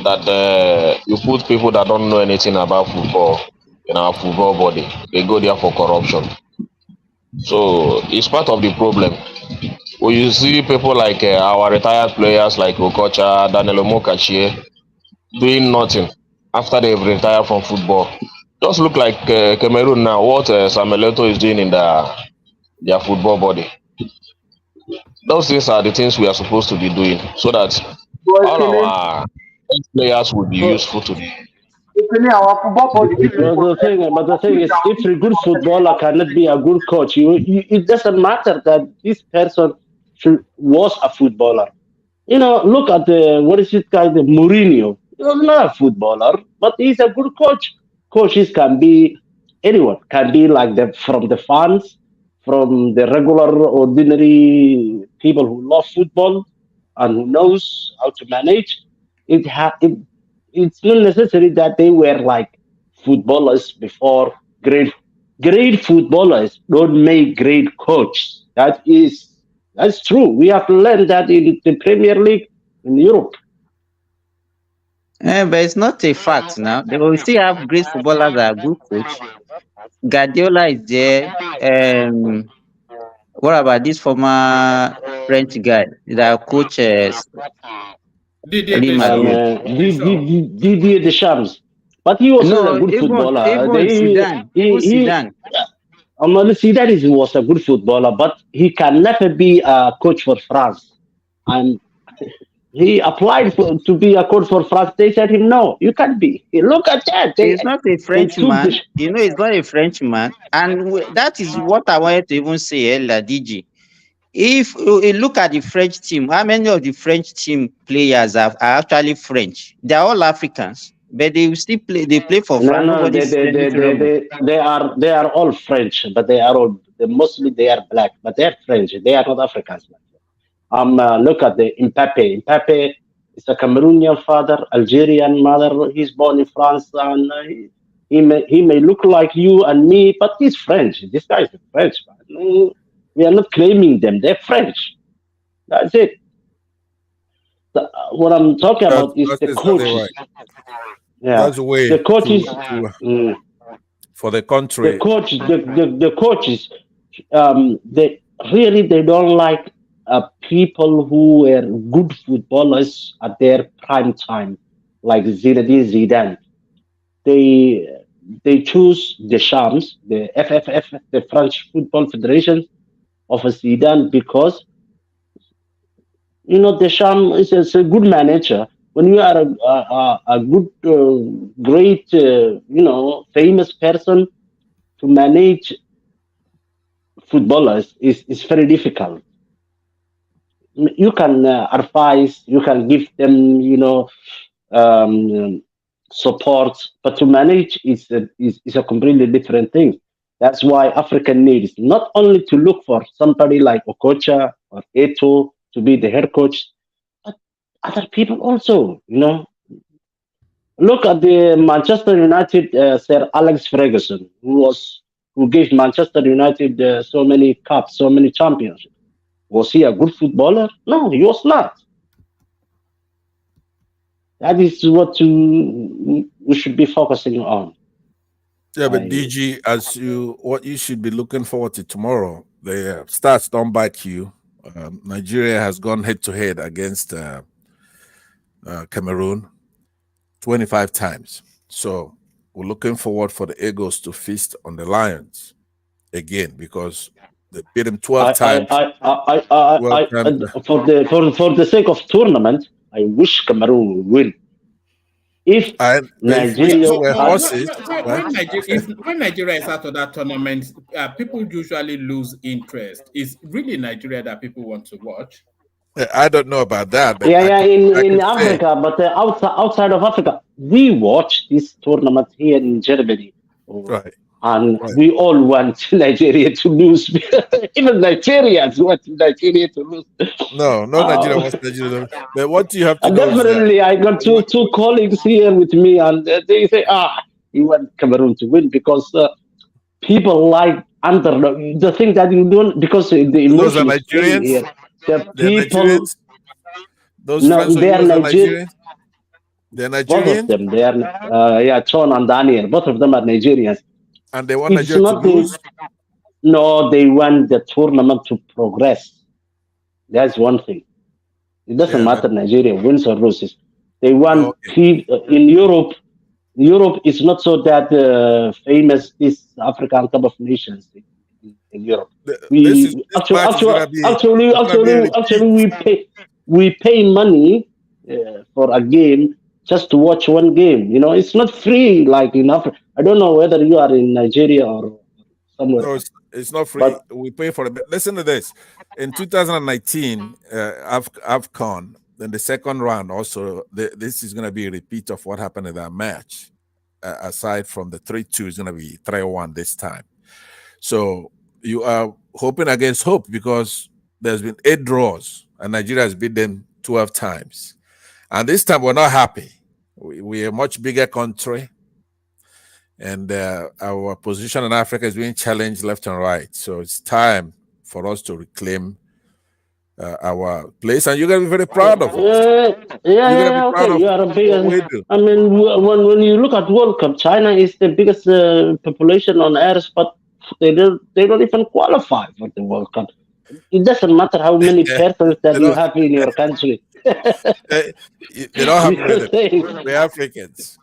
That you put people that don't know anything about football in our football body. They go there for corruption. So it's part of the problem. When you see people like our retired players like Okocha, Daniel Omokachie doing nothing after they've retired from football. Just look like Cameroon now, what Samuel Eto'o is doing in their football body. Those things are the things we are supposed to be doing so that all our players would be useful to them. But the thing is, if a good footballer cannot be a good coach, it doesn't matter that this person was a footballer. Look at the Mourinho. He was not a footballer, but he's a good coach. Coaches can be anyone, can be like from the fans, from the regular, ordinary people who love football and who knows how to manage. It's not necessary that they were like footballers before. Great footballers don't make great coaches. That's true. We have learned that in the Premier League in Europe. But it's not a fact now. They will still have great footballers that are good coach. Guardiola is there. What about this former French guy that coaches? Didier Deschamps. But he was a good footballer. Zidane was a good footballer, but he can never be a coach for France. And he applied to be a coach for France. They said him, no, you can't be. Look at that. He's not a Frenchman. He's not a Frenchman. And that is what I wanted to even say earlier, DG. If you look at the French team, how many of the French team players are actually French? They're all Africans, but they still play. They play for France. No, they are all French, but mostly they are black, but they are French. They are not Africans. Look at the Mbappe. Mbappe is a Cameroonian father, Algerian mother. He's born in France, and he may look like you and me, but he's French. This guy is French, man. We are not claiming them. They're French. That's it. What I'm talking about is the coaches. Right. Yeah, that's the way the coaches for the country. The coaches. They don't like people who were good footballers at their prime time, like Zinedine Zidane. They choose Deschamps, the FFF, the French Football Federation, of Zidane because Deschamps is a good manager. When you are a good, great, famous person, to manage footballers is very difficult. You can advise, you can give them, support, but to manage is a completely different thing. That's why Africa needs not only to look for somebody like Okocha or Eto to be the head coach, but other people also, Look at the Manchester United Sir Alex Ferguson, who gave Manchester United so many cups, so many championships. Was he a good footballer? No, he was not. That is what we should be focusing on. Yeah, but DG, what you should be looking forward to tomorrow, the stats don't bite you. Nigeria has gone head to head against Cameroon 25 times. So we're looking forward for the Eagles to feast on the Lions again, because they beat them 12 times. For the sake of tournament, I wish Cameroon would win. If Nigeria, when Nigeria is out of that tournament, people usually lose interest. It's really Nigeria that people want to watch. I don't know about that. But in Africa, but outside of Africa, we watch this tournament here in Germany, right? And we all want Nigeria to lose. Even Nigerians want Nigeria to lose. No, Nigeria wants Nigeria to lose. But what do you have to know? Definitely, I got two colleagues here with me, and they say, you want Cameroon to win because people like underdog. The thing that you don't, because the emotions. Those are Nigerians. Here, They're Nigerians. Those friends of yours are Nigerians. They're Nigerians. Both of them. They are Chon and Daniel. Both of them are Nigerians. And they want Nigeria to lose? No, they want the tournament to progress. That's one thing. It doesn't matter Nigeria wins or loses. They want in Europe. Europe is not so that famous. This African Cup of Nations in Europe. Actually, we pay money for a game just to watch one game. It's not free like in Africa. I don't know whether you are in Nigeria or somewhere. No, it's not free. But we pay for it. But listen to this. In 2019, AFCON, in the second round, also, this is going to be a repeat of what happened in that match. Aside from the 3-2, it's going to be 3-1 this time. So you are hoping against hope, because there's been 8 draws and Nigeria has beat them 12 times. And this time we're not happy. We're a much bigger country, and our position in Africa is being challenged left and right. So it's time for us to reclaim our place, and you're going to be very proud of us. You are the biggest. I mean, when you look at World Cup, China is the biggest population on Earth, but they don't even qualify for the World Cup. It doesn't matter how many persons that you have in your country. They don't have rhythm. We're Africans.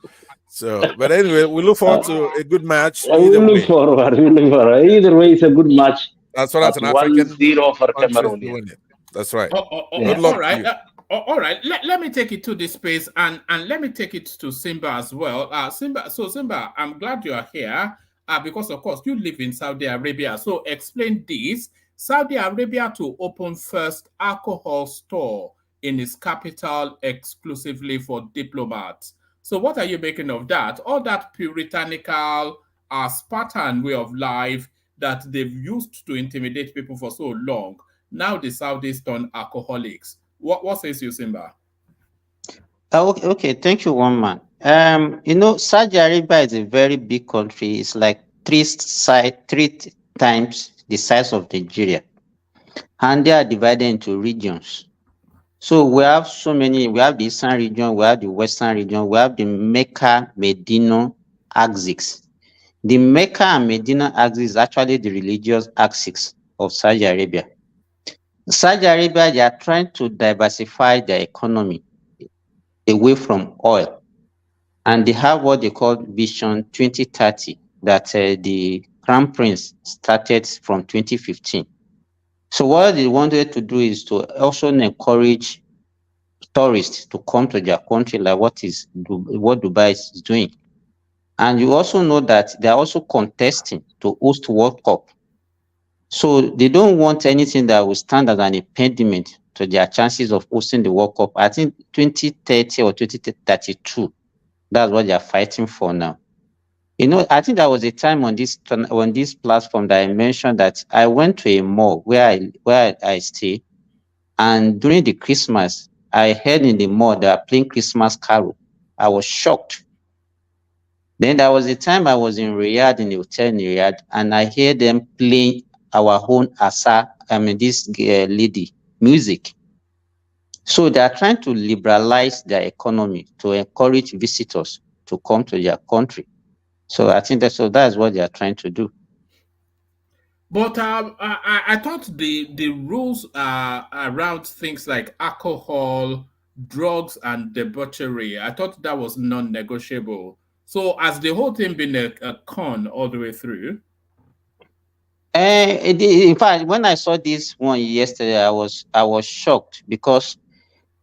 So, but anyway, we look forward to a good match. We look forward. Either way, it's a good match. That's what an African 1-0 for Cameroon. That's right. Good luck. All right. All right. Let me take it to this space, and let me take it to Simba as well. Simba, I'm glad you are here because, of course, you live in Saudi Arabia. So explain this. Saudi Arabia to open first alcohol store in its capital exclusively for diplomats. So what are you making of that? All that puritanical, Spartan way of life that they've used to intimidate people for so long. Now the Saudis turn alcoholics. What says you, Simba? Okay, thank you, one man. Saudi Arabia is a very big country. It's like three times the size of Nigeria, and they are divided into regions. So we have we have the Eastern region, we have the Western region, we have the Mecca, Medina axis. The Mecca and Medina axis is actually the religious axis of Saudi Arabia. Saudi Arabia, they are trying to diversify their economy away from oil. And they have what they call Vision 2030 that the Crown Prince started from 2015. So what they wanted to do is to also encourage tourists to come to their country, like what Dubai is doing. And you also know that they are also contesting to host World Cup. So they don't want anything that will stand as an impediment to their chances of hosting the World Cup. I think 2030 or 2032, that's what they are fighting for now. You know, I think there was a time on this platform that I mentioned that I went to a mall where I stay, and during the Christmas, I heard in the mall they are playing Christmas carol. I was shocked. Then there was a time I was in Riyadh, in the hotel in Riyadh, and I heard them playing our own this lady music. So they are trying to liberalize their economy to encourage visitors to come to their country. So I think that's what they are trying to do. But I thought the rules around things like alcohol, drugs, and debauchery, I thought that was non-negotiable. So has the whole thing been a con all the way through? In fact, when I saw this one yesterday, I was shocked because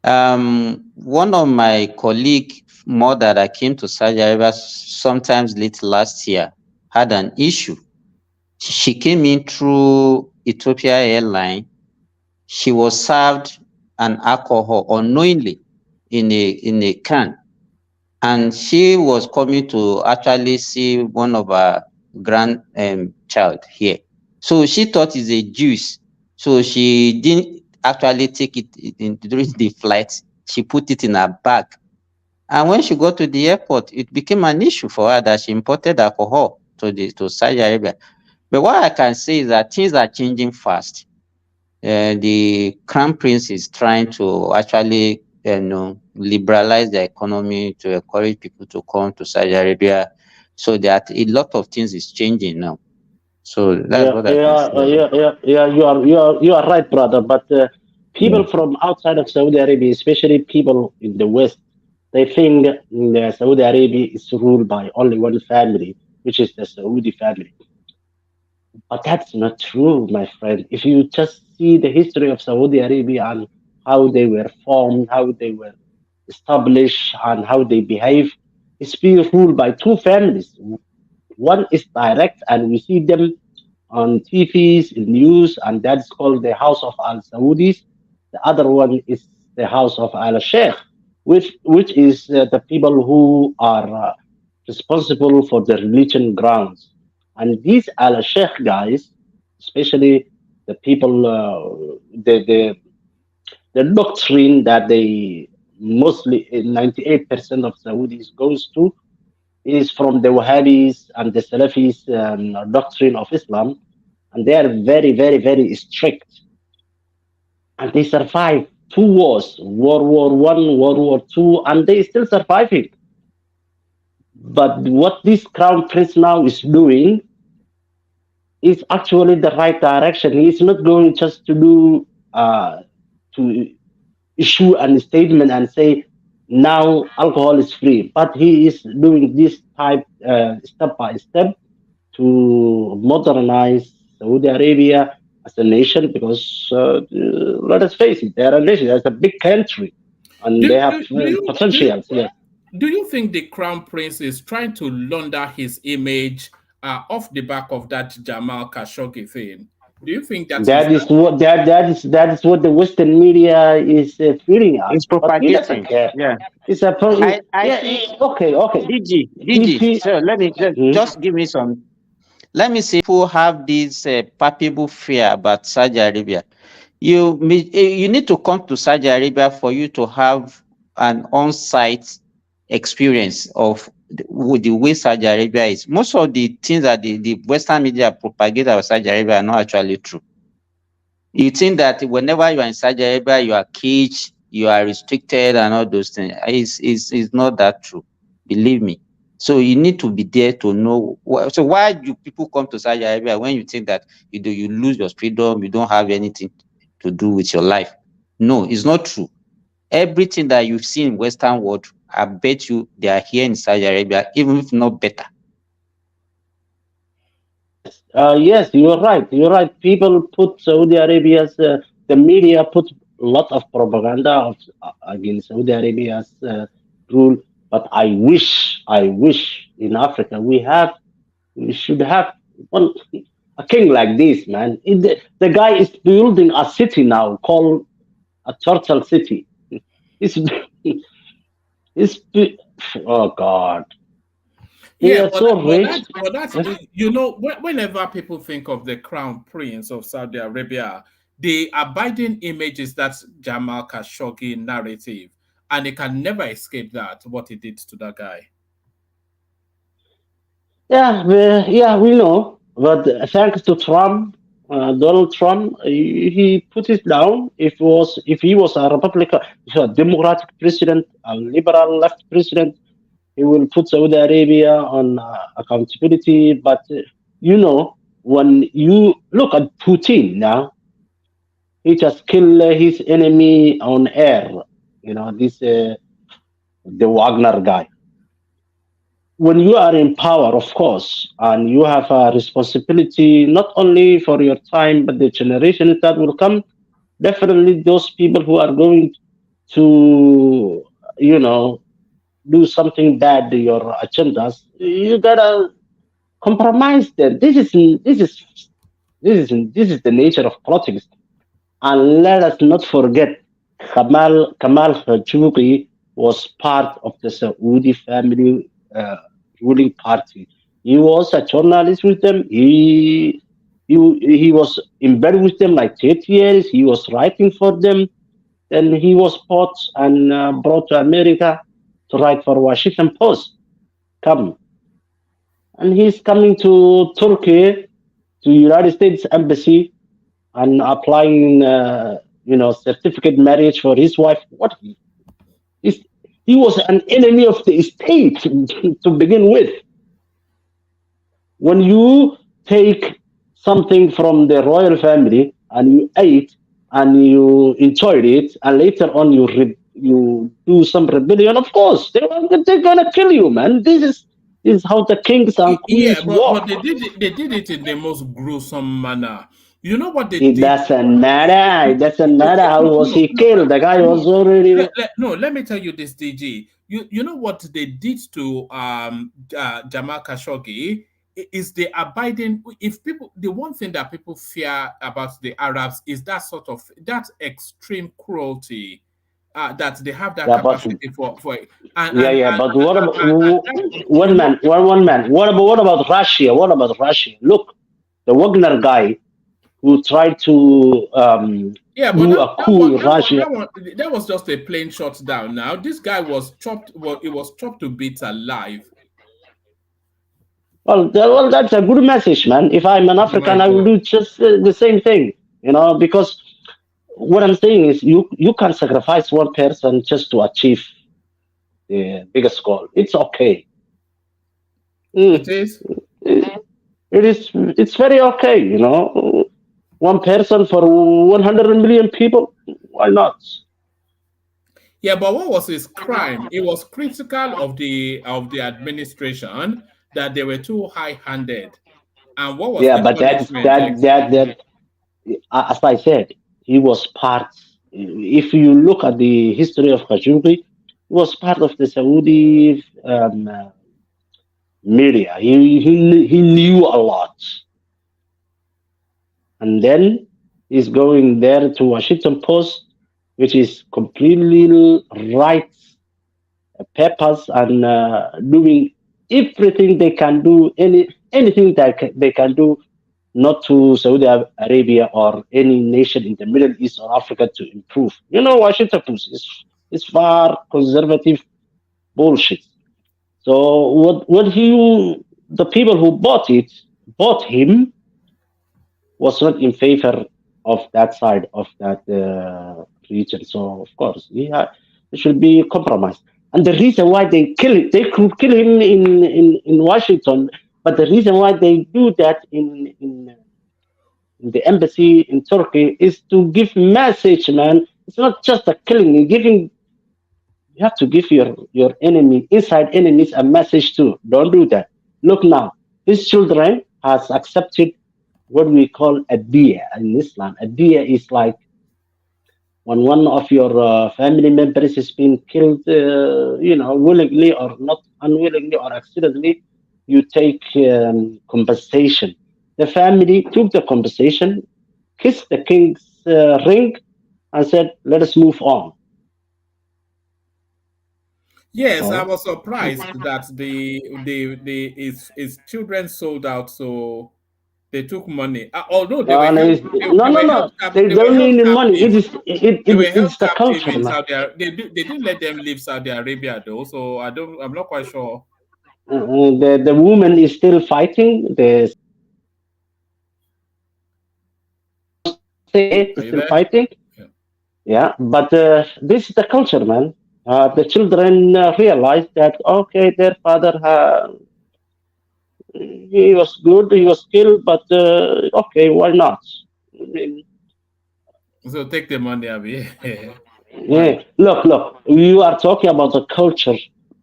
one of my colleague mother that came to Saudi Arabia sometimes late last year had an issue. She came in through Ethiopia Airline. She was served an alcohol unknowingly in a can, and she was coming to actually see one of her grandchild here. So she thought it's a juice. So she didn't actually take it during the flight. She put it in her bag. And when she got to the airport, it became an issue for her that she imported alcohol to Saudi Arabia. But what I can say is that things are changing fast. The Crown Prince is trying to actually liberalize the economy to encourage people to come to Saudi Arabia. So that a lot of things is changing now. So that's what I can say. You are right, brother. But people from outside of Saudi Arabia, especially people in the West, they think Saudi Arabia is ruled by only one family, which is the Saudi family. But that's not true, my friend. If you just see the history of Saudi Arabia and how they were formed, how they were established, and how they behave, it's being ruled by two families. One is direct, and we see them on TVs, in news, and that's called the House of Al Saudis. The other one is the House of Al Sheikh, which is the people who are responsible for the religion grounds. And these Al Sheikh guys, especially the people, the doctrine that they mostly 98% of Saudis goes to is from the Wahhabis and the Salafis doctrine of Islam, and they are very, very, very strict. And they survived two wars, World War I, World War II, and they still surviving. But what this Crown Prince now is doing is actually the right direction. He's not going just to do to issue a statement and say now alcohol is free, but he is doing this type step by step to modernize Saudi Arabia as a nation, because let us face it, they are a nation, it's a big country, and they have potentials. Yes. Do you think the Crown Prince is trying to launder his image off the back of that Jamal Khashoggi thing? Do you think that is what the Western media is feeding us? It's propagating. Yeah, it's a okay. DG. So let me just give me some. Let me say, people have this palpable fear about Saudi Arabia. You need to come to Saudi Arabia for you to have an on-site experience of the way Saudi Arabia is. Most of the things that the Western media propagate about Saudi Arabia are not actually true. You think that whenever you are in Saudi Arabia, you are caged, you are restricted, and all those things. It's not that true. Believe me. So you need to be there to know. So why do people come to Saudi Arabia when you think that you lose your freedom, you don't have anything to do with your life? No, it's not true. Everything that you've seen in Western world, I bet you they are here in Saudi Arabia, even if not better. Yes, you're right. You're right. People put Saudi Arabia's, the media put a lot of propaganda against Saudi Arabia's rule. But I wish in Africa we should have a king like this, man. The guy is building a city now called a turtle city. It's oh God. They Yeah, are so rich. but that's you know, whenever people think of the crown prince of Saudi Arabia, the abiding image is that Jamal Khashoggi narrative, and they can never escape that what he did to that guy. Yeah, we know. But thanks to Trump, Donald Trump, he put it down. If he was a Republican, a Democratic president, a liberal left president, he will put Saudi Arabia on accountability. But you know, when you look at Putin now, he just killed his enemy on air. You know, this the Wagner guy. When you are in power, of course, and you have a responsibility not only for your time, but the generations that will come, definitely those people who are going to, you know, do something bad to your agendas, you gotta compromise them. This is the nature of politics. And let us not forget, Kamal Khashoggi was part of the Saudi family ruling party. He was a journalist with them. He was in bed with them like 30 years. He was writing for them. Then he was bought and brought to America to write for Washington Post. Come. And he's coming to Turkey, to United States Embassy, and applying, certificate marriage for his wife. What? He was an enemy of the state to begin with. When you take something from the royal family and you ate and you enjoyed it, and later on you do some rebellion, of course they're gonna kill you, man. This is how the kings and queens but they did it in the most gruesome manner. You know what they did? It doesn't matter. It doesn't matter how was he killed. The guy was already. Let me tell you this, DG. You know what they did to Jamal Khashoggi is the abiding. If people, the one thing that people fear about the Arabs is that extreme cruelty. That they have that capacity for. But what about one man? What about Russia? What about Russia? Look, the Wagner guy who tried to do a coup in Russia. That was just a plain shot down. Now this guy was chopped. Well, he was chopped to bits alive. Well, that's a good message, man. If I'm an African, I will do just the same thing, because what I'm saying is you can sacrifice one person just to achieve the biggest goal. It's okay. It is. It's very okay, One person for 100 million people. Why not? Yeah, but what was his crime? It was critical of the administration that they were too high-handed. And what was but that as I said, he was part. If you look at the history of Khashoggi, he was part of the Saudi media. He knew a lot. And then he's going there to Washington Post, which is completely right papers and doing everything they can do, anything that they can do, not to Saudi Arabia or any nation in the Middle East or Africa to improve. Washington Post is far conservative bullshit. So the people who bought him, was not in favor of that side of that region. So of course, it should be compromised. And the reason why they could kill him in Washington, but the reason why they do that in the embassy in Turkey is to give message, man. It's not just a killing. You have to give your enemy, inside enemies, a message too. Don't do that. Look now, his children has accepted what we call a diya in Islam. A diya is like when one of your family members has been killed, willingly or not unwillingly or accidentally, you take compensation. The family took the compensation, kissed the king's ring, and said, "Let us move on." Yes, I So was surprised that his children sold out, so they took money. Although they were and held, it's, no, they no, were no. held They they were don't held need money. captive. They were held It's the captive culture, in man. They didn't let them leave Saudi Arabia though, so I'm not quite sure. The woman is still fighting. The state Are is you still there? fighting. Yeah. Yeah, but this is the culture, man. The children realize that okay, their father he was good, he was killed, but okay, why not? I mean, So take the money, Abi. yeah, look, you are talking about the culture.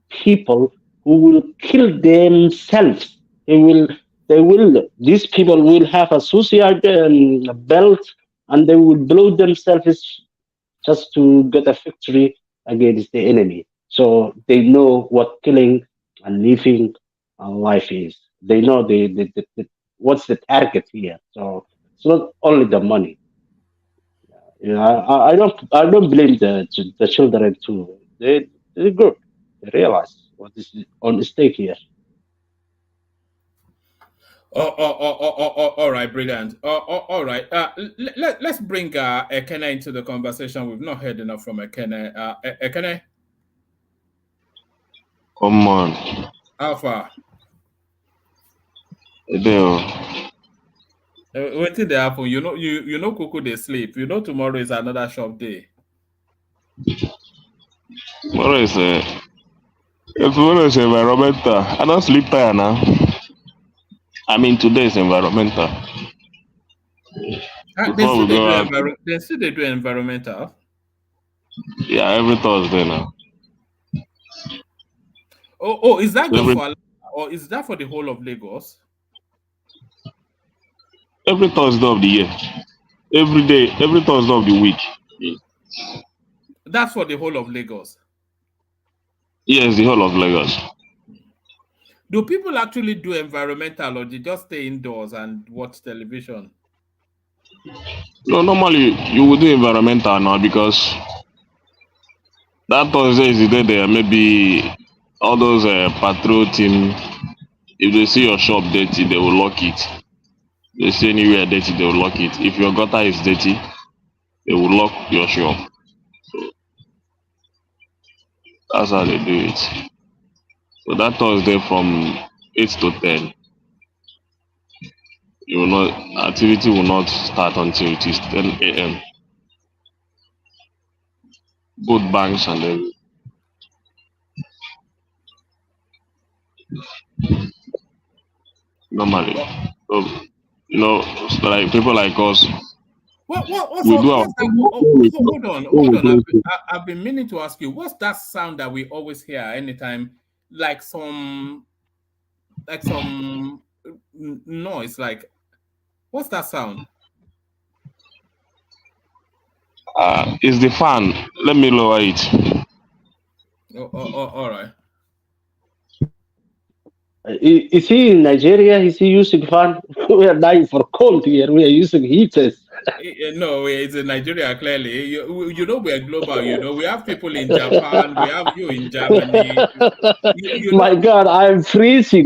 People who will kill themselves. These people will have a suicide belt and they will blow themselves just to get a victory against the enemy. So they know what killing and living and life is. They know what's the target here. So it's not only the money. You know, I don't blame the children too. They're good. They realize what is on stake here. All right, brilliant. All right. Let's bring Ekene into the conversation. We've not heard enough from Ekene. Ekene, Come on. Alpha. Adele. What did they happen? You know, Kuku they sleep. You know, tomorrow is another shop day. Tomorrow is tomorrow is environmental. I don't sleep there now. I mean, today is environmental. Before we go out, They still they do environmental. yeah, every Thursday now. Oh, is that just Every for, or is that for the whole of Lagos? every Thursday of the year. Every day, every Thursday of the week. That's for the whole of Lagos. Yes, the whole of Lagos. Do people actually do environmental, or they just stay indoors and watch television? No, normally you would do environmental now because that Thursday is the day there. Maybe all those patrol team, if they see your shop dirty, they will lock it. They see anywhere dirty, they will lock it. If your gutter is dirty, they will lock your shop. So that's how they do it. So that Thursday from 8 to 10, you will not activity will not start until it is 10 a.m. Both banks and everything. Normally. So, like people like us, What's we do our that? Hold on. I've been meaning to ask you, what's that sound that we always hear anytime, like some noise? Like, what's that sound? It's the fan. Let me lower it. All right. Is he in Nigeria? Is he using fan? We are dying for cold here. We are using heaters. No, it's in Nigeria, clearly. You know, we're global. You know, we have people in Japan, we have you in Germany. My God, I'm freezing.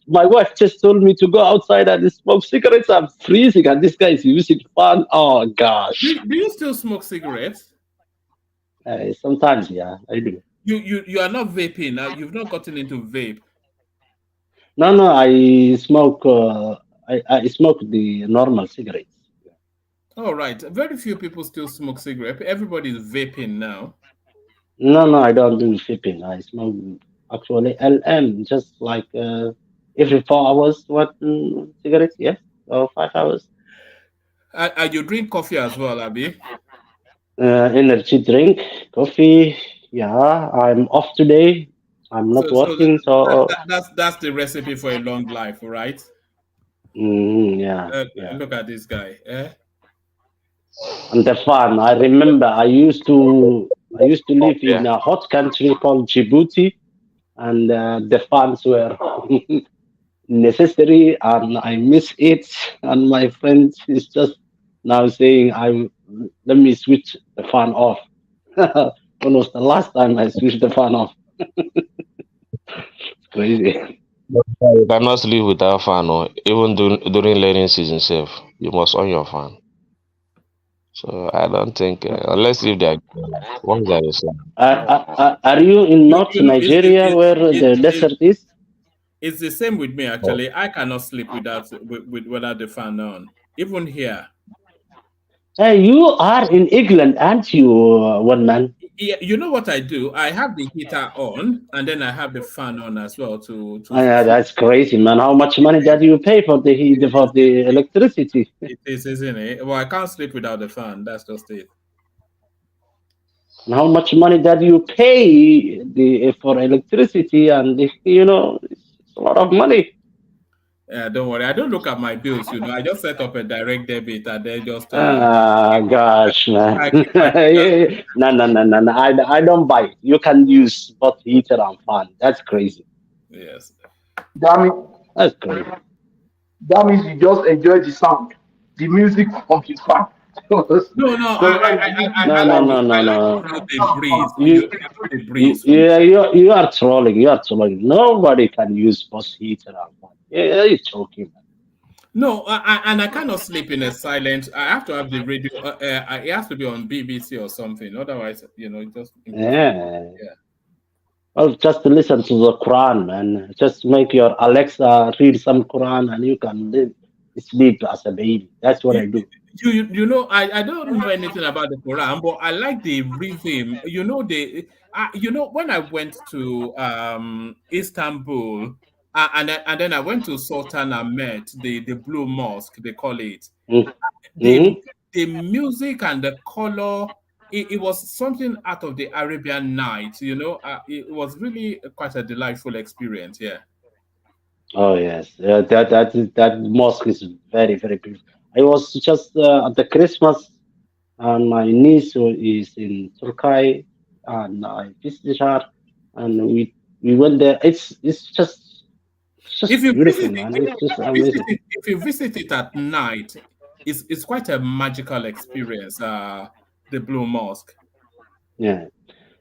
My wife just told me to go outside and smoke cigarettes. I'm freezing, and this guy is using fan. Oh gosh. Do you still smoke cigarettes? Sometimes, yeah, I do. You are not vaping now. You've not gotten into vape. No, I smoke. I smoke the normal cigarettes. All right. Very few people still smoke cigarette. Everybody is vaping now. No, I don't do vaping. I smoke actually LM, just like every 4 hours. What cigarettes? Yes, or 5 hours. And you drink coffee as well, Abi? Energy drink, coffee. Yeah, I'm off today. I'm not working, so that's the recipe for a long life, right? Yeah. Look at this guy. And the fun. I remember I used to live in a hot country called Djibouti, and the fans were necessary, and I miss it. And my friend is just now saying, let me switch the fan off." When was the last time I switched the fan off? It's crazy. You cannot sleep without fan, or even during learning season safe. You must on your fan. So I don't think unless if they are once there is Are you in North You know, Nigeria where the desert is? It's the same with me actually. I cannot sleep without the fan on. Even here. Hey, you are in England, aren't you, one man? Yeah, you know what I do? I have the heater on and then I have the fan on as well to Yeah, that's crazy, man. How much money did you pay for the heat, for the electricity? It is, isn't it? Well, I can't sleep without the fan. That's just it. And how much money did you pay for electricity? And it's a lot of money. Yeah, don't worry. I don't look at my bills. I just set up a direct debit and then just. Gosh, man. No. I don't buy it. You can use both heater and fan. That's crazy. Yes. That's crazy. That means you just enjoy the sound, the music from the fan. No. You are trolling. You are trolling. Nobody can use both heater and fan. Yeah, you're joking, man. No, and I cannot sleep in a silent. I have to have the radio. It has to be on BBC or something. Otherwise, it just. Yeah. Well, just listen to the Quran, man. Just make your Alexa read some Quran, and you can sleep as a baby. That's what I do. I don't know anything about the Quran, but I like the rhythm. When I went to Istanbul. And then I went to Sultan Ahmed, the Blue Mosque, they call it. The music and the color, it was something out of the Arabian Nights, it was really quite a delightful experience, yeah. Oh, yes. That mosque is very, very beautiful. I was just at the Christmas, and my niece is in Turkey, and I visited her, and we went there. It's just if you beautiful, man. It's just amazing. If you visit it at night, it's quite a magical experience. The Blue Mosque. Yeah,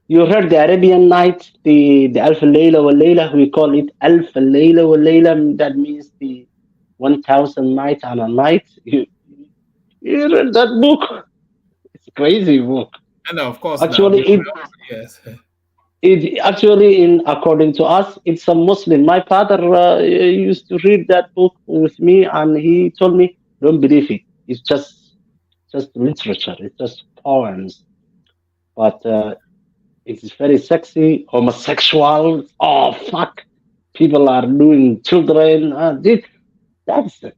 you heard the Arabian Night, the Alf Layla wa Layla. We call it Alf Layla wa Layla. That means the 1,000 nights and a night. You read that book? It's a crazy book. And of course, actually, yes. It actually, according to us, it's a Muslim. My father used to read that book with me, and he told me, "Don't believe it. It's just literature. It's just poems." But it's very sexy, homosexual. Oh fuck! People are doing children. That's a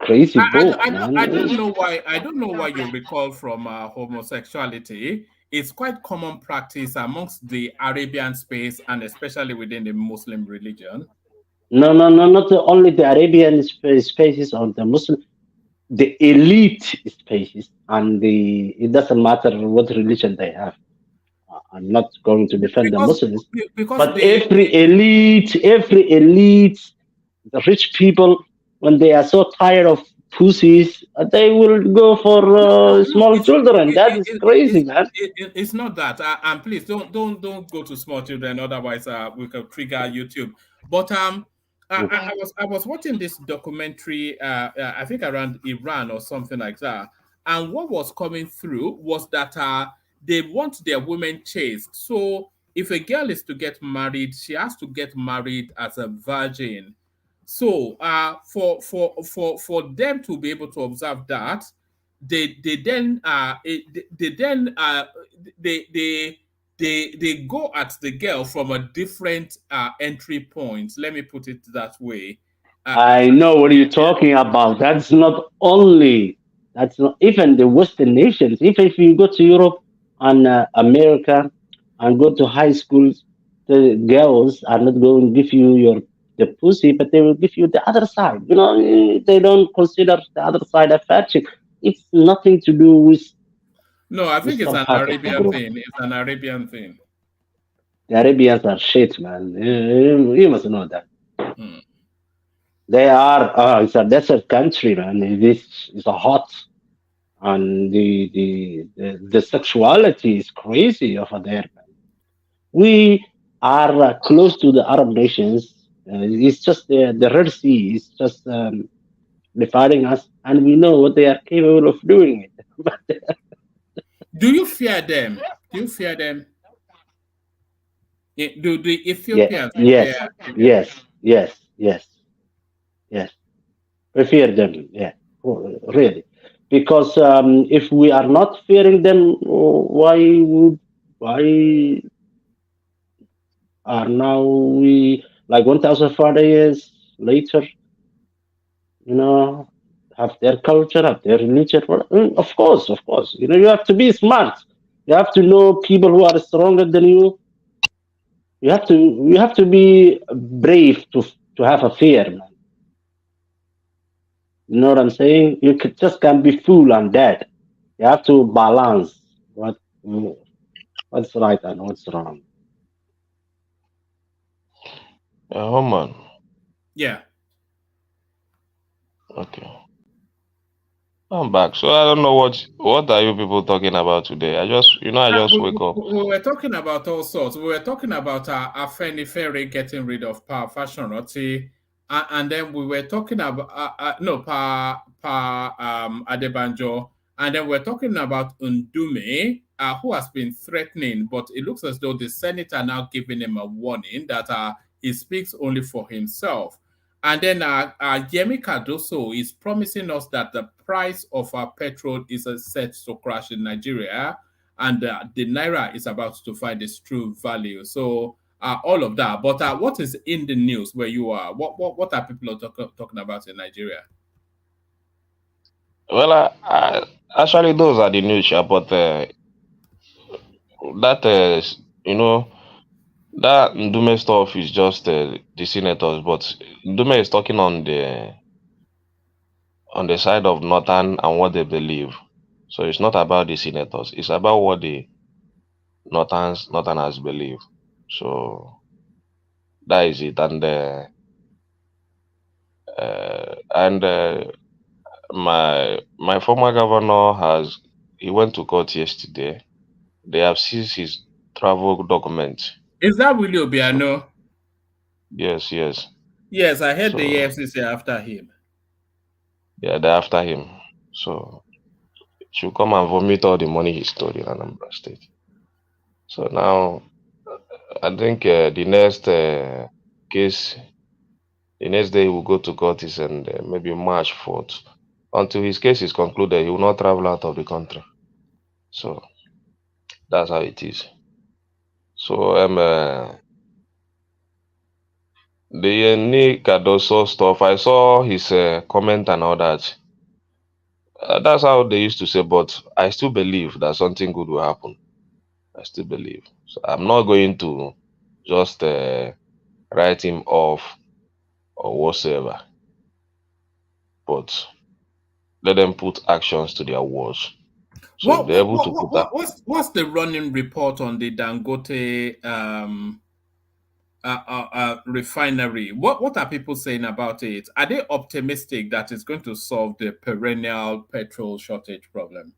crazy book, man. I don't know why. I don't know why you recall from homosexuality. It's quite common practice amongst the Arabian space and especially within the Muslim religion. No, not only the Arabian spaces or the Muslim, the elite spaces, and it doesn't matter what religion they have. I'm not going to defend the Muslims, but every elite, the rich people, when they are so tired of pussies, they will go for small children. That is crazy, man. It's not that. And please don't go to small children. Otherwise, we can trigger YouTube. But I was watching this documentary. I think around Iran or something like that. And what was coming through was that they want their women chaste. So if a girl is to get married, she has to get married as a virgin. So for them to be able to observe that, they go at the girl from a different entry point. Let me put it that way. I know what you're talking about. That's not even the Western nations. If you go to Europe and America and go to high schools, the girls are not going to give you the pussy, but they will give you the other side. They don't consider the other side a fat chick. It's nothing to do with. No, I think it's an Arabian thing. It's an Arabian thing. The Arabians are shit, man. You must know that. They are. It's a desert country, man. It's a hot, and the sexuality is crazy over there. Man. We are close to the Arab nations. It's just the Red Sea is just dividing us, and we know what they are capable of doing. Do you fear them? Do you fear them? Do the Yeah, Ethiopians yes, fear? yes, yes, yes, yes. We fear them, yeah, really. Because if we are not fearing them, why are now we like 1,040 years later, you know, have their culture, have their religion? Of course, of course. You know, you have to be smart. You have to know people who are stronger than you. You have to be brave to have a fear, man. You know what I'm saying? Just can't be fool and dead. You have to balance what's right and what's wrong. Homan. Yeah. Okay. I'm back. So I don't know what are you people talking about today. I just wake up. We were talking about all sorts. We were talking about Afenifere getting rid of Pa Fashion-Roti, and then we were talking about Adebanjo, and then we're talking about Ndume, who has been threatening, but it looks as though the Senate are now giving him a warning that he speaks only for himself. And then Yemi Cardoso is promising us that the price of our petrol is set to crash in Nigeria, and the Naira is about to find its true value. So all of that. But what is in the news where you are? What are people talking about in Nigeria? Well, actually, those are the news, but that that Ndume stuff is just the senators, but Ndume is talking on the side of Northern and what they believe. So it's not about the senators; it's about what the Northerners believe. So that is it, and my former governor he went to court yesterday. They have seized his travel documents. Is that Willie Obiano? Yes. Yes, I heard the EFCC after him. Yeah, they're after him. So should come and vomit all the money he stole in Anambra State. So now, I think the next case, the next day he will go to court is maybe March 4th. Until his case is concluded, he will not travel out of the country. So that's how it is. So the Nick Cardoso stuff, I saw his comment and all that. That's how they used to say, but I still believe that something good will happen. I still believe. So I'm not going to just write him off or whatsoever. But let them put actions to their words. So they're able to put that. What's the running report on the Dangote refinery? What are people saying about it? Are they optimistic that it's going to solve the perennial petrol shortage problem?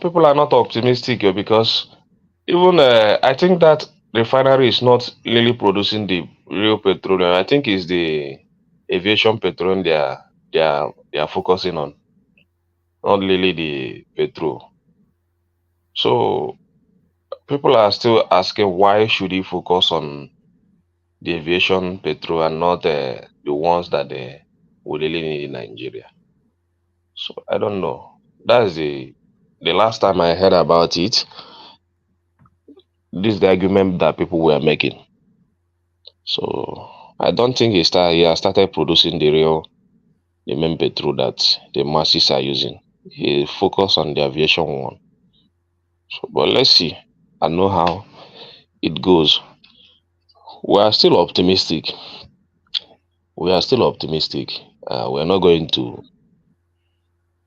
People are not optimistic because even I think that refinery is not really producing the real petroleum. I think it's the aviation petroleum they are focusing on, not really the petrol. So people are still asking why should he focus on the aviation petrol and not the ones that we really need in Nigeria. So I don't know. That's the last time I heard about it. This is the argument that people were making. So I don't think he has started producing the main petrol that the masses are using. He focused on the aviation one. So, but let's see. I know how it goes. We are still optimistic. We're not going to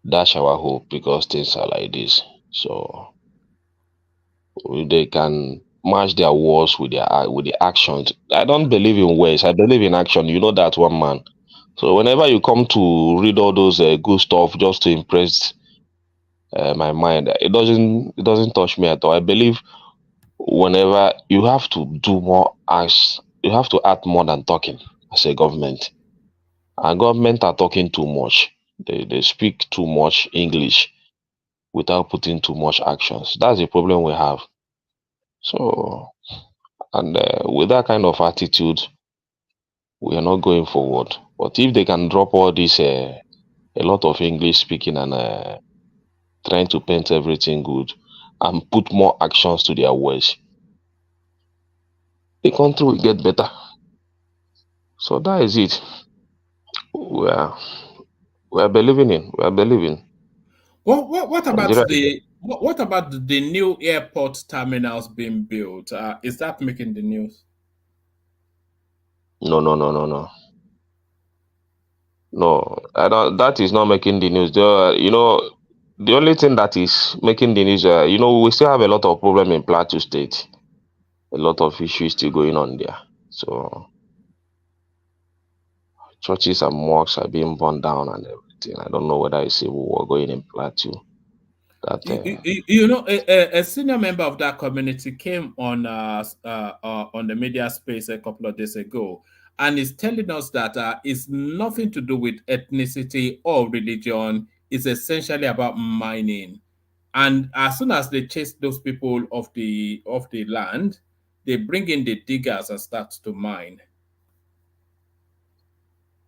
dash our hope because things are like this. So they can match their words with the actions. I don't believe in words. I believe in action. You know that one, man. So whenever you come to read all those good stuff just to impress my mind, it doesn't touch me at all. I believe whenever you have to do more acts, you have to act more than talking as a government. And government are talking too much. They speak too much English without putting too much actions. That's the problem we have. So, and with that kind of attitude, we are not going forward. But if they can drop all this, a lot of English speaking and trying to paint everything good and put more actions to their words, the country will get better. So that is it. We are believing in. We are believing. What about Nigeria. what about the new airport terminals being built? Is that making the news? No. No, I don't. That is not making the news. The only thing that is making the news, we still have a lot of problem in Plateau State. A lot of issues still going on there. So churches and mosques are being burned down and everything. I don't know whether it's civil war going in Plateau. A senior member of that community came on the media space a couple of days ago, and is telling us that it's nothing to do with ethnicity or religion. It's essentially about mining. And as soon as they chase those people off the land, they bring in the diggers and start to mine.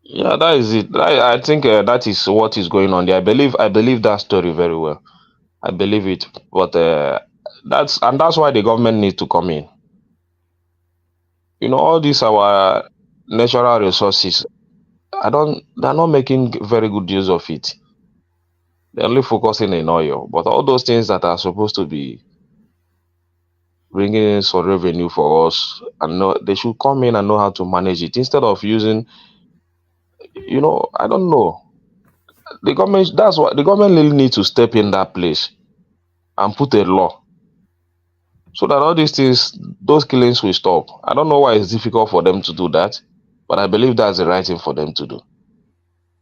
Yeah, that is it. I think that is what is going on there. I believe that story very well. I believe it, but that's why the government needs to come in. All these our natural resources, they're not making very good use of it. They're only focusing in oil, but all those things that are supposed to be bringing in some revenue for us, and they should come in and know how to manage it instead of using. I don't know. The government. That's why the government really needs to step in that place and put a law so that all these things, those killings will stop. I don't know why it's difficult for them to do that, but I believe that's the right thing for them to do.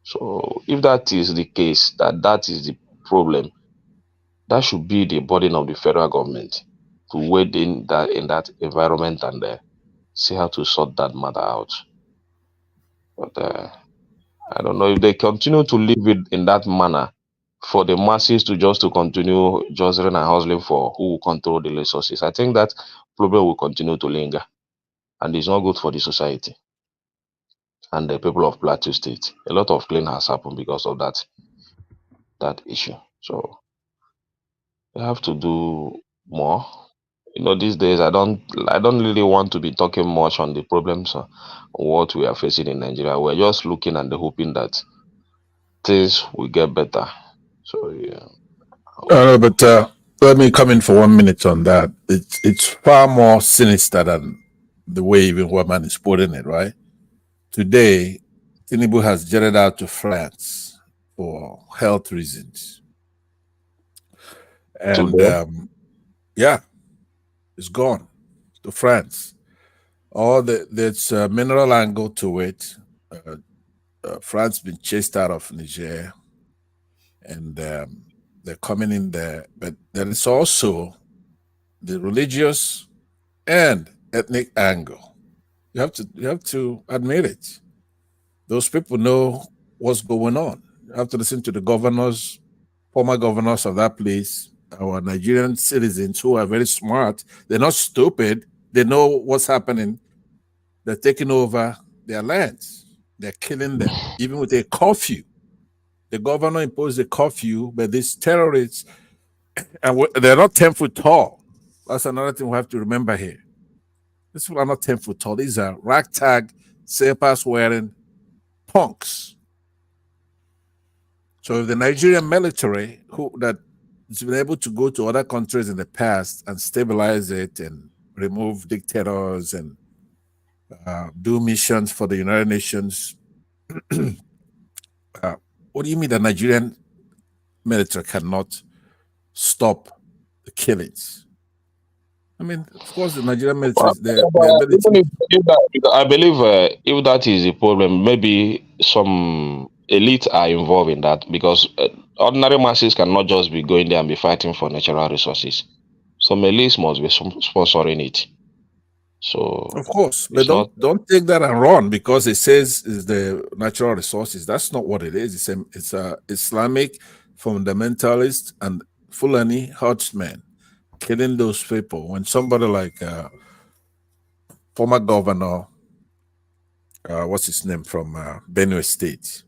So if that is the case, that is the problem, that should be the burden of the federal government to wade in that environment and see how to sort that matter out. But I don't know if they continue to live it in that manner for the masses to continue jostling and hustling for who will control the resources. I think that problem will continue to linger, and it's not good for the society and the people of Plateau State. A lot of killing has happened because of that issue. So they have to do more. These days I don't really want to be talking much on the problems what we are facing in Nigeria. We're just looking and hoping that things will get better. So yeah. But let me come in for 1 minute on that. It's far more sinister than the way even Woman is putting it, right? Today, Tinubu has jetted out to France for health reasons. And yeah, it's gone to France. There's a mineral angle to it. France been chased out of Niger, and they're coming in there. But there is also the religious and ethnic angle. You have to admit it. Those people know what's going on. You have to listen to the governors, former governors of that place, our Nigerian citizens who are very smart. They're not stupid. They know what's happening. They're taking over their lands. They're killing them, even with a curfew. The governor imposed a curfew, but these terrorists, and they're not 10 foot tall. That's another thing we have to remember here. These people are not 10 foot tall. These are ragtag, sailpass wearing punks. So if the Nigerian military, that has been able to go to other countries in the past and stabilize it and remove dictators and do missions for the United Nations, what do you mean the Nigerian military cannot stop the killings? I mean, of course, the Nigerian military, Well, their ability. even I believe if that is a problem, maybe some elite are involved in that because ordinary masses cannot just be going there and be fighting for natural resources. Some elites must be sponsoring it. So Of course, but it's not. don't take that and run because it says is the natural resources. That's not what it is. It's a Islamic fundamentalist and Fulani herdsmen killing those people. When somebody like former governor, what's his name from Benue State,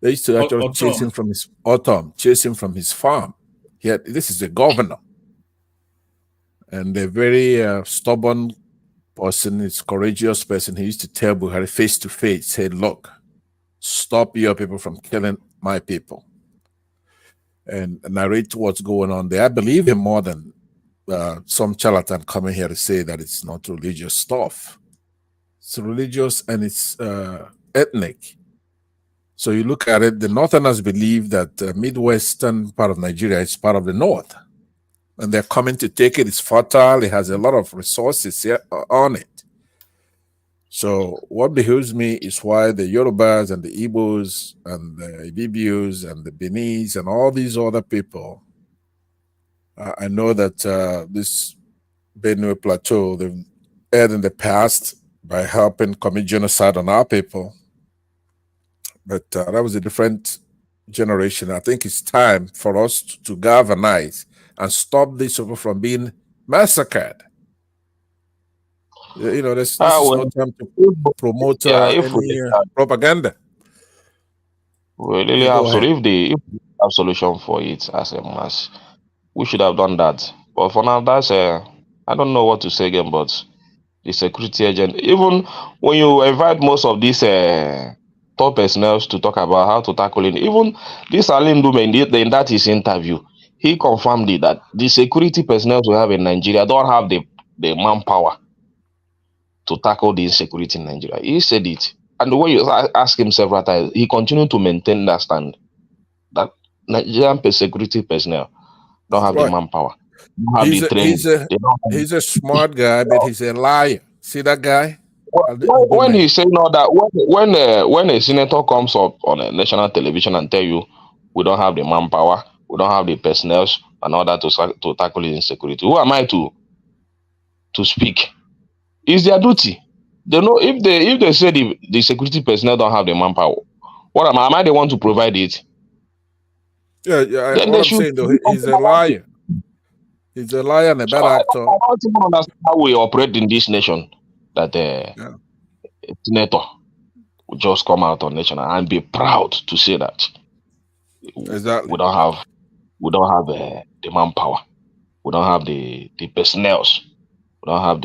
they used to actually chase him from his farm. This is the governor, and a very stubborn person, is courageous person. He used to tell Buhari face to face, said, "Look, stop your people from killing my people," and narrate what's going on there. I believe him more than some charlatan coming here to say that it's not religious stuff. It's religious and it's ethnic. So you look at it, the Northerners believe that the Midwestern part of Nigeria is part of the North. And they're coming to take it. It's fertile. It has a lot of resources here on it. So what behooves me is why the Yorubas and the Igbos and the Ibibios and the Benis and all these other people, I know that this Benue Plateau, they've erred in the past by helping commit genocide on our people. But that was a different generation. I think it's time for us to galvanize and stop these people from being massacred. You know, this is no time to promote any propaganda. We really have so if they have solution for it as a mass, we should have done that. But for now, that's I don't know what to say again. But the security agent, even when you invite most of these top personnel to talk about how to tackle it, even this Ndume in that his interview, he confirmed it that the security personnel we have in Nigeria don't have the manpower to tackle the insecurity in Nigeria. He said it. And the way you ask him several times, he continued to maintain that stand that Nigerian security personnel don't have the manpower. Don't have the training. He's a smart guy, but he's a liar. See that guy? When he say no, that when a senator comes up on a national television and tell you we don't have the manpower, we don't have the personnel and all that to tackle insecurity, who am I to speak? It's their duty. They know if they say the security personnel don't have the manpower, what am I the one to provide it? Yeah, what I'm saying though, he's a liar. He's a liar and a bad actor. I don't even understand how we operate in this nation. That a senator will just come out on national and be proud to say that we don't have the manpower, we don't have the personnel, we don't have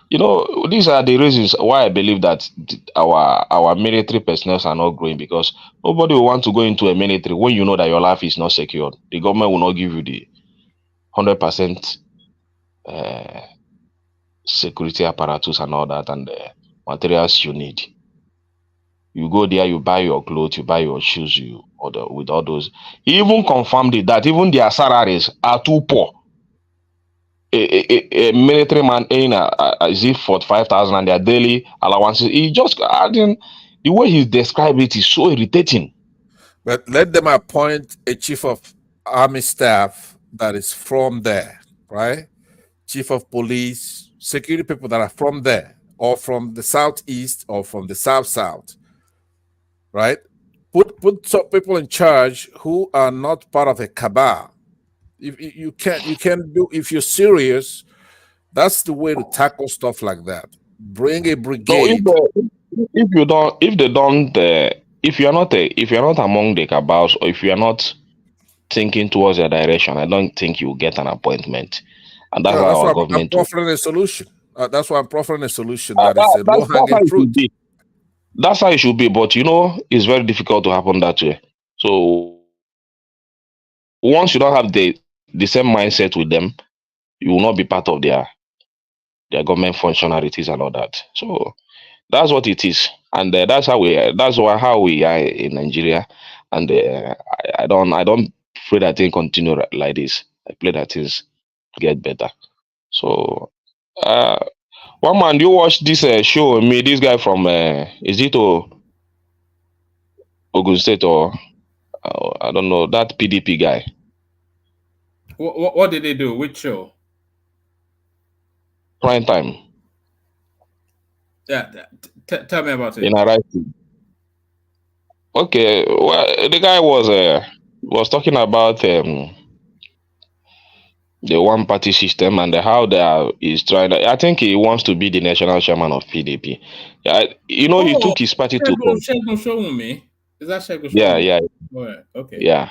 you know, these are the reasons why I believe that our military personnel are not growing, because nobody will want to go into a military when you know that your life is not secured. The government will not give you the 100% security apparatus and all that and the materials you need. You go there, you buy your clothes, you buy your shoes, with all those. He even confirmed it that even their salaries are too poor. A military man earning is it 45,000 and their daily allowances. He just the way he described it is so irritating. But let them appoint a chief of army staff that is from there, right? Chief of police, security people that are from there, or from the southeast, or from the south, right? Put some people in charge who are not part of a cabal. If you can't do, if you're serious, that's the way to tackle stuff like that. Bring a brigade. So if you're not among the cabals, or if you're not thinking towards their direction, I don't think you get an appointment. And that's why our government. I'm offering a solution. That's why I'm offering a solution that is a low-hanging fruit. That's how it should be, but you know, it's very difficult to happen that way. So once you don't have the same mindset with them, you will not be part of their government functionalities and all that. So that's what it is, and that's how we are in Nigeria. And I don't pray that things continue like this. I pray that things get better. So, one man, do you watch this show? Me, this guy from is it Ogun State or I don't know, that PDP guy. What did they do? Which show? Prime time. Yeah, tell me about it. In Araiti. Okay, well, the guy was talking about the one party system and how is trying. I think he wants to be the national chairman of PDP. Yeah, he took his party to. Shegun Showunmi. Is that Shegun Showunmi? Yeah. Oh, yeah. Okay. Yeah.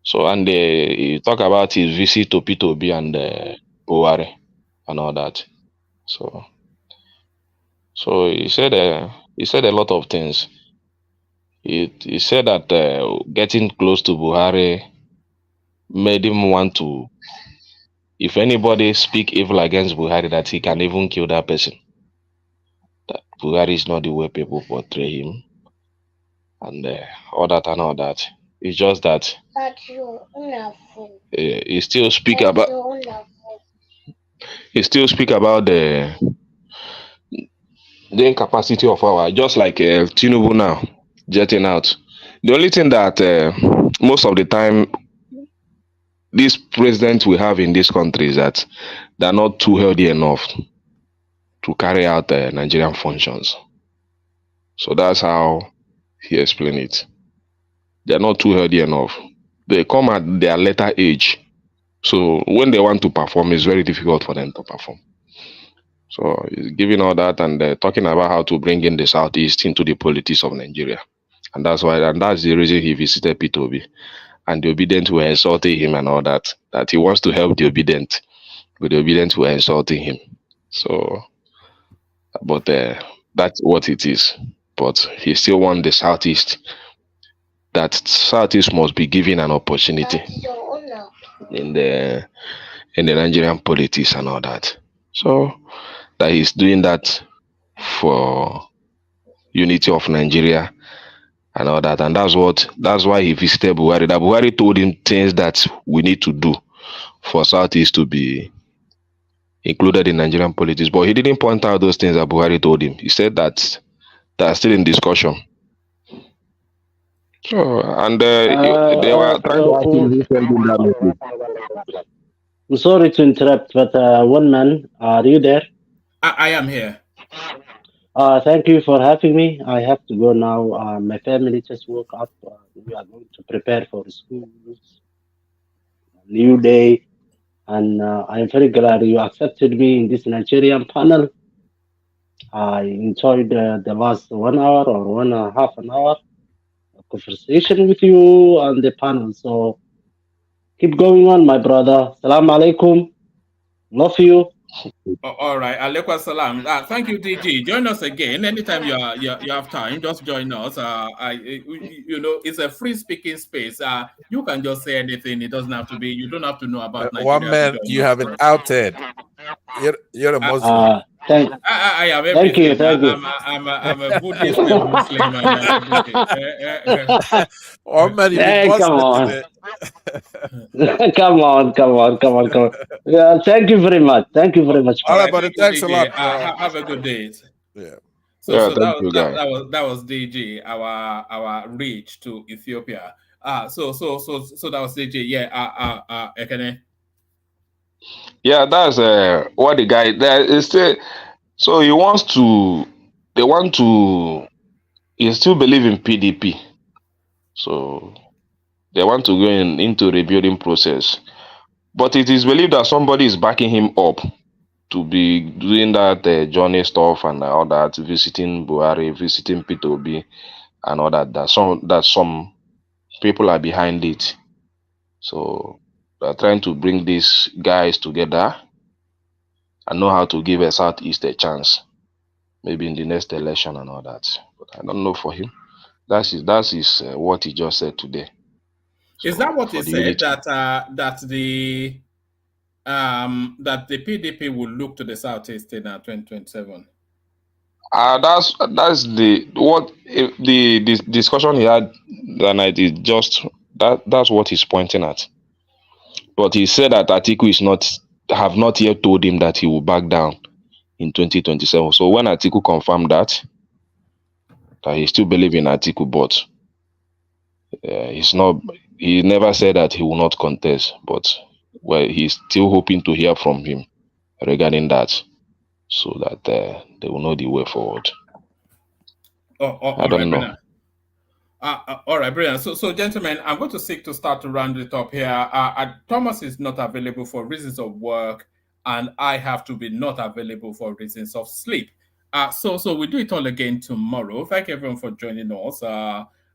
So and he talk about his visit to P2B and Buhari and all that. So he said a lot of things. He said that getting close to Buhari made him want to, if anybody speak evil against Buhari, that he can even kill that person. That Buhari is not the way people portray him, and all that. It's just that he still speak about the incapacity of our, just like Tinubu now jetting out. The only thing that most of the time these presidents we have in this country is that they're not too healthy enough to carry out Nigerian functions. So that's how he explained it. They're not too healthy enough. They come at their later age. So when they want to perform, it's very difficult for them to perform. So he's giving all that and talking about how to bring in the Southeast into the politics of Nigeria. And that's the reason he visited P2B. And the obedient were insulting him and all that. That he wants to help the obedient, but the obedient were insulting him. So, but that's what it is. But he still wants the Southeast. That Southeast must be given an opportunity in the Nigerian politics and all that. So that he's doing that for unity of Nigeria and all that. And that's why he visited Buhari. That Buhari told him things that we need to do for Southeast to be included in Nigerian politics. But he didn't point out those things that Buhari told him. He said that they are still in discussion. So, and they were trying to ask him who sent him that message. I'm sorry to interrupt, but one man, are you there? I am here. Thank you for having me. I have to go now. My family just woke up. We are going to prepare for school, new day, and I'm very glad you accepted me in this Nigerian panel. I enjoyed the last 1 hour or 1.5 hour conversation with you on the panel. So keep going on, my brother. Salam alaikum. Love you. All right, alaikum salam. Thank you, DG. Join us again anytime you have time. Just join us. It's a free speaking space. You can just say anything. It doesn't have to be. You don't have to know about Nigeria. One man, you have been outed. You're a Muslim. I am everything. Thank you. I'm a Buddhist Muslim. One man, you've been Muslim. Come on. Yeah, thank you very much. All right, buddy. Thanks a lot. Have a good day. Yeah. So that was DG, our reach to Ethiopia. So that was DG. Yeah. Ekene. Yeah, that's what the guy there is still. So he still believe in PDP. So they want to go into rebuilding process. But it is believed that somebody is backing him up to be doing that journey stuff and all that, visiting Buhari, visiting P2B and all that. That some people are behind it. So they're trying to bring these guys together and know how to give a Southeast a chance, maybe in the next election and all that. But I don't know for him. That is what he just said today. Is that what he said? That the PDP will look to the Southeast in 2027? That's the discussion he had that night is just that's what he's pointing at. But he said that Atiku is not have not yet told him that he will back down in 2027. So when Atiku confirmed that he still believes in Atiku, but he never said that he will not contest, but well, he's still hoping to hear from him regarding that, so that they will know the way forward. I don't know. All right, brilliant. So, gentlemen, I'm going to seek to start to round it up here. Thomas is not available for reasons of work, and I have to be not available for reasons of sleep. So we'll do it all again tomorrow. Thank you, everyone, for joining us.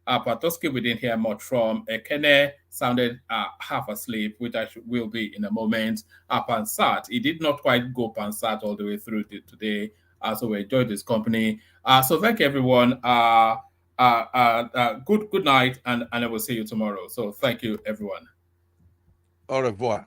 Patoski, we didn't hear much from. Ekene sounded half asleep, which will be in a moment. Pansat, he did not quite go Pansat all the way through today. So we enjoyed his company. So thank you, everyone. Good night, and I will see you tomorrow. So thank you, everyone. Au revoir.